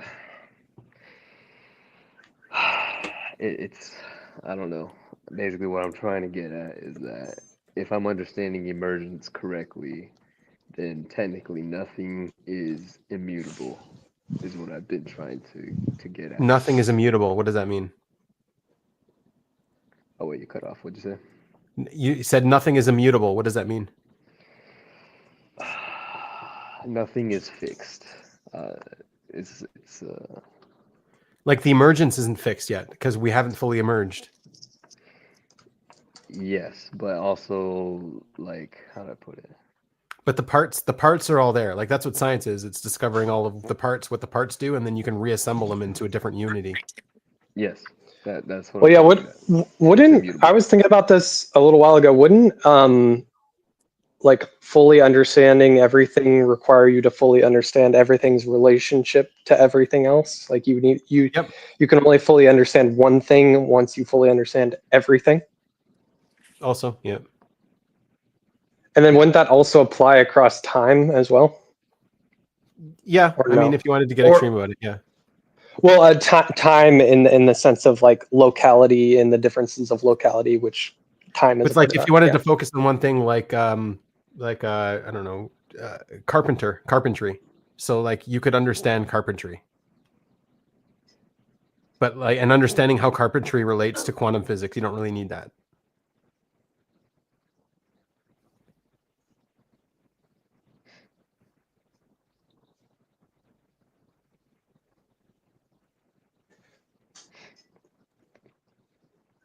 it's I don't know. Basically, what I'm trying to get at is that if I'm understanding emergence correctly, then technically nothing is immutable, is what I've been trying to get at.
Nothing is immutable. What does that mean?
Oh wait, you cut off. What'd you say?
You said nothing is immutable. What does that mean?
Nothing is fixed. It's
Like the emergence isn't fixed yet because we haven't fully emerged.
yes, but also like how do I put it?
But the parts are all there. Like that's what science is. It's discovering all of the parts, what the parts do, and then you can reassemble them into a different unity.
Yes, that's what.
Well, yeah. Wouldn't I was thinking about this a little while ago? Wouldn't like fully understanding everything require you to fully understand everything's relationship to everything else? Like you can only fully understand one thing once you fully understand everything.
Also, yeah.
And then wouldn't that also apply across time as well?
Yeah,
Or
I mean,
no?
if you wanted to get
Or-
extreme about it, yeah.
Well, time in the sense of like locality and the differences of locality, which time is.
It's like if you wanted to focus on one thing, like I don't know, carpentry. So like you could understand carpentry, but like and understanding how carpentry relates to quantum physics, you don't really need that.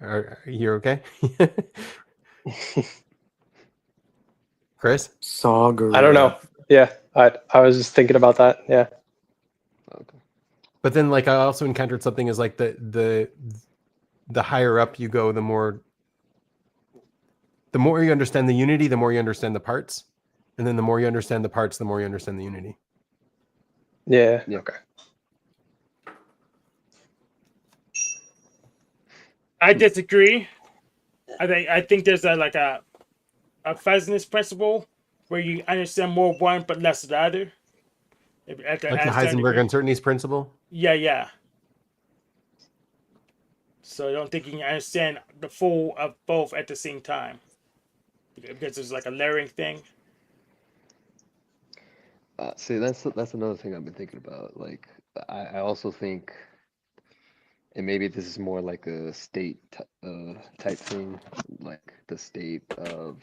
Are you okay? Chris?
Sagar.
I don't know. Yeah, I was just thinking about that. Yeah.
But then like I also encountered something as like the higher up you go, the more you understand the unity, the more you understand the parts. And then the more you understand the parts, the more you understand the unity.
Yeah. Okay.
I disagree. I think there's a Fresness principle where you understand more of one but less of the other.
Like the Heisenberg uncertainties principle?
Yeah. So I don't think you can understand the full of both at the same time. Because there's like a layering thing.
See, that's another thing I've been thinking about. Like, I also think, and maybe this is more like a state type thing, like the state of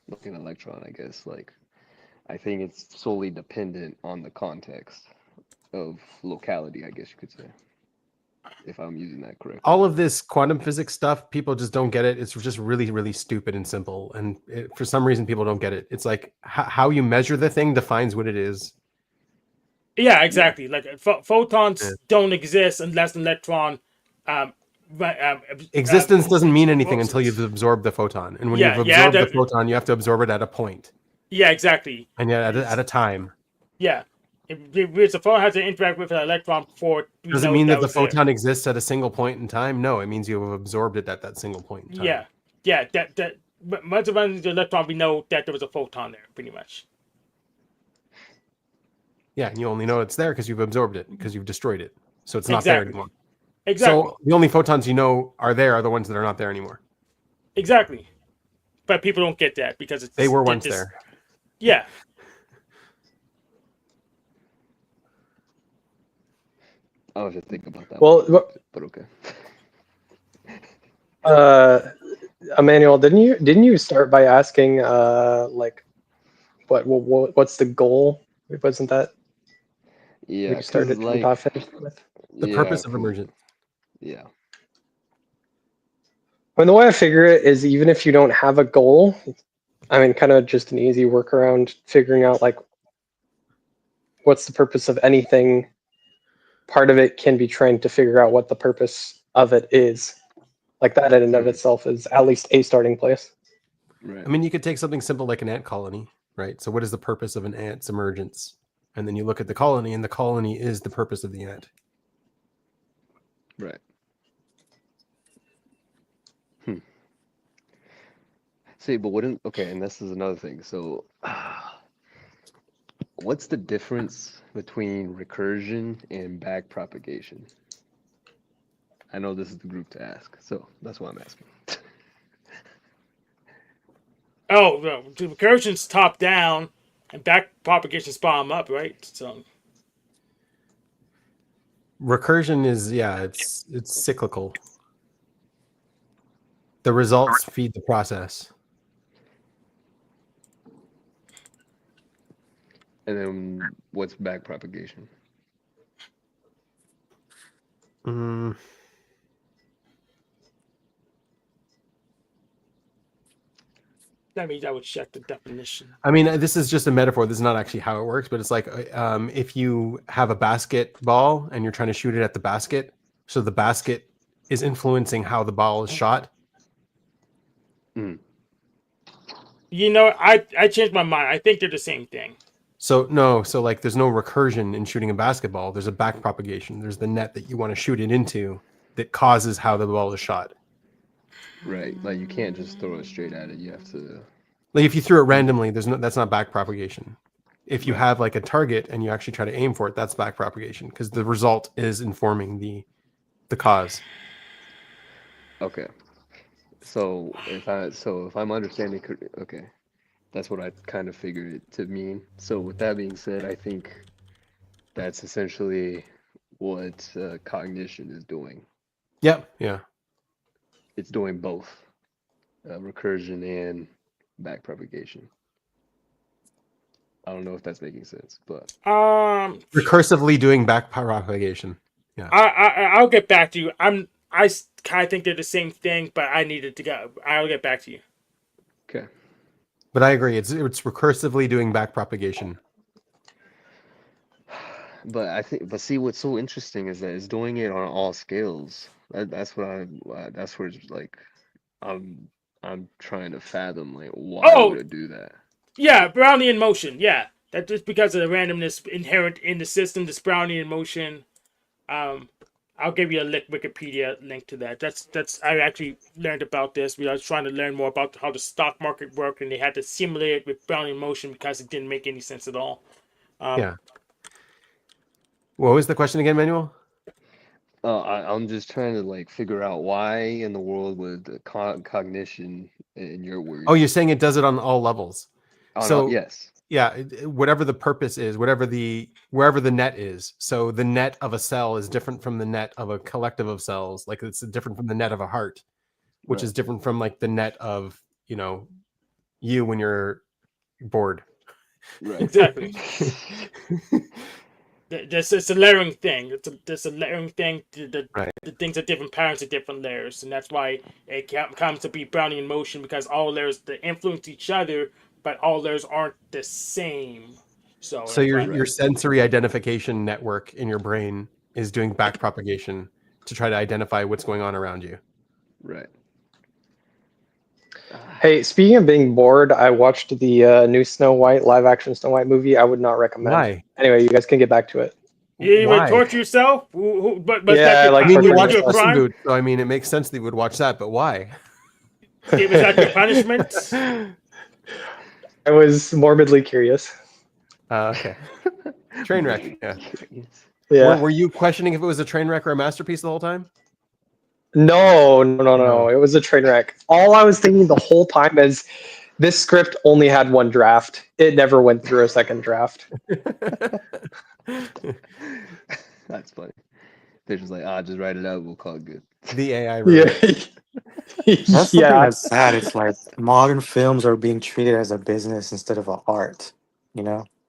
like an electron, I guess. Like, I think it's solely dependent on the context of locality, I guess you could say, if I'm using that correctly.
All of this quantum physics stuff, people just don't get it. It's just really, really stupid and simple. And for some reason, people don't get it. It's like how you measure the thing defines what it is.
Yeah, exactly. Like photons don't exist unless an electron.
Existence doesn't mean anything until you've absorbed the photon. And when you've absorbed the photon, you have to absorb it at a point.
Yeah, exactly.
And yet at a time.
Yeah. If the photon has to interact with an electron before.
Does it mean that the photon exists at a single point in time? No, it means you have absorbed it at that single point in time.
Yeah. That once it runs into the electron, we know that there was a photon there, pretty much.
Yeah, and you only know it's there because you've absorbed it, because you've destroyed it. So it's not there anymore.
Exactly.
So the only photons you know are the ones that are not there anymore.
Exactly. But people don't get that because
they were once there.
Yeah.
I was just thinking about that.
Well,
but okay.
Emmanuel, didn't you start by asking like what's the goal? Wasn't that?
Yeah,
you started
like
not finished with
the purpose of emergence.
Yeah.
I mean, the way I figure it is, even if you don't have a goal, I mean, kind of just an easy workaround figuring out like what's the purpose of anything. Part of it can be trained to figure out what the purpose of it is. Like that in and of itself is at least a starting place.
Right.
I mean, you could take something simple like an ant colony, right? So what is the purpose of an ant's emergence? And then you look at the colony, and the colony is the purpose of the ant.
Right. See, but wouldn't okay, and this is another thing. So, what's the difference between recursion and backpropagation? I know this is the group to ask, so that's why I'm asking.
Oh, the recursion's top down, and backpropagation's bottom up, right? So
Recursion is it's cyclical. The results feed the process.
And then what's backpropagation?
that means I would check the definition.
I mean, this is just a metaphor. This is not actually how it works, but it's like if you have a basketball and you're trying to shoot it at the basket, so the basket is influencing how the ball is shot.
Mm.
You know, I changed my mind. I think they're the same thing.
So no, so like there's no recursion in shooting a basketball. There's a backpropagation. There's the net that you want to shoot it into that causes how the ball is shot.
Right, like you can't just throw it straight at it. You have to.
Like if you threw it randomly, that's not backpropagation. If you have like a target and you actually try to aim for it, that's backpropagation because the result is informing the cause.
Okay, so if I'm understanding, okay, that's what I kind of figured it to mean. So with that being said, I think that's essentially what cognition is doing.
Yep. Yeah.
It's doing both recursion and backpropagation. I don't know if that's making sense, but
recursively doing backpropagation. Yeah.
I'll get back to you. I kind of think they're the same thing, but I needed to go. I'll get back to you.
Okay.
But I agree. It's recursively doing backpropagation.
But I think, but see, what's so interesting is that it's doing it on all scales. That's where it's like, I'm trying to fathom like why would it do that?
Yeah, Brownian motion. Yeah, that's just because of the randomness inherent in the system. This Brownian motion. I'll give you a Wikipedia link to that. That's I actually learned about this. I was trying to learn more about how the stock market worked, and they had to simulate it with Brownian motion because it didn't make any sense at all.
Yeah. What was the question again, Manuel?
I'm just trying to like figure out why in the world would the cognition, in your words.
Oh, you're saying it does it on all levels.
Yes.
Yeah, whatever the purpose is, wherever the net is. So the net of a cell is different from the net of a collective of cells. Like it's different from the net of a heart, which is different from like the net of, you when you're bored.
Right.
Exactly. It's a layering thing. It's a layering thing. The things are different patterns of different layers, and that's why it comes to be Brownian motion because all layers they influence each other, but all layers aren't the same. So
your sensory identification network in your brain is doing backpropagation to try to identify what's going on around you.
Right.
Hey, speaking of being bored, I watched the new Snow White live action Snow White movie. I would not recommend.
Why?
Anyway, you guys can get back to it.
You would torture yourself? But
yeah,
that
you watch Puss in Boots, so I mean, it makes sense that you would watch that. But why?
Was that your punishment?
I was morbidly curious.
Okay. Train wreck. Yeah.
Yeah.
Were you questioning if it was a train wreck or a masterpiece the whole time?
No. It was a train wreck. All I was thinking the whole time is this script only had one draft. It never went through a second draft.
That's funny. They're just like, just write it out. We'll call it good.
The AI.
That's something that's sad. It's like modern films are being treated as a business instead of an art.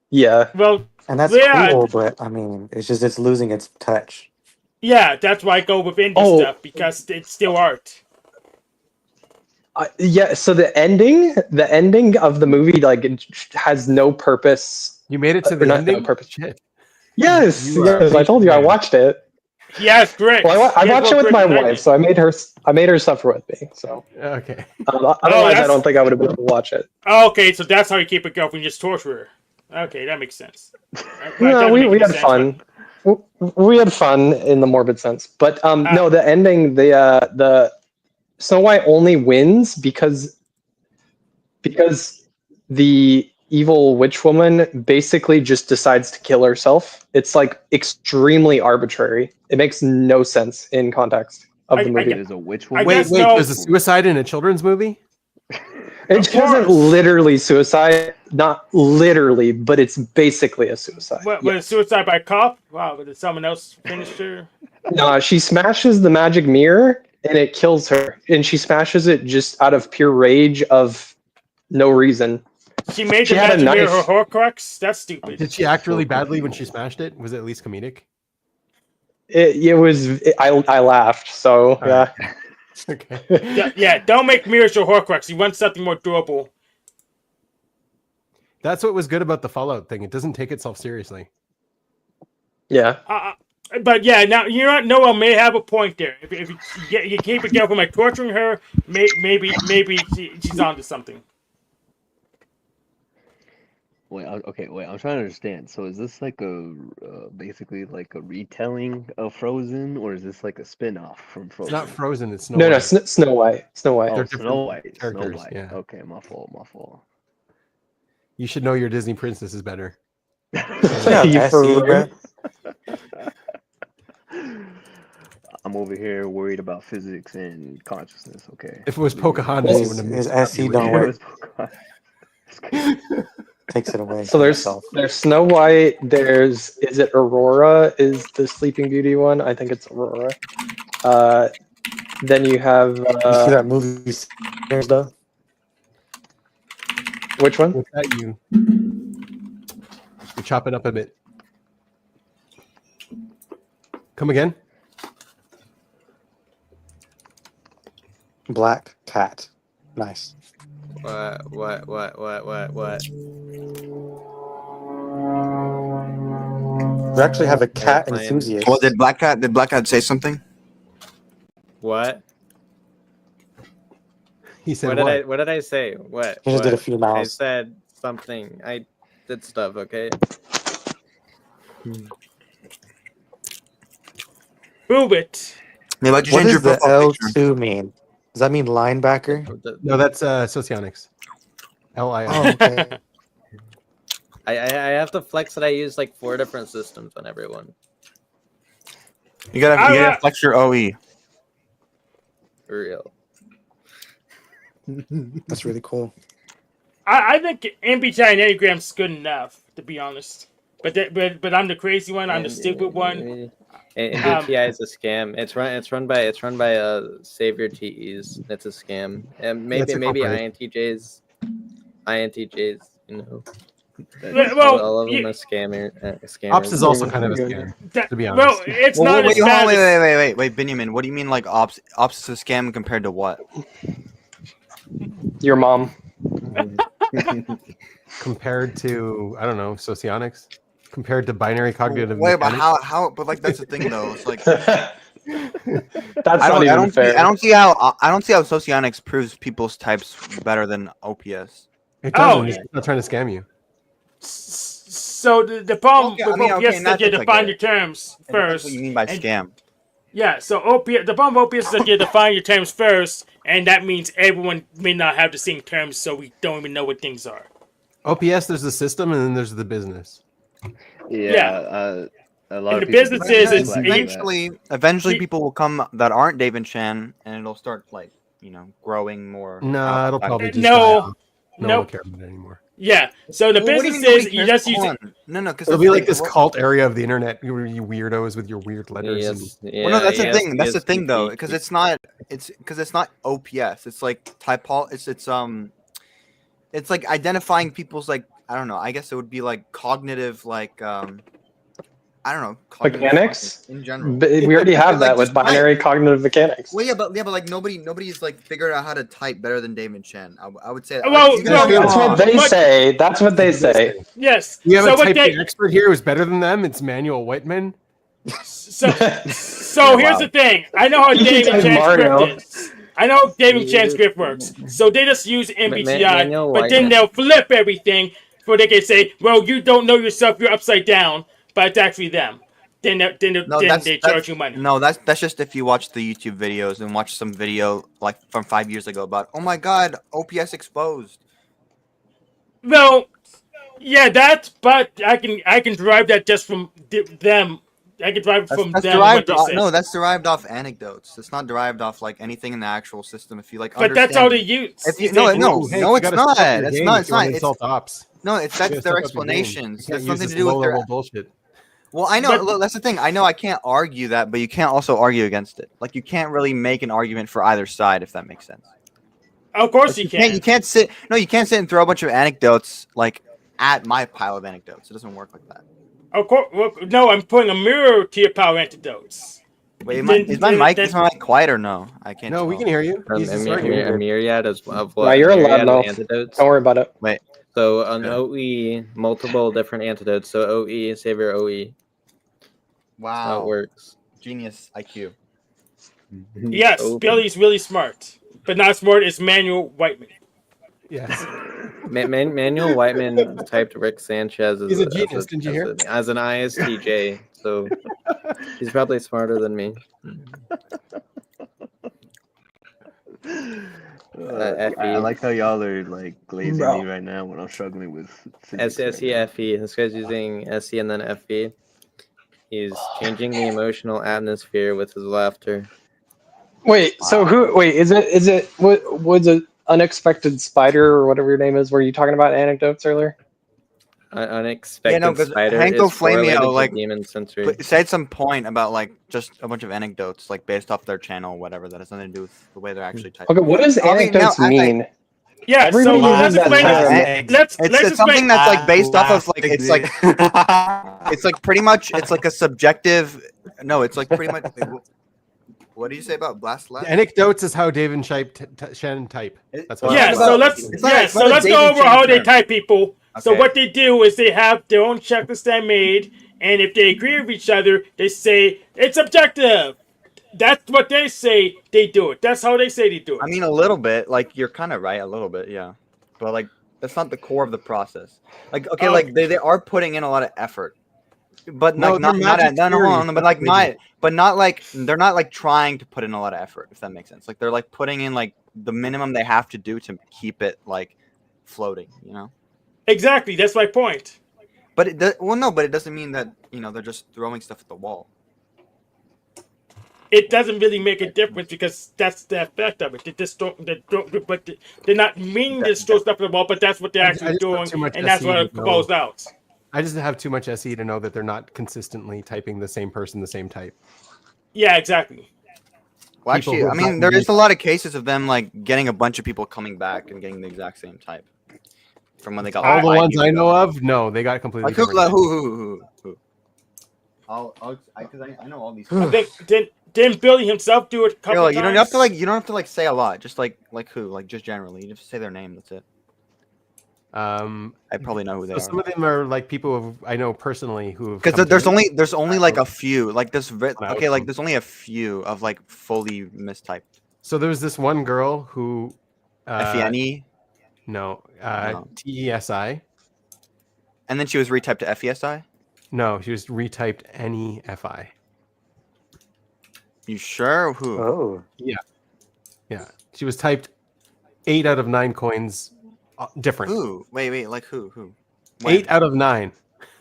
Yeah.
Well,
and that's cool, but I mean, it's losing its touch.
Yeah, that's why I go with indie stuff because it's still art.
Yeah. So the ending of the movie like it has no purpose.
You made it to the ending.
No purpose. Yes. I told you I watched it.
Yes, correct.
Well, I watched it with my
United.
wife, so I made her suffer with me. So
okay.
Otherwise, I don't think I would have been able to watch it.
Oh, okay, so that's how you keep a girlfriend, just torture her. Okay, that makes sense.
No, we had fun. We had fun in the morbid sense, but no, the ending, the Snow White only wins because the evil witch woman basically just decides to kill herself. It's like extremely arbitrary. It makes no sense in context of the movie.
There's a witch
Wait,
woman.
there's a suicide in a children's movie?
It wasn't literally suicide, not literally, but it's basically a suicide.
What, was it suicide by cop? Wow, but did someone else finish her?
No, she smashes the magic mirror and it kills her. And she smashes it just out of pure rage of no reason.
She made
She
the
had a
magic mirror her
knife.
Horcrux? That's stupid.
Did she act really badly when she smashed it? Was it at least comedic?
I laughed, so yeah.
Okay.
Yeah, don't make mirrors your Horcrux. You want something more durable.
That's what was good about the Fallout thing. It doesn't take itself seriously.
Yeah.
But yeah, now you know Noah may have a point there. If you keep a girl from like torturing her, maybe she's onto something.
Wait, I'm trying to understand. So is this like a basically like a retelling of Frozen, or is this like a spin-off from Frozen?
It's not Frozen. It's Snow
No,
White.
Snow White. Snow White.
Oh,
They're
Snow
different
White.
characters,
Snow White.
yeah.
Okay, my fault.
You should know your Disney princesses better.
You for real?
I'm over here worried about physics and consciousness. Okay.
If it was Pocahontas, you wouldn't
His
have
SE don't work. Takes it away.
So there's Snow White. Is it Aurora? Is the Sleeping Beauty one? I think it's Aurora. Then you have.
You see that movie? Though.
Which one?
What's that you chop it up a bit. Come again?
Black cat. Nice.
What?
We actually have a cat enthusiast.
Well, did Black Cat say something?
What?
He said
What did I say? What?
He just did a few
I
mouths.
said something. I did stuff, okay?
Prove it.
Yeah, why'd you
What
change
does
your
the
profile picture?
L2 mean? Does that mean linebacker?
No, that's Socionics. LIO.
Oh, okay.
I have to flex that I use like 4 different systems on everyone.
You gotta flex your OE.
For real.
That's really cool.
I think MBTI and Enneagram's good enough, to be honest. But I'm the crazy one. I'm the stupid one.
And MBTI is a scam. It's run by Savior TEs. It's a scam. And maybe INTJs, you know.
Well,
all of them are scammers.
Ops is also kind of a scam, to be honest.
Well, it's not as
Hold
bad
on,
as...
wait, Binyamin. What do you mean like Ops is a scam compared to what?
Your mom.
Compared to, I don't know, Socionics? Compared to binary cognitive
Wait, but
mechanics?
how? But like that's the thing though. It's like
That's not even fair.
I don't see how Socionics proves people's types better than OPS.
It doesn't. It's not trying to scam you.
So the problem
Okay,
with
I mean,
OPS is that you
that's
define
okay.
your terms
And that's
first.
what you mean by scam.
Yeah, so the problem with OPS is that you define your terms first, and that means everyone may not have the same terms, so we don't even know what things are.
OPS, there's the system, and then there's the business.
Yeah. A lot
And
of
the businesses is
Eventually people will come that aren't Dave and Chan, and it'll start like growing more.
Nah, it'll probably just die
no,
off. No one will care about it anymore.
Yeah, so the
Well, what do you
businesses
mean nobody
you
cares?
just use
Hold
it.
on. No, because
It'll be like this cult area of the internet, you weirdos with your weird letters.
Yes,
Well, no, that's the thing. That's the thing,
ESPP.
though, because it's not OPS. It's like it's like identifying people's like I don't know. I guess it would be like cognitive I don't know.
Mechanics
in general.
But we already have that with binary cognitive mechanics.
Well, yeah, but like nobody's like figured out how to type better than Dave and Chen. I would say that.
Well,
That's what they say. That's what they say.
Yes.
We have
so
a
what
typing
they,
expert here who's better than them. It's Manuel Whitman.
So here's the thing. I know how David Chan's script is. I know how David Chan's script works. So they just use MBTI, but then they'll flip everything so they can say, well, you don't know yourself, you're upside down, but it's actually them. Then they charge you money.
No, that's just if you watch the YouTube videos and watch some video like from 5 years ago about, oh my god, OPS exposed.
Well, yeah, but I can derive that just from them. I can derive from
That's
them
derived
what they say.
no, that's derived off anecdotes. It's not derived off like anything in the actual system. If you like,
But that's how they use.
If you,
Hey,
no,
you
it's
gotta
not.
step up your
It's
game
not.
if
It's
you wanna
not.
insult ops.
No,
You
it's
gotta
their
step up your game.
explanations.
You
It's
can't use
nothing
this
to do with their.
low-level bullshit.
Well, I know that's the thing. I know I can't argue that, but you can't also argue against it. Like you can't really make an argument for either side, if that makes sense.
Of course
Like,
you can.
You can't sit. No, you can't sit and throw a bunch of anecdotes like at my pile of anecdotes. It doesn't work like that.
Of course, well, no, I'm putting a mirror to your power antidotes.
Wait, is my mic quiet or no? I can't.
No, we can hear you.
A myriad of what?
No, you're
myriad
allowed
of
now.
antidotes.
Don't worry about it.
Wait.
So on OE, multiple different antidotes. So OE, save your OE.
Wow.
That's how it works.
Genius IQ.
Yes, Billy's really smart, but not smart as Manuel Whiteman.
Yes.
Manuel Whiteman typed Rick Sanchez
He's a genius, didn't you hear?
as an ISTJ, so he's probably smarter than me.
I like how y'all are like glazing me right now when I'm struggling with
SEFE. This guy's using SE and then FE. He's changing the emotional atmosphere with his laughter.
Wait, so who? Wait, is it? What was it? Unexpected Spider or whatever your name is? Were you talking about anecdotes earlier?
Unexpected Spider
Hanko
is correlated
Flameo
to
like
Demon Sensory.
said some point about like just a bunch of anecdotes like based off their channel, whatever that has nothing to do with the way they're actually typing.
Okay, what does anecdotes mean?
Yeah,
Everybody
so
uses
let's
that term.
It's something that's like based off of like it's like it's like pretty much it's like a subjective. No, it's like pretty much. What do you say about blast lab?
Anecdotes is how Dave and Shannon type. That's what
Yeah, so let's go over how they type people. So
Okay.
what they do is they have their own checklist they made, and if they agree with each other, they say it's objective. That's what they say they do it. That's how they say they do it.
I mean, a little bit. Like you're kind of right, a little bit, yeah. But like that's not the core of the process. Like okay, like they are putting in a lot of effort, but
No,
like not
they're magic
no, hold on,
theories,
but like
that's what they
not, but not like they're not like trying to put in a lot of effort. If that makes sense, like they're like putting in like the minimum they have to do to keep it like floating, you know.
Exactly, that's my point.
But it does, well, no, but it doesn't mean that they're just throwing stuff at the wall.
It doesn't really make a difference because that's the effect of it. They just but they're not meaning to throw stuff at the wall, but that's what they're actually doing, and that's what it goes out.
I just have too much SE to know that they're not consistently typing the same person, the same type.
Yeah, exactly.
Well,
People
actually,
who
I mean,
have
there
gotten
is a lot of cases of them like getting a bunch of people coming back and getting the exact same type from when they got
All the
5
ones
years
I
ago.
know of, no, they got completely
Like who?
different.
Who? Because I know all these.
I think didn't Billy himself do it a couple
Like,
times?
you don't have to say a lot. Just like who? Like just generally, you just say their name. That's it. I probably know who they
So
are.
some of them are like people who I know personally who have
Because
come to
there's only like a few. Like this.
out
Okay, like
them.
there's only a few of like fully mistyped.
So there was this one girl who
FENE.
No,
No.
TESI.
And then she was retyped to FESI.
No, she was retyped NEFI.
You sure? Who?
Oh.
Yeah. She was typed 8 out of 9 coins different.
Who? Wait, like who? When?
8 out of 9.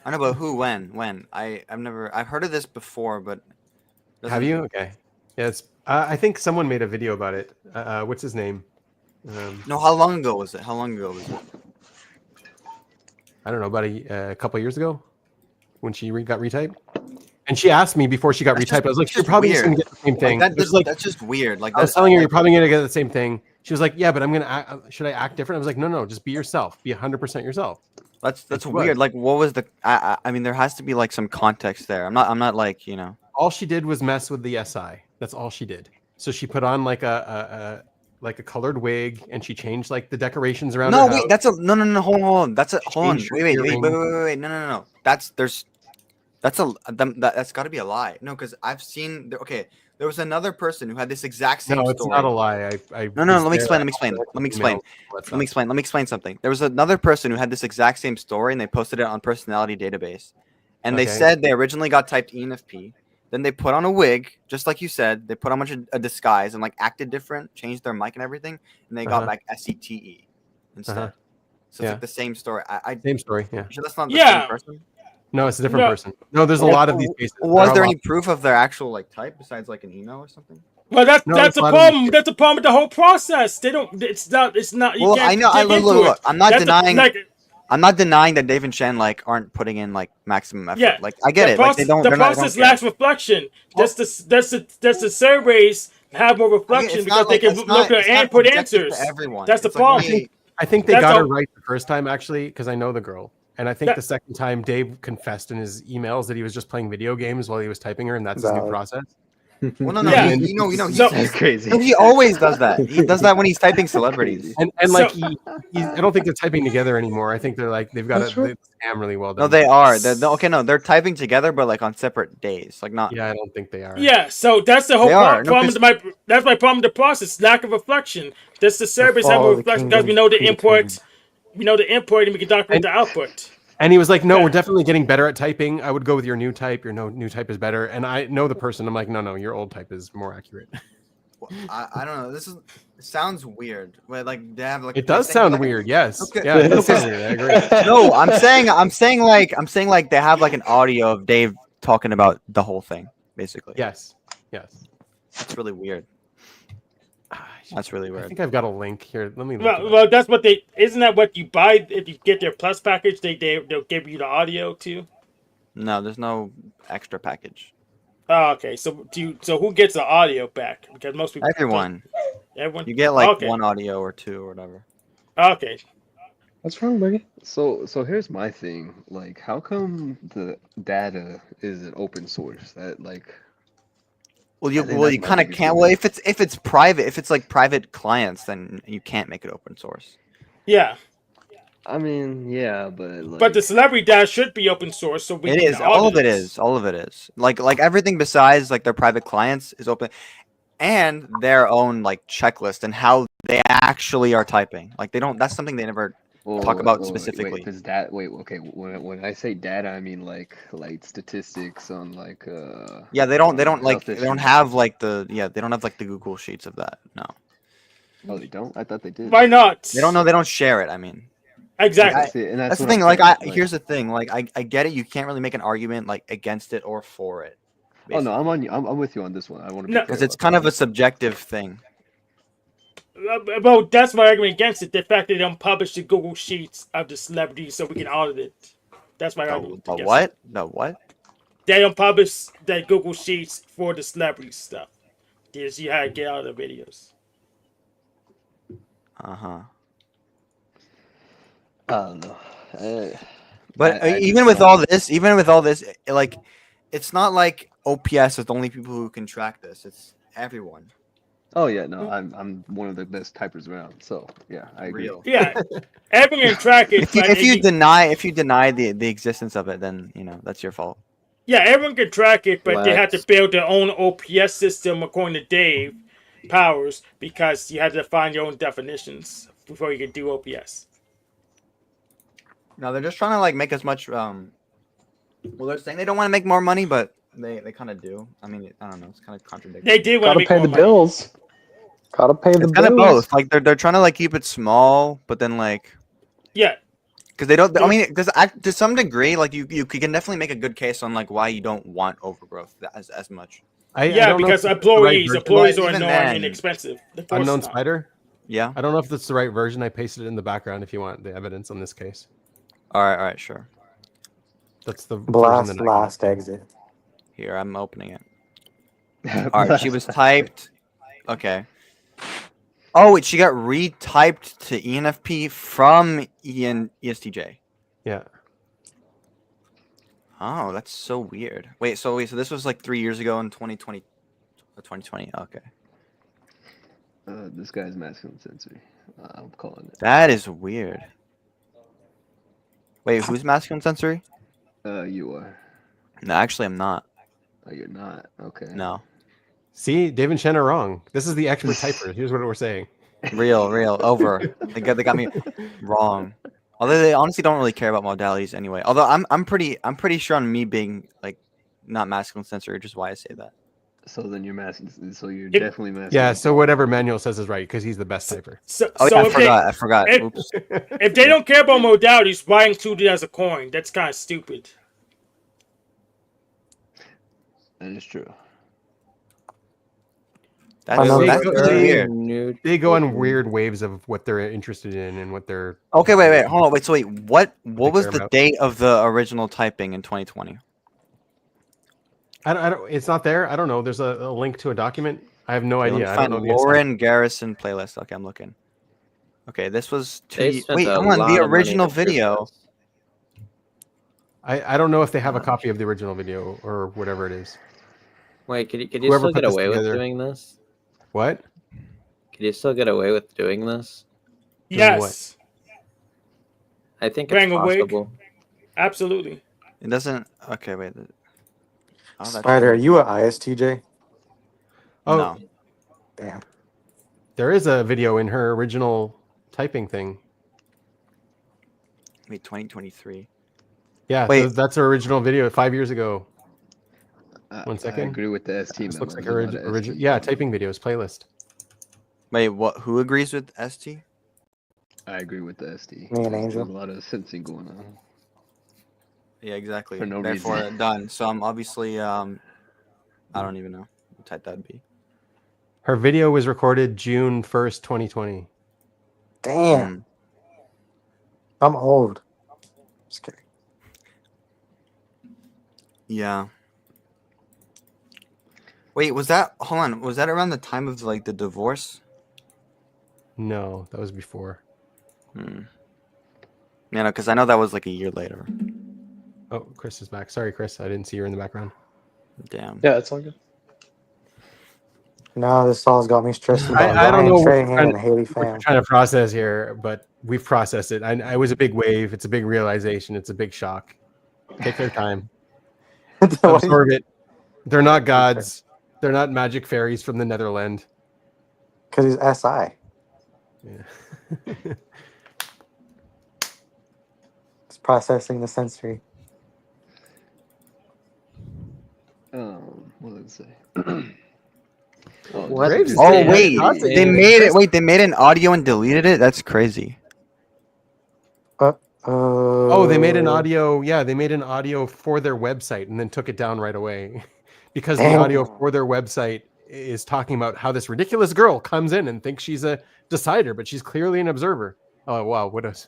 I know, but who? When? I've heard of this before, but
Have you? Okay. Yeah, it's. I think someone made a video about it. What's his name?
No, how long ago was it?
I don't know, about a couple years ago when she got retyped. And she asked me before she got retyped. I was like, "You're probably just gonna get the same thing."
That's just weird. Like
I was telling her, "You're probably gonna get the same thing." She was like, "Yeah, but I'm gonna. Should I act different?" I was like, "No, just be yourself. Be 100% yourself."
That's
It's
weird. Like, what was the? I mean, there has to be like some context there. I'm not like
All she did was mess with the SI. That's all she did. So she put on like a colored wig, and she changed like the decorations around.
No,
her
wait,
house.
that's a no. Hold on. That's a hold on.
Changed her
Wait.
earring.
No. That's got to be a lie. No, because I've seen. Okay, there was another person who had this exact same
No,
story.
it's not a lie.
No, let me explain. Let me explain something. There was another person who had this exact same story, and they posted it on Personality Database, and they said they originally got typed ENFP. Then they put on a wig, just like you said. They put on a disguise and like acted different, changed their mic and everything, and they got back SETE instead. So it's like the same story.
Same story. Yeah.
You sure that's not the same person?
No, it's a different person. No, there's a lot of these cases.
Was there any proof of their actual like type besides like an email or something?
Well, that's a problem. That's a problem with the whole process. They don't. It's not. You
Well,
can't
I know. Look. I'm not denying. I'm not denying that Dave and Shen like aren't putting in like maximum effort.
Yeah,
Like I get it. Like they don't.
The
They're not,
process lacks reflection. That's the surveys have more reflection because they can look at and put answers. That's the problem.
I think they got it right the first time, actually, because I know the girl. And I think the second time Dave confessed in his emails that he was just playing video games while he was typing her, and that's his new process.
Well, no, that's crazy. No, he always does that. He does that when he's typing celebrities.
And like I don't think they're typing together anymore. I think they're like they've got they scam really well done.
No, they are. They're typing together, but like on separate days. Like not.
Yeah, I don't think they are.
Yeah, so that's the whole problem. That's my problem with the process. Lack of reflection. That's the surveys have more reflection because we know the input. We know the input, and we can document the output.
And he was like, "No, we're definitely getting better at typing. I would go with your new type. Your new type is better." And I know the person. I'm like, "No, your old type is more accurate."
Well, I don't know. It sounds weird. But like they have like.
It does sound weird. Yes.
Okay.
Yeah, it does sound weird. I agree.
No, I'm saying like they have like an audio of Dave talking about the whole thing, basically.
Yes.
That's really weird. That's really weird.
I think I've got a link here. Let me look.
Well, that's what they. Isn't that what you buy if you get their plus package? They'll give you the audio too.
No, there's no extra package.
Oh, okay. So who gets the audio back? Because most people.
Everyone.
Everyone.
You get like one audio or two or whatever.
Okay.
What's wrong, buddy? So here's my thing. Like, how come the data isn't open source? That like.
Well, you kind of can't. Well, if it's private, if it's like private clients, then you can't make it open source.
Yeah.
I mean, yeah, but like...
But the celebrity data should be open source, so we.
It is. All of it is. All of it is. Like everything besides like their private clients is open, and their own like checklist and how they actually are typing. Like they don't. That's something they never talk about specifically.
When I say data, I mean like statistics on like.
Yeah, they don't have like the Google Sheets of that. No.
Oh, they don't. I thought they did.
Why not?
They don't know. They don't share it. I mean.
Exactly.
That's the thing. Here's the thing. Like, I get it. You can't really make an argument like against it or for it.
Basically. Oh no, I'm with you on this one. I want to
because it's kind of a subjective thing.
Well, that's my argument against it. The fact that they don't publish the Google Sheets of the celebrities so we can audit it. That's my argument.
The what? The what?
They don't publish the Google Sheets for the celebrity stuff. You see how to get out of the videos.
I don't know.
But even with all this, like, it's not like OPS is the only people who can track this. It's everyone.
Oh yeah, no, I'm one of the best typers around. So yeah, I agree.
Yeah, everyone can track it.
If you deny the existence of it, then that's your fault.
Yeah, everyone can track it, but they have to build their own OPS system according to Dave Powers because you have to find your own definitions before you can do OPS.
No, they're just trying to like make as much. Well, they're saying they don't want to make more money, but they kind of do. I mean, I don't know. It's kind of contradictory.
They do want to
pay the bills. Gotta pay the bills.
It's kind of both. Like they're trying to like keep it small, but then like because they don't. I mean, because to some degree, like you can definitely make a good case on like why you don't want overgrowth as much.
Because employees are annoying and inexpensive.
Unknown Spider.
Yeah.
I don't know if that's the right version. I pasted it in the background if you want the evidence on this case.
All right, sure.
That's the
last exit.
Here, I'm opening it. All right, she was typed. Okay. Oh, wait, she got retyped to ENFP from ESTJ.
Yeah.
Oh, that's so weird. So this was like 3 years ago in 2020. 2020. Okay.
This guy's masculine sensory. I'm calling it.
That is weird. Wait, who's masculine sensory?
You are.
No, actually, I'm not.
Oh, you're not. Okay.
No.
See, Dave and Shen are wrong. This is the expert typer. Here's what we're saying.
Real, over. They got me wrong. Although they honestly don't really care about modalities anyway. Although I'm pretty sure on me being like not masculine censored, which is why I say that.
So then you're masculine. So you're definitely masculine.
Yeah. So whatever Manuel says is right because he's the best typer.
I forgot. Oops.
If they don't care about modalities, why include it as a coin? That's kind of stupid.
That is true.
That's weird.
They go on weird waves of what they're interested in and what they're.
Okay, wait, hold on, wait. What was the
about.
date of the original typing in 2020?
I don't. It's not there. I don't know. There's a link to a document. I have no idea. I don't know.
Lauren Garrison playlist. Okay, I'm looking. Okay, this was
They
wait,
spent a
come on,
lot
the
of money
original
to prove
video.
this.
I don't know if they have a copy of the original video or whatever it is.
Wait, could you
Whoever
still
put
get
this
away with
together-
doing this?
What?
Could you still get away with doing this?
Yes.
I think it's
Wearing a wig?
possible.
Absolutely.
It doesn't. Okay, wait. Oh,
Spider, are you an ISTJ?
Oh,
No.
Damn.
There is a video in her original typing thing.
Wait, 2023.
Yeah,
Wait.
that's her original video 5 years ago. One
I
second.
agree with the ST.
This looks like
memo.
her
There's a lot of
original.
ST.
Yeah, typing videos playlist.
Wait, what? Who agrees with ST?
I agree with the ST.
Me and
There's
Angel.
a lot of sensing going on.
Yeah, exactly.
For no
Therefore,
reason.
done. So I'm obviously I don't even know what type that'd be.
Her video was recorded June 1st, 2020.
Damn. I'm old. Just kidding.
Yeah. Wait, was that? Hold on. Was that around the time of like the divorce?
No, that was before.
Yeah, no, because I know that was like a year later.
Oh, Chris is back. Sorry, Chris. I didn't see you in the background.
Damn.
Yeah, it's all good.
No, this song's got me stressed about
I don't know what
Ryan
we're
Trahan and Haley
what we're
Pham.
trying to process here, but we've processed it. I was a big wave. It's a big realization. It's a big shock. Take their time. Absorb it. They're not gods. They're not magic fairies from the Netherlands.
Because he's SI.
Yeah.
It's processing the sensory.
What did it say?
What?
Graves is
Oh
dead.
wait,
God's
they
dead.
made it. Wait, they made an audio and deleted it. That's crazy.
Oh, they made an audio. Yeah, they made an audio for their website and then took it down right away because the
Damn.
audio for their website is talking about how this ridiculous girl comes in and thinks she's a decider, but she's clearly an observer. Oh, wow. What else?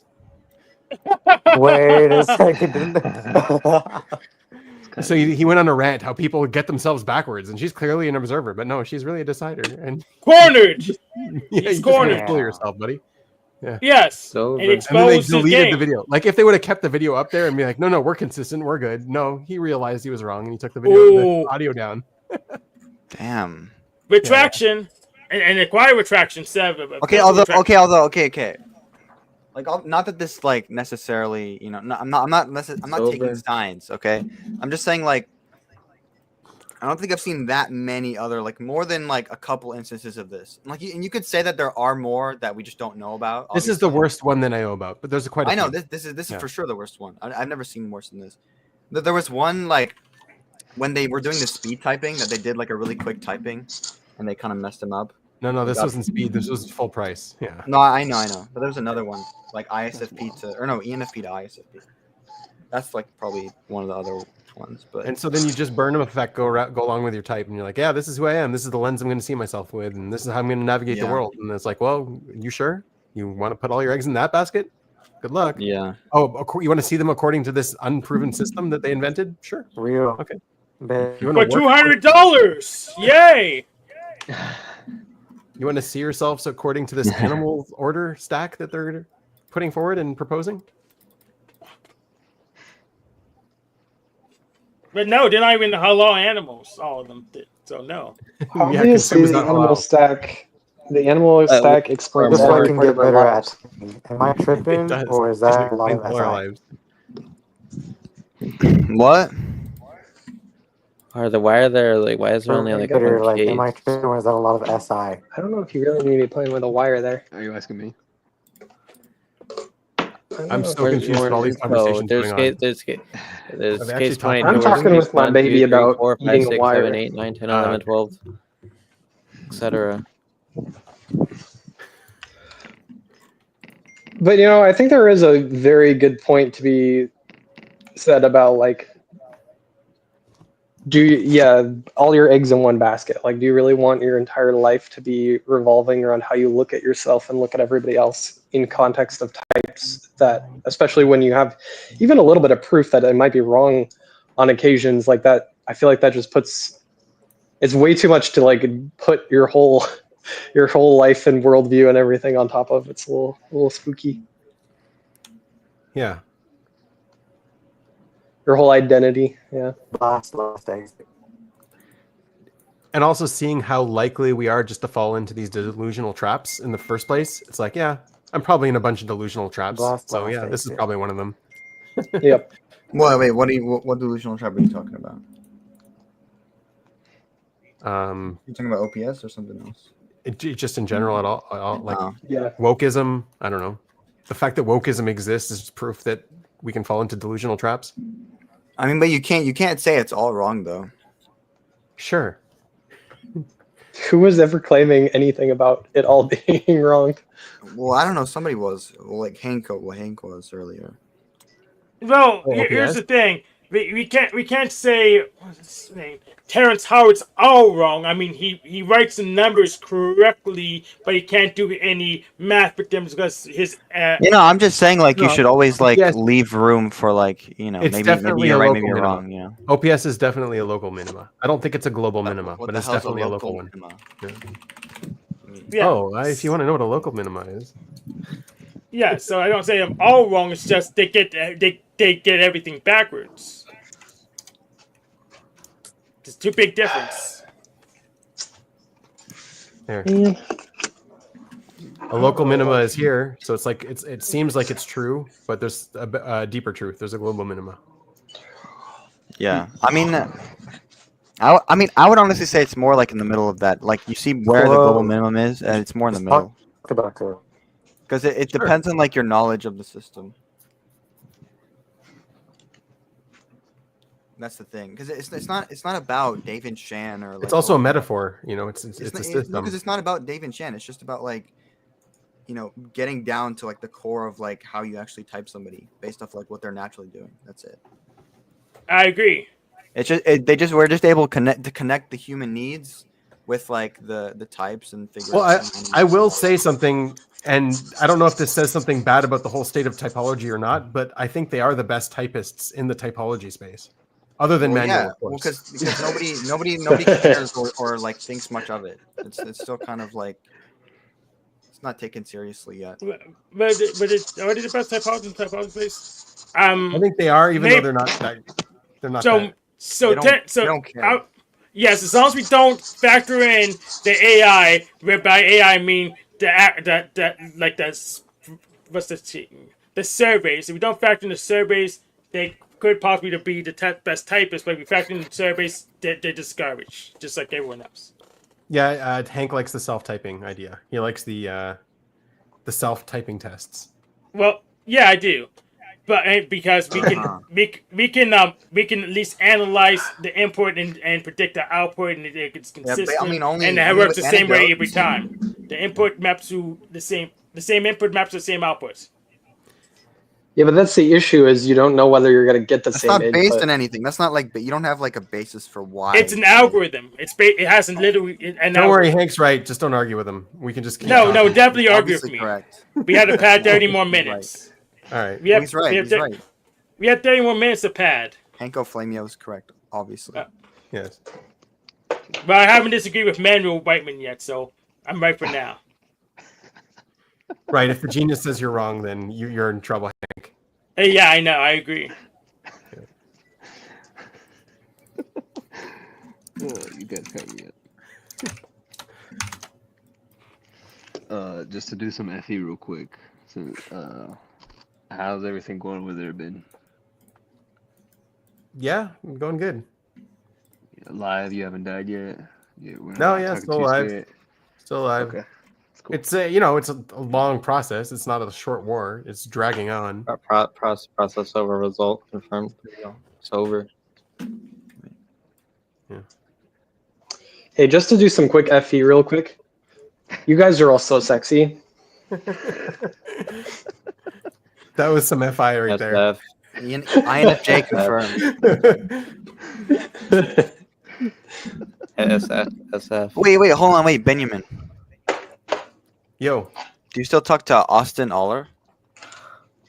Wait a second.
So he went on a rant how people get themselves backwards, and she's clearly an observer, but no, she's really a decider. And
Cornered.
yeah,
He's
you
cornered.
just fool yourself, buddy. Yeah.
Yes.
So
and
And then they
exposed his
deleted
game.
the video. Like if they would have kept the video up there and be like, no, we're consistent, we're good. No, he realized he was wrong and he took the video, the audio down.
Damn.
Retraction and a quiet retraction.
Okay, okay. Like, not that this like necessarily, you know, I'm not taking
over.
signs. Okay, I'm just saying like, I don't think I've seen that many other like more than like a couple instances of this. Like, and you could say that there are more that we just don't know about.
This is the worst one that I know about, but there's quite a
I know
few.
this is
Yeah.
for sure the worst one. I've never seen worse than this. There was one like when they were doing the speed typing that they did like a really quick typing, and they kind of messed them up.
No, this wasn't speed. This was full price. Yeah.
No, I know. But there was another one like ISFP to ENFP to ISFP. That's like probably one of the other ones. But
And so then you just burn them effect, go along with your type, and you're like, yeah, this is who I am. This is the lens I'm going to see myself with, and this is how I'm going to navigate the
Yeah.
world. And it's like, well, you sure? You want to put all your eggs in that basket? Good luck.
Yeah.
Oh, you want to see them according to this unproven system that they invented? Sure.
Real.
Okay.
Bet.
You want
For
to work
$200. Yay.
You want to see yourselves according to this animal order stack that they're putting forward and proposing?
But no, they're not even halal animals. All of them did. So no.
Obviously, the animal stack. The animal stack explains
This one
every
can
part
get
of our
better
lives.
at. Am I tripping,
does.
or is
Just
that a lot
explains
of
all our
SI?
lives.
what?
Why are there like? Why is there only like
Twitter,
one
like,
case?
am I tripping or is that a lot of SI?
I don't know if you really need to be playing with a wire there.
Are you asking me?
I'm so confused with all these conversations
There's
going on.
case
Have they actually talked
22.
about
I'm talking with my
1,
baby
2, 3,
about
4, 5,
eating a
6, 7,
wire.
8, 9, 10, 11, 12, etc.
But you know, I think there is a very good point to be said about like, all your eggs in one basket. Like, do you really want your entire life to be revolving around how you look at yourself and look at everybody else in context of types that, especially when you have even a little bit of proof that it might be wrong on occasions like that? I feel like that just it's way too much to like put your whole life and worldview and everything on top of. It's a little spooky.
Yeah.
Your whole identity. Yeah.
Last exit.
And also seeing how likely we are just to fall into these delusional traps in the first place. It's like, yeah, I'm probably in a bunch of delusional traps. So yeah, this is probably one of them.
Yep.
Well, wait, what delusional trap are you talking about? You talking about OPS or something else?
Just in general at all like
yeah.
Wokeism. I don't know. The fact that wokeism exists is proof that we can fall into delusional traps.
I mean, but you can't say it's all wrong though.
Sure.
Who was ever claiming anything about it all being wrong?
Well, I don't know. Somebody was like Hank was earlier.
Well, here's the thing. We can't say what's his name? Terrence Howard's all wrong. I mean, he writes the numbers correctly, but he can't do any math with them because his.
I'm just saying like you
No.
should always like
Yes.
leave room for like
It's
maybe
definitely
you're
a
right,
local
maybe you're
minima.
wrong. You know.
OPS is definitely a local minima. I don't think it's a global minima,
what
but
the
it's
hell's a
definitely a local
local
one.
minima?
Yeah.
Oh, if you want to know what a local minima is.
Yeah, so I don't say I'm all wrong. It's just they get everything backwards. There's too big difference.
There. A local minima is here, so it's like it seems like it's true, but there's a deeper truth. There's a global minima.
Yeah, I mean, I would honestly say it's more like in the middle of that. Like you see where the global minimum is, and it's more in the middle. Because it depends on like your knowledge of the system. That's the thing, because it's not about Dave and Shan or like.
It's also a metaphor, it's a system.
Because it's not about Dave and Shan. It's just about like, getting down to like the core of like how you actually type somebody based off like what they're naturally doing. That's it.
I agree.
It's just we're just able to connect the human needs with like the types and figure.
Well, I will say something, and I don't know if this says something bad about the whole state of typology or not, but I think they are the best typists in the typology space, other than manual.
Yeah,
of course.
because nobody cares or like thinks much of it. It's still kind of like it's not taken seriously yet.
But it's already the best typology space.
I think they are, even though they're not that. They're not.
They don't care.
Yes, as long as we don't factor in the AI, where by AI I mean the surveys. If we don't factor in the surveys, they could possibly be the best typists, but if we factor in the surveys, they're discouraged, just like everyone else.
Yeah, Hank likes the self-typing idea. He likes the self-typing tests.
Well, yeah, I do, but because we can at least analyze the input and predict the output, and it's consistent. And it works the same way every time. The input maps to the same input maps to the same outputs.
Yeah, but that's the issue: is you don't know whether you're going to get the same input.
It's not based on anything. That's not like, but you don't have like a basis for why.
It's an algorithm. It hasn't literally.
Don't worry, Hank's right. Just don't argue with him. We can just keep
No,
talking.
definitely argue with me.
Correct.
We had to pad 30 more minutes.
All right.
He's right.
We had 30 more minutes to pad.
Hank Oflameo is correct, obviously.
Yes.
But I haven't disagreed with Manuel Whiteman yet, so I'm right for now.
Right. If the genius says you're wrong, then you're in trouble, Hank.
Hey, yeah, I know. I agree.
You guys got me up. Just to do some FE real quick. So, how's everything going over there, Ben?
Yeah, going good.
live? You haven't died yet? We're
No,
not
yeah,
talking
still
too
alive.
straight?
Still alive.
Okay.
It's it's a long process. It's not a short war. It's dragging on.
Process over, result confirmed. There you go. It's over.
Yeah.
Hey, just to do some quick FE real quick. You guys are all so sexy.
That was some FI right there.
INFJ confirmed.
SF.
Wait, hold on, wait, Binyamin.
Yo.
Do you still talk to Austin Aller?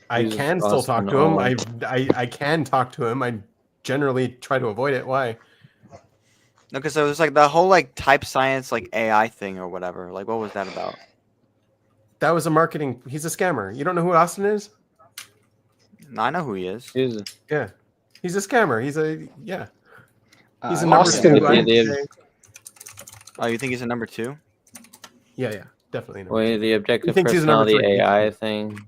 I
Jesus,
can still talk
Austin
to him.
Aller.
I can talk to him. I generally try to avoid it. Why?
No, because it was like the whole like type science like AI thing or whatever. Like, what was that about?
That was a marketing. He's a scammer. You don't know who Austin is?
No, I know who he is.
Yeah, he's a scammer. He's a He's a
I
number
Austin.
2. I'd say.
Oh, you think he's a number 2?
Yeah, definitely. Number
Wait,
2.
the objective
thinks he's a number
personality
3.
AI thing.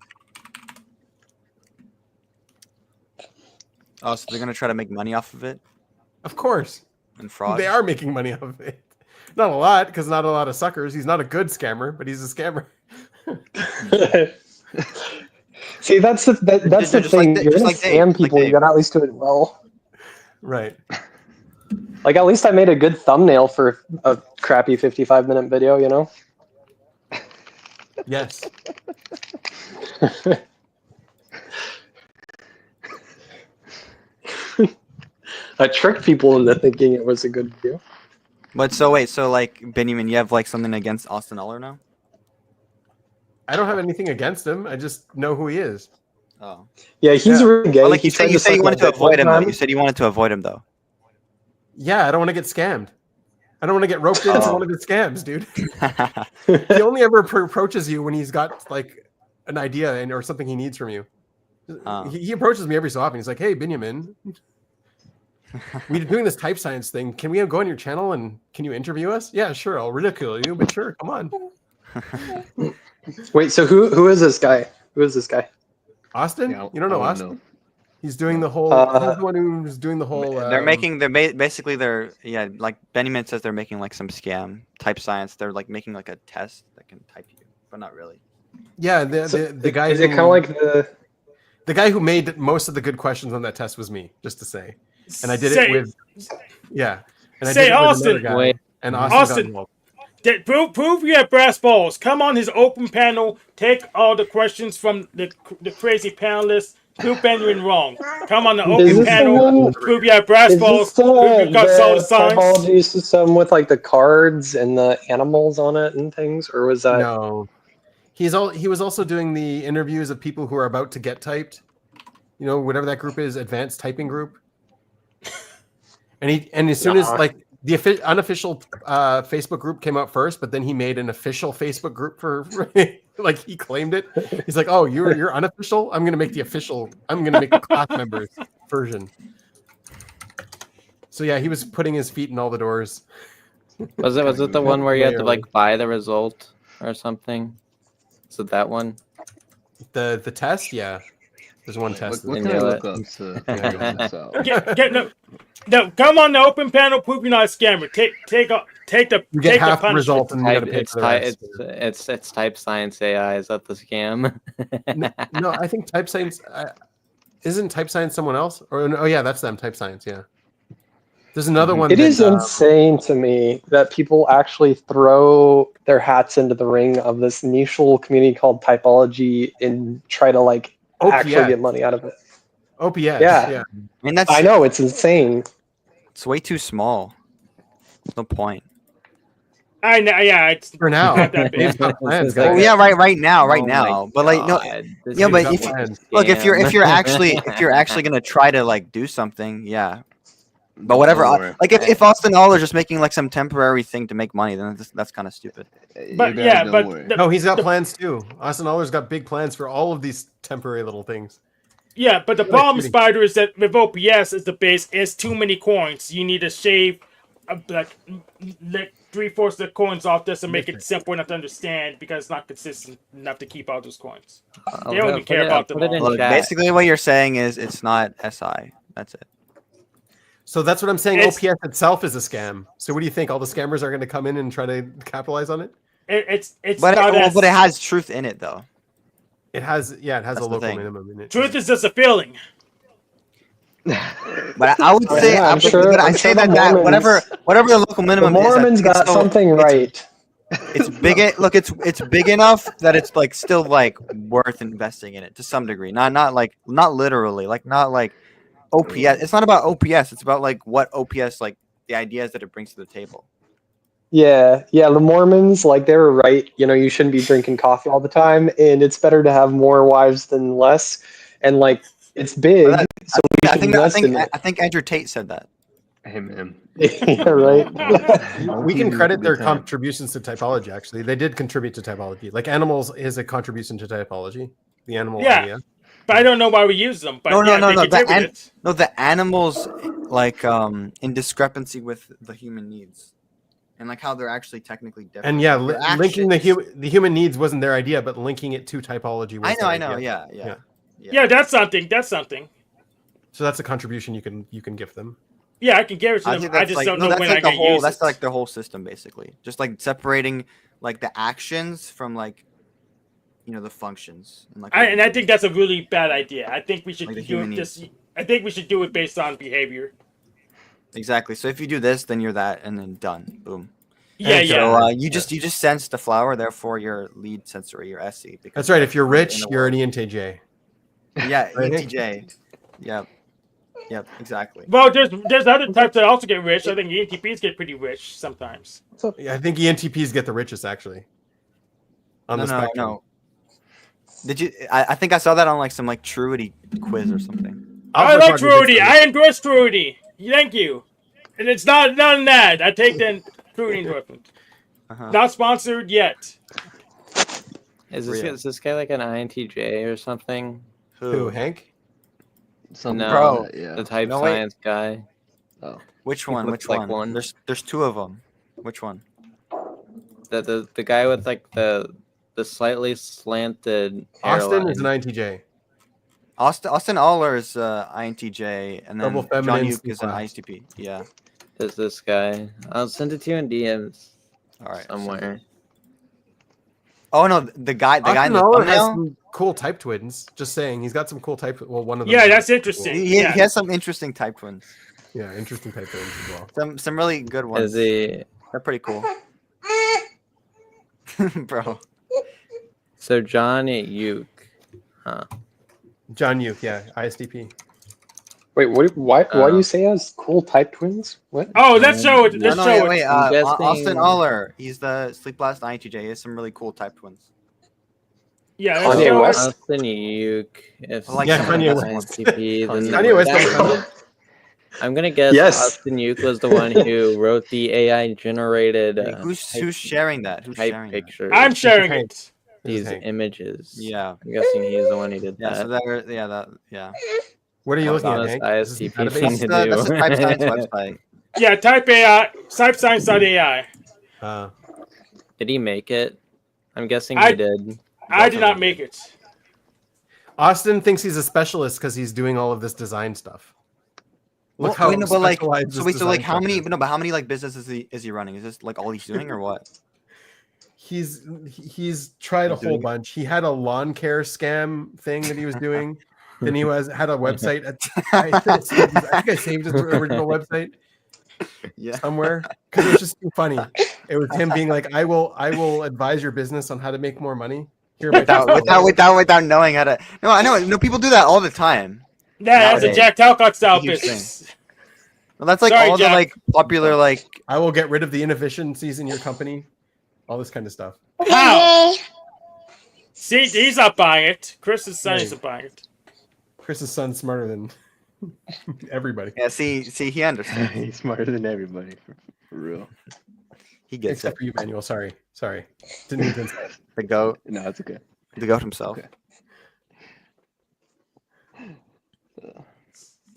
Oh, so they're gonna try to make money off of it
Of course.
and fraud.
They are making money off of it. Not a lot, because not a lot of suckers. He's not a good scammer, but he's a scammer.
See, that's the thing. You're gonna scam people. You gotta at least do it well.
Right.
Like at least I made a good thumbnail for a crappy 55-minute video. You know.
Yes.
I tricked people into thinking it was a good video.
But so wait, so like Binyamin, you have like something against Austin Aller now?
I don't have anything against him. I just know who he is.
Oh.
Yeah, he's really gay.
But, like
He
you said,
tried
you
to
said you
suck
wanted
my
to
dick one
avoid him though.
time.
You said you wanted to avoid him though.
Yeah, I don't want to get scammed. I don't want to get roped into one of his scams, dude. He only ever approaches you when he's got like an idea or something he needs from you. He approaches me every so often. He's like, "Hey, Binyamin, we're doing this type science thing. Can we go on your channel and can you interview us?" Yeah, sure. I'll ridicule you, but sure, come on.
Wait, so who is this guy? Who is this guy?
Austin?
Yeah,
You don't know
I
Austin?
know.
He's doing the whole. He's the one who's doing the whole.
They're making. They're basically. They're like Binyamin says. They're making like some scam type science. They're like making like a test that can type you, but not really.
Yeah, the guy.
Is it kind of like
the guy who made most of the good questions on that test was me, just to say, and I did
Say-
it with. Yeah, and I
Say
did it with
Austin.
another guy,
Wait.
and Austin. got involved.
Prove you have brass balls. Come on his open panel. Take all the questions from the crazy panelists. Prove Benjamin wrong. Come on the
Is
open
this
panel.
the one-
Prove you have brass
Is
balls.
this
Prove you got solid
the
science.
typology system with like the cards and the animals on it and things, or was that?
No, he was also doing the interviews of people who are about to get typed. You know, whatever that group is, advanced typing group. And as soon as like the unofficial Facebook group came out first, but then he made an official Facebook group for like he claimed it. He's like, "Oh, you're unofficial. I'm gonna make the official. I'm gonna make the class members version." So yeah, he was putting his feet in all the doors.
Was it the one where you had to like buy the result or something? Is it that one?
The test? Yeah. There's one test.
What can I look up to figure this out?
No, come on the open panel. Prove you're not a scammer. Take the
You get
take
half
the
the result and you gotta pay
It's
for the rest.
it's type science AI. Is that the scam?
No, I think type science isn't type science someone else? Or oh yeah, that's them. Type science. Yeah. There's another one.
It is insane to me that people actually throw their hats into the ring of this niche little community called typology and try to like actually get money out of it.
OPS.
Yeah.
I mean,
I know, it's insane.
It's way too small. No point.
I know. Yeah, it's
for now.
not that big.
Well, yeah, right now. But like, no, yeah, but if look, if you're actually gonna try to like do something, yeah. But whatever, like if Austin All is just making like some temporary thing to make money, then that's kind of stupid.
But yeah, but
no, he's got plans too. Austin Allers got big plans for all of these temporary little things.
Yeah, but the problem, Spider, is that with OPS as the base, it's too many coins. You need to shave like 3/4 of the coins off this and make it simple enough to understand because it's not consistent enough to keep all those coins. They don't even care about them all.
Look, basically, what you're saying is it's not SI. That's it.
So that's what I'm saying.
It's-
OPS itself is a scam. So what do you think? All the scammers are going to come in and try to capitalize on it?
It's
But
not as
but it has truth in it though.
It has
That's
a
the
local
thing.
minimum in it.
truth is just a feeling.
But I would say,
Yeah, I'm sure the
that
Mormons-
whatever the local minimum
the
is,
Mormons
it's
got
still-
something right.
It's big. Look, it's big enough that it's like still like worth investing in it to some degree. Not literally, like not like OPS. It's not about OPS. It's about like what OPS, like the ideas that it brings to the table.
Yeah, the Mormons, like, they were right. You shouldn't be drinking coffee all the time, and it's better to have more wives than less. And like, it's big, so we should invest in it.
I think Andrew Tate said that.
Hey man.
Yeah, right.
We can credit their contributions to typology. Actually, they did contribute to typology. Like animals is a contribution to typology. The animal idea.
But I don't know why we use them. But
No.
they contributed.
The animals like in discrepancy with the human needs, and like how they're actually technically different.
And yeah,
Their
linking the
actions-
human needs wasn't their idea, but linking it to typology was.
I
their
know.
idea.
Yeah.
That's something. That's something.
So that's a contribution you can give them.
Yeah, I can give it to them.
think
I
that's
just
like,
don't
no,
know
that's
when
like
I
the
can
whole.
use
That's
it.
like the whole system, basically. Just like separating like the actions from like, the functions. And like.
I think that's a really bad idea. I think we should
Like the
do
human
it just. I think we should do it based on behavior.
Exactly. So if you do this, then you're that, and then done. Boom.
Yeah,
So you just sense the flower, therefore your lead sensory, your SE.
That's right. If you're rich, you're an ENTJ.
Yeah,
Right?
ENTJ. Yep, exactly.
Well, there's other types that also get rich. I think ENTPs get pretty rich sometimes.
Yeah, I think ENTPs get the richest actually. On the spectrum.
No. Did you? I think I saw that on like some like Truity quiz or something.
I like Truity. I endorse Truity. Thank you. And it's not none of that. I take the Truity endorsement. Not sponsored yet.
Is this guy like an INTJ or something?
Who, Hank?
No, the type
No, wait.
science guy.
Oh,
Which
He
one?
looks
Which
like
one?
one.
There's two of them. Which one?
The guy with like the slightly slanted
Austin
hairline.
is an INTJ.
Austin Aller is INTJ, and then
Double
John
feminine
Uke is an
C-class.
ISTP. Yeah.
Is this guy? I'll send it to you in DMs.
All right.
Somewhere.
Oh no, the guy in
Austin
the
Aller has
thumbnail.
some cool type twins. Just saying, he's got some cool type. Well, one of them.
Yeah,
is
that's
cool.
interesting.
He has some interesting type twins.
Yeah, interesting type twins as well.
Some really good ones.
Is he?
They're pretty cool. Bro.
So John Uke, huh?
John Uke, yeah, ISTP.
Wait, why do you say has cool type twins? What?
Oh, let's show it. Let's show it.
Wait,
I'm guessing-
Austin Aller. He's the Sleep Blast INTJ. He has some really cool type twins.
Yeah, let's
Kanye
show
West?
it.
Austin Uke. If
Like
Yeah,
some
Kanye
of the
West.
best ones.
ISTP, then
Kanye West
that-
don't count.
I'm gonna guess
Yes.
Austin Uke was the one who wrote the AI generated
Who's sharing that? Who's
type
sharing
pictures.
I'm sharing it.
These
Hank.
images.
that? Yeah.
I'm guessing he's the one who did
Yeah.
that.
So that.
What are you looking at,
Most
Hank? Is this
ISTP
a
thing
database?
to
That's
do.
the Type Science website.
Yeah, type AI, typescience.ai.
Did he make it? I'm guessing
I-
he did.
I did not make it.
Austin thinks he's a specialist because he's doing all of this design stuff. Look how
Wait, no, but like,
specialized
so
this
wait, so like,
design
how many?
stuff is.
No, but how many like businesses is he running? Is this like all he's doing or what?
He's tried a
He's
whole
doing it.
bunch. He had a lawn care scam thing that he was doing. Then he had a website. I think I saved his original website somewhere because it was just too funny. It was him being like, "I will advise your business on how to make more money." Here, my
without knowing how to. No, I know. No, people do that all the time.
Yeah, that's a Jack Talcott style
Huge
business.
Well, that's like
Sorry,
all
Jack.
the like popular like.
I will get rid of the inefficiencies in your company. All this kind of stuff.
How? See, he's not buying it. Chris's son
Right.
isn't buying it.
Chris's son's smarter than everybody.
Yeah, see, he understands.
He's smarter than everybody, for real.
He gets
Except
it.
for you, Manuel. Sorry. Didn't mean to insult.
The goat.
No, it's okay.
The goat himself.
Okay.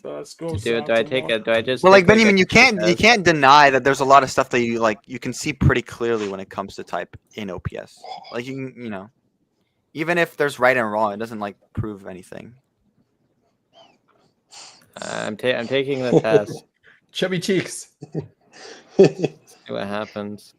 So let's go.
Do I take it? Do I just?
Well, like
take,
Benjamin,
a
you can't
test?
deny that there's a lot of stuff that you can see pretty clearly when it comes to type in OPS. Like you can, even if there's right and wrong, it doesn't like prove anything.
I'm taking the test.
Chubby cheeks.
See what happens.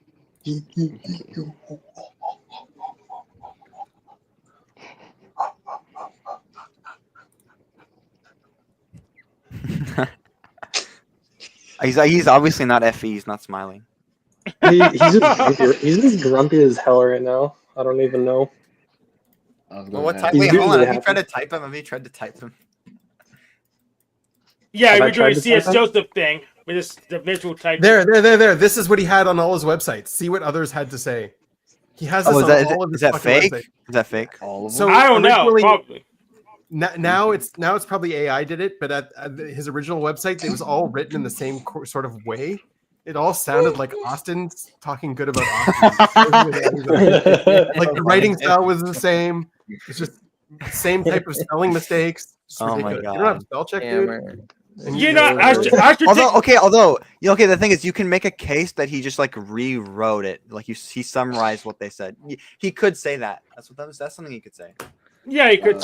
He's obviously not FE. He's not smiling.
He's just grumpy as hell right now. I don't even know.
Well, what type?
He's
Wait, hold on.
usually
Have you tried
happy.
to type him? Have you tried to type him?
Yeah,
Have I
we're
tried
doing
to
CS
type
Joseph thing with this the visual type.
There. This is what he had on all his websites. See what others had to say. He has this
Oh,
on all of his
is that
fucking
fake?
websites.
Is that fake?
So
I don't know.
originally-
Probably.
Now it's probably AI did it, but at his original website, it was all written in the same sort of way. It all sounded like Austin's talking good about Austin. Like the writing style was the same. It's just same type of spelling mistakes. It's
Oh my
ridiculous.
god!
You don't have spell check, dude. And
You know, I should
although the thing is, you can make a case that he just like rewrote it, like he summarized what they said. He could say that. That's something he could say.
Yeah, you could.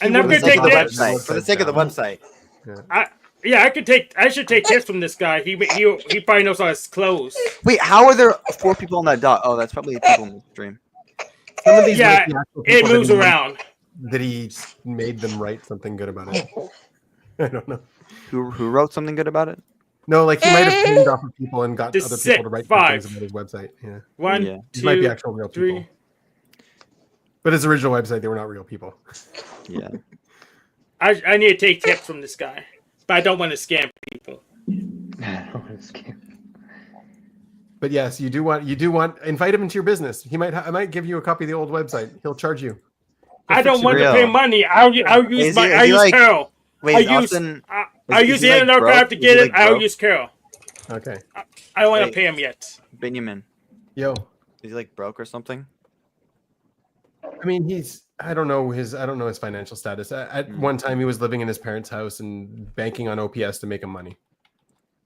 And I'm gonna take
the
tips
website for the sake of the website.
I should take tips from this guy. He probably knows how to close.
Wait, how are there 4 people on that dot? Oh, that's probably people in the stream.
Some of these
Yeah,
might be actual
it
people
moves
that he-
around.
That he made them write something good about it. I don't know.
Who wrote something good about it?
No, like he might have pinned off of people and got
Just
other people to write good
five.
things about his website. Yeah.
One,
Yeah.
These might be
two,
actual real
three.
people. But his original website, they were not real people.
Yeah.
I need to take tips from this guy, but I don't want to scam people.
But yes, you do want invite him into your business. I might give you a copy of the old website. He'll charge you.
I don't want to pay money. I'll use Carol.
Wait,
I
is
use
Austin?
I use the internet archive to get it. I'll use Carol.
Okay.
I don't want to
Wait.
pay him yet.
Binyamin.
Yo.
Is he like broke or something?
I mean, I don't know his financial status. At one time, he was living in his parents' house and banking on OPS to make him money.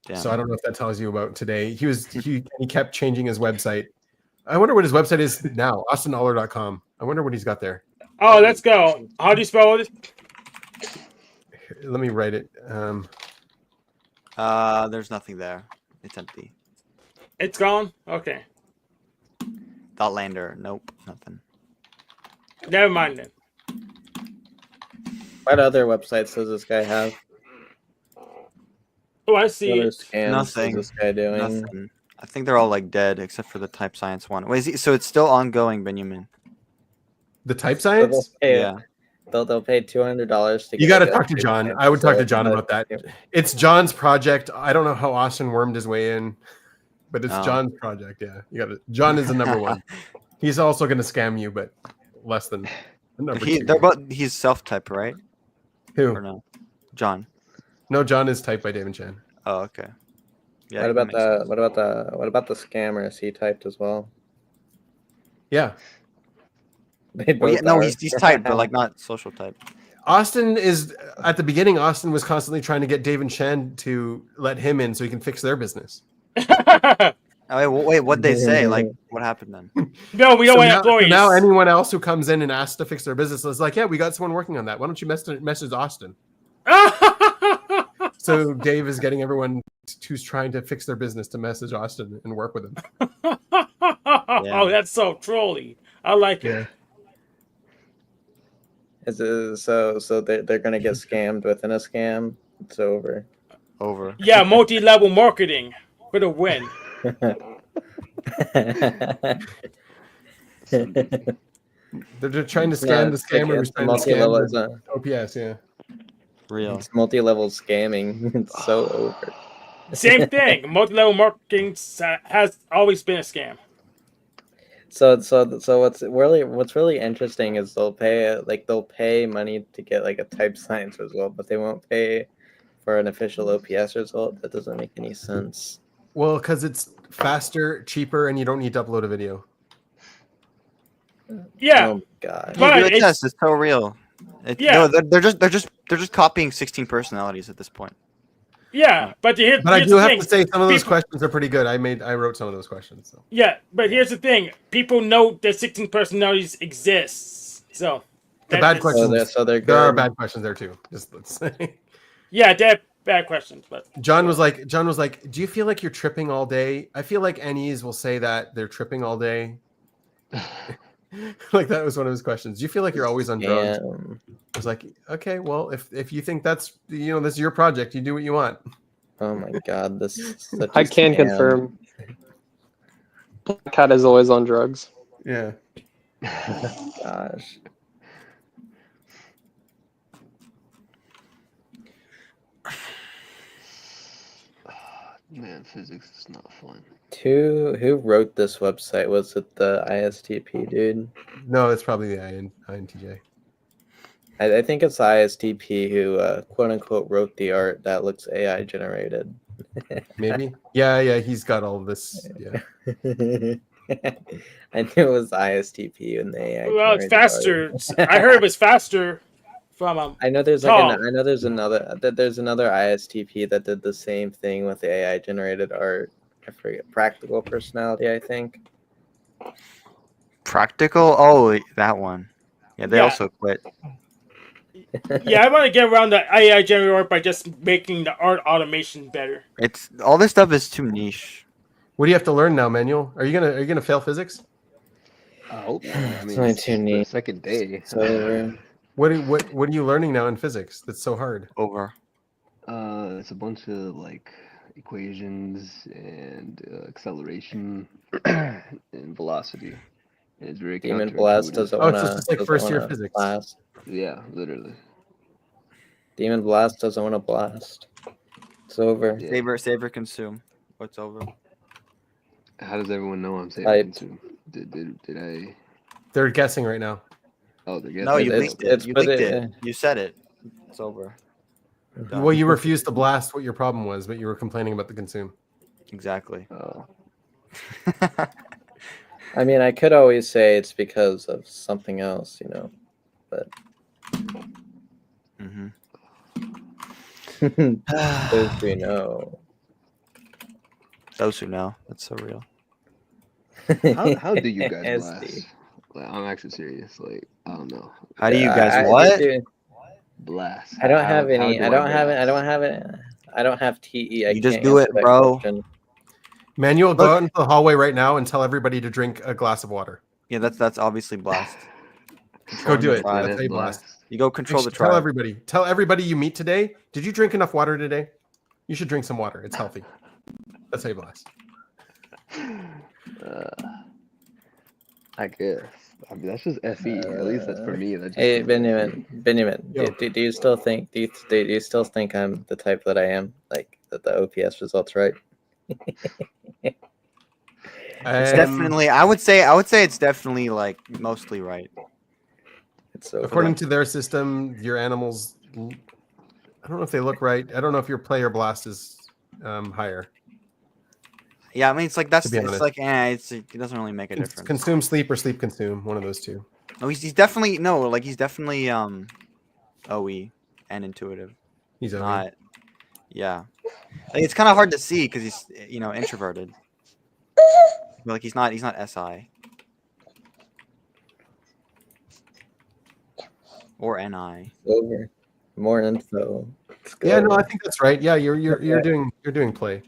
Damn.
So I don't know if that tells you about today. He kept changing his website. I wonder what his website is now. AustinAller.com. I wonder what he's got there.
Oh, let's go. How do you spell it?
Let me write it.
There's nothing there. It's empty.
It's gone. Okay.
Outlander. Nope, nothing.
Never mind then.
What other websites does this guy have?
Oh, I see.
What other
it.
scams
Nothing.
is this guy doing?
Nothing. I think they're all like dead except for the type science one. Wait, so it's still ongoing, Binyamin?
The type science?
Yeah.
They'll pay $200 to.
You got to talk to John. I would talk to John about that. It's John's project. I don't know how Austin wormed his way in, but it's
Oh.
John's project. Yeah, you got it. John is the number one. He's also going to scam you, but less than the number two.
He's self-type, right?
Who?
Or no? John.
No, John is typed by David Chan.
Oh, okay. Yeah.
What about
that
the what about the scammer? Is he typed as well?
Yeah.
Well, yeah, no, he's typed, but like not social type.
Austin is at the beginning. Austin was constantly trying to get David Chan to let him in so he can fix their business.
Wait, what'd they say? Like, what happened then?
No, we don't want
now,
employees.
now anyone else who comes in and asks to fix their business is like, yeah, we got someone working on that. Why don't you message Austin? So Dave is getting everyone who's trying to fix their business to message Austin and work with him.
Oh, that's so trolly. I like it.
So they're gonna get scammed within a scam. It's over.
Over.
Yeah, multi-level marketing for the win.
They're trying to scam the scammer who's trying to scam the OPS. Yeah.
Real.
It's multi-level scamming. It's so over.
Same thing. Multi-level marketing has always been a scam.
So what's really interesting is they'll pay money to get like a type science result, but they won't pay for an official OPS result. That doesn't make any sense.
Well, because it's faster, cheaper, and you don't need to upload a video.
Yeah.
Oh God.
But
Hey, it's so real.
Yeah.
No, they're just copying 16 personalities at this point.
Yeah, but
But I do have to say some of those questions are pretty good. I wrote some of those questions. So.
Yeah, but here's the thing: people know that 16 personalities exists. So
The bad questions.
So they're
there are
good.
bad questions there too. Just let's say.
Yeah, that bad questions, but
John was like, do you feel like you're tripping all day? I feel like NEs will say that they're tripping all day. Like that was one of his questions. Do you feel like you're always on drugs? I was like, okay, well, if you think that's this is your project, you do what you want.
Oh my god, this is such
I can confirm. Cat is always on drugs.
Yeah.
Gosh.
Man, physics is not fun.
Who wrote this website? Was it the ISTP dude?
No, it's probably the INTJ.
I think it's ISTP who quote unquote wrote the art that looks AI generated.
Maybe. Yeah, he's got all this. Yeah.
I knew it was ISTP and the AI.
Well, it's faster. I heard it was faster from
I know there's
Tom.
like I know there's another ISTP that did the same thing with the AI generated art. I forget. Practical Personality, I think.
Practical? Oh, that one. Yeah, they also quit.
Yeah, I want to get around the AI generated art by just making the art automation better.
It's all this stuff is too niche.
What do you have to learn now, Manuel? Are you gonna fail physics?
I hope not. I
It's
mean,
only
it's
too neat.
the second day.
So
What are you learning now in physics that's so hard?
Over.
It's a bunch of like equations and acceleration and velocity. And it's very
Demon Blast
counterintuitive.
doesn't
Oh,
want
it's just like first year physics.
blast.
Yeah, literally.
Demon Blast doesn't want to blast. It's over.
Yeah.
Savor, consume. What's over?
How does everyone know I'm saying
Type.
consume? Did I?
They're guessing right now.
Oh, they're guessing.
No, you
It's-
leaked it.
it's-
You
but
leaked
it-
it. You said it. It's over. Done.
Well, you refused to blast what your problem was, but you were complaining about the consume.
Exactly.
Oh.
I mean, I could always say it's because of something else, but those who know.
Those who know. That's so real.
How do you guys
SD.
blast? Like, I'm actually serious. Like, I don't know.
How do you
I-
guys
I-
what?
dude,
Blast.
I don't
How-
have
how
any.
do
I don't have it.
blast?
I don't have it. I don't have TE. I
You just
can't
do
answer
it,
that
bro.
question.
Manuel, go out into the hallway right now and tell everybody to drink a glass of water.
Yeah, that's obviously blast.
Go do
the
it.
tribe.
That's how you blast.
You go control the
Tell
tribe.
everybody. Tell everybody you meet today. Did you drink enough water today? You should drink some water. It's healthy. That's how you blast.
I guess. I mean, that's just FE. At least that's for me. That's just
Hey,
for
Binyamin,
Yo.
do you still think do you still think I'm the type that I am? Like that the OPS results right?
It's definitely. I would say it's definitely like mostly right.
It's so
According to their system, your animals. I don't know if they look right. I don't know if your player blast is higher.
Yeah, I mean it's like that's
To be
it's
honest.
like it doesn't really make a
It's
difference.
consume sleep or sleep consume. One of those two.
No, he's definitely no, like he's definitely OE and intuitive.
He's OE.
Not, yeah. Like, it's kind of hard to see because he's introverted. But, like he's not SI or NI.
over. More info. Let's go.
Yeah, no, I think that's right. Yeah, you're doing play.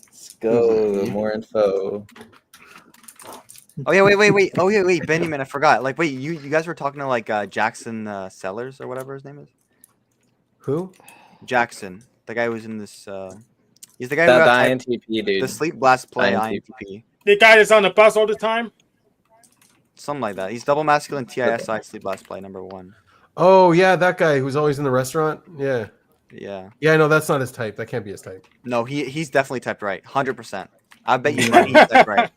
Let's go. More info.
Oh yeah, wait. Oh yeah, wait, Benjamin, I forgot. Like, wait, you guys were talking to like Jackson Sellers or whatever his name is.
Who?
Jackson, the guy who was in this. He's the guy
The
who got typed-
INTP dude.
the Sleep Blast Play
INTP.
INTP.
The guy that's on the bus all the time.
Something like that. He's double masculine TISI Sleep Blast Play #1.
Oh yeah, that guy who's always in the restaurant. Yeah.
Yeah.
Yeah, no, that's not his type. That can't be his type.
No, he's definitely typed right. 100%. I bet you money he's typed right.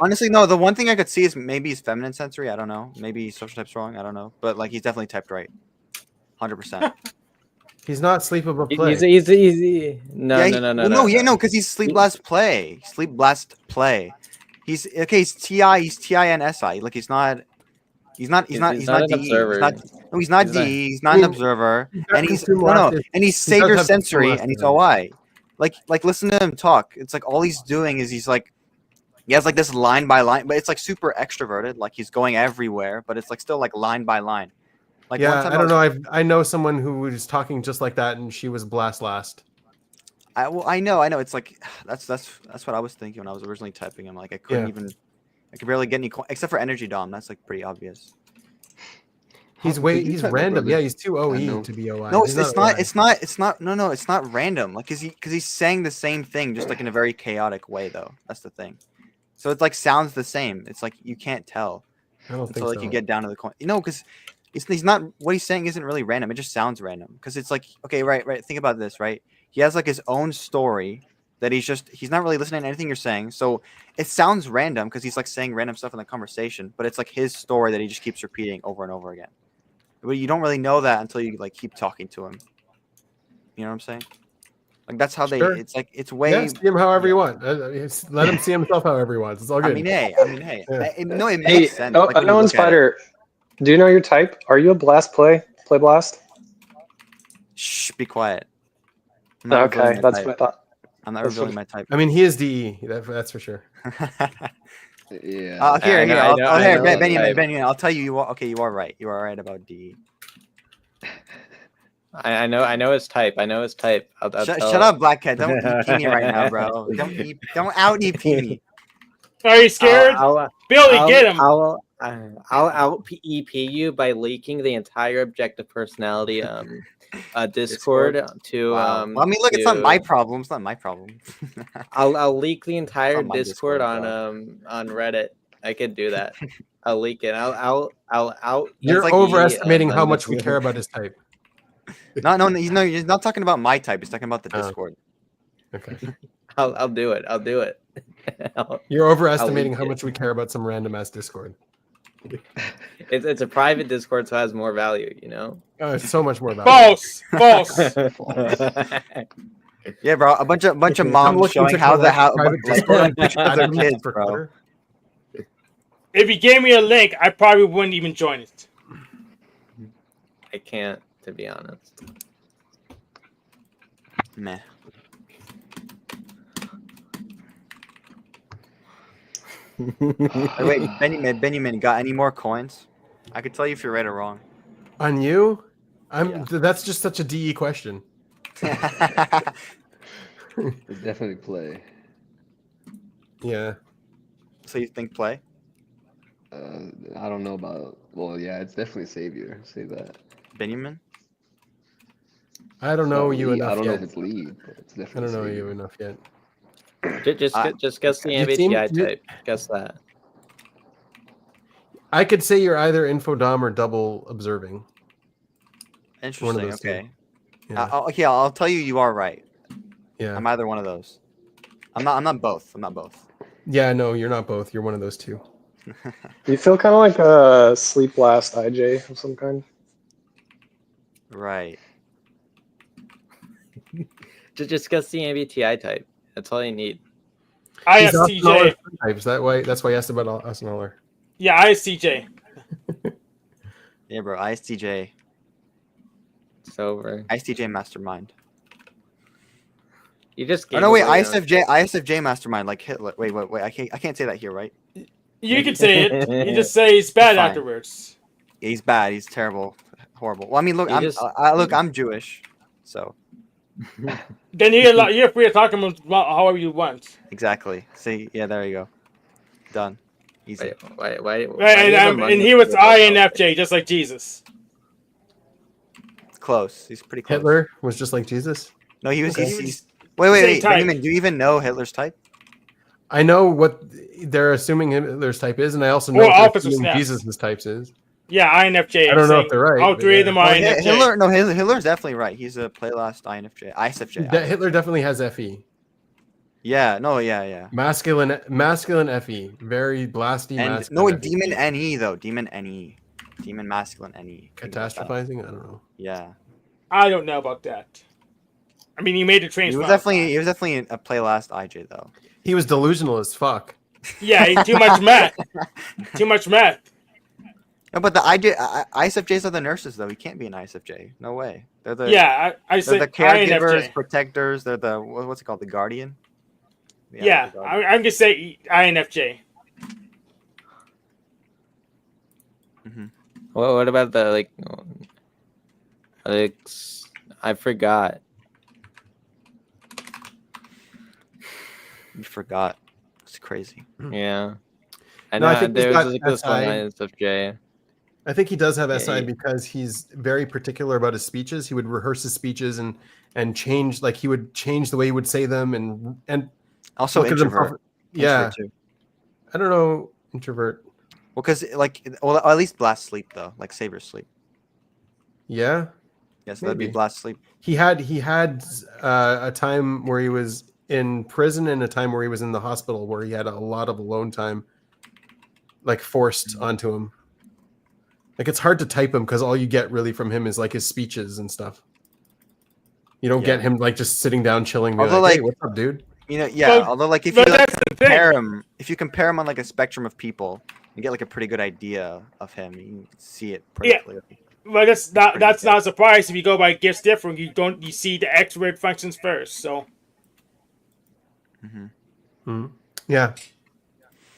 Honestly, no. The one thing I could see is maybe his feminine sensory. I don't know. Maybe he's social type's wrong. I don't know. But like he's definitely typed right. 100%.
He's not sleepable play.
He's easy. No,
Yeah,
no,
no, because he's Sleep Blast Play. Sleep Blast Play. He's okay. He's TI. He's TI and SI. Like he's not. He's not
He's
DE.
not an observer.
He's not
He's not-
DE. He's not an observer. And he's and he's Savior Sensory and he's OI. Like listen to him talk. It's like all he's doing is he has like this line by line, but it's like super extroverted. Like he's going everywhere, but it's like still like line by line. Like
yeah,
one time
I don't know.
was-
I know someone who was talking just like that, and she was blast last.
I know. It's like that's what I was thinking when I was originally typing. I'm like I couldn't
Yeah.
even. I could barely get any except for energy dom. That's like pretty obvious.
He's
Could you
he's
type my
random.
brother?
Yeah, he's too OE
know.
to be OI.
No,
He's
it's
not.
not. It's not. No, it's not random. Like, cause he's saying the same thing, just like in a very chaotic way, though. That's the thing. So it's like sounds the same. It's like you can't tell
I don't
until
think
like you
so.
get down to the coin. No, because he's not. What he's saying isn't really random. It just sounds random. Because it's like, okay, right. Think about this, right? He has like his own story that he's not really listening to anything you're saying. So it sounds random because he's like saying random stuff in the conversation, but it's like his story that he just keeps repeating over and over again. But you don't really know that until you like keep talking to him. You know what I'm saying? Like that's how
Sure.
it's like it's way.
Yeah, see him however you want. Let him see himself however he wants. It's all good.
I mean, hey.
Yeah.
No, it
Hey,
makes sense. Like, when you
Unknown
look at it.
Spider, do you know your type? Are you a blast play blast?
Shh, be quiet. I'm not revealing
Okay,
my
that's
type.
what I thought.
I'm not
That's
revealing
what-
my type.
I mean, he is DE. That's for sure.
Yeah.
Here.
I know
Benjamin,
type.
I'll tell you. You are okay. You are right. You are right about D.
I know his type. I know his type. I'll
Shut
tell
up, Black Cat. Don't EP me right now, bro. Don't out EP me.
Are you scared? Billy, get him.
I'll out EP you by leaking the entire objective personality Discord to
Wow. Well, I mean, look, it's not my problem. It's not my problem.
I'll leak the entire
It's not my
Discord
Discord,
on Reddit. I could do that. I'll leak it. I'll
You're
like
overestimating how much we care about his type.
No, he's not talking about my type. He's talking about the Discord.
Okay.
I'll do it. I'll do it.
You're overestimating
leak
how
it.
much we care about some random ass Discord.
It's a private Discord, so it has more value. You know.
Oh, it's so much more value.
False.
Yeah, bro. A bunch of
I'm
moms
looking
showing
to
how
collect private
like
Discord
pictures of their
admins
kids,
for
bro.
Twitter.
If you gave me a link, I probably wouldn't even join it.
I can't, to be honest.
Meh. Wait, Benjamin, got any more coins? I could tell you if you're right or wrong.
On you? That's just such a DE question.
Definitely play.
Yeah.
So you think play?
I don't know about. Well, yeah, it's definitely Savior. Say that.
Benjamin?
I don't know you
lead.
enough
I don't
yet.
know if it's lead, but it's
I
definitely.
don't know
Savior.
you enough yet.
Just guess the
You seem-
MBTI
you-
type. Guess that.
I could say you're either infodom or double observing.
Interesting.
those two.
Okay.
Yeah.
I'll tell you. You are right.
Yeah.
I'm either one of those. I'm not both. I'm not both.
Yeah, no, you're not both. You're one of those two.
You feel kind of like a sleep blast IJ of some kind.
Right.
Just guess the MBTI type. That's all you need.
ISTJ.
Types. That's why I asked about us and all.
Yeah, ISTJ.
Yeah, bro. ISTJ.
It's over.
ISTJ mastermind.
You just.
Oh no! Wait,
gave away
ISFJ mastermind, like Hitler. Wait. I can't say that here, right?
You can say it. You just say he's bad
Fine.
afterwards.
Yeah, he's bad. He's terrible, horrible. Well, I mean, look, I'm Jewish, so
Then you're free to talk about however you want.
exactly. See, yeah, there you go. Done. Easy.
Why
And he was INFJ, just like Jesus.
Close. He's pretty close.
Hitler was just like Jesus.
No, he was.
Okay.
He's wait.
Same type.
Benjamin, do you even know Hitler's type?
I know what they're assuming Hitler's type is, and I also know
Well,
what
opposite
they're assuming
snaps.
Jesus' types is.
Yeah, INFJ.
I don't know if they're right.
All
but
three of
yeah.
them are INFJ.
Hitler's definitely right. He's a playlist INFJ. ISFJ.
Hitler definitely has FE.
Yeah. No. Yeah.
Masculine FE. Very blasty.
And
masculine FE.
demon NE though. Demon NE. Demon masculine NE.
Catastrophizing? I don't know.
Yeah.
I don't know about that. I mean, he made the train.
He was definitely a playlist IJ though.
He was delusional as fuck.
Yeah, he too much math. Too much math.
No, but the ISFJs are the nurses though. He can't be an ISFJ. No way. They're the
Yeah, I
they're
said
the caregivers,
INFJ.
protectors. They're the what's it called? The guardian.
Yeah,
the guardian.
I'm gonna say INFJ.
Hold What about the like? I forgot.
You forgot. It's crazy.
Yeah. I
No,
know
I think he's
there
got
was this one
SI.
line of Jay.
I think he does have
Yeah,
SI because he's very particular about his speeches. He would rehearse his speeches and change, like he would change the way he would say them and
Also
look at them
introvert.
yeah.
Introvert too.
I don't know, introvert.
Well, because well, at least blast sleep though, like save your sleep.
Yeah.
Yes, that'd be
maybe.
blast sleep.
He had a time where he was in prison and a time where he was in the hospital where he had a lot of alone time, like forced onto him. Like it's hard to type him because all you get really from him is like his speeches and stuff. You don't get him like just sitting down chilling.
Although,
Like, hey,
like,
what's up, dude?
You know, yeah. Although, like, if you like, compare him, if you compare him on like a spectrum of people, you get like a pretty good idea of him. You can see it pretty clearly.
Well, that's not a surprise if you go by gifts different. You see the extrovert functions first. So.
Yeah.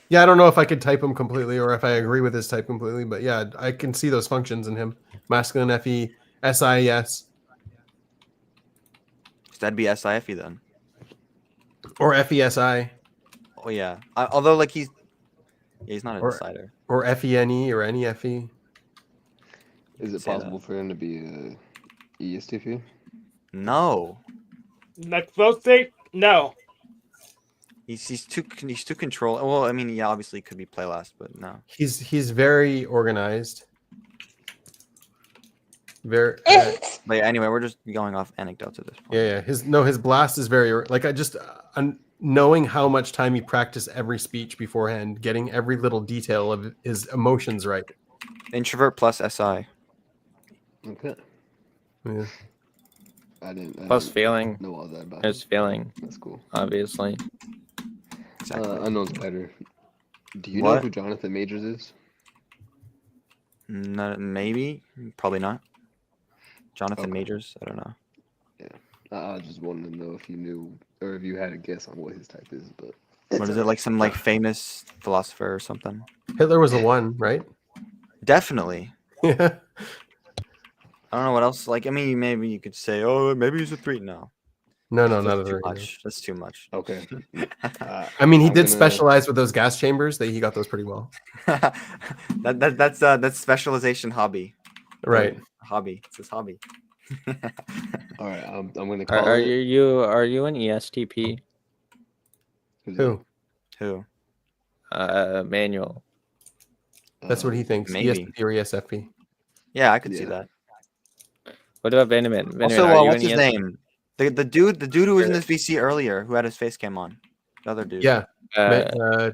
Yeah, I don't know if I could type him completely or if I agree with his type completely, but yeah, I can see those functions in him. Masculine FE, SIS.
So that'd be SIFE then.
Or FESI.
Oh yeah. Although like he's not a decider.
Or FENE or NEFE.
Is it possible for him to be a ESTP?
No.
Like both say no.
He's too control. Well, I mean, yeah, obviously he could be play last, but no.
He's very organized. Very.
But yeah, anyway, we're just going off anecdotes at this point.
Yeah. His blast is very like I just knowing how much time he practiced every speech beforehand, getting every little detail of his emotions right.
Introvert plus SI.
Okay.
Yeah.
I didn't
feeling.
know all that about
There's
him.
feeling.
That's cool.
Obviously.
Exactly.
Unknown Spider. Do you know who Jonathan Majors is?
No, maybe. Probably not. Jonathan Majors. I don't know.
Yeah. I just wanted to know if you knew or if you had a guess on what his type is, but
What is it, like some like famous philosopher or something?
Hitler was the one, right?
Definitely.
Yeah.
I don't know what else. Like, I mean, maybe you could say, oh, maybe he's a 3 now.
No,
That's
not a
too
3.
much. That's too much.
Okay.
I mean, he did specialize with those gas chambers. He got those pretty well.
That's specialization hobby.
Right.
Hobby. It's his hobby.
All right. I'm gonna call
Are
it.
you an ESTP?
Who?
Manual.
That's what he thinks.
Maybe.
ESTP or ESFP.
Yeah, I could see that.
What about Binyamin?
Also,
are you
what's
an
his name? The dude who was in this VC earlier, who had his face cam on. The other dude.
Yeah.
That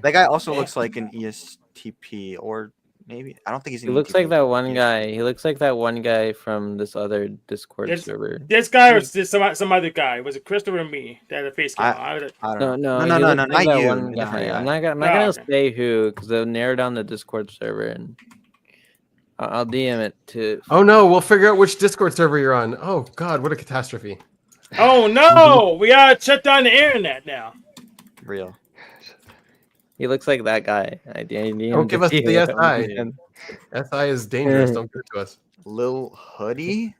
guy also looks like an ESTP, or maybe I don't think he's.
He looks like that one guy. He looks like that one guy from this other Discord server.
This guy or this some other guy? Was it Christopher or me that had a face cam on?
don't
No,
know. No,
not
not you.
One
A different
guy. I'm
guy.
not gonna say who because they'll narrow down the Discord server and I'll DM it to.
Oh no, we'll figure out which Discord server you're on. Oh God, what a catastrophe!
Oh no, we gotta shut down the internet now.
Real.
He looks like that guy.
Don't give us the SI. SI is dangerous. Don't give it to us.
Lil Hoodie?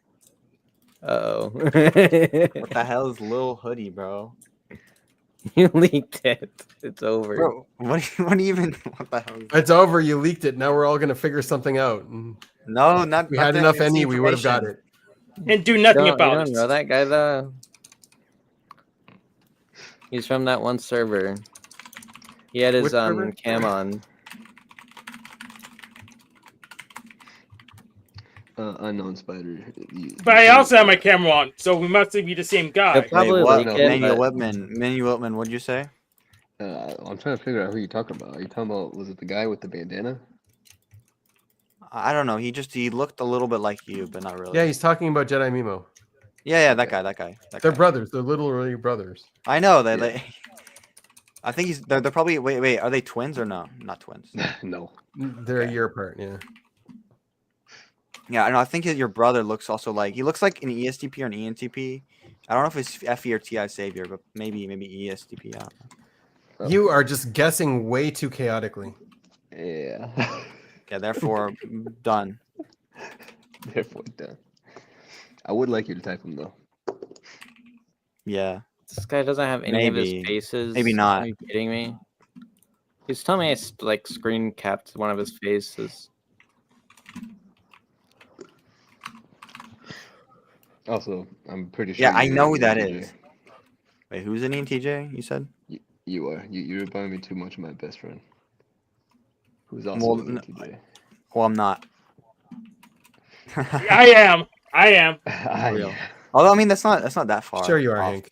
Oh.
What the hell is Lil Hoodie, bro?
You leaked it. It's over.
Bro, what do you even? What the hell?
It's over. You leaked it. Now we're all gonna figure something out.
No, not.
If we had enough any, we would have got it.
And do nothing about
you
it.
don't know that guy though. He's from that one server. He had his
Which server?
cam on.
Unknown Spider.
But I also have my camera on, so we must be the same guy.
Probably
what?
leak it,
Manuel
but-
Whitman, what'd you say?
I'm trying to figure out who you're talking about. Are you talking about, was it the guy with the bandana?
I don't know. He looked a little bit like you, but not really.
Yeah, he's talking about Jedi Mimo.
Yeah, that guy.
They're brothers. They're literally brothers.
I know they. I think they're probably wait. Are they twins or no? Not twins.
No.
They're a year apart. Yeah.
Yeah, I know. I think your brother looks also like he looks like an ESTP or an ENTP. I don't know if it's FE or TI Savior, but maybe ESTP. I don't know.
You are just guessing way too chaotically.
Yeah.
Yeah, therefore done.
Therefore done. I would like you to type them though.
Yeah.
This guy doesn't have any of his faces.
Maybe not.
Are you kidding me? He's telling me I like screen capped one of his faces.
Also, I'm pretty sure.
Yeah, I
you're
know who
an
that
ENTJ.
is. Wait, who's an ENTJ? You said?
You are. You remind me too much of my best friend, who's also
Well,
an ENTJ.
well, I'm not.
I am.
Real. Although I mean, that's not that far.
Sure you are,
off.
Hank.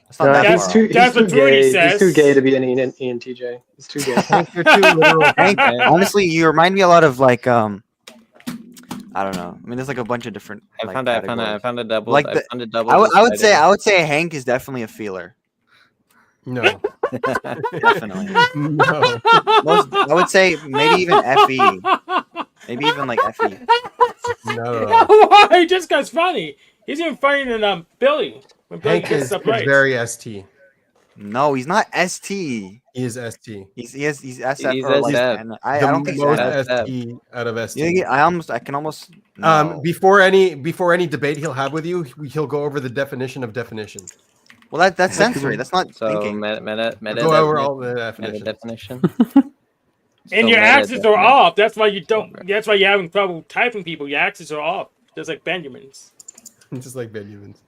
That's not that
he's
far.
too,
off.
he's too gay. He's too gay to be an ENTJ. He's too gay.
Hank, you're too literal.
Hank, honestly, you remind me a lot of like I don't know. I mean, there's like a bunch of different.
I found a double.
Like
I found a double.
I would say Hank is definitely a feeler.
No.
Definitely.
No.
I would say maybe even FE. Maybe even like FE.
No.
Why? Just because funny. He's even funnier than Billy. When Billy
Hank
gets
is
stuff right.
very ST.
No, he's not ST.
He is ST.
He's SF.
He's
or at least-
SF.
I
The
don't think
most
he's SF.
ST out of ST.
Yeah, I can almost. No.
Before any debate he'll have with you, he'll go over the definition of definition.
Well, that's sensory. That's not
So
thinking.
meta
Go over all the definitions.
definition.
And your axes are off. That's why you don't. That's why you're having trouble typing people. Your axes are off, just like Benjamin's.
Just like Benjamin's.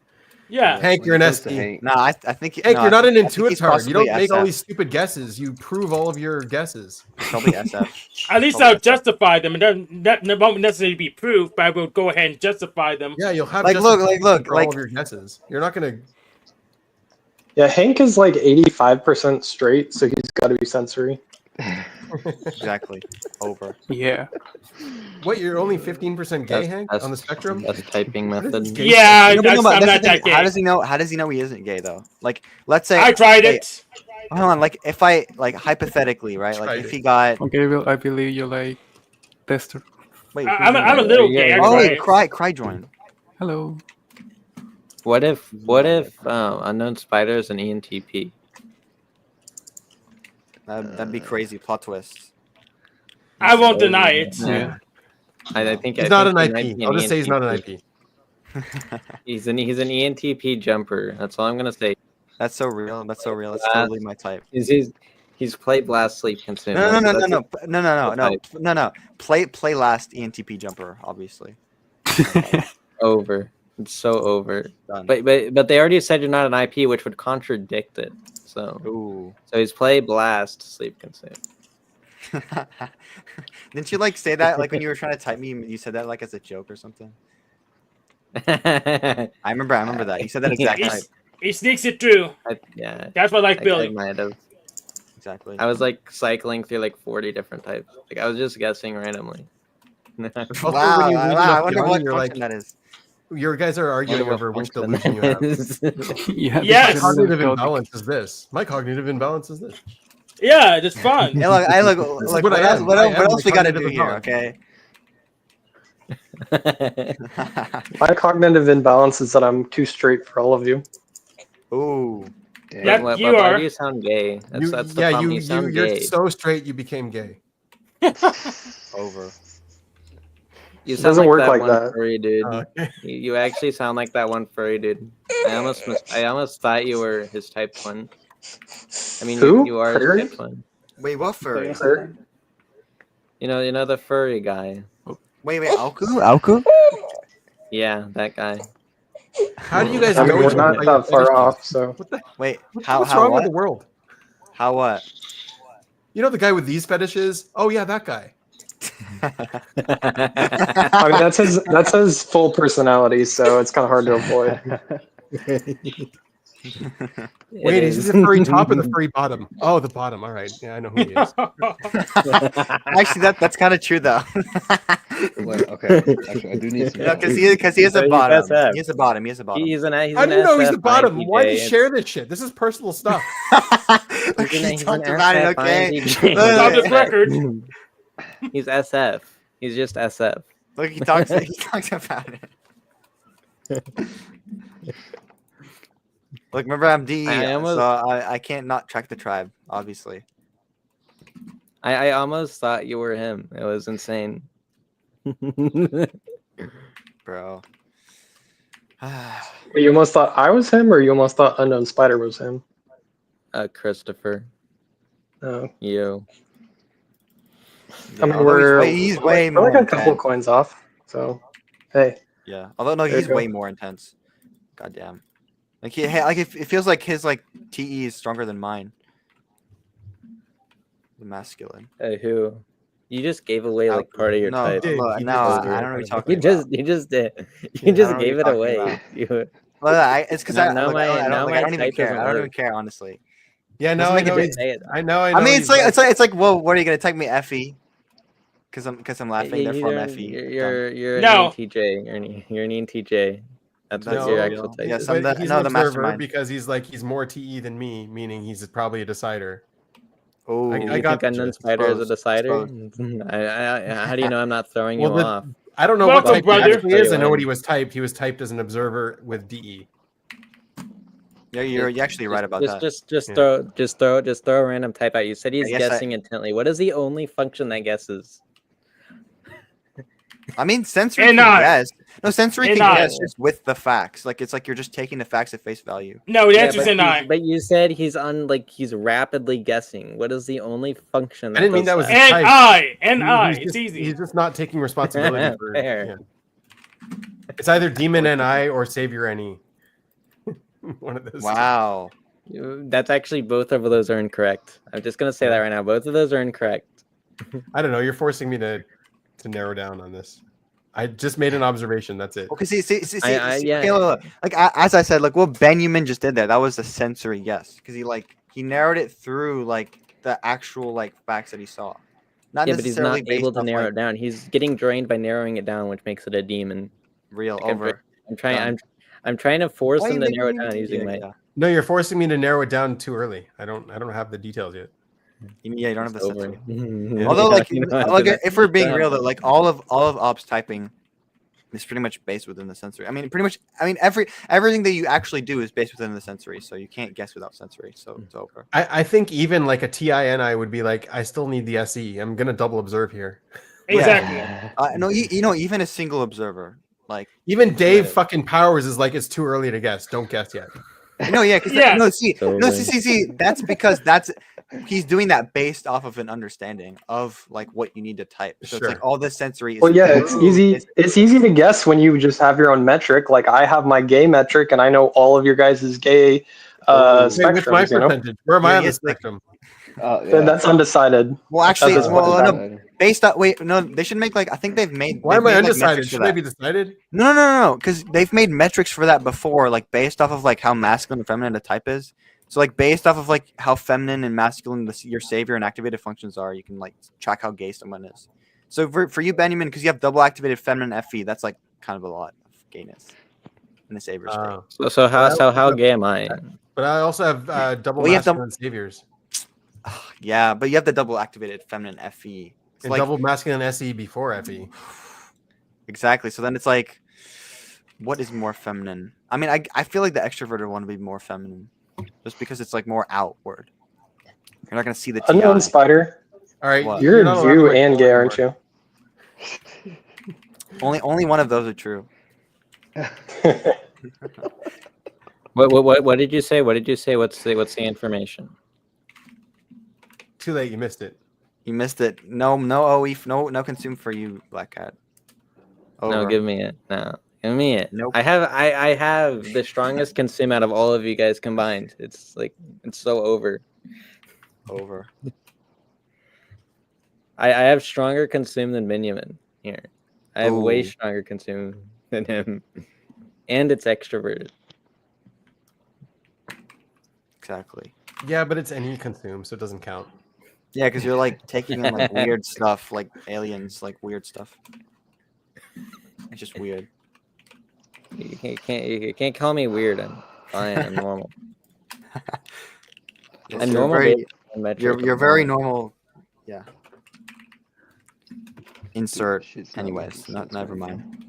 Yeah.
Hank, you're an ST.
No, I think.
Hank,
no,
you're not an
I think he's
intuitive. You don't
possibly
make all
SF.
these stupid guesses. You prove all of your guesses.
Probably SF.
At least I'll justify them. It won't necessarily be proved, but I will go ahead and justify them.
Yeah, you'll have
Like, look,
for
like-
all of your guesses. You're not gonna.
Yeah, Hank is like 85% straight, so he's got to be sensory.
Exactly. Over.
Yeah.
What? You're only 15% gay, Hank, on the spectrum?
That's typing method.
Yeah,
No, but
I'm
that's
not
the thing.
that gay.
How does he know? How does he know he isn't gay though? Like, let's say
I tried
wait,
it.
Hold on, like if I like hypothetically, right? Like if he got
Okay, well, I believe you like tester.
wait,
I'm a little gay. I
oh
tried
wait,
it.
cry join.
Hello.
What if unknown spider is an ENTP?
That'd be crazy. Plot twist.
I won't deny it.
Yeah. I think
He's
I
not
think
an
he might
IP.
be
I'll
an
just say he's not an
ENTP.
IP.
He's an ENTP jumper. That's all I'm gonna say.
That's so real. That's so real. That's
Blast.
totally my type.
He's played blast, sleep, consume.
No. Play last ENTP jumper, obviously.
Over. It's so over.
Done.
But they already said you're not an IP, which would contradict it. So
Ooh.
so he's play blast, sleep, consume.
Didn't you like say that like when you were trying to type me? You said that like as a joke or something. I remember that. You said that exact type.
He sneaks it through.
Yeah.
That's what I like
I
Billy.
might have.
Exactly.
I was like cycling through like 40 different types. Like I was just guessing randomly.
Also,
Wow,
when you read
I
enough
wonder
beyond,
what
you're
function
like,
that is.
your guys are arguing
Wonder what
over which
function
delusion you have.
Yeah.
Yes.
My cognitive imbalance is this. My cognitive imbalance is this.
Yeah, it's fun.
Hey, look, I look.
This is
Like,
what
what
I
else?
am.
What
I
else,
am
what else
the
we got to
cognitive
do here?
imbalance.
Okay.
My cognitive imbalance is that I'm too straight for all of you.
Ooh.
Yep,
But
you
why
are.
do you sound gay? That's the
Yeah,
problem. You sound
you're
gay.
so straight you became gay.
Over.
You
It
sound
doesn't
like
work
that
like
one
that.
furry dude.
Okay.
You actually sound like that one furry dude. I almost thought you were his type twin. I mean,
Who?
you are
Furry?
his type twin.
Wait, what furry?
You know the furry guy.
Wait, Alku?
Yeah, that guy.
How do you guys
I mean,
know
we're
each other?
not that far off, so.
What the?
Wait,
What's
how
wrong
what?
with the world?
How what?
You know the guy with these fetishes? Oh yeah, that guy.
I mean, that's his full personality, so it's kind of hard to avoid.
Wait, is he the furry top or the furry bottom? Oh, the bottom. All right. Yeah, I know who he is.
Actually, that's kind of true though.
Wait, okay. Actually, I do need some.
No, because he has a
He's
bottom.
SF.
He has a bottom. He has a bottom.
He's
How do you know he's the
SF
bottom? Why do you
INTJ.
share this shit? This is personal stuff.
Look, he
He's
talked
an
about it.
SF
Okay.
INTJ.
Look,
It's on this record.
He's SF. He's just SF.
Look, he talks. He talks about it. Look, remember I'm DE,
I almost-
so I can't not track the tribe, obviously.
I almost thought you were him. It was insane.
Bro.
You almost thought I was him, or you almost thought Unknown Spider was him?
Christopher.
No.
You.
Yeah,
I mean,
although he's way
we're
more
like a couple
intense.
coins off. So, hey.
Yeah. Although no,
There
he's
you go.
way more intense. Goddamn. Like it feels like his like TE is stronger than mine. The masculine.
Hey, who? You just gave away like part of your
No,
type.
look,
It's
no, I
over.
don't know what you're talking
You
about.
just did.
Yeah,
You
I
just
don't know
gave
what
it
you're talking
away.
about. Well, it's because I
now
don't even
type
care.
doesn't
I don't even
work.
care, honestly.
Yeah,
Doesn't
now I
make a
know.
difference.
I know.
I mean,
he's
it's like, well, what are you gonna type me Effie? Because I'm laughing.
You-
Therefore, I'm
You're
Effie.
you're an
No.
ENTJ. You're an ENTJ. That's what
That's
your
the
actual
deal.
type
Yes,
is.
I'm
But he's
the
an observer
mastermind.
because he's more TE than me, meaning he's probably a decider.
Oh,
I
You
got
think Unknown Spider is a decider? How do you know I'm not throwing you off?
I don't know what
Welcome,
type
brother.
he actually is. I know
Win.
what he was typed. He was typed as an observer with DE.
Yeah, you're actually right about that.
Just throw a random type out. You said he's
guess
guessing intently. What is the only function that guesses?
I mean, sensory
And
can
I.
guess. No, sensory
And
can
I.
guess just with the facts. Like it's like you're just taking the facts at face value.
No, the answer's an I.
But you said he's he's rapidly guessing. What is the only function that
I didn't mean
does
that was his
And
type.
I.
He's
It's
just,
easy.
He's just not taking responsibility for
Fair.
Yeah. It's either demon NI or savior NE. One of those.
Wow.
That's actually both of those are incorrect. I'm just gonna say that right now. Both of those are incorrect.
I don't know. You're forcing me to narrow down on this. I just made an observation. That's it.
Okay, see,
yeah.
okay, look. Like as I said, like what Binyamin just did there, that was a sensory guess because he narrowed it through like the actual like facts that he saw. Not
Yeah, but he's
necessarily
not able
based
to
off,
narrow
like,
it down. He's getting drained by narrowing it down, which makes it a demon.
real
Like,
over.
I'm trying to force
Why are
him
you
to narrow it
making
down
me-
using
yeah,
my.
yeah.
No, you're forcing me to narrow it down too early. I don't have the details yet.
Yeah, you don't have the
over.
sensory. Although, like, if we're being real, though, like all of ops typing is pretty much based within the sensory. I mean, pretty much. I mean, everything that you actually do is based within the sensory, so you can't guess without sensory. So it's over.
I think even like a TINI would be like, I still need the SE. I'm gonna double observe here.
Exactly.
No, you know, even a single observer, like
even Dave fucking Powers is like, it's too early to guess. Don't guess yet.
No, yeah, because
Yes.
see. That's because he's doing that based off of an understanding of like what you need to type. So it's like all the sensory. Is
Well, yeah, it's easy. It's easy to guess when you just have your own metric. Like I have my gay metric, and I know all of your guys' gay spectrums.
What's my percentage? Where am I on the
yes, like-
spectrum?
That's undecided.
Well, actually,
At this point.
based on they should make like I think they've made.
Why
they've
am I
made, like,
undecided?
metrics for
Should I
that.
be decided?
No, because they've made metrics for that before, like based off of like how masculine and feminine the type is. So like based off of like how feminine and masculine your savior and activated functions are, you can like track how gay someone is. So for you, Binyamin, because you have double activated feminine FE, that's like kind of a lot of gayness in the savior state.
So how gay am I?
But I also have double
Well, you have
masculine saviors.
Yeah, but you have the double activated feminine FE. It's
And
like,
double masculine SE before FE.
Exactly. So then it's like, what is more feminine? I mean, I feel like the extroverted one would be more feminine, just because it's like more outward. You're not gonna see the TI.
Unknown Spider.
All right,
What?
You're a Jew and gay, aren't you?
Only one of those are true.
What did you say? What did you say? What's the information?
Too late. You missed it.
You missed it. No OE. No consume for you, Black Cat.
No,
Over.
give me it. No, give me it.
Nope.
I have the strongest consume out of all of you guys combined. It's like it's so over.
Over.
I have stronger consume than Binyamin here. I have way
Ooh.
stronger consume than him, and it's extroverted.
Exactly.
Yeah, but it's any consume, so it doesn't count.
Yeah, because you're like taking in like weird stuff, like aliens, like weird stuff. It's just weird.
You can't call me weird. I'm fine. I'm normal.
Yes,
I'm
you're
normal.
very-
based on metric,
You're
I'm
very normal. Yeah. Insert. Anyways, never mind.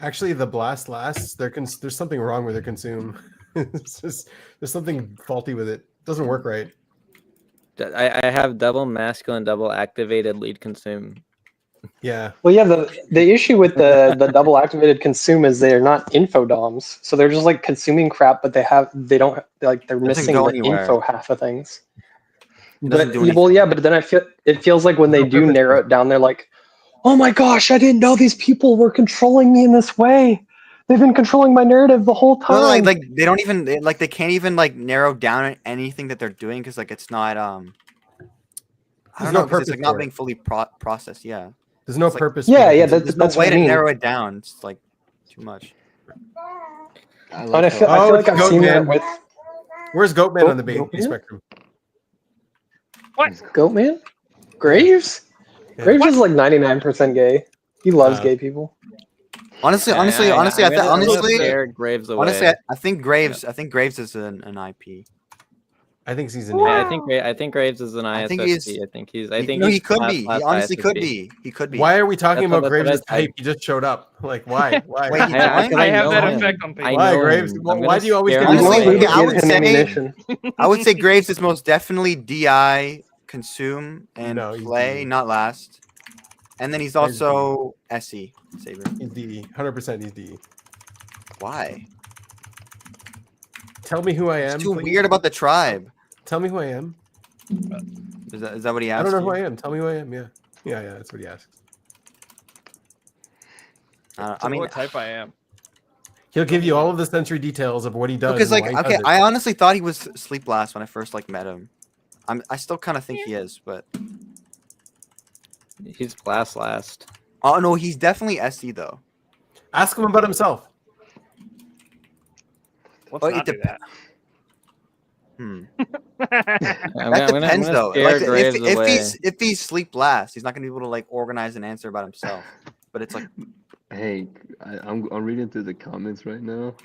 Actually, the blast lasts. There's something wrong with the consume. There's something faulty with it. Doesn't work right.
I have double masculine, double activated lead consume.
Yeah.
Well, yeah. The issue with the double activated consume is they're not infodoms, so they're just like consuming crap, but they're missing
go
the
anywhere.
info half of things.
Doesn't
But
do
well, yeah. But then it feels like when they do narrow it down, they're like, "Oh my gosh, I didn't know these people were controlling me in this way. They've been controlling my narrative the whole time."
No, like they don't even they can't even like narrow down anything that they're doing because like it's not I
There's
don't
no
know because it's
purpose
like not
for
being
it.
fully processed. Yeah.
There's no
It's like-
purpose.
Yeah,
for
yeah.
the
There's no
That's
way
what I
to
mean.
narrow it down. It's like too much.
And I feel like I've seen that with
Where's Goatman on the baby
Goatman?
spectrum?
What?
Goatman? Graves?
Yeah.
Graves is like 99% gay. He loves gay people.
Honestly,
I'm gonna scare Graves away.
honestly, I think Graves is an IP.
I think he's an.
I think Graves is an ISFP.
I think he's-
I think he's.
No, he could be. He honestly could
ISFP.
be. He could be.
Why are we talking
That's
about
what
Graves'
I-
type? He just showed up. Like, why? Why?
Wait, he
I
joined?
have that
effect on people.
Why,
know
Graves?
him.
Why do you always
scare
get
him
this?
away.
I would
him
say
ammunition.
I would say Graves is most definitely DI, consume, and
No, he's
play,
DE.
not last. And then he's
Graves is
also SE saver.
He's DE. 100% he's DE.
Why?
Tell me who I am.
It's too
please.
weird about the tribe.
Tell me who I am.
Is that what he asked?
I don't know who
you?
I am. Tell me who I am. Yeah. Yeah, that's what he asked.
I mean,
what type I am.
He'll give you all of the sensory details of what he does.
because
and
like
why he
okay,
does it.
I honestly thought he was sleep last when I first like met him. I still kind of think he is, but
He's class last.
oh no, he's definitely SE though.
Ask him about himself.
Let's
Oh,
not
it
do
depends.
I'm
That
gonna
depends though.
scare
Like,
Graves away.
if he's sleep last, he's not gonna be able to like organize an answer about himself. But it's like
Hey, I'm reading through the comments right now.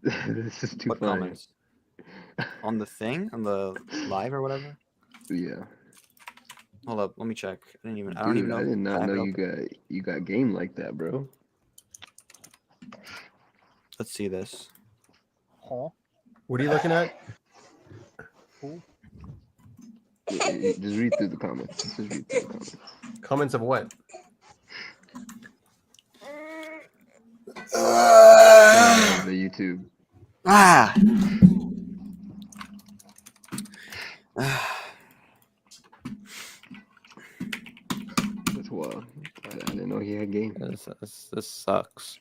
This is too
what
funny.
comments on the thing on the live or whatever.
Yeah.
Hold up, let me check. I don't
Dude,
even know.
I did
if
not
have
know
it open.
you got game like that, bro.
Let's see this.
Huh?
What are you looking at?
Yeah, just read through the comments. Just read through the comments.
Comments of what?
The YouTube.
Ah.
That's wild. I didn't know he had game.
This sucks.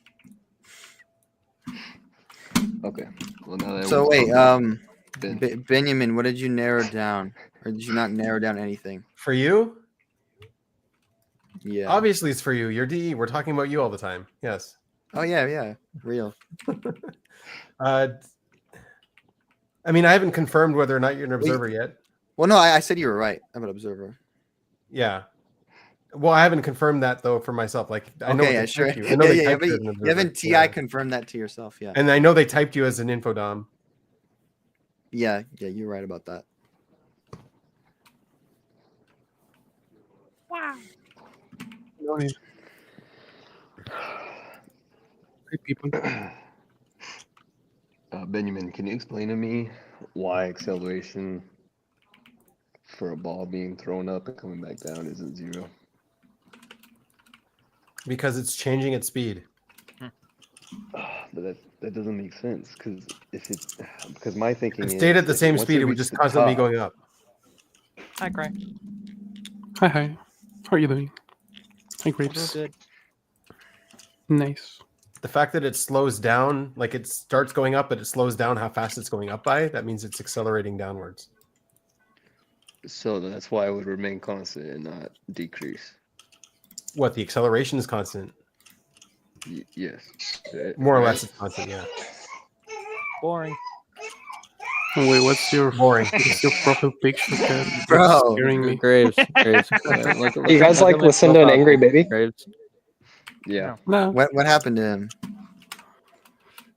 Okay. Well, now that
So
we're
wait,
talking about Ben.
Binyamin, what did you narrow down, or did you not narrow down anything?
For you?
Yeah.
Obviously, it's for you. You're DE. We're talking about you all the time. Yes.
Oh yeah, real.
I mean, I haven't confirmed whether or not you're an observer yet.
Well, no, I said you were right. I'm an observer.
Yeah. Well, I haven't confirmed that though for myself. Like, I know
Okay,
what
yeah,
they
sure.
typed you. I know they typed
but
you as an
you
observer.
haven't TI
Yeah.
confirmed that to yourself, yeah.
And I know they typed you as an infodom.
Yeah, you're right about that.
Wow.
People. Benjamin, can you explain to me why acceleration for a ball being thrown up and coming back down isn't 0?
Because it's changing its speed.
But that doesn't make sense because my thinking
If it
is
stayed at the
that
same
once
speed, it would
reaches
just
the
constantly be
top-
going up.
Hi, Gray. Hi. How are you doing? Hi, Grapes.
Good.
Nice.
The fact that it slows down, like it starts going up, but it slows down how fast it's going up by, that means it's accelerating downwards.
So that's why it would remain constant and not decrease.
What, the acceleration is constant?
Yes.
More or less it's constant, yeah.
Boring.
Oh, wait, what's your
boring?
What's your profile picture? That's
Bro,
scaring me.
Graves.
You guys like listen to an angry baby?
Graves.
Yeah.
No.
What happened to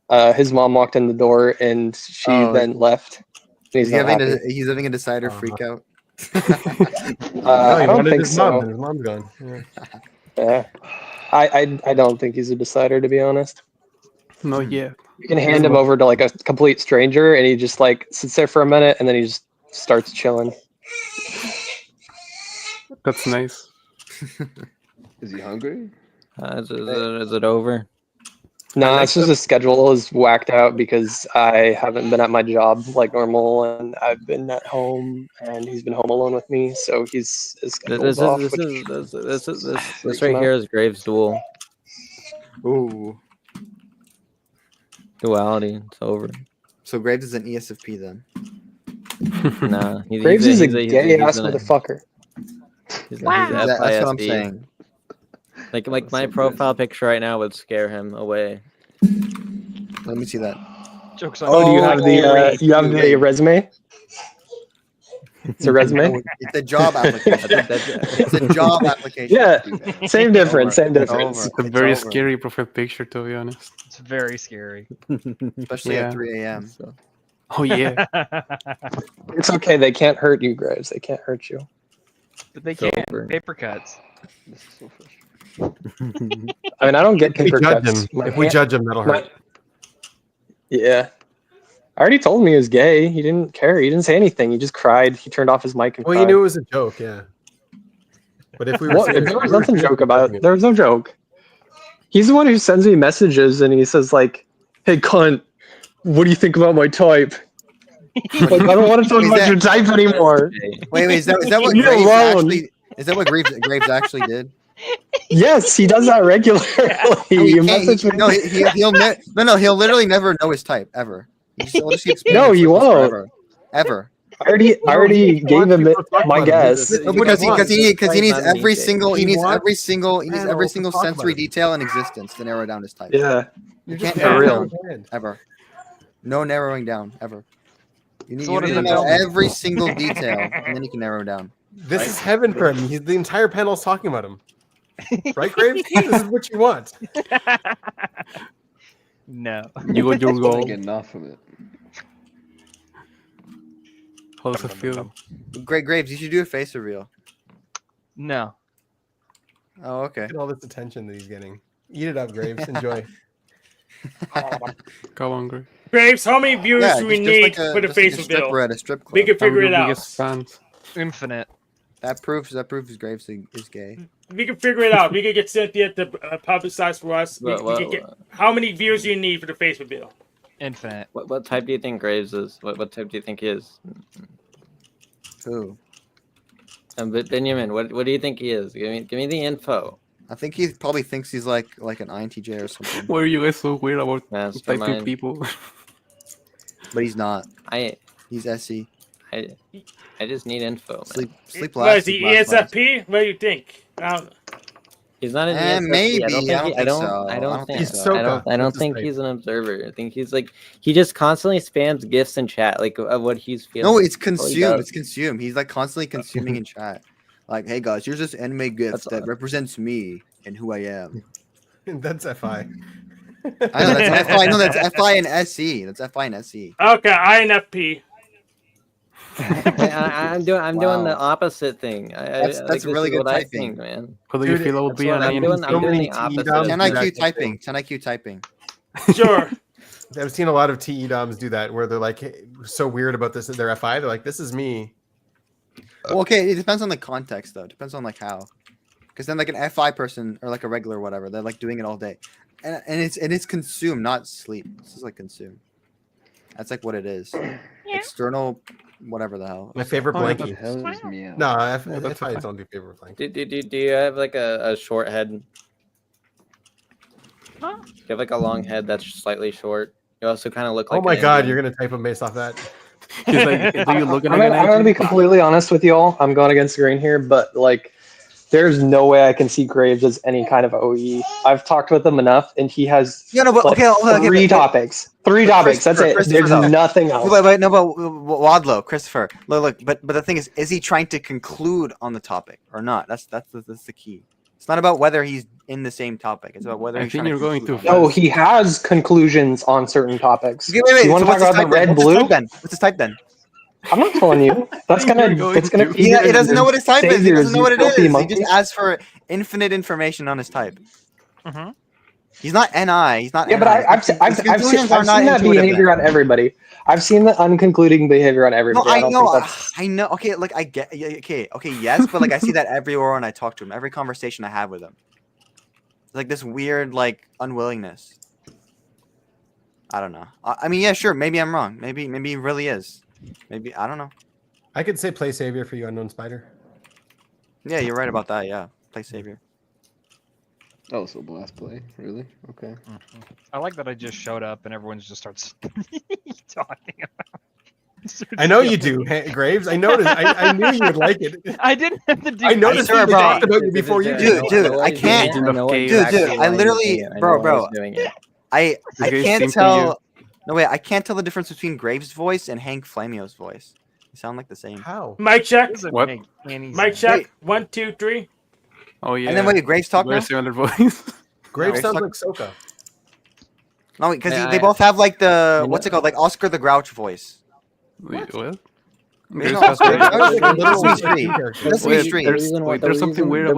him?
His mom walked in the door and she then left. He's
He's
not happy.
he's having a decider freak out.
I don't think
his mom,
so.
and his mom's gone. Yeah.
Yeah. I don't think he's a decider, to be honest.
No, yeah.
You can hand him over to like a complete stranger and he just like sits there for a minute and then he just starts chilling.
That's nice.
Is he hungry?
Is it over?
Nah, it's just the schedule is whacked out because I haven't been at my job like normal, and I've been at home, and he's been home alone with me, so his schedule's off.
This right here is Graves' duel.
Ooh.
Duality. It's over.
So Graves is an ESFP then.
Nah,
Graves is a gay ass motherfucker.
That's
That's what I'm saying.
Like my profile picture right now would scare him away.
Let me see that.
Jokes on
Oh, do you have the resume? It's a resume.
It's a job application. It's a job application.
Yeah, same difference. Same difference.
It's a very scary profile picture, to be honest.
It's very scary.
Especially at 3 a.m. So.
Oh yeah.
It's okay. They can't hurt you, Graves. They can't hurt you.
But they can. Paper cuts.
This is so frustrating.
I mean, I don't get paper cuts.
If we judge him, that'll hurt.
Yeah. I already told him he was gay. He didn't care. He didn't say anything. He just cried. He turned off his mic and
Well,
cried.
you knew it was a joke, yeah. But if we were serious,
there was nothing joke about it. There was no joke. He's the one who sends me messages and he says like, "Hey cunt, what do you think about my type?" Like, I don't want to talk about your type anymore.
Wait, is that what
Leave me
Graves
alone.
actually? Is that what Graves actually did?
Yes, he does that regularly.
He'll literally never know his type ever. He'll just keep
No, he won't.
Ever.
I already gave him my guess.
No, because he needs every single sensory detail in existence to narrow down his type.
Yeah.
You can't
For
narrow
real.
down ever. No narrowing down ever. You need,
So what
you
is
need to
it
know
then?
every single detail, and then you can narrow down.
This is heaven for him. The entire panel's talking about him. Right, Graves? This is what you want.
No.
You got your goal.
Get enough from it.
How does it feel?
Great Graves, you should do a face reveal.
No.
Oh, okay.
Look at all this attention that he's getting. Eat it up, Graves. Enjoy.
Come on, Graves.
Graves, how many views do we need for the face reveal?
Stripper at a strip club.
We can figure it out.
Biggest fans.
Infinite.
That proves Graves is gay.
We can figure it out. We can get Cynthia to publicize for us. We can get, how many views do you need for the face reveal?
Infinite.
What type do you think Graves is? What type do you think he is?
Who?
But Binyamin, what do you think he is? Give me the info.
I think he probably thinks he's like an INTJ or something.
Why are you guys so weird about typing
Mastermind.
people?
But he's not. He's SE.
I just need info. Man.
Sleep
What
last.
is he, ESFP? What do you think?
He's not an ESFP.
Maybe.
I don't think
He's
so. I don't think he's an observer. I think he's like he just constantly spams gifs in chat, like of what he's feeling.
No, it's consumed. It's consumed. He's like constantly consuming in chat. Like, hey guys, here's this anime gift that represents me and who I am.
That's FI.
I know that's FI. No, that's FI and SE. That's FI and SE.
Okay, INFP.
I'm doing the opposite thing.
That's really good typing,
think, man.
How do you feel about being an
I'm doing the opposite.
10 IQ typing. 10 IQ typing.
Sure.
I've seen a lot of TE DOMs do that, where they're like so weird about this. They're FI. They're like, this is me.
Well, okay, it depends on the context, though. It depends on like how. Because then, like an FI person or like a regular whatever, they're like doing it all day, and it's consume, not sleep. This is like consume. That's like what it is. External, whatever the hell.
My favorite blankie. No, FI don't do favorite blankie.
Do you have like a short head? Do you have like a long head that's slightly short? You also kind of look like.
Oh my
an
god,
Indian.
you're gonna type him based off that.
He's like, do you look at
I'm gonna be completely honest with y'all. I'm going against the grain here, but like, there's no way I can see Graves as any kind of OE. I've talked with him enough, and he has three topics. Three topics. That's it. There's nothing else.
Wait, no, but Wadlow, Christopher. Look, but the thing is he trying to conclude on the topic or not? That's the key. It's not about whether he's in the same topic. It's about whether he's trying to conclude.
No, he has conclusions on certain topics.
Okay, wait.
You want to
So
talk about the red blue?
What's his type then?
I'm not telling you. That's gonna. It's gonna.
He doesn't know what his type is. He doesn't know what it is.
Monkey.
He just asks for infinite information on his type. He's not NI. He's not.
Yeah,
NI.
but I've seen that behavior on everybody. I've seen the unconcluding behavior on
No,
everybody.
I
don't
know.
think that's...
I know. Okay, like I get. Okay, yes, but like I see that everywhere when I talk to him. Every conversation I have with him. It's like this weird like unwillingness. I don't know. I mean, yeah, sure. Maybe I'm wrong. Maybe he really is. Maybe I don't know.
I could say play savior for you, Unknown Spider.
Yeah, you're right about that. Yeah, play savior.
Oh, so blast play, really? Okay.
I like that I just showed up and everyone just starts talking about.
I know you do, Graves. I noticed. I knew you would like it.
I didn't have to do.
I noticed
sure,
they
bro.
talked about you before you did.
Dude, I can't. Dude, I literally, bro. I can't tell. No wait, I can't tell the difference between Graves' voice and Hank Flameo's voice. They sound like the same.
How?
Mic check.
What?
Mic check. 1, 2, 3.
Oh yeah.
And then wait, Graves talk now?
Very similar voice.
Graves sounds like Soka.
No, because they both have like the what's it called, like Oscar the Grouch voice.
What?
The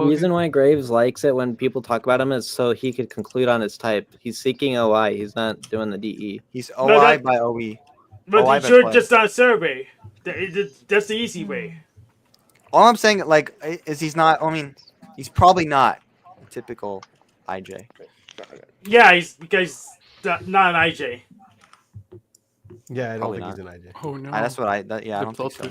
reason why Graves likes it when people talk about him is so he could conclude on his type. He's seeking OI. He's not doing the DE.
He's OI by OE.
But you should just on survey. That's the easy way.
All I'm saying, like, is he's not. I mean, he's probably not a typical IJ.
Yeah, he's because not an IJ.
Yeah, I don't
Probably
think
not.
he's an IJ.
Oh no.
That's what I. Yeah, I don't think so.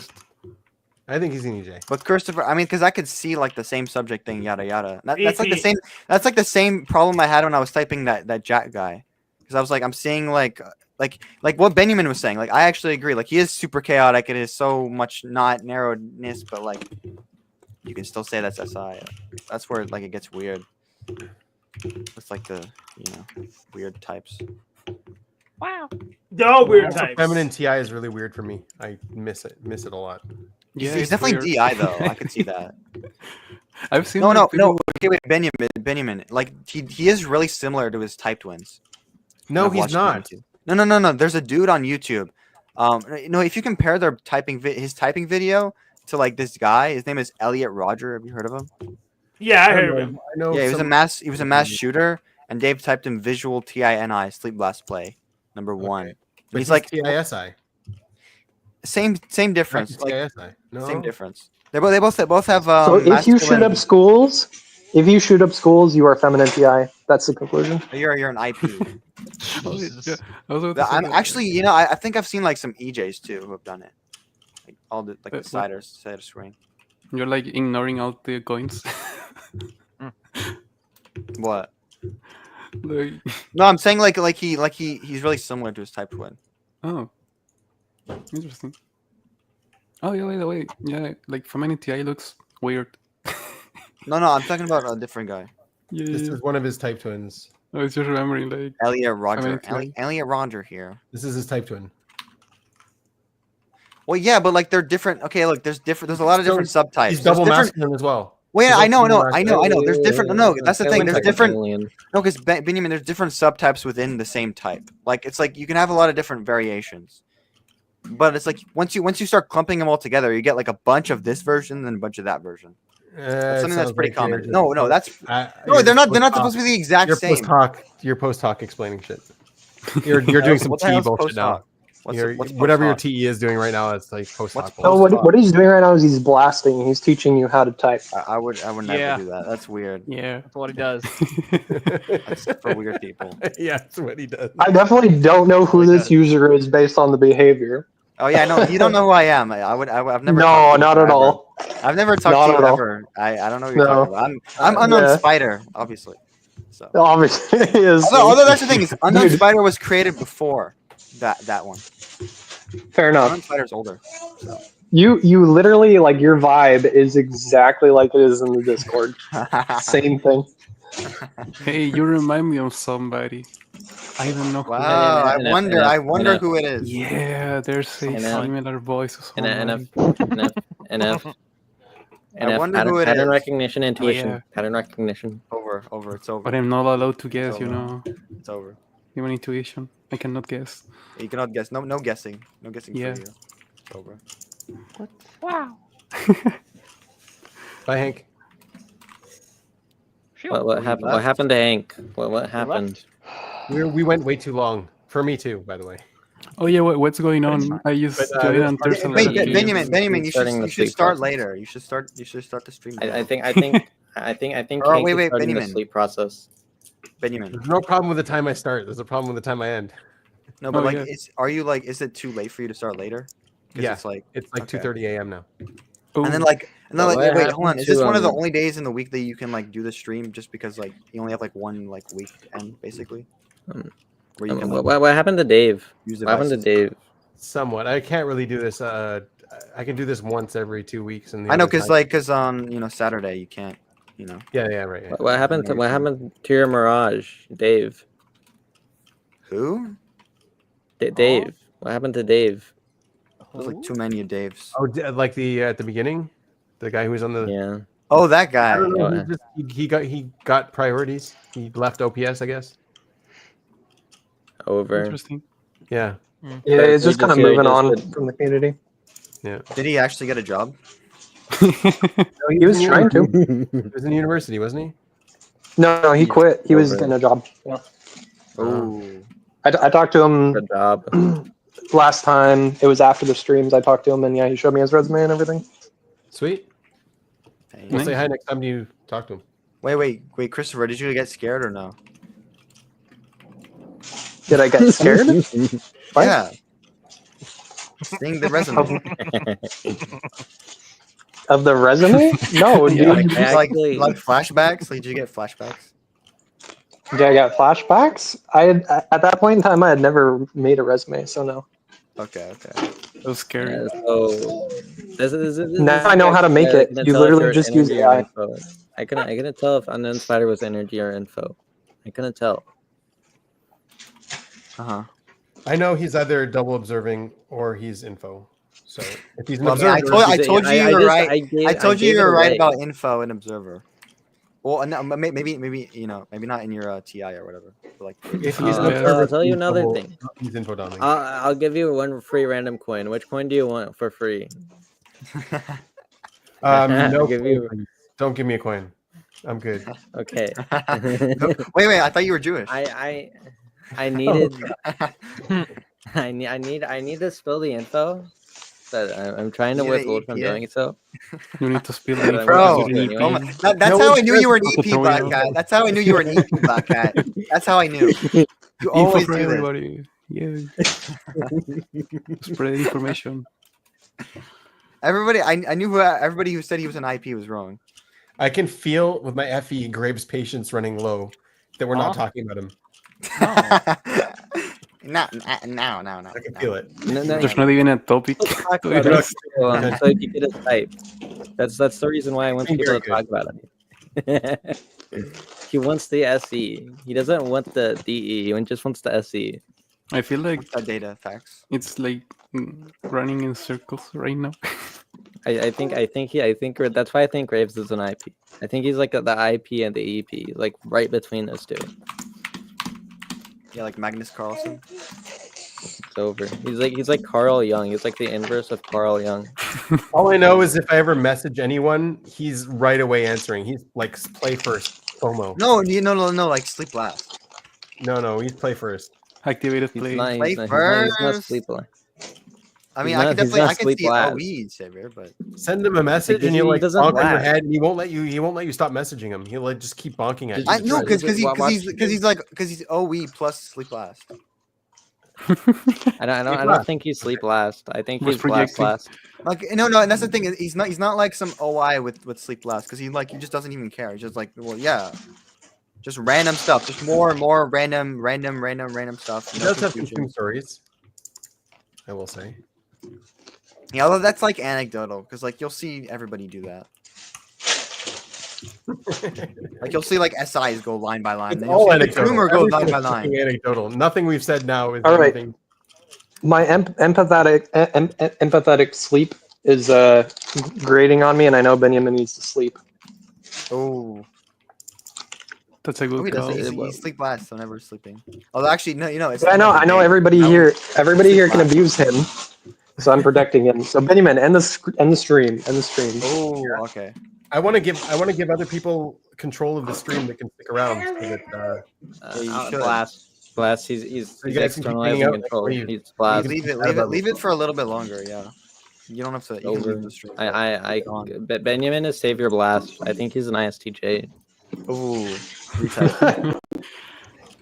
I think he's an EJ.
But Christopher, I mean, because I could see like the same subject thing, yada yada. That's like the same. That's like the same problem I had when I was typing that Jack guy, because I was like, I'm seeing like what Binyamin was saying. Like, I actually agree. Like, he is super chaotic. It is so much not narrowness, but like, you can still say that's SI. That's where like it gets weird. It's like the weird types.
Wow. They're all weird types.
Feminine TI is really weird for me. I miss it a lot.
Yeah, he's definitely DI though. I can see that.
I've seen.
No.
people...
Okay, wait, Binyamin. Like he is really similar to his type twins.
No, he's not.
No. There's a dude on YouTube. If you compare their his typing video to like this guy, his name is Elliot Roger. Have you heard of him?
Yeah, I heard of him.
I know.
Yeah, he was a mass shooter, and Dave typed him visual TINI sleep blast play number 1.
Okay.
But he's like
TISI.
Same difference. Like,
TISI. No.
Same difference. They both have.
So if you shoot up schools, you are feminine TI. That's the conclusion.
You're an IP.
Yeah.
I'm actually, I think I've seen like some EJs too who have done it. Like all the the cider swing.
You're like ignoring all the coins.
What?
Like...
No, I'm saying like he's really similar to his type twin.
Oh, interesting. Oh yeah, wait. Yeah, like from NTI looks weird.
No, I'm talking about a different guy.
Yeah,
This is one of his type twins.
I was just remembering like
Elliot Roger. Elliot Roger here.
This is his type twin.
Well, yeah, but like they're different. Okay, look, there's a lot of different subtypes.
He's double masculine as well.
Well, yeah,
He's
I know.
masculine.
There's different. No, that's the thing. There's different.
Alien.
No, because Binyamin, there's different subtypes within the same type. Like it's like you can have a lot of different variations. But it's like once you start clumping them all together, you get like a bunch of this version and a bunch of that version. That's something that's pretty common. No, that's no. They're not supposed to be the exact same.
You're post hoc explaining shit. You're doing some TE bullshit now. Whatever your TE is doing right now, it's like post hoc.
No, what he's doing right now is he's blasting. He's teaching you how to type.
I would never do that. That's weird.
Yeah,
that's what he does.
That's for weird people.
Yeah, that's what he does.
I definitely don't know who this user is based on the behavior.
Oh yeah, no, you don't know who I am. I've never.
No, not at all.
I've never talked to you ever. I don't know what you're talking about. I'm Unknown Spider, obviously. So
obviously he is.
Although that's the thing is Unknown Spider was created before that one.
Fair enough.
Unknown Spider's older. So.
You literally like your vibe is exactly like it is in the Discord. Same thing.
Hey, you remind me of somebody. I don't know.
Wow, I wonder who it is.
Yeah, there's a similar voice.
NF.
I wonder who it
pattern
is.
recognition, intuition,
yeah.
pattern recognition.
It's over.
But I'm not allowed to guess, you know.
It's over.
Even intuition, I cannot guess.
You cannot guess. No guessing. No guessing
Yeah.
for you. It's over.
What? Wow.
Bye, Hank.
What happened? What happened to Hank? What happened?
We went way too long. For me too, by the way.
Oh yeah, what's going on? I just joined and there's a lot
Wait,
of games.
Benjamin, you
starting the
should
sleep
start
process.
later. You should start the stream.
I think
Oh,
Hank
wait,
is starting the
Benjamin.
sleep process.
Benjamin.
There's no problem with the time I start. There's a problem with the time I end.
No, but
Oh,
like,
yeah.
is it too late for you to start later? 'Cause
Yeah,
it's like okay.
2:30 a.m. now.
And then
Oh,
wait, hold on. Is this one of the
to,
only days in the week that you can like do the stream just because like you only have like one like weekend basically? Where you can like,
what happened to Dave?
use
What happened to
devices.
Dave?
Somewhat. I can't really do this. I can do this once every 2 weeks. And
I know, cause on Saturday you can't,
Yeah, right. Yeah.
What happened to your Mirage, Dave?
Who?
Dave. What happened to Dave?
There's like too many of Daves.
Oh, like the at the beginning, the guy who was on the.
Yeah.
Oh, that guy.
I don't know. He got priorities. He left OPS, I guess.
Over.
Interesting.
Yeah.
Yeah, it's just kind of moving on from the community.
Yeah.
Did he actually get a job?
No,
He was trying to.
He was in university, wasn't he?
No, he quit. He was getting a job. Yeah.
Oh.
I talked to him
Good job.
last time. It was after the streams. I talked to him, and yeah, he showed me his resume and everything.
Sweet. We'll say hi next time you talk to him.
Wait, Christopher, did you get scared or no?
Did I get scared? What?
Yeah. Seeing the resume.
Of the resume? No, dude.
like flashbacks? Like, did you get flashbacks?
Did I get flashbacks? At that point in time, I had never made a resume, so no.
Okay.
That was scary.
Yeah, so this
Now I know how to make it. You literally just use AI.
I couldn't tell if Unknown Spider was energy or info. I couldn't tell.
I know he's either double observing or he's info. So if he's an
Well, I
observer,
I told you you were right. I told you
gave
you
it
were right
away.
about info and observer. Well, no, maybe maybe not in your TI or whatever. But like,
if he's an observer,
I'll tell you
he's
another
double-
thing.
He's info dummy.
I'll give you one free random coin. Which coin do you want for free?
No,
I'll give you.
Don't give me a coin. I'm good.
Okay.
wait, I thought you were Jewish.
I needed. I need to spill the info, but I'm trying to
You need an
withhold from
EPA?
doing so.
You need to spill
But
the
I'm
Bro,
gonna do it
oh my,
anyway.
that's how I knew you were an EP Black Cat. That's how I knew you were an EP Black Cat. That's how I knew. You
Info
always
for
do this.
everybody. Yeah. Spread information.
Everybody, I knew everybody who said he was an IP was wrong.
I can feel with my FE Graves' patience running low that we're not talking about him.
No.
I can feel it.
There's not even a topic.
Talk about it. So you get a type. That's the reason why I want people to talk about it. He wants the SE. He doesn't want the DE. He just wants the SE.
I feel like
that data facts.
It's like running in circles right now.
I think that's why I think Graves is an IP. I think he's like the IP and the EP, like right between those two.
Yeah, like Magnus Carlsen.
It's over. He's like Carl Jung. He's like the inverse of Carl Jung.
All I know is if I ever message anyone, he's right away answering. He's like play first, FOMO.
No, like sleep last.
No, he's play first.
Activated play.
Play
He's
first.
not sleep last.
I mean,
He's
I
not-
can
he's not
definitely
sleep
see
last.
OE Xavier, but
Send him a message
Because
and you'll
he
like
doesn't
bonk on your
laugh.
head, and he won't let you stop messaging him. He'll like just keep bonking at you.
I know because
Watch-
he's OE plus sleep last.
I don't think he's sleep last. I think
Was
he's blast
projecting.
last.
Like no, and that's the thing. He's not like some OI with sleep last because he just doesn't even care. He's just like, well, yeah, just random stuff, just more and more random stuff.
He
no
does have
confusion.
some stories, I will say.
Yeah, although that's like anecdotal because like you'll see everybody do that. Like you'll see like SIs go line by line.
It's
Then
all
you'll see the
anecdotal.
Groomer go line
Everything's
by line.
fucking anecdotal. Nothing we've said now is
All right.
anything.
My empathetic sleep is grating on me, and I know Binyamin needs to sleep.
Oh,
That's a good
he
call.
doesn't. He sleep last, so never sleeping. Although actually, no, it's.
But I know everybody here can abuse him, so I'm protecting him. So Binyamin, end the stream.
Oh, okay.
I want to give other people control of the stream that can stick around. So that,
Blast. He's
you guys can keep hanging
externalizing
out.
control.
You
He's Blast.
Leave it for a little bit longer. Yeah, you don't have to. You can leave
Over.
the stream.
Benjamin is Savior Blast. I think he's an ISTJ.
Ooh,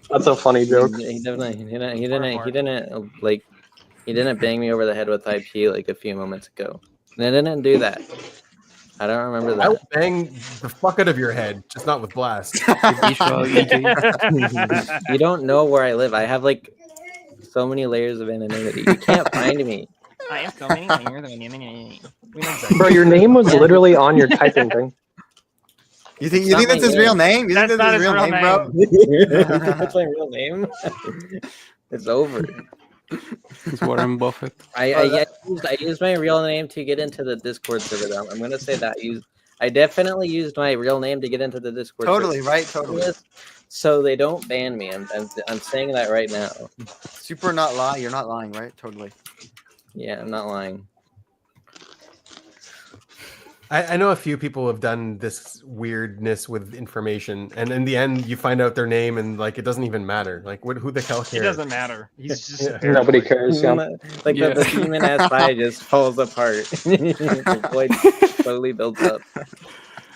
That's a funny joke.
He didn't bang me over the head with IP like a few moments ago. And I didn't do that. I don't remember that.
I would bang the fuck out of your head, just not with Blast.
You don't know where I live. I have like so many layers of anonymity. You can't find me.
I have so many layers of anonymity.
Bro, your name was literally on your typing thing.
You think that's his real name? You think that's his real name, bro?
That's my real name. It's over.
It's Warren Buffett.
I used my real name to get into the Discord server. I'm gonna say that I definitely used my real name to get into the Discord.
Totally
server.
right. Totally.
So they don't ban me. I'm saying that right now.
Super not lie. You're not lying, right? Totally.
Yeah, I'm not lying.
I know a few people have done this weirdness with information, and in the end, you find out their name, and like it doesn't even matter. Like, who the hell cares?
It doesn't matter. He's just
Nobody cares. Yeah.
Like the demon SI just falls apart. The void slowly builds up.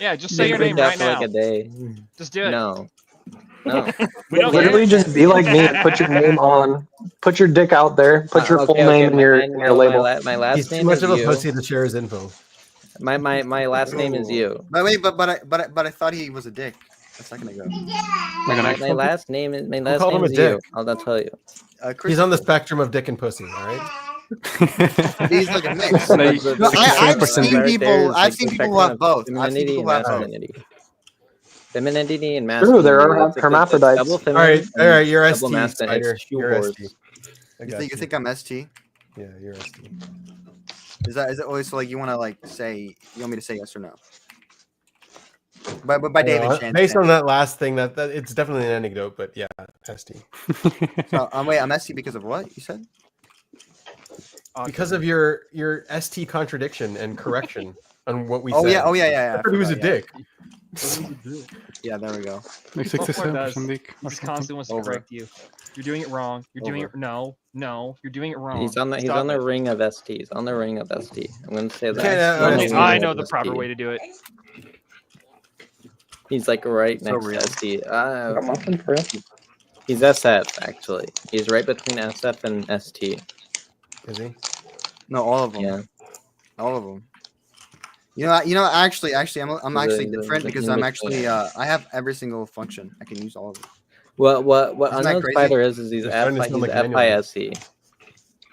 Yeah, just say your name right now.
Like a day.
Just do it.
No.
We don't
Literally
care.
just be like me and put your name on, put your dick out there, put your full name in your label.
My last
He's
name
too much
is
of a
you.
pussy to share his info.
My last name is you.
But wait, but I thought he was a dick a second ago.
My last name is
called him a
you.
dick?
I'll tell you.
He's on the spectrum of dick and pussy. All right.
He's like a mix.
Like,
No, I've seen people who have both. I've seen people who have both.
Femininity and
True,
masculinity.
there are
It's
hermaphrodites.
double
All
feminine
right,
and
you're
double
ST,
masculine.
Spider.
It's two
You're
words.
ST.
You think I'm ST?
Yeah, you're ST.
Is it always so like you want to like say you want me to say yes or no? But by David Chan.
Based on that last thing, that it's definitely an anecdote, but yeah, ST.
So, wait, I'm ST because of what you said?
Because of your ST contradiction and correction on what we said.
Oh yeah.
I thought he was a dick.
Yeah, there we go.
Like
He
67% dick.
just constantly wants to correct you. You're doing it wrong. You're doing it no. You're doing it wrong.
He's on the
Stop it.
ring of STs. On the ring of ST. I'm going to say that.
I know the proper way to do it.
He's like right
So
next
real.
to ST.
Got nothing for you.
He's SF actually. He's right between SF and ST.
Is he?
No, all of them.
Yeah.
All of them. You know. Actually, I'm actually
The
different because
in
I'm
between.
actually I have every single function. I can use all of them.
What
Isn't that
Unknown
crazy?
Spider is he's
You're starting to sound like Manuel.
FISC.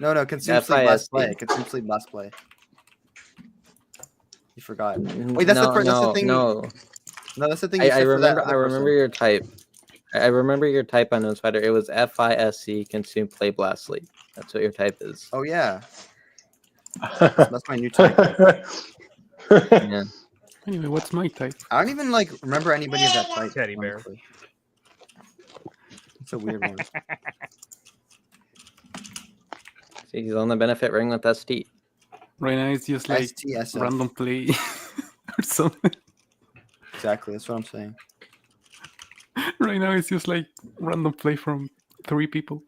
No, consume sleep, last
FISD.
play. Consume sleep, last play. You forgot. Wait, that's the thing.
No.
No, that's the thing.
I remember your type. I remember your type on Unknown Spider. It was FISC, consume, play, blast, sleep. That's what your type is.
Oh yeah. That's my new type.
Yeah.
Anyway, what's my type?
I don't even like remember anybody of that type.
Teddy bear.
Honestly. It's a weird one.
See, he's on the benefit ring with ST.
Right now it's just like
STSF.
random play or something.
Exactly, that's what I'm saying.
Right now it's just like random play from 3 people.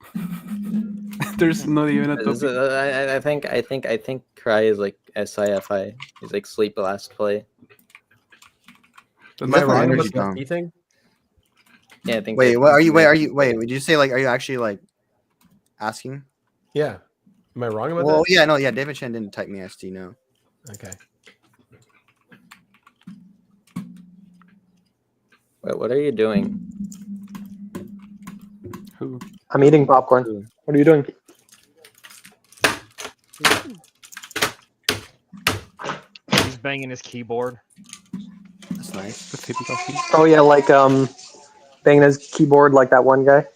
There's not even a topic.
I think Cry is like SIFI. He's like sleep last play.
Am I wrong
energy
about the
drunk.
ST thing?
Yeah, I think.
Wait, what are you? Wait, did you say like? Are you actually like asking?
Yeah. Am I wrong about
Well,
that?
yeah, no, yeah. David Chen didn't type me ST. No.
Okay.
Wait, what are you doing?
Who?
I'm eating popcorn. What are you doing?
He's banging his keyboard.
That's nice.
The typical thing.
Oh yeah, like banging his keyboard like that one guy.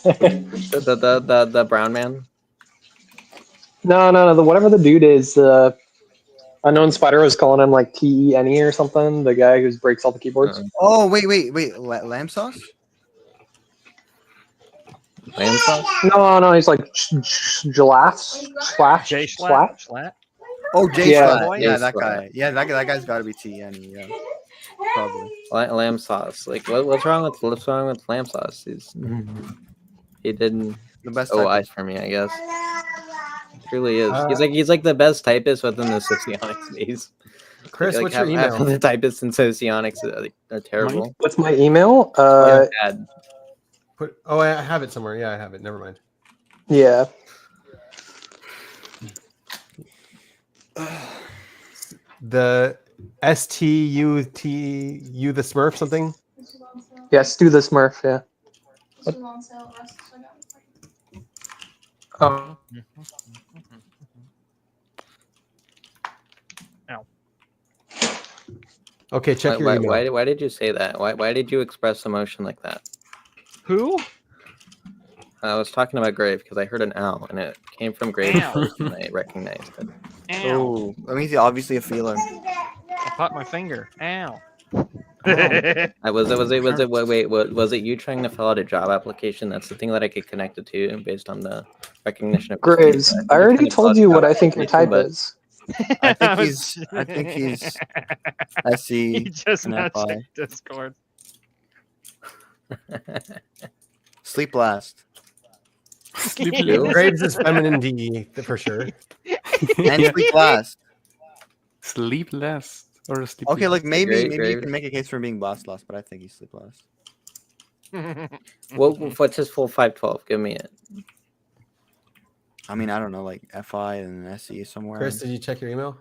The brown man.
No. Whatever the dude is, Unknown Spider was calling him like TENE or something. The guy who breaks all the keyboards.
Oh wait. Lamb sauce?
Lamb sauce?
No. He's like Jalaf.
Jay
Slash.
Schlatt?
Oh, Jay
Yeah.
Flat. Yeah, that guy. Yeah, that guy's got to be TN. Yeah, probably.
Lamb sauce. Like what's wrong with lamb sauce? He didn't
The best
OI
typist.
for me, I guess. Truly is. He's like the best typist within the socionics space.
Chris,
like
what's your
half
email?
of the typists in socionics are terrible.
What's my email?
Bad.
I have it somewhere. Yeah, I have it. Never mind.
Yeah.
The STUTU the Smurf something.
Yes, do the Smurf. Yeah. Oh.
Ow.
Okay, check your email.
Why did you say that? Why did you express emotion like that?
Who?
I was talking about Grave because I heard an owl and it came from Grave first and I recognized it.
Oh, that means he's obviously a feeler.
I popped my finger. Ow.
Was it you trying to fill out a job application? That's the thing that I could connect it to based on the recognition of
Graves, I already told you what I think your type is.
I think he's SE.
He just
and
now
FI.
checked Discord.
Sleep last.
Graves is feminine DE for sure.
And sleep last.
Sleep last or sleep.
Okay, like maybe
Great.
you can make a case for being blast last, but I think he's sleep last.
What's his full 512? Give me it.
I mean, I don't know, like FI and SE somewhere.
Chris, did you check your email?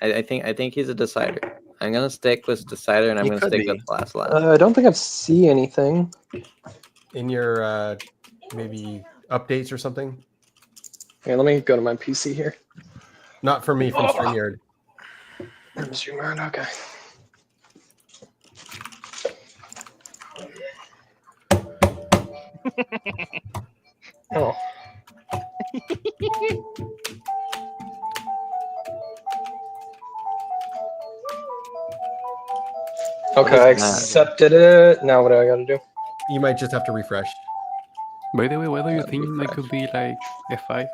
I think he's a decider. I'm gonna stick with decider and I'm gonna stick with blast last.
I don't think I see anything.
In your maybe updates or something?
Here, let me go to my PC here.
Not for me, from StreamYard.
StreamYard, okay. Oh. Okay, I accepted it. Now what do I gotta do?
You might just have to refresh.
By the way, why do you think that could be like F5?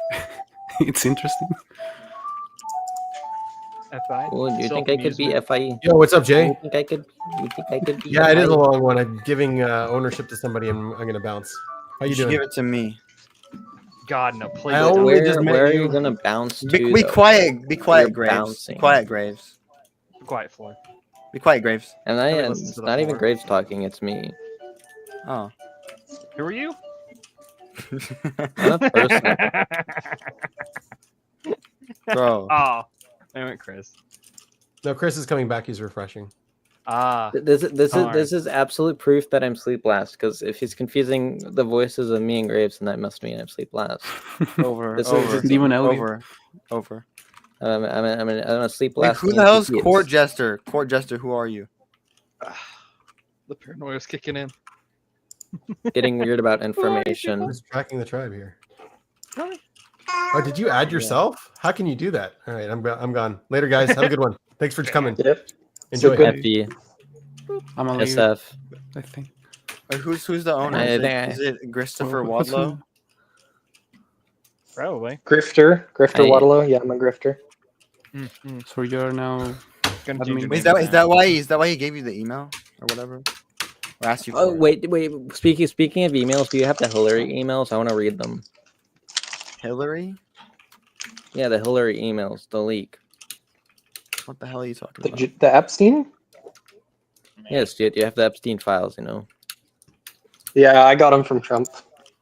It's interesting.
FI?
Well, do you think I could be FIE?
Yo, what's up, Jay?
You think I could be
Yeah, it is
FIE?
a long one. I'm giving ownership to somebody and I'm gonna bounce. How you
should
doing?
give it to me.
God, no, please.
I only just met
Where are
you.
you gonna bounce to?
Be
though?
quiet, be quiet,
You're
Graves.
bouncing.
Be quiet, Graves.
Quiet floor.
Be quiet, Graves.
And
Nobody listens
it's
to the
not even
floor.
Graves talking. It's me.
Oh.
Who are you?
I'm a person.
Bro.
Oh, I went Chris.
No, Chris is coming back. He's refreshing.
Ah.
This is absolute proof that I'm sleep last. Because if he's confusing the voices of me and Graves, then that must mean I'm sleep last.
Over.
I'm a sleep
Wait,
last.
who the hell's Court Jester? Court Jester, who are you?
The paranoia is kicking in.
Getting weird about information.
Who's tracking the tribe here? Oh, did you add yourself? How can you do that? All right, I'm gone. Later, guys. Have a good one. Thanks for coming.
Yep.
Enjoy.
FB.
I'm a
SF.
I think.
Who's the owner? Is it Christopher Wadlow?
Probably.
Grifter Waterloo. Yeah, I'm a grifter.
So you're now.
Wait, is that why he gave you the email or whatever? Or asked you for it?
Wait. Speaking of emails, do you have the Hillary emails? I want to read them.
Hillary?
Yeah, the Hillary emails, the leak.
What the hell are you talking about?
The Epstein?
Yes, dude, you have the Epstein files, you know.
Yeah, I got them from Trump.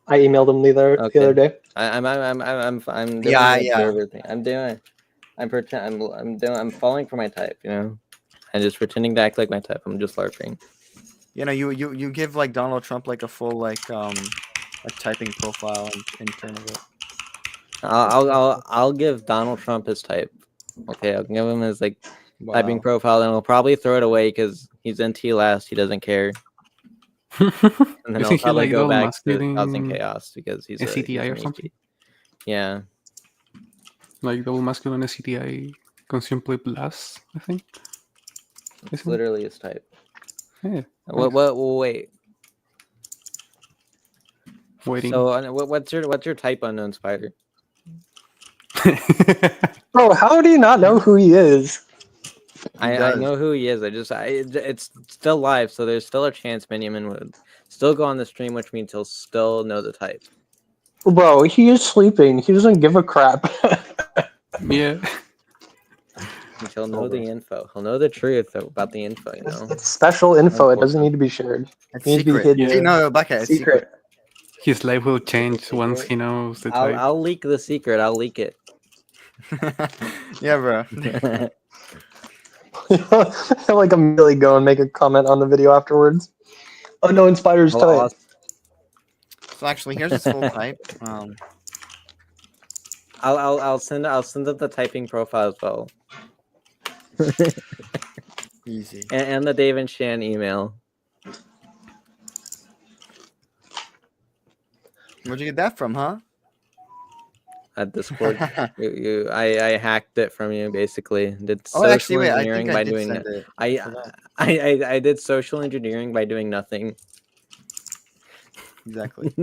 I emailed him the other day.
I'm doing
Yeah,
the
yeah.
observer thing. I'm falling for my type, you know. I'm just pretending to act like my type. I'm just LARPing.
You know, you give like Donald Trump like a full like typing profile in turn of it.
I'll give Donald Trump his type. Okay, I'll give him his like typing profile, and he'll probably throw it away because he's NT last. He doesn't care. And then he'll
Isn't he
probably
like
go
all
back to
masculine
causing chaos because he's
SCTI or
an
something?
EG. Yeah.
Like double masculine SCTI consume play blast, I think.
It's literally his type.
Yeah.
Wait.
Waiting.
So what's your type, unknown spider?
Bro, how do you not know who he is?
I know who he is. It's still live, so there's still a chance Binyamin would still go on the stream, which means he'll still know the type.
Bro, he is sleeping. He doesn't give a crap.
Yeah.
He'll know the info. He'll know the truth about the info, you know?
It's special info. It doesn't need to be shared.
It's
It needs to be
secret.
hidden.
No, Becca, it's secret.
His life will change once he knows the type.
I'll leak the secret. I'll leak it.
Yeah, bro.
Like immediately go and make a comment on the video afterwards. Unknown spider's type.
So actually, here's his full type.
I'll send up the typing profile as well.
Easy.
And the Dave and Shan email.
Where'd you get that from, huh?
At Discord. I hacked it from you basically. Did
Oh,
social
actually, wait, I
engineering
think I
by
did
doing
send
that.
it.
I did social engineering by doing nothing.
Exactly.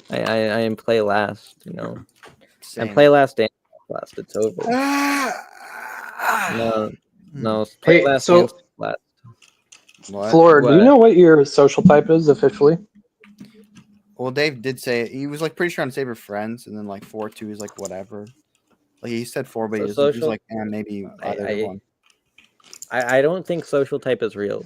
I play last, you know.
Same.
I play last dance last. It's over. No, play
Hey,
last
so-
dance last.
What?
Floor, do you know what your social type is officially?
Well, Dave did say he was like pretty sure on Saber Friends, and then like 4-2 is like whatever. Like he said 4, but
So
he was
social-
like maybe either one.
I don't think social type is real.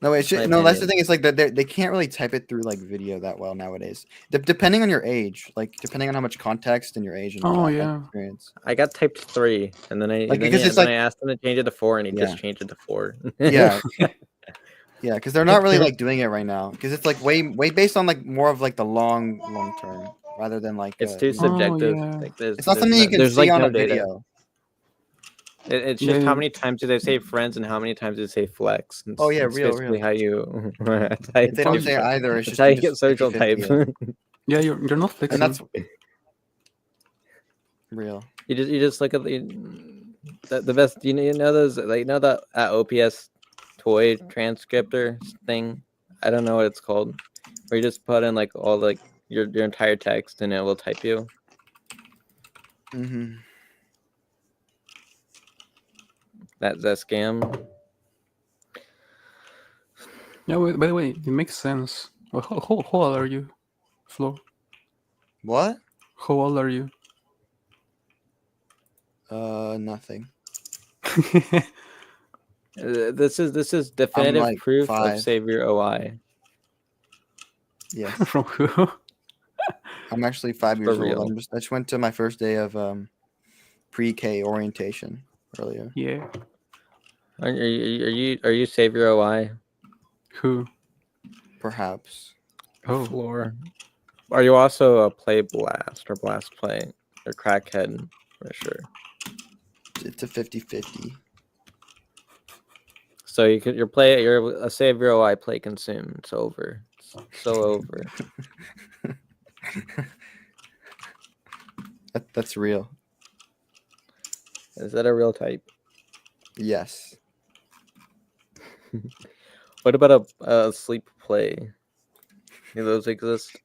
No, it's
My
no. That's the
opinion.
thing. It's like they can't really type it through like video that well nowadays. Depending on your age, like depending on how much context and your age and all
Oh,
that,
yeah.
like, experience.
I got typed 3, and then I asked him to change it to 4, and he just changed it to 4.
Yeah. Yeah, because they're not really like doing it right now. Because it's like way based on like more of like the long term rather than like
It's too subjective.
yeah.
Like
it's not something you can see on a video.
It's just
Yeah.
how many times do they say friends and how many times do they say flex.
Oh, yeah,
it's
real.
basically how you.
If they don't say either, it's
That's
just
how
you
you get
just
social
50-50
type.
it.
Yeah, you're not flexing.
And that's real.
You just look at the best. You know those like that OPS toy transcriptor thing. I don't know what it's called. Where you just put in like all like your entire text and it will type you.
Mm-hmm.
That scam.
Yeah, by the way, it makes sense. Well, how old are you, Flo?
What?
How old are you?
Nothing.
This is definitive
like
proof
5.
of Savior OI.
Yes.
From who?
I'm actually 5 years
For real.
old. I just went to my first day of pre-K orientation earlier.
Yeah.
Are you Savior OI?
Who?
Perhaps.
Oh.
Floor. Are you also a play blast or blast play or crackhead for sure?
It's a 50-50.
So you're a Savior OI play consume. It's over. It's so over.
That's real.
Is that a real type?
Yes.
What about a sleep play? Do those exist?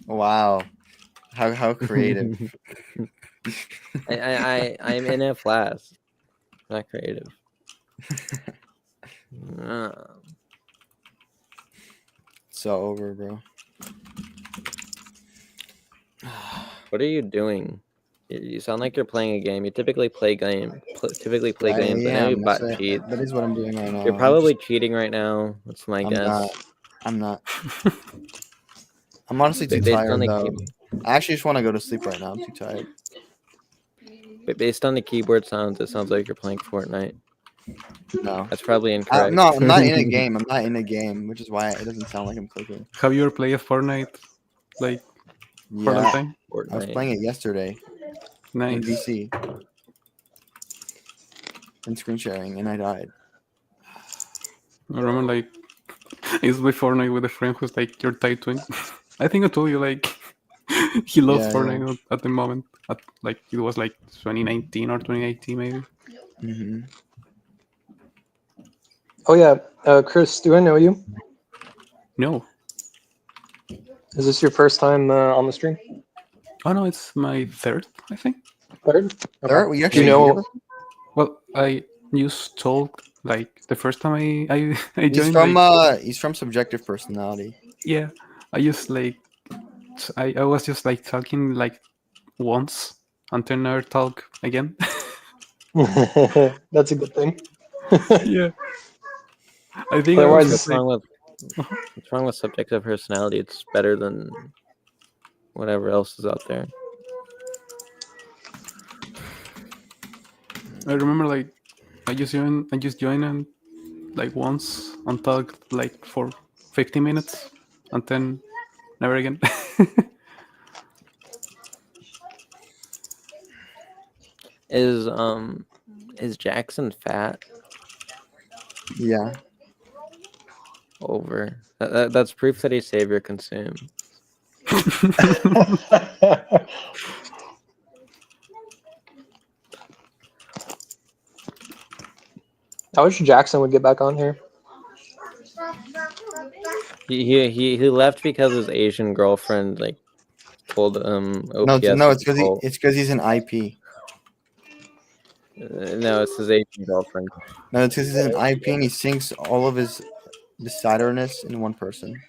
Wow. How creative.
I'm in a blast. Not creative.
So over, bro.
What are you doing? You sound like you're playing a game. You typically play games. Typically play games. I know you bot cheat.
That is what I'm doing right now.
You're probably cheating right now. That's my guess.
I'm not. I'm honestly too
Based on
tired
the
though. I actually just want to go to sleep right now. I'm too tired.
But based on the keyboard sounds, it sounds like you're playing Fortnite.
No,
that's probably incorrect.
No, I'm not in a game. I'm not in a game, which is why it doesn't sound like I'm clicking.
Have you ever played a Fortnite? Like, for a long time?
I was playing it yesterday.
Nice.
In VC. And screen sharing, and I died.
I remember, like, I used to play Fortnite with a friend who's like your type twin. I think I told you, like, he loves Fortnite at the moment. Like, it was like 2019 or 2018, maybe.
Mm-hmm.
Oh yeah, Chris, do I know you?
No.
Is this your first time on the stream?
Oh no, it's my third, I think.
Third?
Third? Well, you
Do
actually
you know?
hear them?
Well, I used told like the first time I
He's
joined.
from
Like,
he's from Subjective Personality.
yeah, I used like I was just like talking like once and then never talk again.
That's a good thing.
Yeah, I think I was
Otherwise,
just like,
What's wrong with subjective personality? It's better than whatever else is out there.
I remember like I just joined and like once and talked like for 50 minutes and then never again.
Is Jackson fat?
Yeah.
Over. That's proof that he's savior consumed.
I wish Jackson would get back on here.
He left because his Asian girlfriend like told OPS.
It's because he's an IP.
No, it's his Asian girlfriend.
No, it's because he's an IP and he sinks all of his deciderness in one person.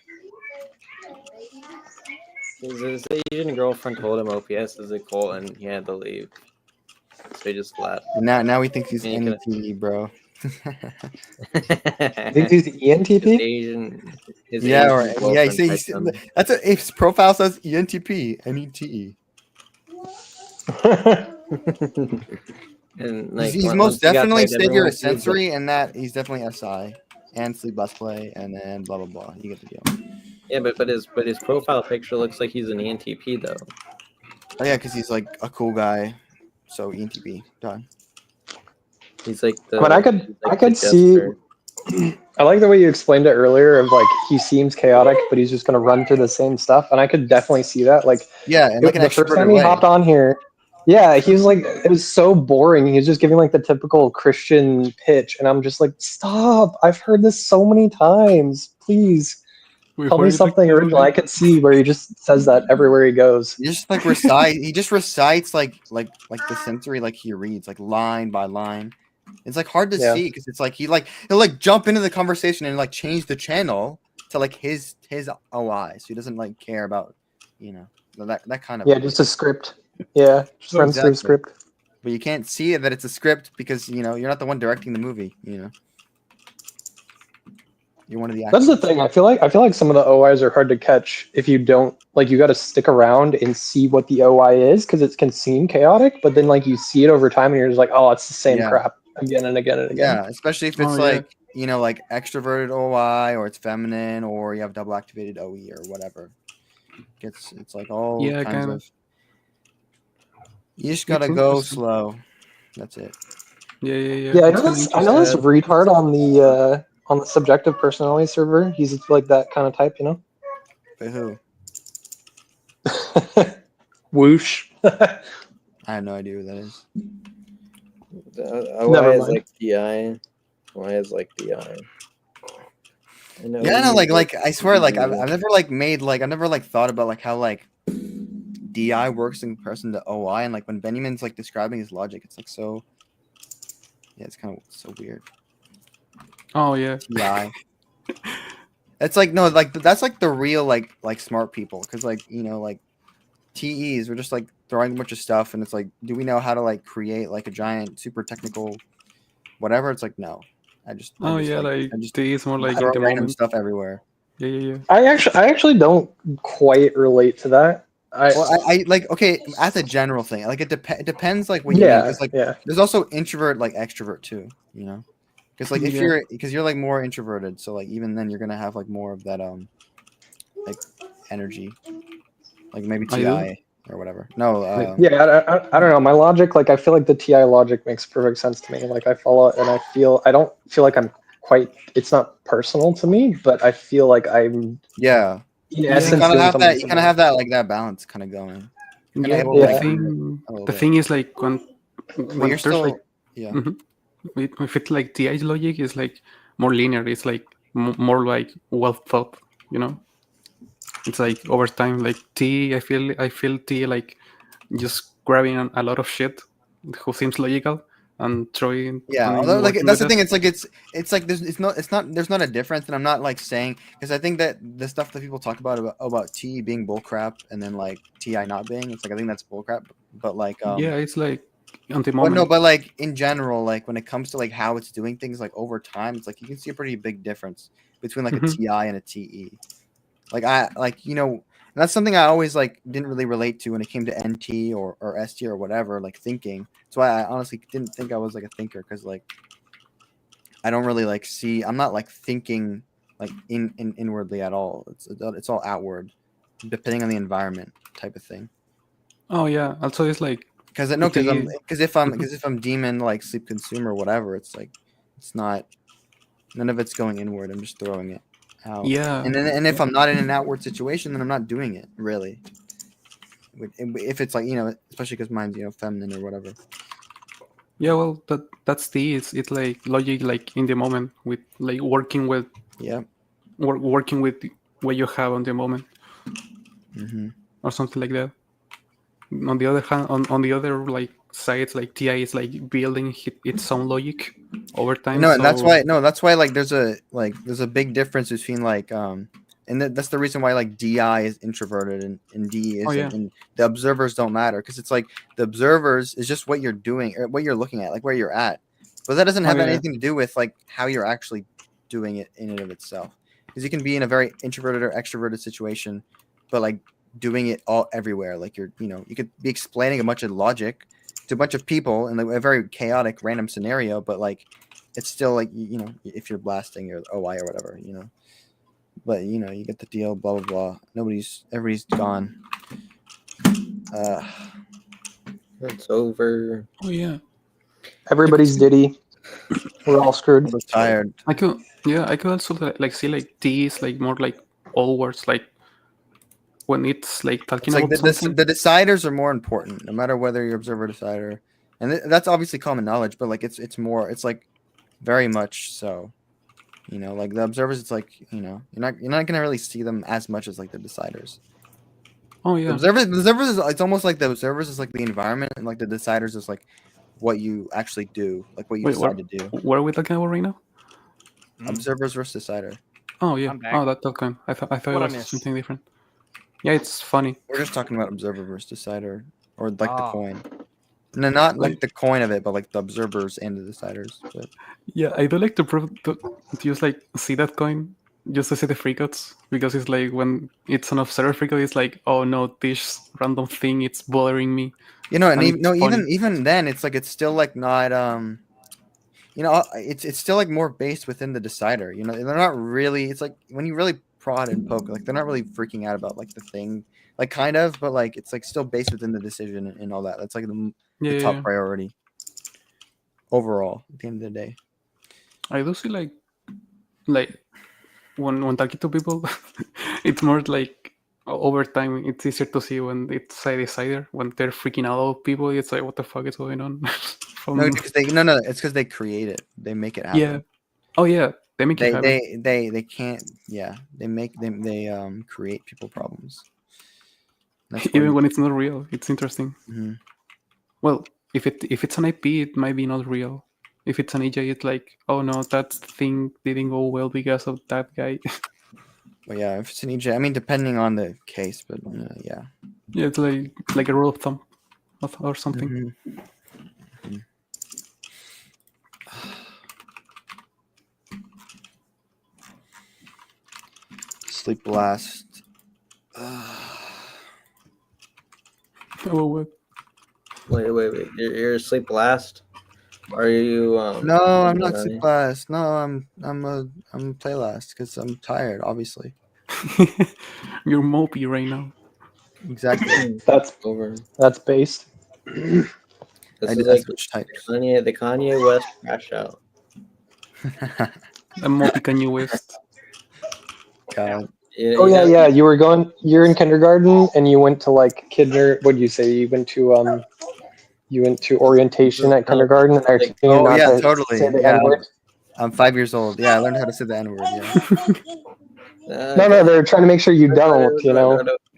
His Asian girlfriend told him OPS is a cult and he had to leave. So he just left.
Now he thinks he's NET, bro.
Think he's ENTP?
His
Yeah,
Asian
or yeah.
girlfriend
That's what his profile says. ENTP, NETE.
And like
He's most definitely savior of sensory, and that he's definitely SI and sleep bus play, and then blah blah blah. You get the deal.
Yeah, but his profile picture looks like he's an ENTP though.
Oh yeah, because he's like a cool guy. So ENTP done.
He's like the.
But I could see. I like the way you explained it earlier of like he seems chaotic, but he's just gonna run through the same stuff, and I could definitely see that. Like
yeah, and like
the first time he hopped on here, yeah, he was like it was so boring. He was just giving like the typical Christian pitch, and I'm just like, stop! I've heard this so many times. Please. Tell me something original. I could see where he just says that everywhere he goes.
He just like recite. He just recites like the sensory like he reads like line by line. It's like hard to see because it's like he'll like jump into the conversation and like change the channel to like his OI. So he doesn't like care about that kind of
just a script. Yeah, just runs through a script.
But you can't see that it's a script because you're not the one directing the movie. You're one of the actors.
That's the thing. I feel like some of the OIs are hard to catch if you don't like. You got to stick around and see what the OI is because it can seem chaotic, but then like you see it over time and you're just like, oh, it's the same crap again and again and again.
Yeah, especially if it's like extroverted OI or it's feminine or you have double activated OE or whatever. It's like all kinds of. You just gotta go slow. That's it.
Yeah, I know this retard on the subjective personality server. He's like that kind of type,
But who?
Whoosh.
I have no idea who that is.
OI is like DI. OI is like DI.
Like I swear, like I've never I've never thought about like how like DI works in comparison to OI, and like when Binyamin's like describing his logic, it's like so. Yeah, it's kind of so weird.
Oh yeah.
TI. It's like no, like that's like the real like smart people because like like TEs we're just like throwing a bunch of stuff and it's like do we know how to like create like a giant super technical whatever? It's like no, I just
TE is more like
throw
the
random
moment.
stuff everywhere.
Yeah.
I actually don't quite relate to that.
I like okay as a general thing like it depends like what you mean because like there's also introvert like extrovert too because like if you're like more introverted so like even then you're gonna have like more of that like energy like maybe TI or whatever I
don't know my logic like I feel like the TI logic makes perfect sense to me like I follow it and I don't feel like I'm quite it's not personal to me but I feel like I'm in essence,
you kind of have that like that balance kind of going.
The thing is like when
you're still
like if it's like TI logic is like more linear. It's like more like well thought. It's like over time like T. I feel T like just grabbing a lot of shit who seems logical and throwing.
Yeah,
and
although like
working
that's
with
the thing.
us.
It's like there's not a difference, and I'm not like saying because I think that the stuff that people talk about T being bullcrap and then like Ti not being, it's like I think that's bullcrap. But like
Yeah, it's like on the
But
moment.
no, but like in general, like when it comes to like how it's doing things, like over time, it's like you can see a pretty big difference between like a
Mhm.
TI and a TE. Like and that's something I always like didn't really relate to when it came to NT or ST or whatever, like thinking. That's why I honestly didn't think I was like a thinker because like I don't really like see. I'm not like thinking like inwardly at all. It's all outward, depending on the environment type of thing.
Oh yeah. Also, it's like
Because
TE.
if I'm demon like sleep consumer whatever, it's like it's not none of it's going inward. I'm just throwing it out.
Yeah.
And if I'm not in an outward situation, then I'm not doing it really. If it's like especially because mine's feminine or whatever.
Yeah, well, that's the it's like logic, like in the moment with like working with working with what you have on the moment, or something like that. On the other hand, on the other like sides, like TI is like building its own logic over time.
And that's why like there's a big difference between like and that's the reason why like DI is introverted and DE isn't,
yeah.
and the observers don't matter because it's like the observers is just what you're doing or what you're looking at, like where you're at, but that doesn't have anything to do with like how you're actually doing it in and of itself. Because you can be in a very introverted or extroverted situation, but like doing it all everywhere, like you could be explaining a bunch of logic to a bunch of people in a very chaotic random scenario, but like it's still like if you're blasting your OI or whatever, but you get the deal, blah blah blah. Everybody's gone.
It's over.
Oh yeah.
Everybody's Diddy. We're all screwed.
I'm tired.
I could also like see like T is like more like all words, like when it's like talking
It's like
about something.
the deciders are more important, no matter whether you're observer decider, and that's obviously common knowledge. But like it's more, it's like very much so. Like the observers, it's like you're not gonna really see them as much as like the deciders.
Oh yeah.
The observers is, it's almost like the observers is like the environment, and like the deciders is like what you actually do, like what you decide to do.
What are we talking about right now?
Observers versus decider.
Oh yeah. Oh, that kind. I thought it was something different. Yeah, it's funny.
We're just talking about observer versus decider, or like the coin. No, not like the coin of it, but like the observers and the deciders. But
yeah, I do like to use like see that coin just to see the freakouts, because it's like when it's an observer freakout, it's like, oh no, this random thing, it's bothering me.
Even then, it's like it's still like not it's still like more based within the decider. They're not really. It's like when you really prod and poke, like they're not really freaking out about like the thing, like kind of, but like it's like still based within the decision and all that. That's like the top priority overall at the end of the day.
I do see like when talking to people, it's more like over time it's easier to see when it's a decider. When they're freaking out about people, it's like, what the fuck is going on?
It's because they create it. They make it happen.
Yeah. Oh yeah. They make it happen.
They can't. Yeah. They create people problems.
Even when it's not real, it's interesting.
Mm-hmm.
Well, if it's an IP, it might be not real. If it's an EJ, it's like, oh no, that thing didn't go well because of that guy.
Well, yeah, if it's an EJ, I mean, depending on the case, but yeah.
Yeah, it's like a rule of thumb, or something.
Mm-hmm. Sleep blast.
Oh, what?
Wait. You're asleep blast? Are you?
No, I'm not sleep last. No, I'm play last because I'm tired. Obviously.
You're mopey right now.
Exactly.
That's
over.
That's based.
This
I
is
did
like
switch types.
the Kanye West crash out.
A mopey Kanye West.
God.
Yeah. You're in kindergarten and you went to like what do you say? You went to orientation at kindergarten and they're teaching you not to
totally.
say the
Yeah.
N-word?
I'm 5 years old. Yeah, I learned how to say the N-word. Yeah.
No, they're trying to make sure you don't.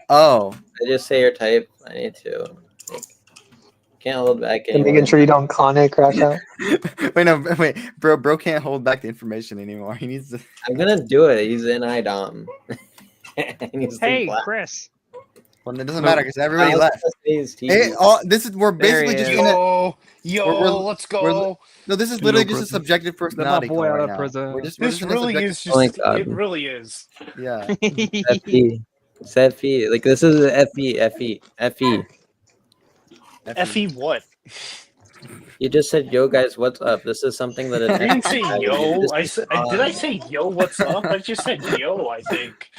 Oh.
I just say your type. I need to. Can't hold back
And
anymore.
making sure you don't con it, crash out.
wait, bro can't hold back the information anymore. He needs to.
I'm gonna do it. He's in IDOM.
Hey, Chris.
Well, it doesn't matter because everybody left. Hey, we're basically just in it.
Let's go.
No, this is literally just a subjective personality call right now. We're just
This
in a
really
subjective-
is just.
Oh my God.
It really is.
Yeah.
FE. It's FE. Like this is FE.
Fe what?
You just said, "Yo, guys, what's up?" This is something that
I didn't say
I would
yo.
do.
I said. Did I say yo? What's up? I just said yo. I think.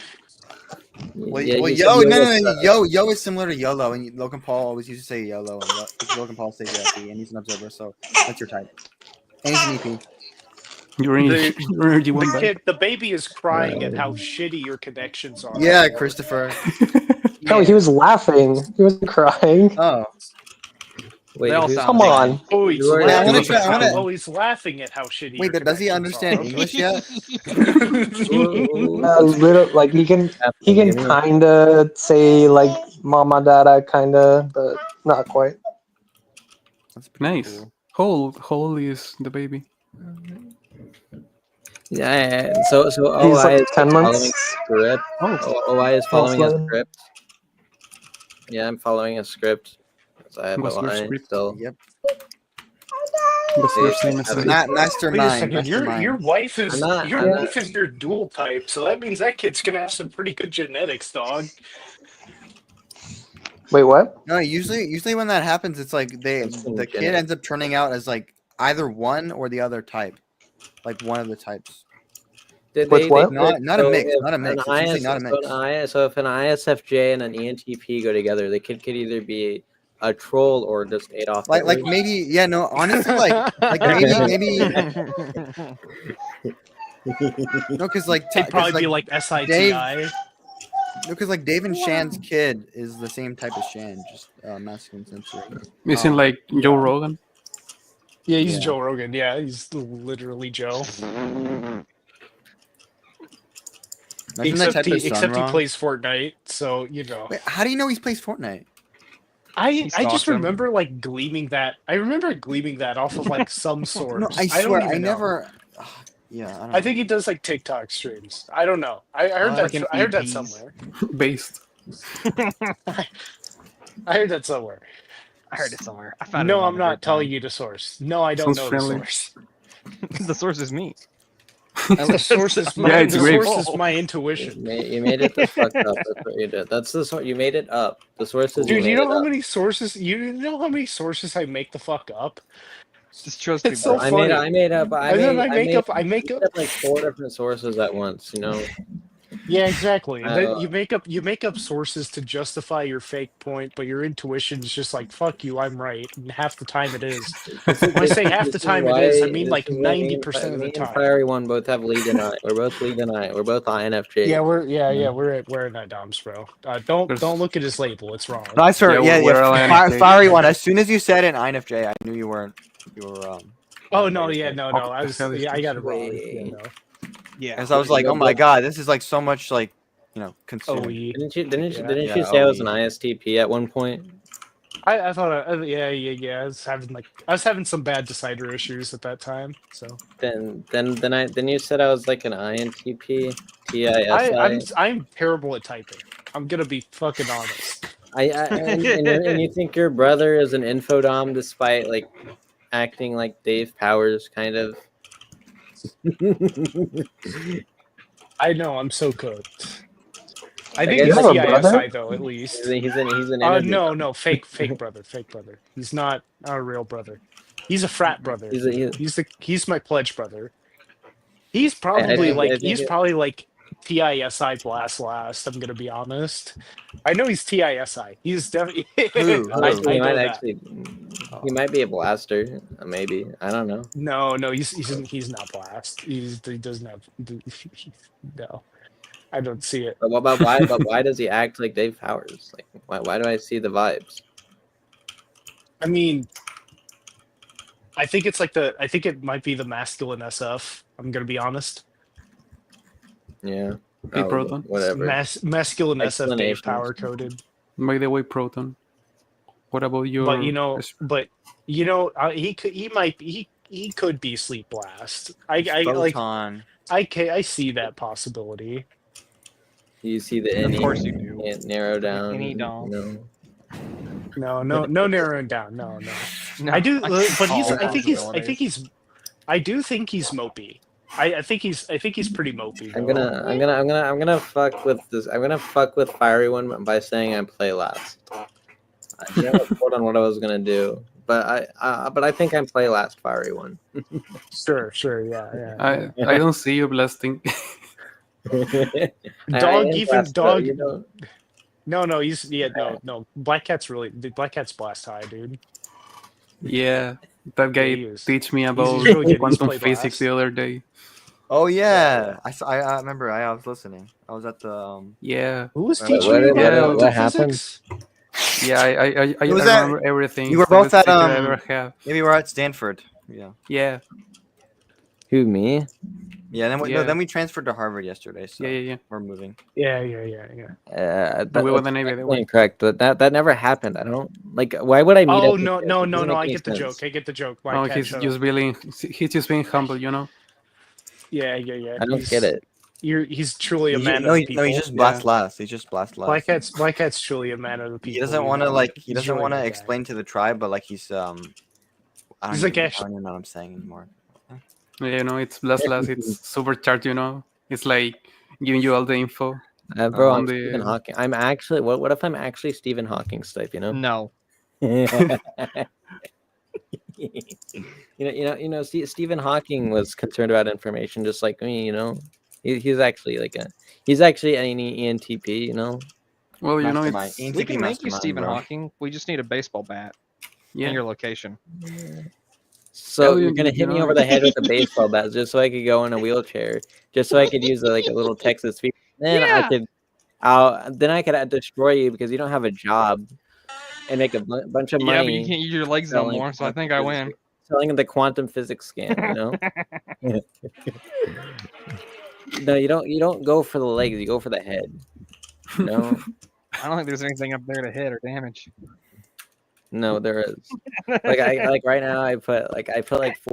Well,
Yeah,
well
you said
yo,
yo,
no,
what's up.
yo is similar to YOLO, and Logan Paul always used to say YOLO, and Logan Paul says FE, and he's an observer, so that's your type. And he's an EP.
Your energy went back.
The baby is crying at how shitty your connections are.
Yeah, Christopher.
No, he was laughing. He wasn't crying.
Oh.
Wait,
They all
who's
sound
Come on.
Oh, he's
You are-
laughing. Oh, he's laughing at how shitty.
Wait,
your
does he
connections
understand
are.
English yet?
A little, like he can kind of say like mama dada kind of, but not quite.
That's
Nice. Hole is the baby.
Yeah. So
He's
OI
like
is
10
following
months.
a script. OI is following a script. Yeah, I'm following a script. So I have
What's your
OI
script?
still.
Yep.
That's your same as
Master
Wait a
9.
second. Your wife is
I'm not-
your dual type, so that means that kid's gonna have some pretty good genetics, dog.
Wait, what?
No, usually when that happens, it's like the kid ends up turning out as like either one or the other type, like one of the types. Not a mix, not a mix. It's usually not a mix.
So if an ISFJ and an ENTP go together, the kid could either be a troll or just Adolf
Like
Hitler.
maybe yeah no honestly like maybe no because like
It'd probably be like SITI.
No, because like Dave and Shan's kid is the same type as Shan, just masculine sensory.
Isn't like Joe Rogan?
Yeah, he's
Yeah.
Joe Rogan. Yeah, he's literally Joe.
Imagine that type of son,
Except he
Ron.
plays Fortnite, so you know.
Wait, how do you know he plays Fortnite?
I just
stalks him.
remember like gleaming that. I remember gleaming that off of like some source.
No, I
don't
swear,
even
I
know.
never. Yeah, I don't
I think he does like TikTok streams. I don't know. I heard that.
Fucking
I heard that
EPs.
somewhere.
Based.
I heard that somewhere.
I heard it somewhere. I found it.
No,
on
I'm
the
not telling
grapevine.
you the source. No, I don't
Sounds
know
friendly.
the source.
The source is me.
The source is my,
Yeah, it's
the
great.
source is my intuition.
You made it the fuck up. That's what you did. That's the source. You made it up. The source is
Dude,
you
you
made
know
it
how
up.
many sources? You know how many sources I make the fuck up?
Just trust me,
It's so
bro.
I
funny.
made up.
And then I make up
like 4 different sources at once. You know.
Yeah, exactly. And then
Uh,
you make up sources to justify your fake point, but your intuition's just like fuck you, I'm right. And half the time it is. When I say half the time it is, I mean like 90% of the
Me and
time.
Fiery One both have lead and I. We're both lead and I. We're both INFJ.
Yeah, we're at Night Doms, bro. Don't look at his label. It's wrong.
No, I swear,
Yeah, we're all INFJ.
Fiery one. As soon as you said an INFJ, I knew you weren't. You were.
Oh no, yeah, no. I was
hell is
I got it wrong.
Wait.
Yeah, no.
Yeah.
As I was like, oh my god, this is like so much like, consuming.
Didn't you
Yeah,
say I was an
OE.
ISTP at one point?
I thought yeah. I was having some bad decider issues at that time. So
Then you said I was like an INTP, TISI.
I'm terrible at typing. I'm gonna be fucking honest.
And you think your brother is an infodom despite like acting like Dave Powers, kind of.
I know I'm so cooked. I
I
think
guess
he's
you have a
TISI
brother?
though, at least.
He's an energy.
No, fake brother. He's not a real brother. He's a frat brother. He's my pledge brother. He's probably like TISI blast last. I'm gonna be honest. I know he's TISI. He's definitely.
He might actually. He might be a blaster. Maybe I don't know.
No, he's not blast. He doesn't have. No, I don't see it.
But why? But why does he act like Dave Powers? Like why do I see the vibes?
I mean, I think it might be the masculine SF. I'm gonna be honest.
Yeah.
Hey, Proton.
Whatever.
Masculine SF Dave
Explanations.
power coded.
By the way, Proton, What about your?
But he could be Sleep Blast. I
Photon.
I see that possibility.
You see the
Of course you do.
Can't narrow down.
Any doll.
No narrowing down. No.
No,
I do,
I
but
can call
I think
possibilities.
I do think he's mopey. I think he's pretty mopey.
I'm
though.
gonna fuck with this. I'm gonna fuck with Fiery One by saying I play last. I didn't report on what I was gonna do, but I think I play last, Fiery One.
Sure, yeah.
I don't see you blasting.
Dog,
Though, you know.
No, he's no. Black Cat's blast high, dude.
Yeah, that guy teach me about
really good.
quantum
He's played
physics the other day.
Oh yeah, I remember. I was listening. I was at the.
Yeah.
Who was
What-
teaching
what-
you
what-
about
what
quantum
happened?
physics?
Yeah, I
Who was that?
remember everything.
You were
It's the
both
best
at
teacher I ever had.
maybe we're at Stanford. Yeah.
Yeah.
Who, me?
Yeah. Then
Yeah.
then we transferred to Harvard yesterday. So
Yeah.
we're moving.
Yeah.
We were the Navy.
That's incorrect, but that never happened. I don't like. Why would I meet?
Oh
up with
no.
you? It doesn't make
I
any
get the
sense.
joke. I get the joke. Black
Oh,
Cat,
he's
shut
just
up.
being humble, you know.
Yeah.
I don't get it.
He's truly a man
No,
of the people.
he just blast last. He just blast last.
Black Cat's truly a man of the people.
He doesn't
you
want to
know?
like. He
He's
doesn't
really
want to
good guy.
explain to the tribe, but like he's
He's like
I don't even know what I'm saying anymore.
Yeah, you know, it's blast last. It's supercharged, you know. It's like giving you all the info.
Bro,
on
I'm
the-
Stephen Hawking. I'm actually. What if I'm actually Stephen Hawking's type? You know.
No.
You know. Stephen Hawking was concerned about information, just like me. You know, he's actually he's actually an ENTP. You know.
Well, you know,
Mastermind.
it's
We can make you
mastermind,
Stephen
bro.
Hawking. We just need a baseball bat
yeah.
and your location.
So
Well,
you're gonna
you
hit me
know,
over the head with a baseball bat just so I could go in a wheelchair, just so I could use a little Texas feed. Then I could destroy you because you don't have a job and make a bunch of money.
Yeah, but you can't use your legs no
selling
more, so I
quantum
think I
physics-
win.
Selling the quantum physics scam, you know. No, you don't go for the legs. You go for the head. No,
I don't think there's anything up there to hit or damage.
no, there is. Like right now, I put like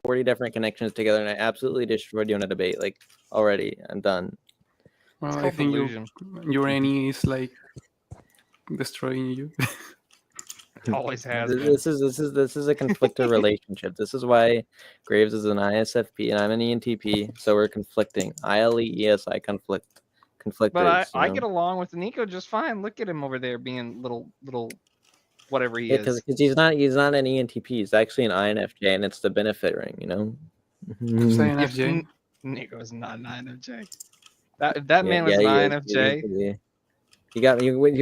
40 different connections together, and I absolutely destroyed you in a debate. Like already, I'm done.
Well, I
called
think
delusion.
your enemy is like destroying you.
Always has been.
This is a conflicted relationship. This is why Graves is an ISFP and I'm an ENTP, so we're conflicting. ILE, ESI conflicted.
But I get along with Nico just fine. Look at him over there being little whatever he is.
because he's not an ENTP. He's actually an INFJ, and it's the benefit ring. You know.
INFJ.
Nico is not an INFJ. That man was an INFJ.
He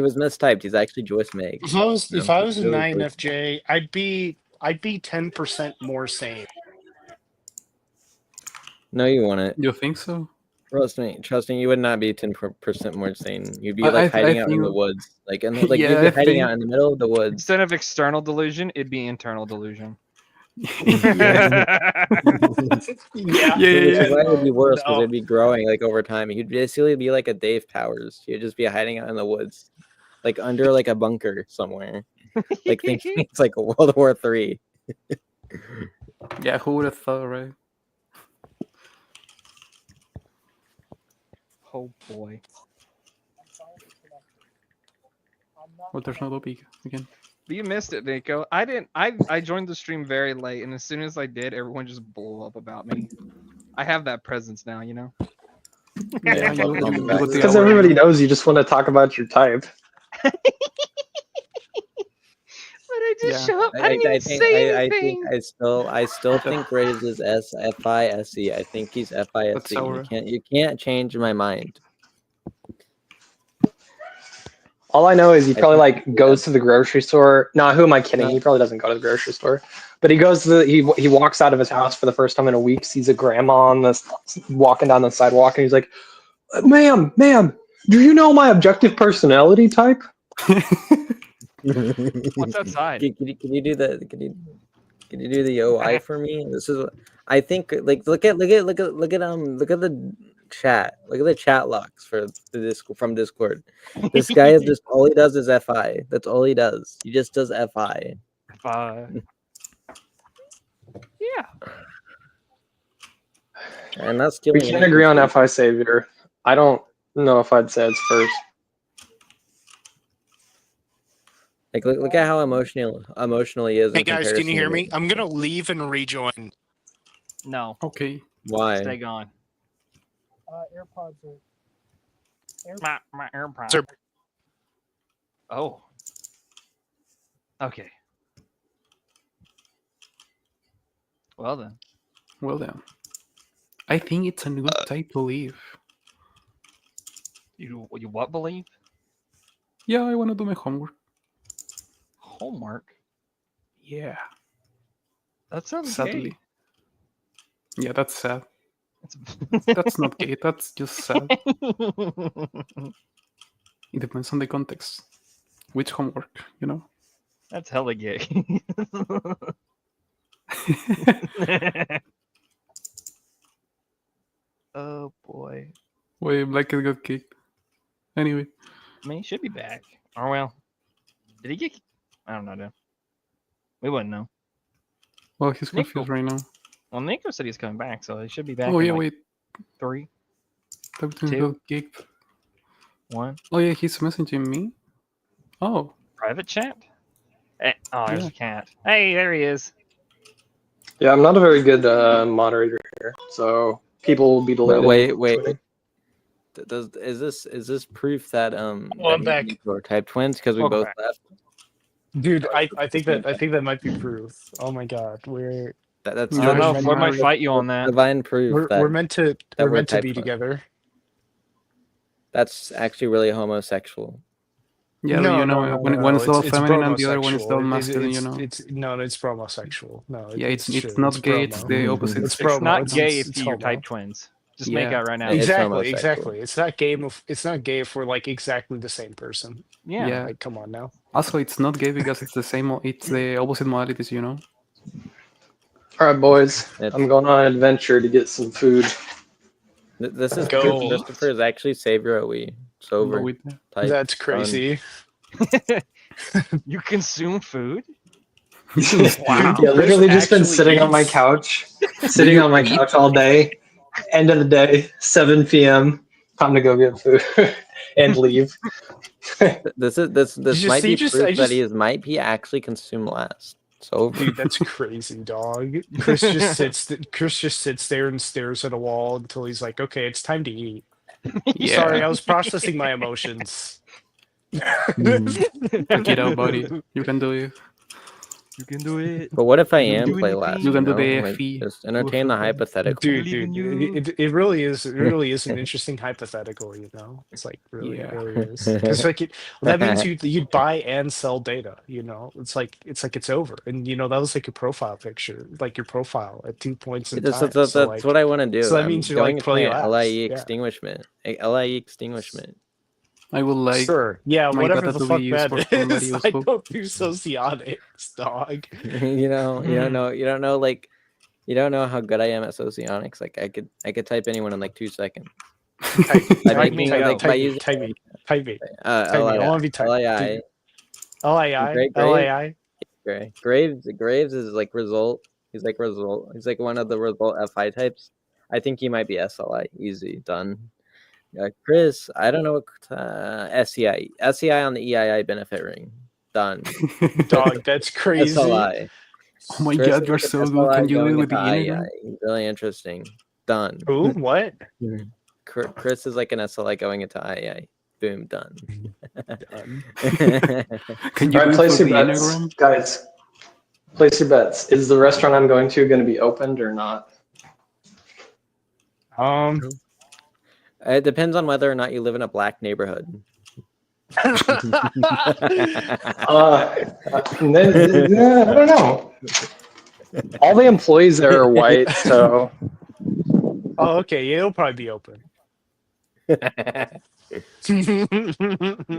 was mistyped. He's actually Joyce Meg.
If I was an
Really quick.
INFJ, I'd be 10% more sane.
No, you wouldn't.
You think so?
Trust me, you would not be 10% more sane. You'd be
I
like hiding out in
think-
the woods, like
Yeah,
you'd be
I
hiding
think-
out in the middle of the woods.
Instead of external delusion, it'd be internal delusion.
Yeah.
Which is why it would be worse because it'd be growing like over time. You'd basically be like a Dave Powers. You'd just be hiding out in the woods, like under like a bunker somewhere. Like thinking it's like World War III.
Yeah, who would have thought, right?
Oh boy.
Well, there's no topic again.
But you missed it, Nico. I didn't. I joined the stream very late, and as soon as I did, everyone just blew up about me. I have that presence now, you know.
Yeah,
Because everybody knows you just want to talk about your type.
But I just show up. I didn't even say anything.
I still think Graves is FISE. I think he's FISE. You can't change my mind.
All I know is he probably like goes to the grocery store. No, who am I kidding? He probably doesn't go to the grocery store, but he goes to he walks out of his house for the first time in a week. Sees a grandma on this walking down the sidewalk, and he's like, "Ma'am, do you know my objective personality type?"
What's outside?
Can you do the can you do the OI for me? This is I think like look at the chat. Look at the chat logs for from Discord. This guy is just all he does is FI. That's all he does. He just does FI.
Yeah.
And that's
We can't agree on FI Savior. I don't know if I'd say it's first.
Like look at how emotional he is.
Hey
in
guys, can you
comparison
hear
to
me? I'm gonna leave and rejoin.
No.
Okay.
Why?
Stay gone.
AirPods are.
My AirPods. Oh. Okay. Well then.
Well then. I think it's a good time to leave.
You what believe?
Yeah, I want to do my homework.
Homework?
Yeah.
That sounds
Sadly.
gay.
Yeah, that's sad. That's not gay, that's just sad. It depends on the context. Which homework, you know?
That's hella gay. Oh boy.
Wait, Black Cat got kicked. Anyway.
I mean, he should be back. Oh well. Did he get? I don't know, dude. We wouldn't know.
Well, he's confused right now.
Well, Nico said he's coming back, so he should be back.
Oh
in
yeah,
like
wait.
3,
Everything
2,
got kicked.
1.
Oh yeah, he's messaging me. Oh.
Private chat? Oh, there's a cat. Hey, there he is.
Yeah, I'm not a very good moderator here, so people will be delayed.
Wait. Is this proof that
I'm
that
back.
me and Nico are type twins because we
Welcome
both
back.
left?
Dude, I think that might be proof. Oh my god, we're
That's
I don't know. Ford might fight you on that.
divine proof.
we're meant to
that
we're meant to
type
be
twins.
together.
That's actually really homosexual.
Yeah,
No,
you know,
no,
when
no,
one is
no,
all
it's
feminine and the other one is all
bromosexual.
masculine, you know.
It's bromosexual. No,
Yeah, it's
true.
not gay,
bromo.
it's the opposite.
It's
It's
bromo.
not gay
it's
if you're
homo.
type twins. Just
Yeah.
make out right now.
It's
Exactly,
homosexual.
exactly. It's not gay. It's not gay if we're like exactly the same person.
Yeah.
Like, come on now.
Also, it's not gay because it's the same. It's the opposite modalities, you know.
All right, boys. I'm going on an adventure to get some food.
This is
Go.
proof Christopher is actually Savior OE. It's over. Type
That's
done.
crazy.
You consume food?
Wow. Yeah, literally just been sitting on my couch, all day. End of the day, 7 p.m. Time to go get food and leave.
This
just-
might be
you just-
proof
I
that
just-
might be actually consumed last. It's over.
Dude, that's crazy, dog. Chris just sits there and stares at a wall until he's like, "Okay, it's time to eat."
Yeah.
Sorry, I was processing my emotions.
Check it out, buddy. You can do it.
You can do it.
But what if I
You
am
do
play
anything.
last?
You can do
know?
the
Like,
FE.
just entertain the hypothetical.
Dude,
believe in
it really is. It really is an interesting hypothetical. You know, it's like really,
Yeah.
it really is. Because like that means you'd buy and sell data. You know, it's like it's over. And you know that was like your profile picture, like your profile at 2 points in time.
That's
So, like,
what I want to do.
so that
I'm
means you're
going
like
to play
play labs.
LIE
Yeah.
extinguishment. LIE extinguishment.
I would like.
Sure. Yeah,
my
whatever
data
the
to
fuck
be used
that
for somebody
is. I
useful.
don't do socionics, dog.
You don't know like you don't know how good I am at socionics. Like I could type anyone in like 2 seconds. By making like by using
type me. I
LII.
want to be typed.
LII.
LII.
Graves is like result. He's like result. He's like one of the result FI types. I think he might be SLI. Easy done. Chris, I don't know what SEI on the EII benefit ring. Done.
Dog, that's crazy.
SLI.
Oh my
Chris
god,
is
you're
like
so
an
good.
SLI
Can you do it
going
with the
into
Enneagram?
II. Really interesting. Done.
Who? What?
Chris is like an SLI going into II. Boom, done.
Done.
Can you
All right,
do it
place
for
your
the
bets,
Enneagram?
guys. Place your bets. Is the restaurant I'm going to be opened or not?
It depends on whether or not you live in a black neighborhood.
I don't know. All the employees there are white, so
Oh, okay. Yeah, it'll probably be open.
You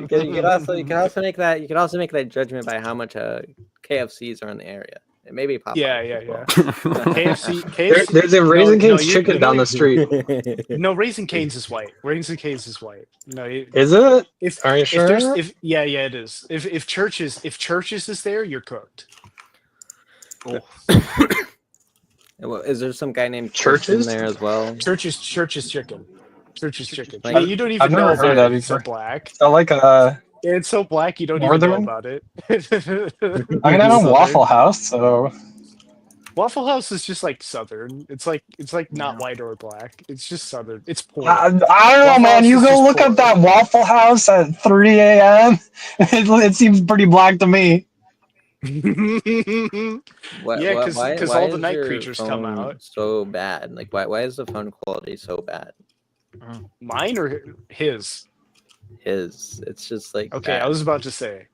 could also make that judgment by how much KFCs are in the area. Maybe Popeyes.
Yeah. KFC.
There's a Raising
no,
Cane's chicken down the street.
No, Raising Cane's is white. Raising Cane's is white. No,
Is it? Are you sure?
Yeah, it is. If Churches is there, you're cooked.
Oh. Is there some guy named
Churches
in there as well?
Churches chicken. Churches chicken.
Like,
you don't even
I've
know
never heard
about
that
it. It's so
before.
black.
Is that like a?
It's so black you don't
Northern?
even know about it.
I mean, I know Waffle House, so.
Waffle House is just like southern. It's like not white or black. It's just southern. It's poor.
I don't know, man. You go look up that Waffle House at 3 a.m. It seems pretty black to me.
Yeah, because all the night creatures come out.
So bad. Like, why is the phone quality so bad?
Mine or his?
His. It's just like.
Okay,
bad.
I was about to say.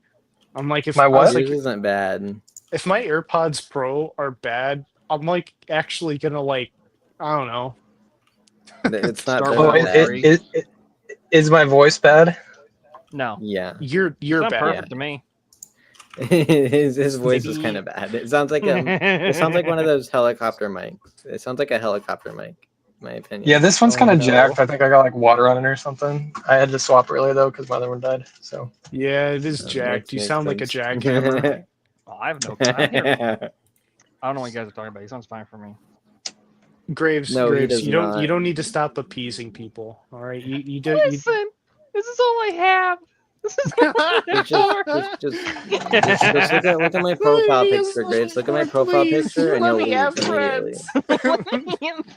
I'm like, if
My
I was
what?
like,
Yours isn't bad.
If my AirPods Pro are bad, I'm like actually gonna like, I don't know.
It's not.
Is my voice bad?
No.
Yeah.
You're
It's
bad.
perfect to me.
his voice is kind of bad. It sounds like one of those helicopter mics. It sounds like a helicopter mic, in my opinion.
Yeah, this one's kind of jacked. I think I got like water on it or something. I had to swap earlier though because my other one died. So.
Yeah, it is jacked. You sound like a jackhammer.
Well, I have no. I don't know what you guys are talking about. He sounds fine for me.
Graves,
No, he does
you
not.
don't need to stop appeasing people. All right, you don't.
Listen, this is all I have. This is all I have.
Just look at my profile picture, Graves. Look at my profile picture, and you'll leave immediately.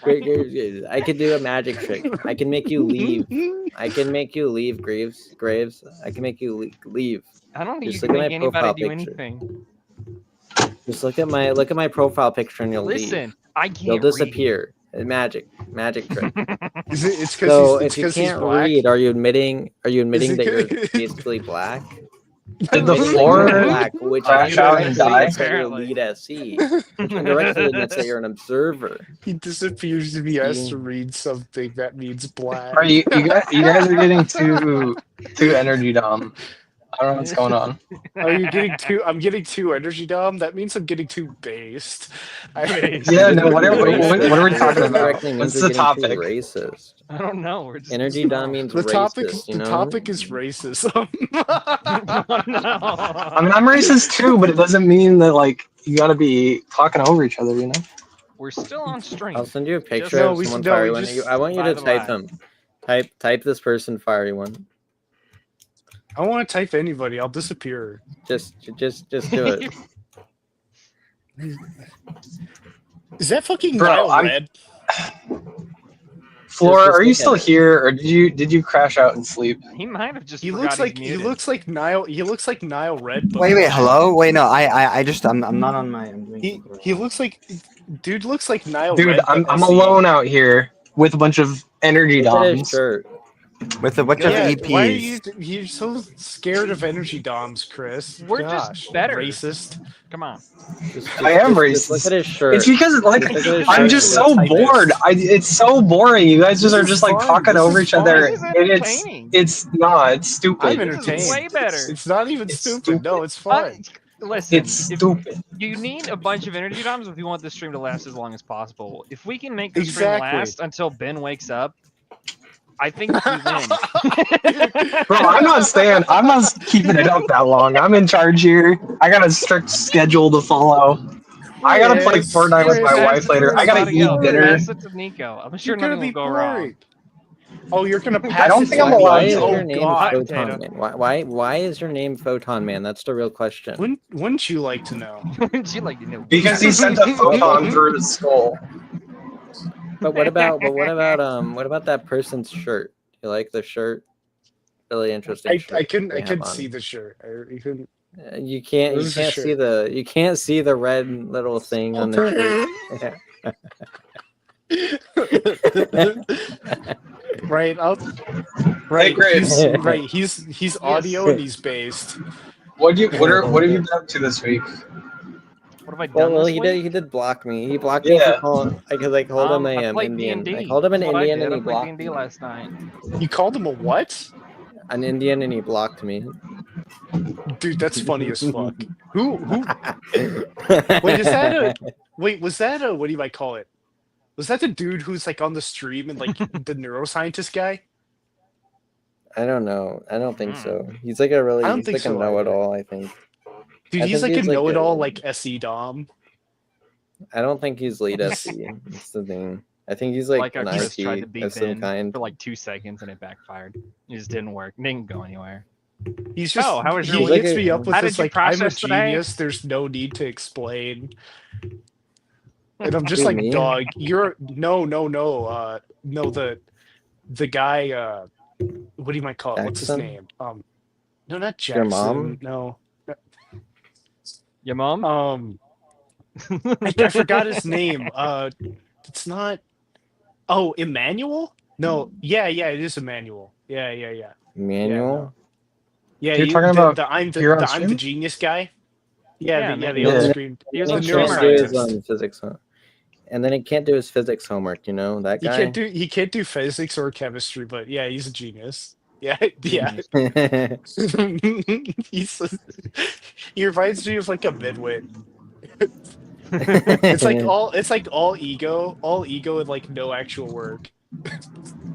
Great, I could do a magic trick. I can make you leave. I can make you leave, Graves. I can make you leave.
I don't think
Just
you
look
can
at
make
my profile
anybody do
picture.
anything.
Just look at my profile picture, and you'll leave.
Listen, I can't
You'll
read.
disappear. Magic trick.
It's
So
because
if you can't read, are you admitting that you're basically black?
Did the floor
black, which
crash out and die?
admits that you're lead SE, which indirectly admits that you're an observer.
He disappears if he has to read something that means black.
Are you guys are getting too energy dumb. I don't know what's going on.
Are you getting too? I'm getting too energy dumb. That means I'm getting too based.
Yeah, no. What are we talking about? What's the topic?
Racist.
I don't know. We're just
Energy dumb means
The topic.
racist. You
The
know?
topic is racism.
I mean, I'm racist too, but it doesn't mean that like you got to be talking over each other, you know?
We're still on stream.
I'll send you a picture
No,
of
we-
someone
no,
fiery
we
one.
just-
I want you to
by the
type
way.
them. Type this person fiery one.
I don't want to type anybody. I'll disappear.
Just do it.
Is that fucking
Bro,
Nile
I'm-
Red?
Floor,
Just
are you
look
still
at it.
here, or did you crash out and sleep?
He might have just.
He
forgot
looks
he's
like
muted.
Nile. He looks like Nile Red. But
Wait, hello? Wait, no, I just, I'm not on my. I'm doing
He looks like, dude looks like Nile
Dude,
Red.
I'm
but
I'm
SE.
alone out here with a bunch of energy
Look at his
doms.
shirt.
with a bunch
Yeah,
of
why are
EPs.
you're so scared of energy doms, Chris?
We're
Gosh,
just better.
Racist.
Come on.
I am
Just
racist.
look at his shirt.
It's because like
Just look at his
I'm
shirt.
just so bored. It's so boring. You guys just
This
are
is
just like
fun.
talking
This
over
is
each other,
This is
and
entertaining.
it's not. It's stupid.
I'm
This is
entertained.
way better.
It's not even
It's
stupid. No, it's fun.
Listen,
It's
if
stupid.
you need a bunch of energy bombs if you want this stream to last as long as possible. If we can make this
Exactly.
stream last until Ben wakes up, I think we win.
Bro, I'm not keeping it up that long. I'm in charge here. I got a strict schedule to follow. I gotta play
Chris,
Fortnite with my
Chris,
wife later. I gotta eat dinner.
Pass it to Nico. I'm sure
You're gonna
nothing
be
will go wrong.
boring. Oh, you're gonna pass.
I don't
it
think
to
I'm
me.
allowed
Why is
to.
your
Oh
name
God.
Photon Man? Why is your name Photon Man? That's the real question.
Wouldn't you like to know?
Wouldn't you like to know?
Because he sent a photon through his skull.
But what about that person's shirt? You like the shirt? Really interesting. shirt
I couldn't
they have on.
see the shirt. You couldn't.
You can't
What is the
you can't see the red little thing on the shirt.
Right.
Hey, Graves.
He's audio and he's based.
What have you been up to this week?
What have I done
Well,
this
he
week?
did block me. He blocked me
Yeah.
because I called him
I
a
played
Indian.
D&D.
I called him an
That's what I
Indian
did.
and
I
he
played
blocked
D&D
me.
last night.
You called him a what?
an Indian and he blocked me.
Dude, that's funny as fuck. Who? Wait, is that a? Wait, was that a? What do you might call it? Was that the dude who's like on the stream and like the neuroscientist guy?
I don't know. I don't think so. He's like a really.
I don't
He's
think
like a
so
know-it-all. I think.
Dude,
I
he's
think
like a know-it-all, like SE Dom.
I don't think he's lead SE. That's the thing. I think he's like
I
an
just tried to
IT
beat
of some
Ben
kind.
for like 2 seconds and it backfired. It just didn't work. It didn't go anywhere.
He's just.
Oh, how was your
He
week?
hits me up with
How
this
did you
like, "I'm a
process today?"
genius. There's no need to explain." And I'm just
Who,
like,
me?
"Dog, you're no. No, the guy. What do you might call it? What's his
Jackson?
name? No, not Jackson.
Your mom?
No.
Your mom?
I forgot his name. It's not. Oh, Emmanuel? No. Yeah, it is Emmanuel. Yeah.
Manual?
Yeah,
You're talking about
I'm
here on
the
stream?
Genius guy. Yeah,
Yeah,
the
man.
on
Yeah.
screen.
He was
The
on
He
stream
can't do his
neuroscientist.
physics, and then he can't do his physics homework. You know that guy.
He can't do physics or chemistry, but yeah, he's a genius. Yeah. He reminds me of like a midwit. It's like all ego and like no actual work.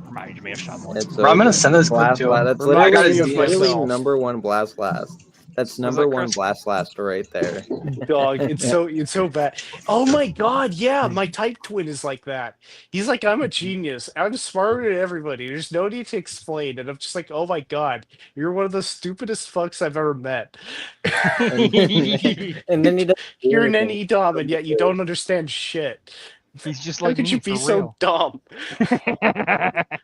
Reminds me of someone.
Bro, I'm gonna send this clip
Blast
to him.
Blast. That's
Reminds
literally,
me of
literally
myself.
number one Blast Blast. That's number one Blast Blast right there.
Dog, it's so bad. Oh my god, yeah, my type twin is like that. He's like, I'm a genius. I'm smarter than everybody. There's no need to explain. And I'm just like, oh my god, you're one of the stupidest fucks I've ever met.
And then he does
You're an
anything.
NE Dom, and yet you don't understand shit.
He's just
How
like
could
me,
you be
for
so
real.
dumb?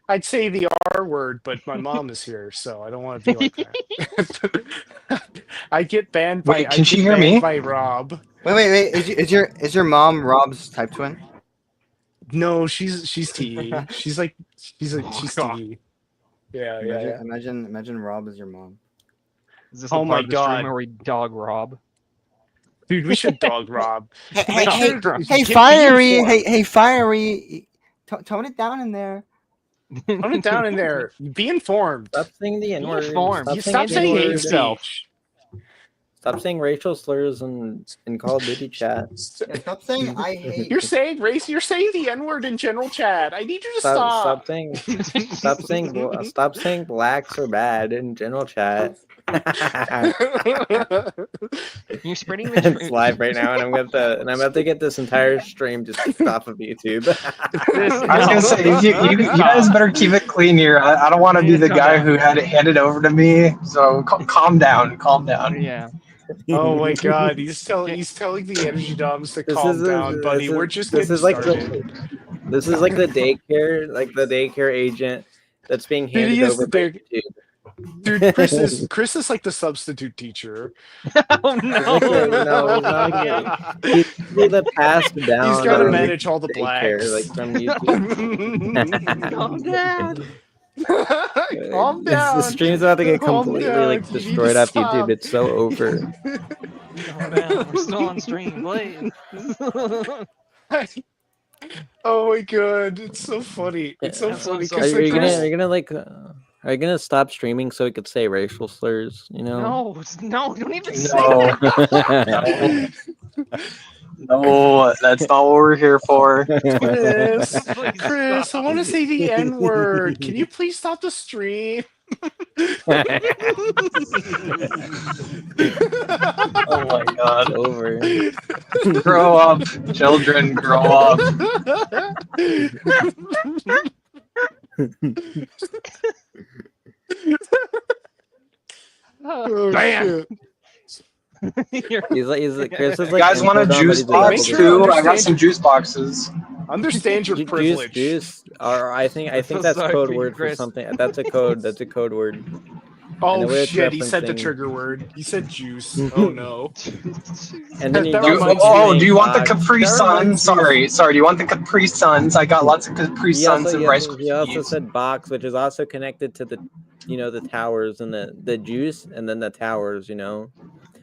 I'd say the R word, but my mom is here, so I don't want to be like that. I get banned by.
Wait,
I
can she
get
hear
banned
me?
by Rob.
Wait. Is your mom Rob's type twin?
No, she's TE. She's TE. Yeah.
Imagine Rob is your mom.
Is this
Oh
the
my
part of the stream
God.
where we dog Rob?
Dude, we should dog Rob.
Hey,
Get
Fiery!
informed.
Hey, Fiery! Tone it down in there.
Tone it down in there. Be informed.
Stop saying the N word.
informed.
Stop saying hate
yourself.
speech.
Stop saying racial slurs in Call of Duty chat.
Yeah, stop saying I hate.
You're saying race. You're saying the N word in general chat. I need you to
Stop
stop.
stop saying blacks are bad in general chat.
You're spreading the
It's
truth.
live right now, and I'm about to get this entire stream just kicked off of YouTube.
I was gonna say, you guys better keep it clean here. I don't want to be the guy who had it handed over to me. So calm down.
Yeah.
Oh my god, he's telling the energy doms to calm down, buddy. We're just getting started.
This is like the daycare agent that's being
Dude,
handed
he is
over
the
by
day-
YouTube.
Dude, Chris is like the substitute teacher.
Oh no!
He's the passed down.
He's got to manage all the
daycare,
blacks.
like from YouTube.
Calm down.
Calm down.
The stream's about to get
Calm
completely
down.
like
You need to
destroyed off
stop.
YouTube. It's so over.
Calm down. We're still on stream, please.
Oh my god, it's so funny. It's so funny.
Are you gonna stop streaming so we could say racial slurs? You know?
No, don't even say
No.
that.
No, that's not what we're here for.
Chris, I want to say the N word. Can you please stop the stream?
Oh my god.
Over.
Grow up, children, grow up.
Oh,
Bam.
He's like Chris is
You
like.
guys want a juice box too? I got some juice boxes.
Understand your privilege.
Juice, or I think that's
Sorry,
code word for
Chris.
something. That's a code. That's a code word. I know
Oh
what it's
shit, he said the
referencing.
trigger word. He said juice. Oh no.
And then you
That
do-
reminds
Oh,
me-
do you want the
That
Capri Sun? Sorry. Do you want the Capri Suns? I got lots of Capri Suns and Rice
He also
Krispies.
said box, which is also connected to the, the towers and the juice, and then the towers,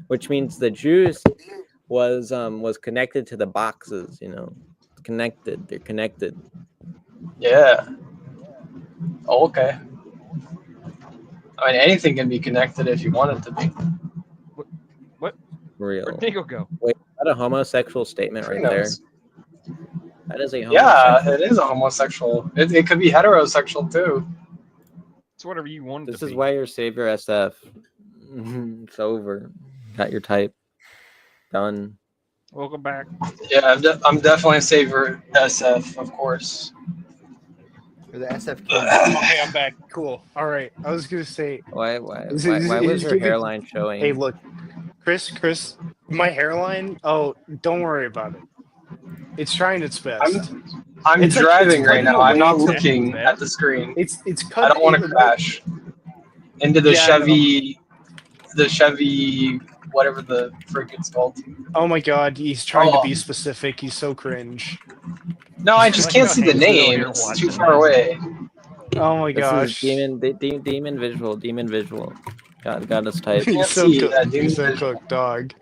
which means the juice was connected to the boxes, connected. They're connected.
Yeah. Oh, okay. I mean, anything can be connected if you want it to be.
What?
Real.
Where'd Nico go?
Wait, is that a homosexual statement
Who
right
knows?
there? That is a
Yeah,
homosexual.
it is a homosexual. It could be heterosexual too.
It's whatever you want.
This is why you're Savior SF. It's over. Got your type. Done.
Welcome back.
Yeah, I'm definitely a Savior SF, of course.
You're the SF
Okay, I'm back. Cool. All right. I was gonna say.
Why was your hairline showing?
Hey, look, Chris, my hairline. Oh, don't worry about it. It's trying its best.
I'm
It's like-
driving
it's
right
cutting
now. I'm
away
not
to-
looking at the screen.
It's cut.
I don't want to crash into the
Yeah,
Chevy. The Chevy, whatever the frick it's called.
Oh my God, he's trying to be specific. He's so cringe.
No, I just can't see the name. It's too far away.
Oh my
This
gosh.
is demon visual. Demon visual. Got us type.
He's so cooked. He's so cooked, dog.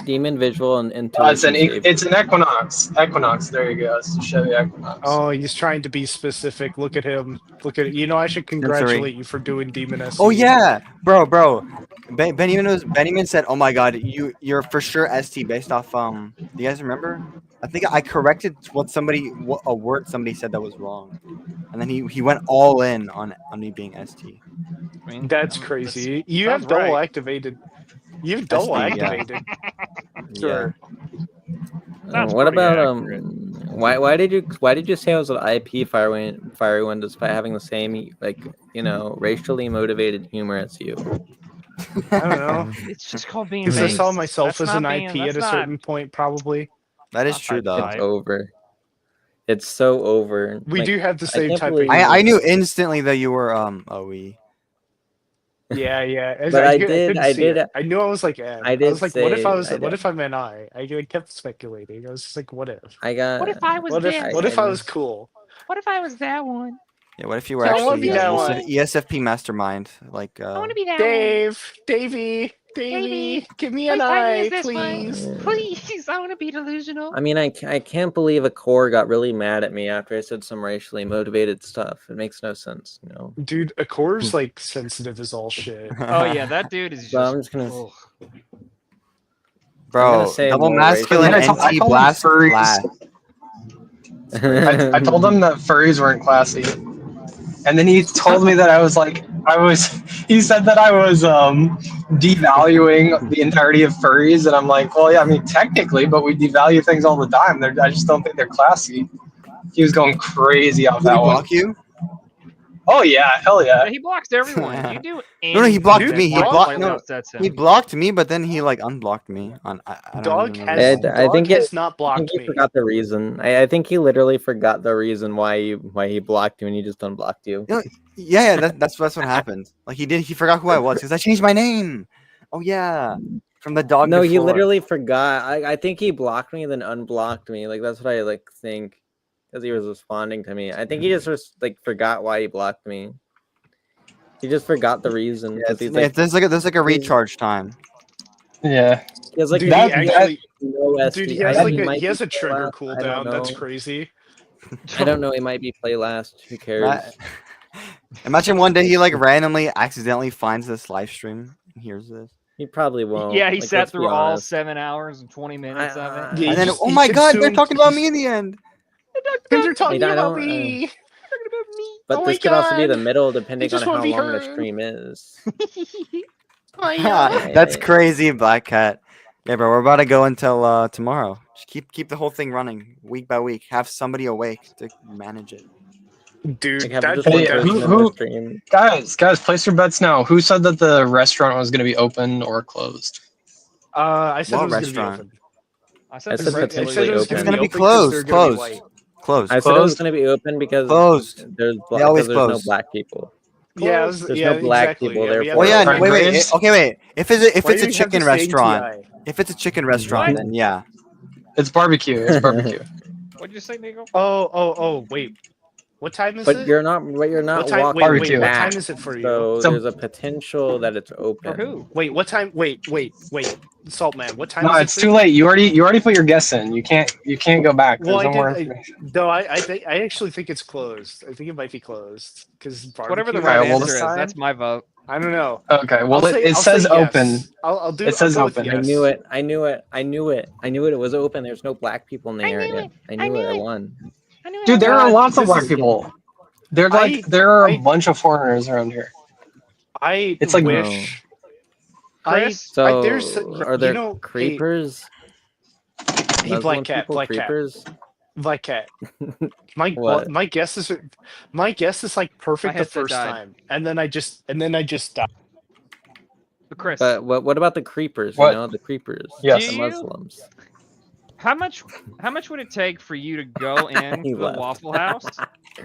Demon visual and
It's
intuition.
an Equinox. Equinox. There you go. It's a Chevy Equinox.
Oh, he's trying to be specific. Look at him. Look at it. You know, I should congratulate you for doing Demon SC.
Oh yeah, bro. Benjamin said, "Oh my God, you're for sure ST based off." Do you guys remember? I think I corrected a word somebody said that was wrong, and then he went all in on me being ST.
That's crazy. You have double activated. You've double
ST, yeah.
activated. Sure.
What about why did you say I was an IP fiery one despite having the same racially motivated humor as you?
I don't know.
It's just called being.
Because I saw
based.
myself
That's
as an
not being-
IP
that's
at a
not-
certain point, probably.
That is true though.
It's over. It's so over.
We do have the
I
same
can't
type of
believe-
I knew instantly that you were OE.
Yeah.
But I
couldn't
did-
see it. I knew I was like N.
I
I
did
was like, what if
say-
I was?
I
What
did.
if I'm an I? I kept speculating. I was just like, what if?
I got.
What if I was
What
there?
if I was cool?
What if I was that one?
Yeah, what if you were
I wanna
actually
be that one.
ESFP mastermind? Like
I want to be that
Davey, give me
one.
an
What if I
eye,
was this
please.
one? Please, I want to be delusional.
I mean, I can't believe a core got really mad at me after I said some racially motivated stuff. It makes no sense, you know.
Dude, Akor's like sensitive as all shit.
Oh yeah, that dude is.
So
Just,
I'm just gonna.
ugh.
I'm
bro,
gonna say
double
more
masculine
racial-
NT blast blast.
I told him that furries weren't classy, and then he told me that he said that I was devaluing the entirety of furries, and I'm like, well, yeah, I mean technically, but we devalue things all the time. I just don't think they're classy. He was going crazy off
Did
that
he
one.
block you?
Oh yeah, hell yeah.
Yeah, he blocks everyone. You do.
No, he blocked
anything
me. He
that
blocked.
slightly
No,
upsets him.
he blocked me, but then he like unblocked me. I don't
Dog
even
has-
remember.
I think
Dog has
it-
not
I
blocked
think he
me.
forgot the reason. I think he literally forgot the reason why he blocked you and he just unblocked you.
You know, yeah, that's what happened. Like he forgot who I was because I changed my name. Oh yeah, from the dog.
No,
to
he
Floor.
literally forgot. I think he blocked me then unblocked me. Like that's what I think because he was responding to me. I think he just forgot why he blocked me. He just forgot the reason.
Yeah,
'cause he's
there's like a recharge time.
Yeah.
He has like
Dude,
no
he actually,
SD.
dude, he has like
might
he has
be
a trigger
play last. I don't
cooldown. That's
know.
crazy.
I don't know. It might be play last. Who cares?
Imagine one day he like randomly accidentally finds this live stream and hears this.
He probably won't.
Yeah, he
Like,
sat
let's be
through all
honest.
7 hours and 20 minutes of it.
Yeah,
And then,
he
oh my god, they're
consumed-
talking about me in the end.
They're talking
I
about
don't,
me.
But
Oh
this
my
could also be
God.
the middle, depending on
just
how
wanna be
long the
heard.
stream is.
That's crazy, Black Cat. Yeah, bro, we're about to go until tomorrow. Just keep the whole thing running week by week. Have somebody awake to manage it.
Dude,
Like, have
that,
just one
Hey,
person in the
who
stream.
guys, place your bets now. Who said that the restaurant was going to be open or closed?
I said
What
it was
restaurant?
gonna be open.
I
I
said
said
the right-
potentially
I said it was
open.
It's
gonna
gonna be
open 'cause they're
closed.
gonna be
Closed.
white.
Closed.
I said it was
Closed?
going to be open because
Closed.
there's
They always
because there's no
close.
black people.
Yeah, it was,
There's
yeah,
no black
exactly.
people,
Yeah, we
therefore-
have
Well,
the
yeah.
right
Wait.
Graves?
Okay, wait. If it's
Why
a
do you have to
chicken
say
restaurant,
TI?
if it's a chicken restaurant,
What?
then yeah.
It's barbecue. It's barbecue.
What'd you say, Nico?
Oh, wait. What time is
But
it?
you're not. But you're not
What time?
walking
Wait. What
back.
time is it for you?
So there's a potential that it's open.
For who?
Wait. What time? Wait. Salt man. What time
No,
is it
it's
for
too
you?
late. You already put your guess in. You can't go back.
Well,
There's
I
no more
did.
information.
No, I actually think it's closed. I think it might be closed because
Whatever the
Alright,
right
well,
answer is, that's my vote.
I don't know.
Okay, well it
I'll
says
say
open.
yes. I'll do.
It says
I'll go with
open.
I
yes.
knew it. I knew it. I knew it. I knew it. It was open. There's no black people in the area. I knew it. I won.
Dude, there are lots of
this
black
is-
people. There are a bunch of foreigners around here. It's like
wish.
So
there's
are there
you know,
creepers?
Hey,
Muslim
Black Cat,
people,
Black
creepers?
Cat, Black Cat. My
What?
my guess is like perfect the
headset
first
died.
time, and then I just died.
But Chris,
But what about the creepers?
What?
You know, the creepers.
Yes.
The
Do you?
Muslims.
how much would it take for you to go in
He
to the
left.
Waffle House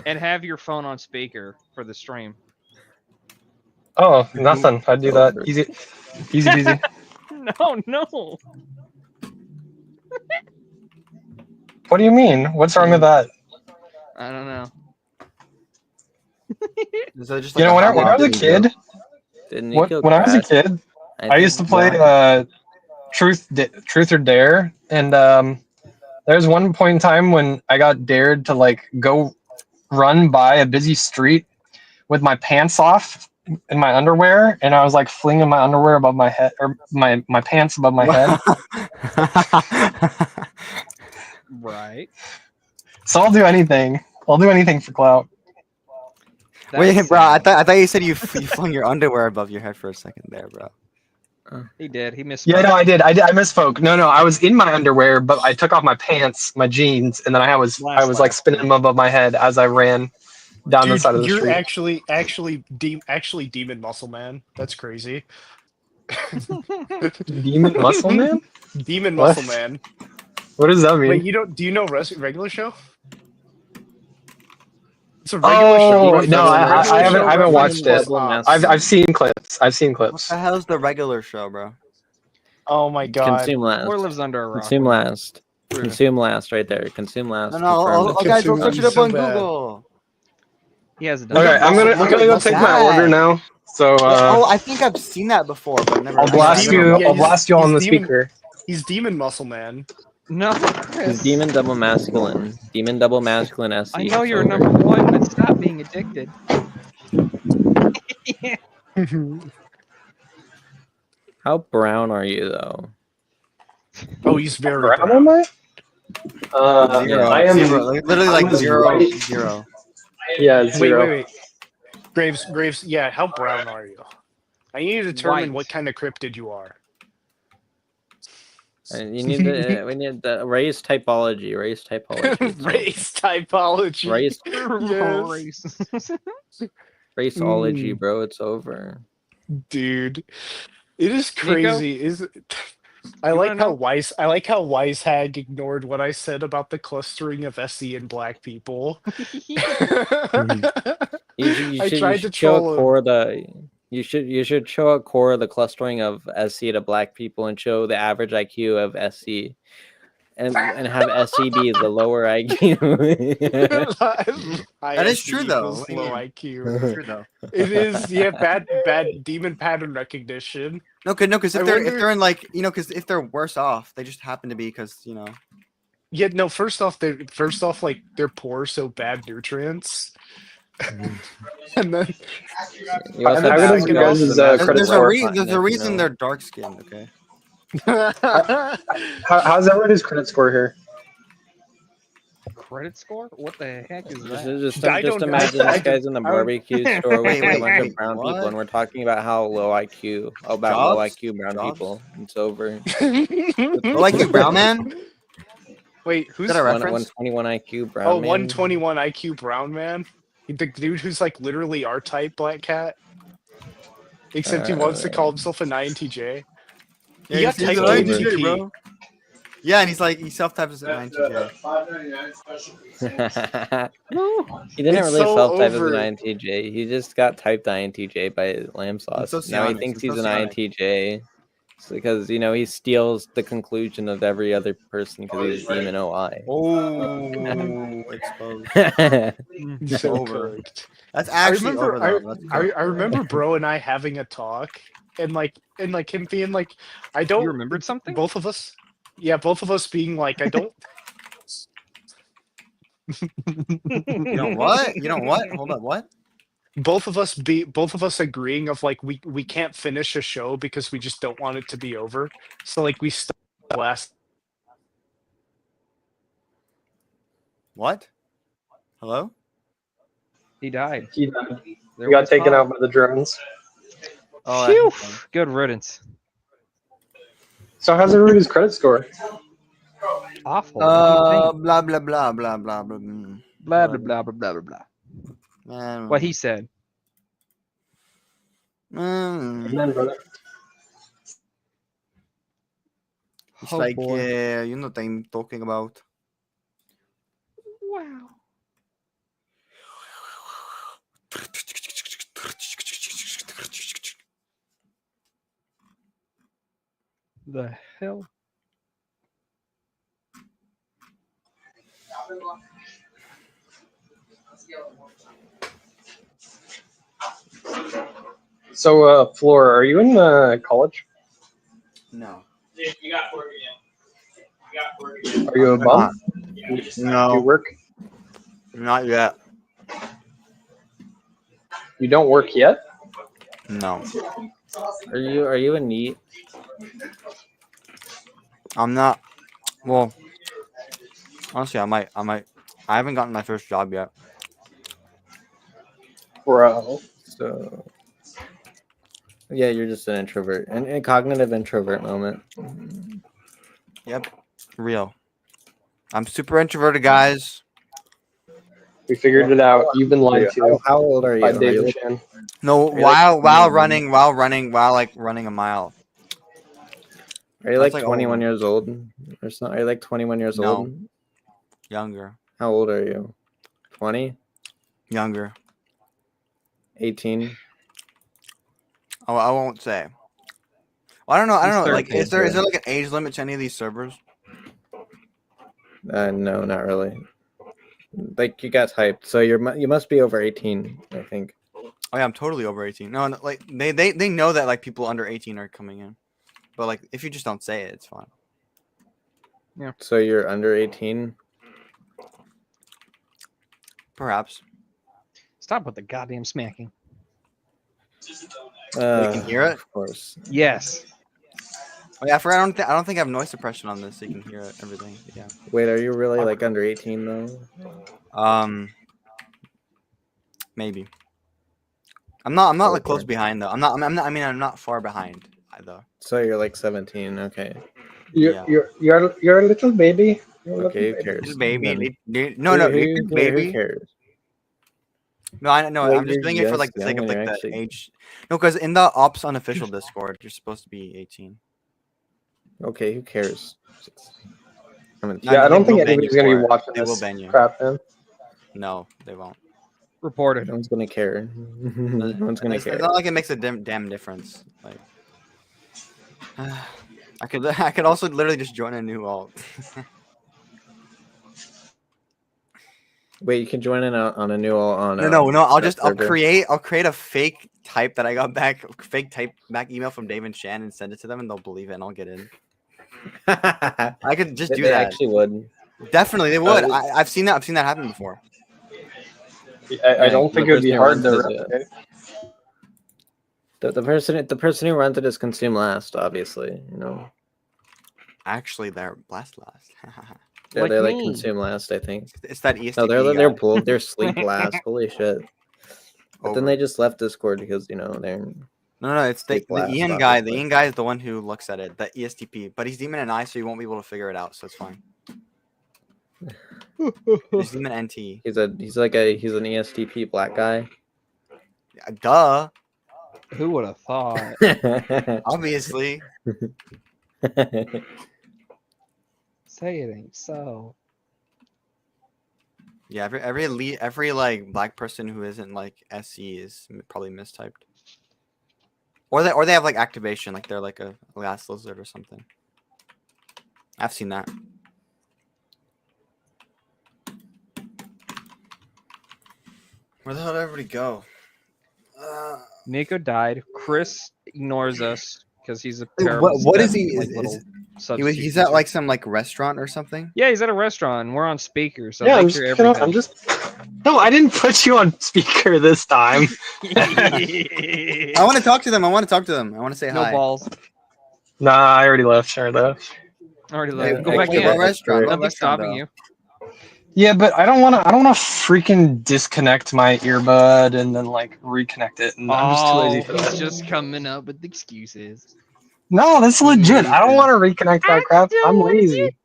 and have your phone on speaker for the stream?
Oh, nothing. I'd do that. Easy peasy.
No.
What do you mean? What's wrong with that?
I don't know.
Is that just
You know,
like
when I was a kid,
Didn't you go
when I was a
crash?
kid, I used to play Truth or Dare, and there was one point in time when I got dared to like go run by a busy street with my pants off in my underwear, and I was like flinging my underwear above my head, or my pants above my head.
Right.
So I'll do anything. I'll do anything for clout.
Wait, bro. I thought you said you flung your underwear above your head for a second there, bro.
He did. He missed.
Yeah, no, I did. I misspoke. No, I was in my underwear, but I took off my pants, my jeans, and then I was like spinning them above my head as I ran down the
Dude,
side of the
you're
street.
actually Demon Muscle Man. That's crazy.
Demon Muscle Man?
Demon
What?
Muscle Man.
What does that mean?
Wait, do you know regular show? It's a regular
Oh
show.
no, I haven't watched it.
Awesome.
I've seen clips.
What the hell's the regular show, bro?
Oh my god.
Consume last.
Or lives under a rock.
Consume last. Consume last right there. Consume last.
No, guys, don't search it up on Google.
He has it.
Okay, I'm gonna go take my order now. So
I think I've seen that before, but never.
I'll blast you. I'll blast you on the speaker.
He's Demon Muscle Man.
No,
He's demon double masculine. Demon double masculine SC.
I know you're number one, but stop being addicted.
How brown are you though?
Oh, he's very
brown. Am I?
Zero.
I am
Zero. Literally like zero.
Yeah, zero.
Wait. Graves. Yeah, how brown are you? I need to determine what kind of cryptid you are.
And you need the we need the race typology. Race typology.
Race typology.
Race.
Yes.
Raceology, bro. It's over.
Dude, it is crazy. I like how Wisehag ignored what I said about the clustering of SE and black people.
You should show a core you should show a core of the clustering of SC to black people and show the average IQ of SC and have SC be the lower IQ.
That is true though.
Low IQ.
True though.
It is. Yeah, bad demon pattern recognition.
No, because if they're in like because if they're worse off, they just happen to be because
Yeah, no. First off, like they're poor, so bad nutrients. And then
there's a reason they're dark skinned. Okay.
How's everybody's credit score here?
Credit score? What the heck is that?
Just imagine this guy's in the barbecue store with a bunch of brown people, and we're talking about how low IQ, low IQ brown people. It's over.
Low IQ brown man.
Wait, who's
that a reference?
121 IQ brown man?
121 IQ brown man. The dude who's like literally R-type Black Cat. Except he wants to call himself an INTJ.
Yeah,
He got type
INTJ,
INTP.
bro. Yeah, and he self-types as an INTJ.
He didn't
It's
really
so
self-type as
over.
an INTJ. He just got typed INTJ by Lamb Sauce.
so
Now he
psionics.
thinks
It's
he's
so
an
psionic.
INTJ. It's because he steals the conclusion of every other person because he's demon OI.
Oh, exposed.
So
Over.
cooked.
That's
I
actually
remember,
over though. Let's go.
I remember bro and I having a talk, and him being like, I don't.
You remembered something?
Both of us being like, I don't.
You know what? You know what? Hold up. What?
Both of us agreeing of like we can't finish a show because we just don't want it to be over. So like we start last.
What? Hello?
He died.
He died.
There
He got
was
taken
pop.
out by the drones.
Oh,
Phew! Good riddance.
So how's everybody's credit score?
Awful. What do you think?
Blah blah blah blah blah blah.
Blah blah blah blah blah blah blah.
Man,
What he said.
Amen, brother.
It's
Oh,
like
boy.
you know what I'm talking about.
Wow. The hell?
So, Flora, are you in college?
No.
Are you a bum?
No.
Do you work?
Not yet.
You don't work yet?
No.
Are you a NEET?
I'm not. Well, honestly, I might. I haven't gotten my first job yet.
Bro.
So yeah, you're just an introvert, and a cognitive introvert moment.
Yep. Real. I'm super introverted, guys.
We figured it out. You've been lied to.
How old are you?
By
Are
David
you
Chan.
No,
Are you like
while
21?
running a mile.
Are you
That's
like
like
21
over.
years old or something? Are you like 21 years
No.
old?
Younger.
How old are you? 20?
Younger.
18?
Oh, I won't say. Well, I don't know. I
He's
don't know. Like,
13,
is there
so-
like an age limit to any of these servers?
No, not really. Like you got hyped, so you must be over 18, I think.
Oh yeah, I'm totally over 18. No, like they know that like people under 18 are coming in, but like if you just don't say it, it's fine.
Yeah. So you're under 18?
Perhaps.
Stop with the goddamn smacking.
You can hear it.
Of course.
Yes.
Oh yeah, I forgot. I don't think I have noise suppression on this, so you can hear everything. But yeah.
Wait, are you really like under 18 though?
Maybe. I'm not like close
Over.
behind though. I'm not. I mean, I'm not far behind either.
So you're like 17, okay.
You're a little baby. You're a
Okay, who
little
cares?
Little baby.
Then-
No,
who
baby.
cares?
No, I know.
Wait,
I'm just
you're
doing it for like the
young
sake of
and
like
you're
the
actually-
age. No, because in the Ops unofficial Discord, you're supposed to be 18.
Okay, who cares?
Yeah, I don't think
They will ban
anybody's
you
gonna be
for it.
watching
They will
this
ban you.
crap, man.
No, they won't.
Reported.
No one's gonna care. No one's gonna
It's
care.
not like it makes a damn difference. Like, I could also literally just join a new alt.
Wait, you can join in on a new on.
No. I'll
that server.
create a fake type that I got back, fake type back email from Dave and Shan and send it to them, and they'll believe it, and I'll get in. I could just do
They
that.
actually would.
Definitely, they would. I've seen that. I've seen that happen before.
I don't think it would be hard to
replicate.
replicate.
The person who runs it is consume last, obviously. You know.
Actually, they're last.
Yeah,
Like
they're like
me.
consume last, I think.
It's that ESTP
No, they're pulled. They're sleep
guy.
last. Holy shit! But then
Over.
they just left Discord because they're.
No, it's the
sleep last,
Ian guy. The
obviously.
Ian guy is the one who looks at it. The ESTP, but he's Demon and I, so you won't be able to figure it out. So it's fine. He's Demon NT.
He's an ESTP black guy.
Yeah, duh.
Who would have thought?
Obviously.
Say it ain't so.
Yeah, every like black person who isn't like SC is probably mistyped. Or they have like activation, like they're like a glass lizard or something. I've seen that. Where the hell did everybody go?
Nico died. Chris ignores us because he's a terrible.
What is he? He's at like some like restaurant or something.
Yeah, he's at a restaurant. And we're on speaker, so
Yeah,
they
I'm
hear
just,
everything.
I'm just. No, I didn't put you on speaker this time.
I want to talk to them. I want to say
No
hi.
balls.
Nah, I already left. Already left.
Already
Hey,
left. Go back
wait,
in.
what restaurant? What
Nothing's
restaurant,
stopping
though?
you.
Yeah, but I don't want to. I don't want to freaking disconnect my earbud and then like reconnect it. And I'm just too lazy for
He's
that.
just coming up with excuses.
No, that's legit. I don't want to reconnect that crap. I'm lazy.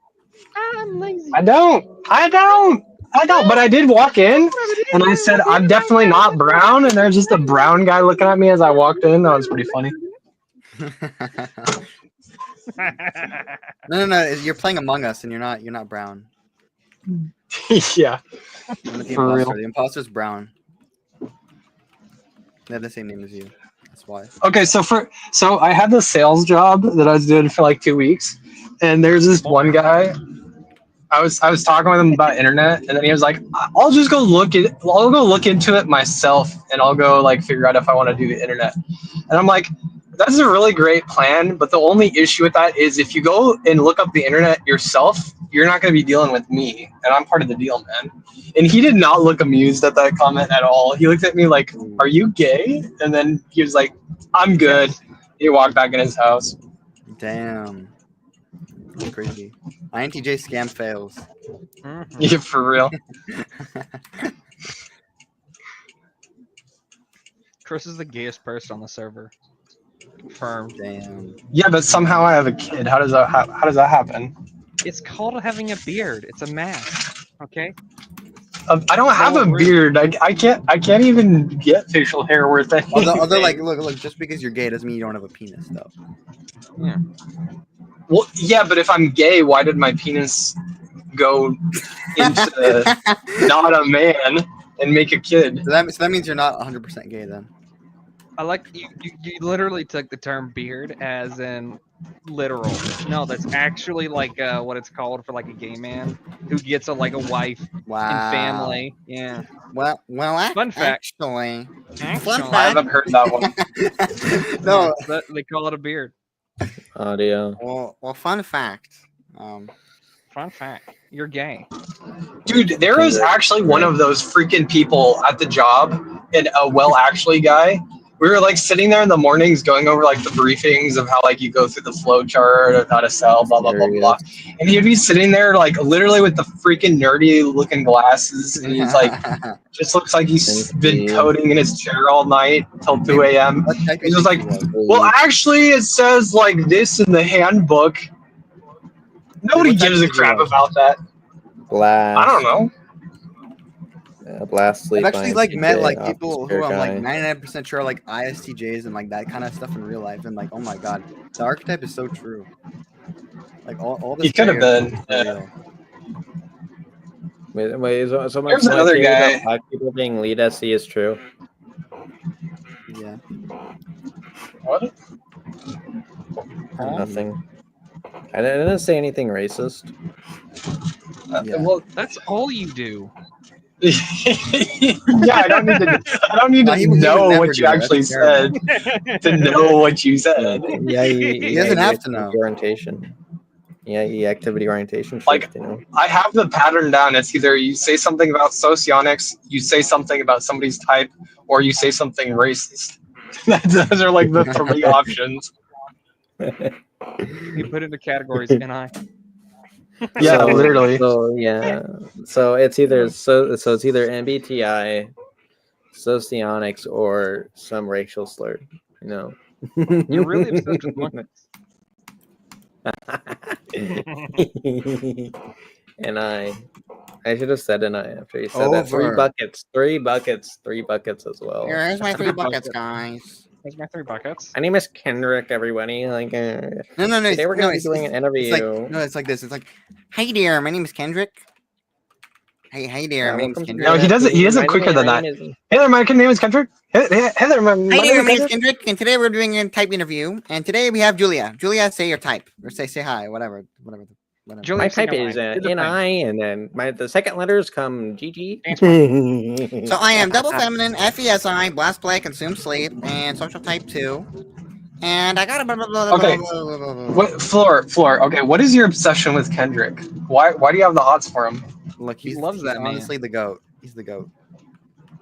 I'm lazy.
I don't. But I did walk in and I said, I'm definitely not brown. And there's just a brown guy looking at me as I walked in. That was pretty funny.
No. You're playing Among Us, and you're not brown.
Yeah.
I'm the
For
imposter.
real.
The imposter's brown. They have the same name as you. That's why.
Okay, so I had this sales job that I was doing for like 2 weeks, and there's this one guy. I was talking with him about internet, and then he was like, I'll go look into it myself, and I'll go like figure out if I want to do the internet. And I'm like, that's a really great plan, but the only issue with that is if you go and look up the internet yourself, you're not going to be dealing with me, and I'm part of the deal, man. And he did not look amused at that comment at all. He looked at me like, are you gay? And then he was like, I'm good. He walked back in his house.
Damn. That's crazy. INTJ scam fails.
Yeah, for real.
Chris is the gayest person on the server. Confirmed.
Damn.
Yeah, but somehow I have a kid. How does that happen?
It's called having a beard. It's a mask. Okay.
I don't have a beard. I can't even get facial hair worth anything.
Although, like, look, just because you're gay doesn't mean you don't have a penis, though.
Yeah.
Well, yeah, but if I'm gay, why did my penis go into not a man and make a kid?
So that means you're not 100% gay then.
I like you literally took the term beard as in literal. No, that's actually like what it's called for like a gay man who gets a wife and family. Yeah.
Well,
fun fact.
Actually,
I haven't heard that one.
No,
they call it a beard.
Audio.
Well, fun fact.
Fun fact. You're gay.
Dude, there was actually one of those freaking people at the job, and a actually guy. We were like sitting there in the mornings going over like the briefings of how like you go through the flow chart of how to sell, blah, blah, blah, blah. And he'd be sitting there like literally with the freaking nerdy looking glasses. And he's like, just looks like he's been coding in his chair all night till 2 a.m. He's just like, well, actually it says like this in the handbook. Nobody gives a crap about that.
Blast.
I don't know.
Blast sleep.
I've actually like met like
INTJ,
people
office
who I'm like
guy.
99% sure are like ISTJs and like that kind of stuff in real life, and like, oh my god, the archetype is so true. Like all this.
He could have been.
Wait, so my
There's another
theory
guy.
about black people being lead SC is true.
Yeah.
What?
Nothing. I didn't say anything racist.
Well,
that's all you do.
Yeah, I don't need to
He would
know
never
what
do
you
that.
actually
That's
said
terrible.
to know what you said.
Yeah,
He doesn't have to know.
Orientation. Yeah, activity orientation. Shift,
Like,
you know.
I have the pattern down. It's either you say something about socionics, you say something about somebody's type, or you say something racist. Those are like the three options.
You put into categories, NI.
Yeah, literally.
So it's either it's either MBTI, socionics, or some racial slur. You know.
You're really obsessed with one.
And I should have said and I after you said that.
Over.
Three buckets as well.
Here's my 3 buckets, guys.
Here's my 3 buckets.
My name is Kendrick, everybody. Like,
No.
Today we're gonna be doing an interview.
It's like this. It's like, hey there, my name is Kendrick.
Hey there, my name's
welcome to
Kendrick.
No, he doesn't. He isn't
My
quicker than that.
name is-
Hey there, my name is Kendrick. Hey there, my
Hi
name
there,
is
my name's
Kendrick.
Kendrick, and today we're doing a type interview. And today we have Julia. Julia, say your type or say hi, whatever.
My type is NI, and then the second letters come GG.
So I am double feminine, FESI, blast play, consume sleep, and social type 2. And I got a blah, blah, blah,
Okay.
blah, blah, blah, blah.
What, Floor? Okay, what is your obsession with Kendrick? Why do you have the hots for him?
Look,
He loves that man.
honestly the goat. He's the goat.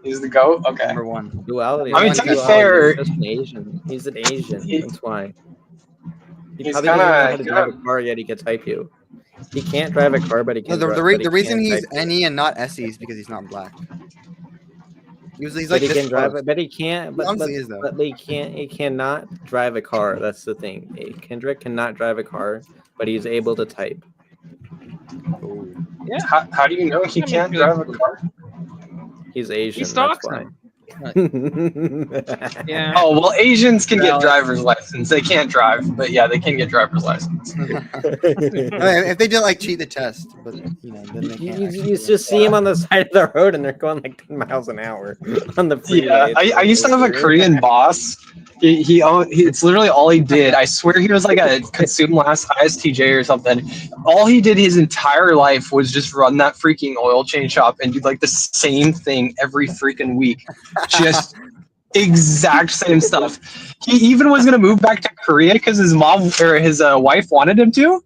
He's the GOAT? Okay.
Number one.
Duality.
I mean, to be fair,
he's just an Asian. He's an Asian. That's why. He
he's
probably doesn't know how to
kinda-
drive a car yet. He can type you. He can't drive a car, but he
No,
can.
the reason he's NE and not SE is because he's not black. He's
But
like
he
this
can drive
close.
it, but he can't. But,
honestly is, though.
but he can't. He cannot drive a car. That's the thing. Kendrick cannot drive a car, but he's able to type.
Yeah.
How do you know he can't drive a car?
He's Asian.
He stalks
that's why.
him. Yeah.
Oh well, Asians can
Valid.
get driver's license. They can't drive, but yeah, they can get driver's license.
If they didn't like cheat the test, but you know, then they can't.
You just see him on the side of the road, and they're going like 10 miles an hour on the freeway.
Yeah, I used to have a Korean boss. It's literally all he did. I swear he was like a consume last ISTJ or something. All he did his entire life was just run that freaking oil change shop and do like the same thing every freaking week. Just exact same stuff. He even was gonna move back to Korea because his mom or his wife wanted him to.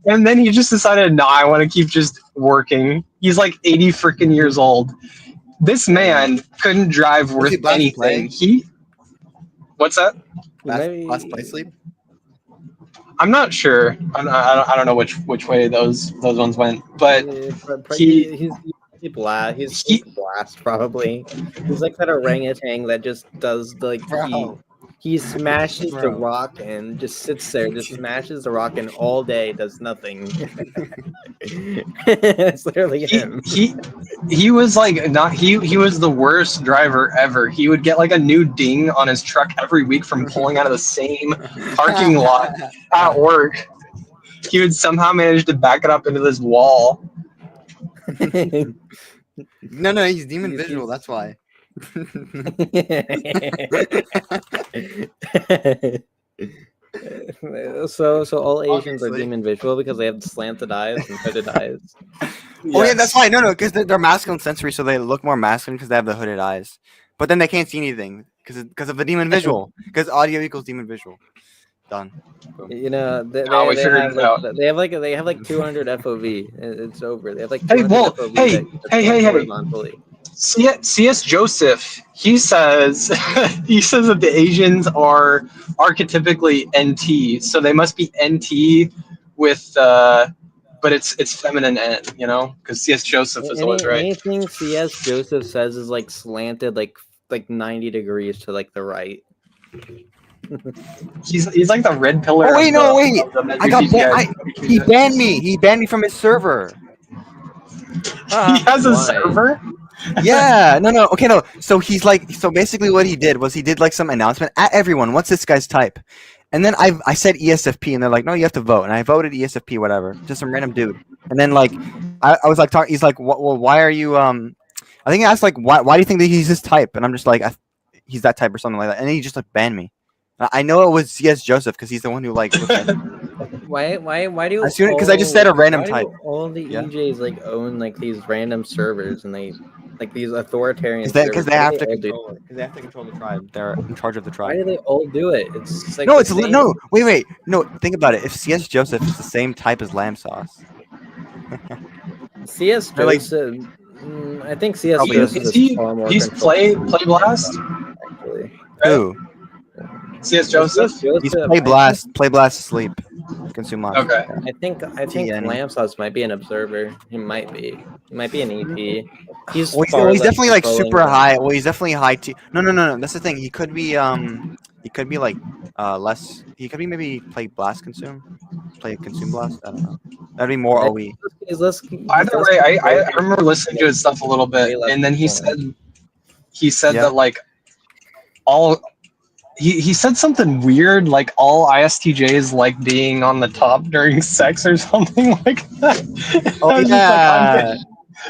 And then he just decided, no, I want to keep just working. He's like 80 freaking years old. This man couldn't drive worth anything. What's that?
Last play sleep.
I'm not sure. I don't know which way those ones went, but
he's blast probably. He's like that orangutan that just does like he smashes the rock and just sits there, just smashes the rock and all day does nothing. It's literally him.
He was like he was the worst driver ever. He would get like a new ding on his truck every week from pulling out of the same parking lot at work. He would somehow manage to back it up into this wall.
No, he's demon visual. That's why.
So all Asians are demon visual because they have slanted eyes and hooded eyes.
Oh yeah, that's why. No, because they're masculine sensory, so they look more masculine because they have the hooded eyes. But then they can't see anything because of the demon visual. Because audio equals demon visual. Done. Boom.
You know, they have like 200 FOV. It's over. They have like 200 FOV
hey.
horizontally.
C.S. Joseph, he says that the Asians are archetypically NT, so they must be NT with but it's feminine N, you know, because C.S. Joseph is always right.
Anything C.S. Joseph says is like slanted like 90 degrees to like the right.
He's like the red pillar.
Oh wait,
I got
he banned me. He banned me from his server.
He has a server?
Yeah, no. Okay, no. So basically what he did was he did like some announcement at everyone. What's this guy's type? And then I said ESFP, and they're like, no, you have to vote. And I voted ESFP, whatever, just some random dude. And then like I was like, he's like, well, why are you? I think he asked like, why do you think that he's this type? And I'm just like, he's that type or something like that. And then he just like banned me. I know it was C.S. Joseph because he's the one who like.
Why do you?
Because I just said a random type.
All the EJs like own like these random servers and they like these authoritarian.
Because they have to control it. Because they have to control the tribe. They're in charge of the tribe.
Why do they all do it? It's like
wait. No, think about it. If C.S. Joseph is the same type as lamb sauce.
C.S. Joseph. I think C.S. Joseph is far more.
He's play blast.
Actually.
Who?
C.S. Joseph.
He's play blast sleep. Consume lots.
Okay.
I think Lamb Sauce might be an observer. He might be an EP. He's
definitely like super high. Well, he's definitely high T. No. That's the thing. He could be like less. He could be maybe play blast consume. Play consume blast. I don't know. That'd be more OE.
Either way, I remember listening to his stuff a little bit, and then he said that like all. He said something weird, like all ISTJs like being on the top during sex or something like that.
Oh yeah.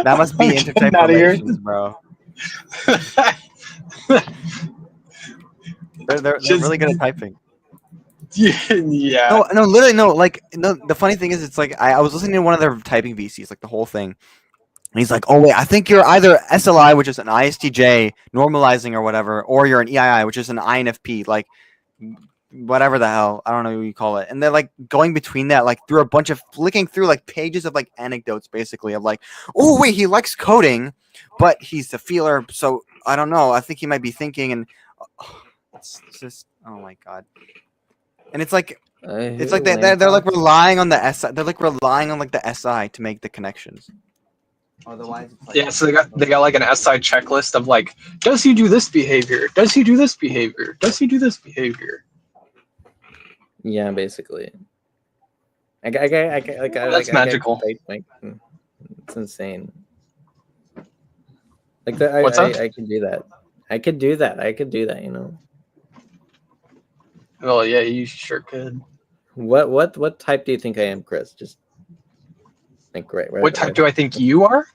That must be
I'm
intertype
getting outta here.
relations, bro. They're really good at typing.
Yeah.
No, literally, no. Like, no. The funny thing is, it's like I was listening to one of their typing VCs, like the whole thing, and he's like, "Oh wait, I think you're either SLI, which is an ISTJ normalizing or whatever, or you're an EII, which is an INFP, like whatever the hell, I don't know what you call it." And they're like going between that, like through a bunch of flicking through like pages of like anecdotes, basically of like, "Oh wait, he likes coding, but he's a feeler, so I don't know. I think he might be thinking." And it's just, oh my god. And it's like they're like relying on the SI. They're like relying on like the SI to make the connections. Otherwise, it's like,
Yeah, so they got like an SI checklist of like, does he do this behavior? Does he do this behavior? Does he do this behavior?
Yeah, basically.
That's magical.
It's insane. Like that,
What's that?
I could do that. I could do that. You know.
Well, yeah, you sure could.
What type do you think I am, Chris? Just like right.
What type do I think you are?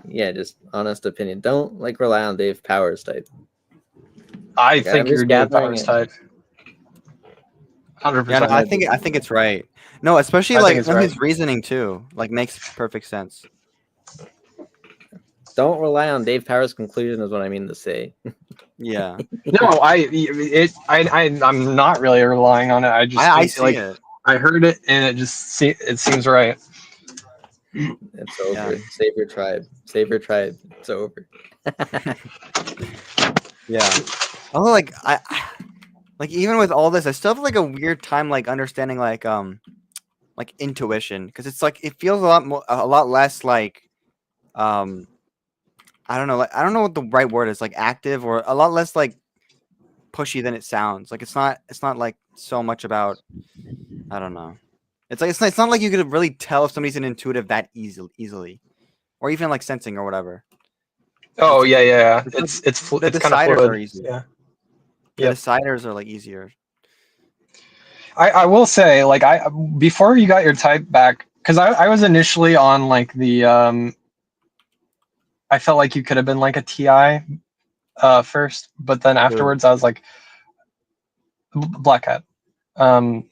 Yeah, just honest opinion. Don't like rely on Dave Powers type.
I think you're Dave Powers type. 100%.
Yeah, no, I think it's right. No, especially like his reasoning too, like makes perfect sense.
Don't rely on Dave Powers' conclusion is what I mean to say.
Yeah.
No, I'm not really relying on it. I see like
it.
I heard it and it just it seems right.
It's over. Save your tribe. Save your tribe. It's over.
Yeah. Although like I like even with all this, I still have like a weird time like understanding like intuition, because it's like it feels a lot less like I don't know, like I don't know what the right word is, like active, or a lot less like pushy than it sounds. Like it's not like so much about, I don't know. It's like it's not like you could really tell if somebody's an intuitive that easily, or even like sensing or whatever.
Oh yeah. It's kind of
deciders
fluid.
are easy.
Yeah.
The deciders are like easier.
I will say, like, before you got your type back, because I was initially on like the I felt like you could have been like a TI first, but then afterwards I was like Black Hat. I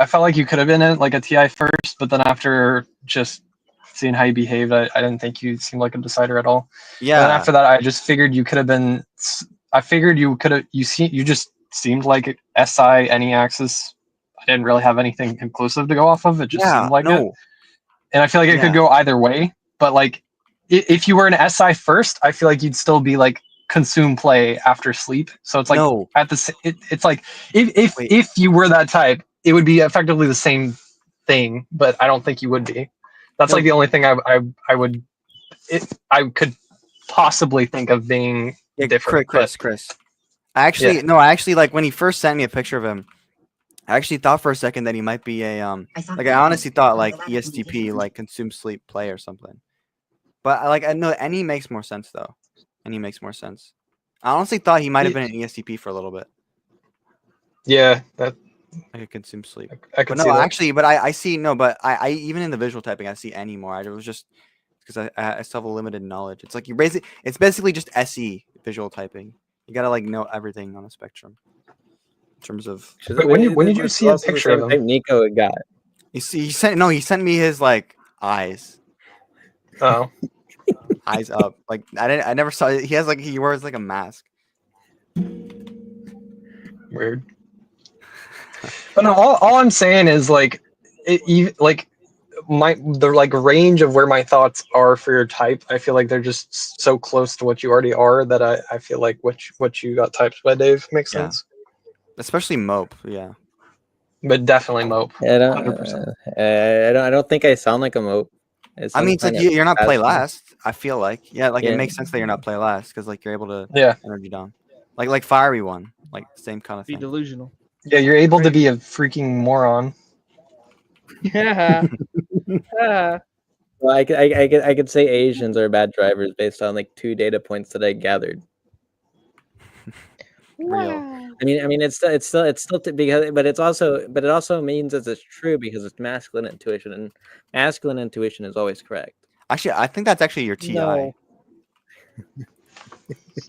felt like you could have been like a TI first, but then after just seeing how you behaved, I didn't think you seemed like a decider at all.
Yeah.
And then after that, I just figured you could have been. I figured you could have. You just seemed like SI any axis. I didn't really have anything conclusive to go off of. It just seemed like it. And I feel like it could go either way. But like, if you were an SI first, I feel like you'd still be like consume play after sleep. So it's like it's like if you were that type, it would be effectively the same thing. But I don't think you would be. That's like the only thing I could possibly think of being different.
Chris. I actually like when he first sent me a picture of him, I actually thought for a second that he might be a like I honestly thought like ESTP, like consume sleep play or something. But I know NE makes more sense though. NE makes more sense. I honestly thought he might have been an ESTP for a little bit.
Yeah, that
I could consume sleep.
I could
see
that.
Actually, but I see but I even in the visual typing I see NE more. It was just because I still have a limited knowledge. It's like it's basically just SE visual typing. You gotta like know everything on a spectrum in terms of.
When did you see a picture of him?
Nico got.
You see, he sent me his like eyes.
Oh.
Eyes up. Like I never saw. He wears like a mask.
Weird. But no, all I'm saying is like, the like range of where my thoughts are for your type, I feel like they're just so close to what you already are that I feel like what you got typed by Dave makes sense.
Especially Mope, yeah.
But definitely Mope.
I don't think I sound like a Mope.
I mean, it's like you're not play last. I feel like it makes sense that you're not play last because like you're able to energy down, like fiery one, like same kind of thing.
Be delusional.
Yeah, you're able to be a freaking moron.
Yeah.
Well, I could say Asians are bad drivers based on like 2 data points that I gathered.
Real.
I mean, it's still because, but it also means that it's true because it's masculine intuition, and masculine intuition is always correct.
Actually, I think that's actually your TI.
No.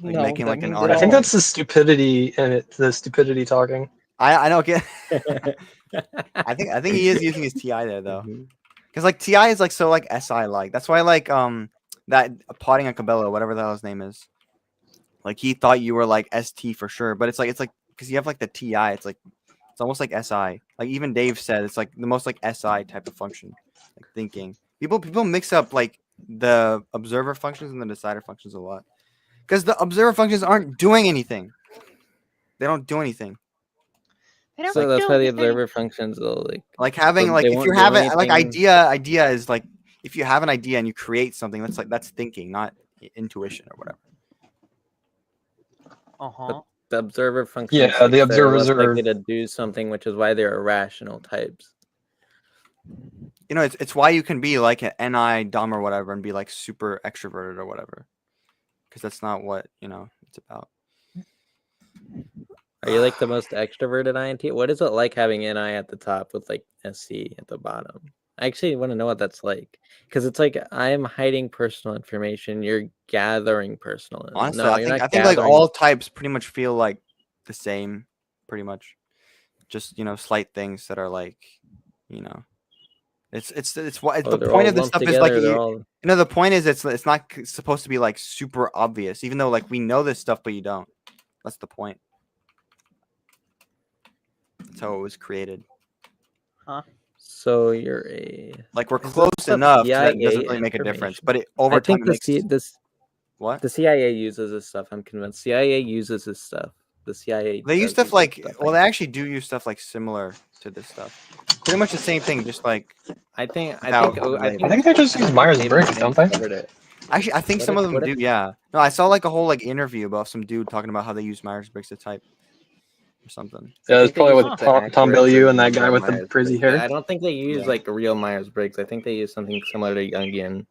Like
No,
making like an
I
article.
think that's the stupidity and the stupidity talking.
I know. Okay. I think he is using his TI there though, because like TI is like so like SI like. That's why like that Potting on Cabello, whatever the hell his name is, like he thought you were like ST for sure, but it's like because you have like the TI, it's almost like SI. Like even Dave said, it's like the most like SI type of function, like thinking. People mix up like the observer functions and the decider functions a lot, because the observer functions aren't doing anything. They don't do anything.
So that's why the observer functions though,
Like having like
they
if
won't
you
do
have it like
anything.
idea is like if you have an idea and you create something, that's thinking, not intuition or whatever.
But the observer functions
Yeah, the
they're
observers
less
are.
likely to do something, which is why they're irrational types.
You know, it's why you can be like an NI dumb or whatever and be like super extroverted or whatever, because that's not what it's about.
Are you like the most extroverted INT? What is it like having NI at the top with like SC at the bottom? I actually want to know what that's like, because it's like I'm hiding personal information. You're gathering personal.
Honestly,
No,
I
you're
think
not
I think like
gathering.
all types pretty much feel like the same, pretty much. Just slight things that are like, it's why the
They're
point
all
of this
lumped
stuff is like
together. They're all.
the point is it's not supposed to be like super obvious, even though like we know this stuff, but you don't. That's the point. That's how it was created.
Huh?
So you're a
like we're
is
close
this stuff
enough that it
CIA
doesn't really make a difference,
information?
but over
I
time
think
it makes what
the CIA uses this stuff. I'm convinced CIA uses this stuff. The CIA
they use
does
stuff
use
like
this stuff,
well, they actually do use stuff like similar to this stuff. Pretty much the same thing, just like
I think
they just use Myers-Briggs, don't they?
Actually, I think some of them do. Yeah. No, I saw like a whole like interview about some dude talking about how they use Myers-Briggs to type or something.
Yeah, it's probably with Tom Bellew and that guy with the frizzy hair.
I don't think they use like a real Myers-Briggs. I think they use something similar to Jungian,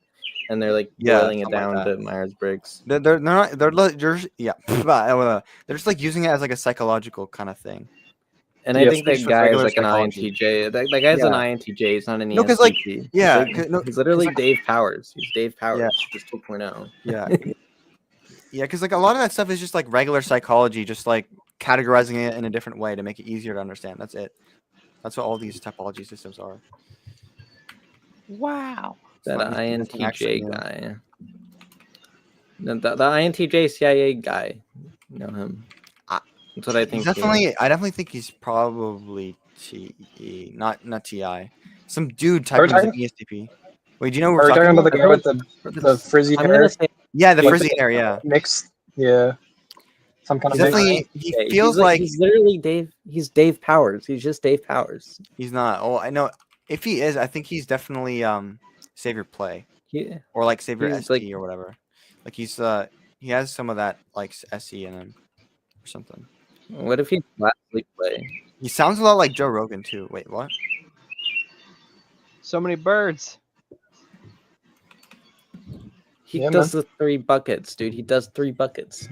and they're like
Yeah,
boiling it
something like
down
that.
to Myers-Briggs.
They're not they're just yeah they're just like using it as like a psychological kind of thing.
And I think that guy is like an INTJ. That guy's an
Yeah.
INTJ. He's not an
No,
ENTP.
'cause, like, yeah,
he's literally Dave Powers. He's Dave Powers, just 2.0.
Yeah. Yeah, because like a lot of that stuff is just like regular psychology, just like categorizing it in a different way to make it easier to understand. That's it. That's what all these typology systems are.
Wow.
That
Nothing actually
INTJ
new.
guy. The INTJ CIA guy. You know him. That's what I think.
I definitely think he's probably TE, not TI. Some dude
Are we
typing as an
talking-
ESTP. Wait, do you know who
Are
we're
we talking about the guy with
about?
the frizzy
I'm
hair?
gonna say
Yeah, the
Like
frizzy hair. Yeah.
Mixed. Yeah. Some kind
He's
of
definitely.
mix.
He
Yeah,
feels like
he's literally Dave. He's Dave Powers. He's just Dave Powers.
he's not. Oh, I know. If he is, I think he's definitely Savior Play.
Yeah.
Or like Savior
He's
ST
like-
or whatever. Like he's he has some of that like SE in him or something.
What if he flatly play?
He sounds a lot like Joe Rogan too. Wait, what?
So many birds.
He
Yeah,
does the 3 buckets, dude. He does 3 buckets.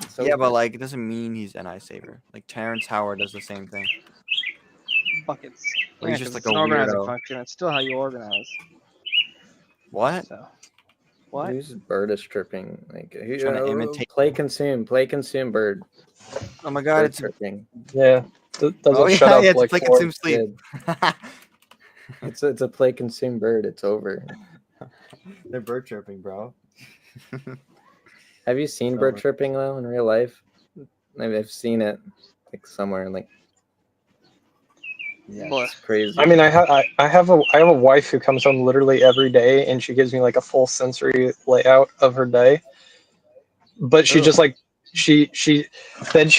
So
Yeah, but like it doesn't mean he's NI Savior. Like Terrence Howard does the same thing.
Buckets.
Or he's
Yeah,
just
'cause
like
it's an
a
organizing
weirdo.
function. It's still how you organize.
What?
So, what?
Who's bird is tripping? Like who,
Trying to imitate-
play consume bird.
Oh my god,
Bird
it's
tripping.
Yeah. Doesn't
oh,
shut
yeah,
up
yeah, it's
like
like
four.
consume sleep.
It's a play consume bird. It's over.
They're bird chirping, bro.
Have you seen bird chirping though in real life? Maybe I've seen it like somewhere. Like
Yeah.
it's crazy.
I mean, I have a wife who comes home literally every day, and she gives me like a full sensory layout of her day. But she just like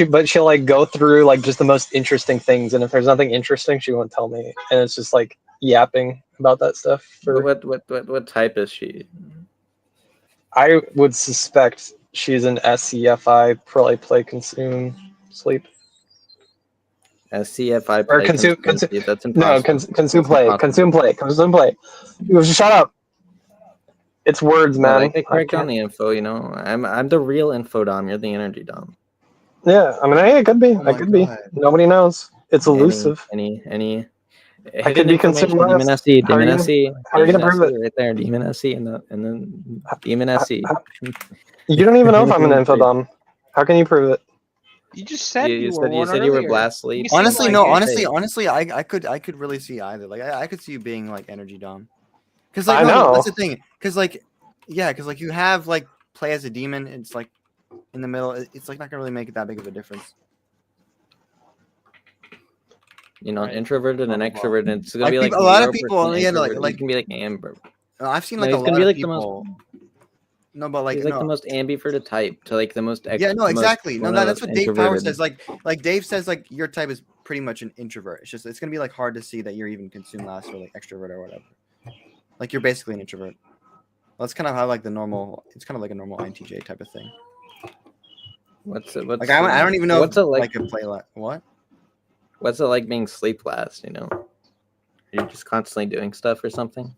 but she'll like go through like just the most interesting things, and if there's nothing interesting, she won't tell me, and it's just like yapping about that stuff. For
What type is she?
I would suspect she's an SCFI, probably play, consume, sleep.
SCFI
Or
play
consume,
sleep. That's
no,
impossible.
consume
That's
play,
impossible.
consume play, consume play. You shut up. It's words,
I
man.
like the
I
correct on
can't-
the info. You know, I'm the real info dom. You're the energy dom.
Yeah, I mean, it could be.
Oh my
I could be.
God.
Nobody knows. It's elusive.
Any I could be consumed Demon
last.
SE,
How are
Demon
you
SE,
how are you
Demon
gonna prove
SE,
it?
right there, Demon SE, and then Demon SE.
You don't even know if I'm an info dumb. How can you prove it?
You just said
You
you
said
were one
you were
earlier.
blast sleep.
You seem
Honestly,
like
no.
it.
Honestly, I could really see either. Like, I could see you being like energy dom. Because
I
like, no,
know.
that's the thing. Because like, yeah, because like you have like play as a demon. It's like in the middle. It's like not gonna really make it that big of a difference.
You know, an introverted and extroverted. And it's gonna
Like
be like
people, a lot of
0%
people, yeah,
introverted.
like
You can be like Amber.
I've seen
No,
like a
he's gonna
lot
be
of
like the most.
people. No, but like
He's like
no.
the most ambivert type to like the most.
Yeah, no, exactly. No,
one of the
that's
most
what Dave Power
introverted.
says. Like Dave says, like your type is pretty much an introvert. It's just it's gonna be like hard to see that you're even consumed last or like extrovert or whatever. Like you're basically an introvert. Well, that's kind of how like the normal. It's kind of like a normal INTJ type of thing.
What's
Like I don't even know.
What's
if,
it like?
a play what?
What's it like being sleep last? You know, you're just constantly doing stuff or something.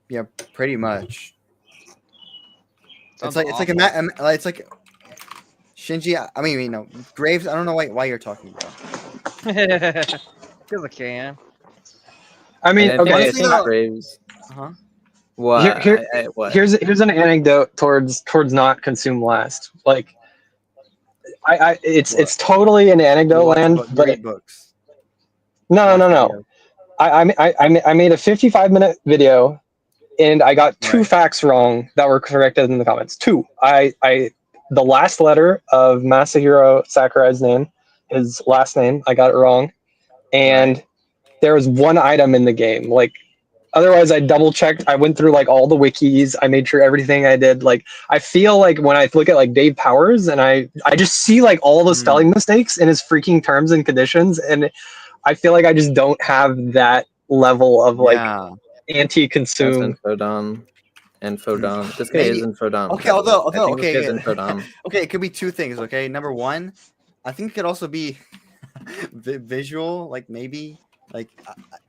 Yeah, pretty much.
Sounds
it's like it's like Shinji. I mean, you know, Graves. I don't know why you're talking about.
Because I can.
I mean,
And I
okay.
think Graves.
Uh-huh.
What? What?
Here's an anecdote towards not consume last. Like, it's totally an anecdote land, but
read books.
No. I made a 55-minute video, and I got two facts wrong that were corrected in the comments. Two. The last letter of Masahiro Sakurai's name, his last name, I got it wrong, and there was one item in the game. Like, otherwise, I double checked. I went through like all the wikis. I made sure everything I did. Like, I feel like when I look at like Dave Powers, and I just see like all the spelling mistakes in his freaking terms and conditions, and I feel like I just don't have that level of like anti-consume.
That's Infodom. This guy is Infodom.
Okay, although
I think
okay,
this guy's Infodom.
okay, it could be two things. Okay, number one, I think it could also be visual, like maybe like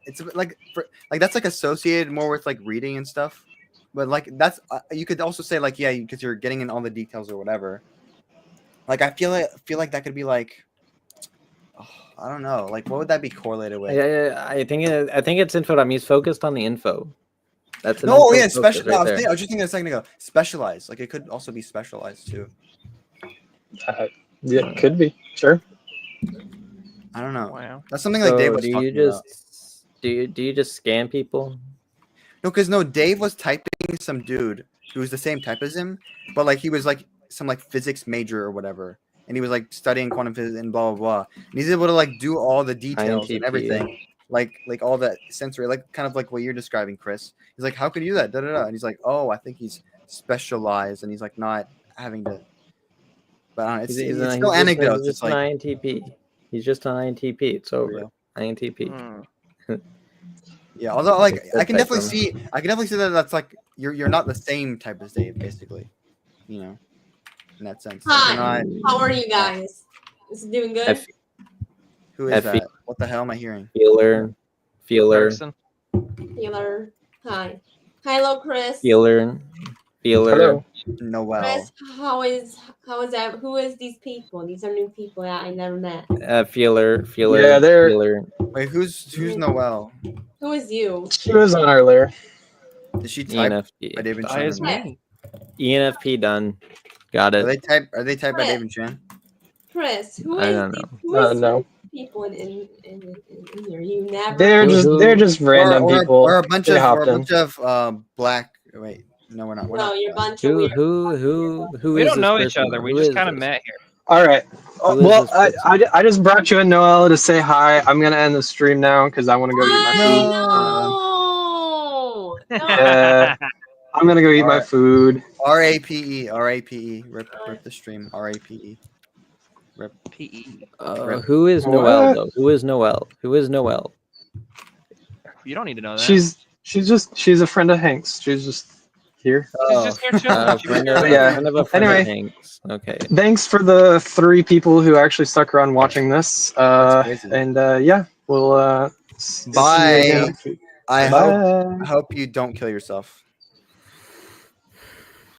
it's like that's like associated more with like reading and stuff. But like that's you could also say like yeah, because you're getting in all the details or whatever. Like I feel like that could be like. I don't know. Like, what would that be correlated with?
Yeah, I think it's Infodom. He's focused on the info. That's an
no,
info
yeah,
focus
special.
right
I
there.
was just thinking a second ago. Specialized, like it could also be specialized too.
Yeah, it could be. Sure.
I don't know.
Wow.
That's something like Dave was
do
talking
you
about.
do you just scam people?
No, because Dave was typing some dude who was the same type as him, but like he was like some like physics major or whatever, and he was like studying quantum physics and blah blah blah. And he's able to like do all the details and
INTP.
everything, like all that sensory, like kind of like what you're describing, Chris. He's like, how could you do that? Da da da. And he's like, oh, I think he's specialized, and he's like not having to. But I don't know, it's still anecdotes.
He's just an INTP. He's just an INTP. It's over. INTP.
Yeah, although like
It's
I can definitely
spectrum.
see that that's like you're not the same type as Dave, basically. You know, in that sense. Like, you're
Hi,
not-
how are you guys? Is it doing good?
Who is that? What the hell am I hearing?
Feeler.
Person.
Healer. Hi. Hello, Chris.
Feeler.
Noel.
Chris, how is that? Who is these people? These are new people that I never met.
Feeler.
Yeah, they're-
Feeler.
Wait, who's Noel?
Who is you?
She was on earlier.
Did she type
ENFP.
by David
I is
Chan?
me.
ENFP done. Got
Are
it.
they typed by
Chris.
David Chan?
Chris, who
I
is
don't
these,
know.
who is
No.
people in here? You never.
They're just random people.
Or a bunch
They
of
hopped in.
black. Wait, no, we're not. We're
No,
not.
you're a bunch of weird.
Who
We
is
don't
this
know each
person?
other. We
Who
just
is
kind of
this?
met here.
All right.
Who is
Well,
this person?
I just brought you in, Noel, to say hi. I'm gonna end the stream now because I want to go eat my food.
No.
I'm gonna go eat my food.
RAPE. Rip the stream. RAPE. Rip.
PE.
Who is
What?
Noel though? Who is Noel? Who is Noel?
You don't need to know that.
She's a friend of Hank's. She's just here.
She's just here chilling.
Friend of a friend
Anyway.
of Hank's. Okay.
Thanks for the 3 people who actually stuck around watching this. And yeah, we'll see you
Bye.
again next week.
I
Bye.
hope you don't kill yourself.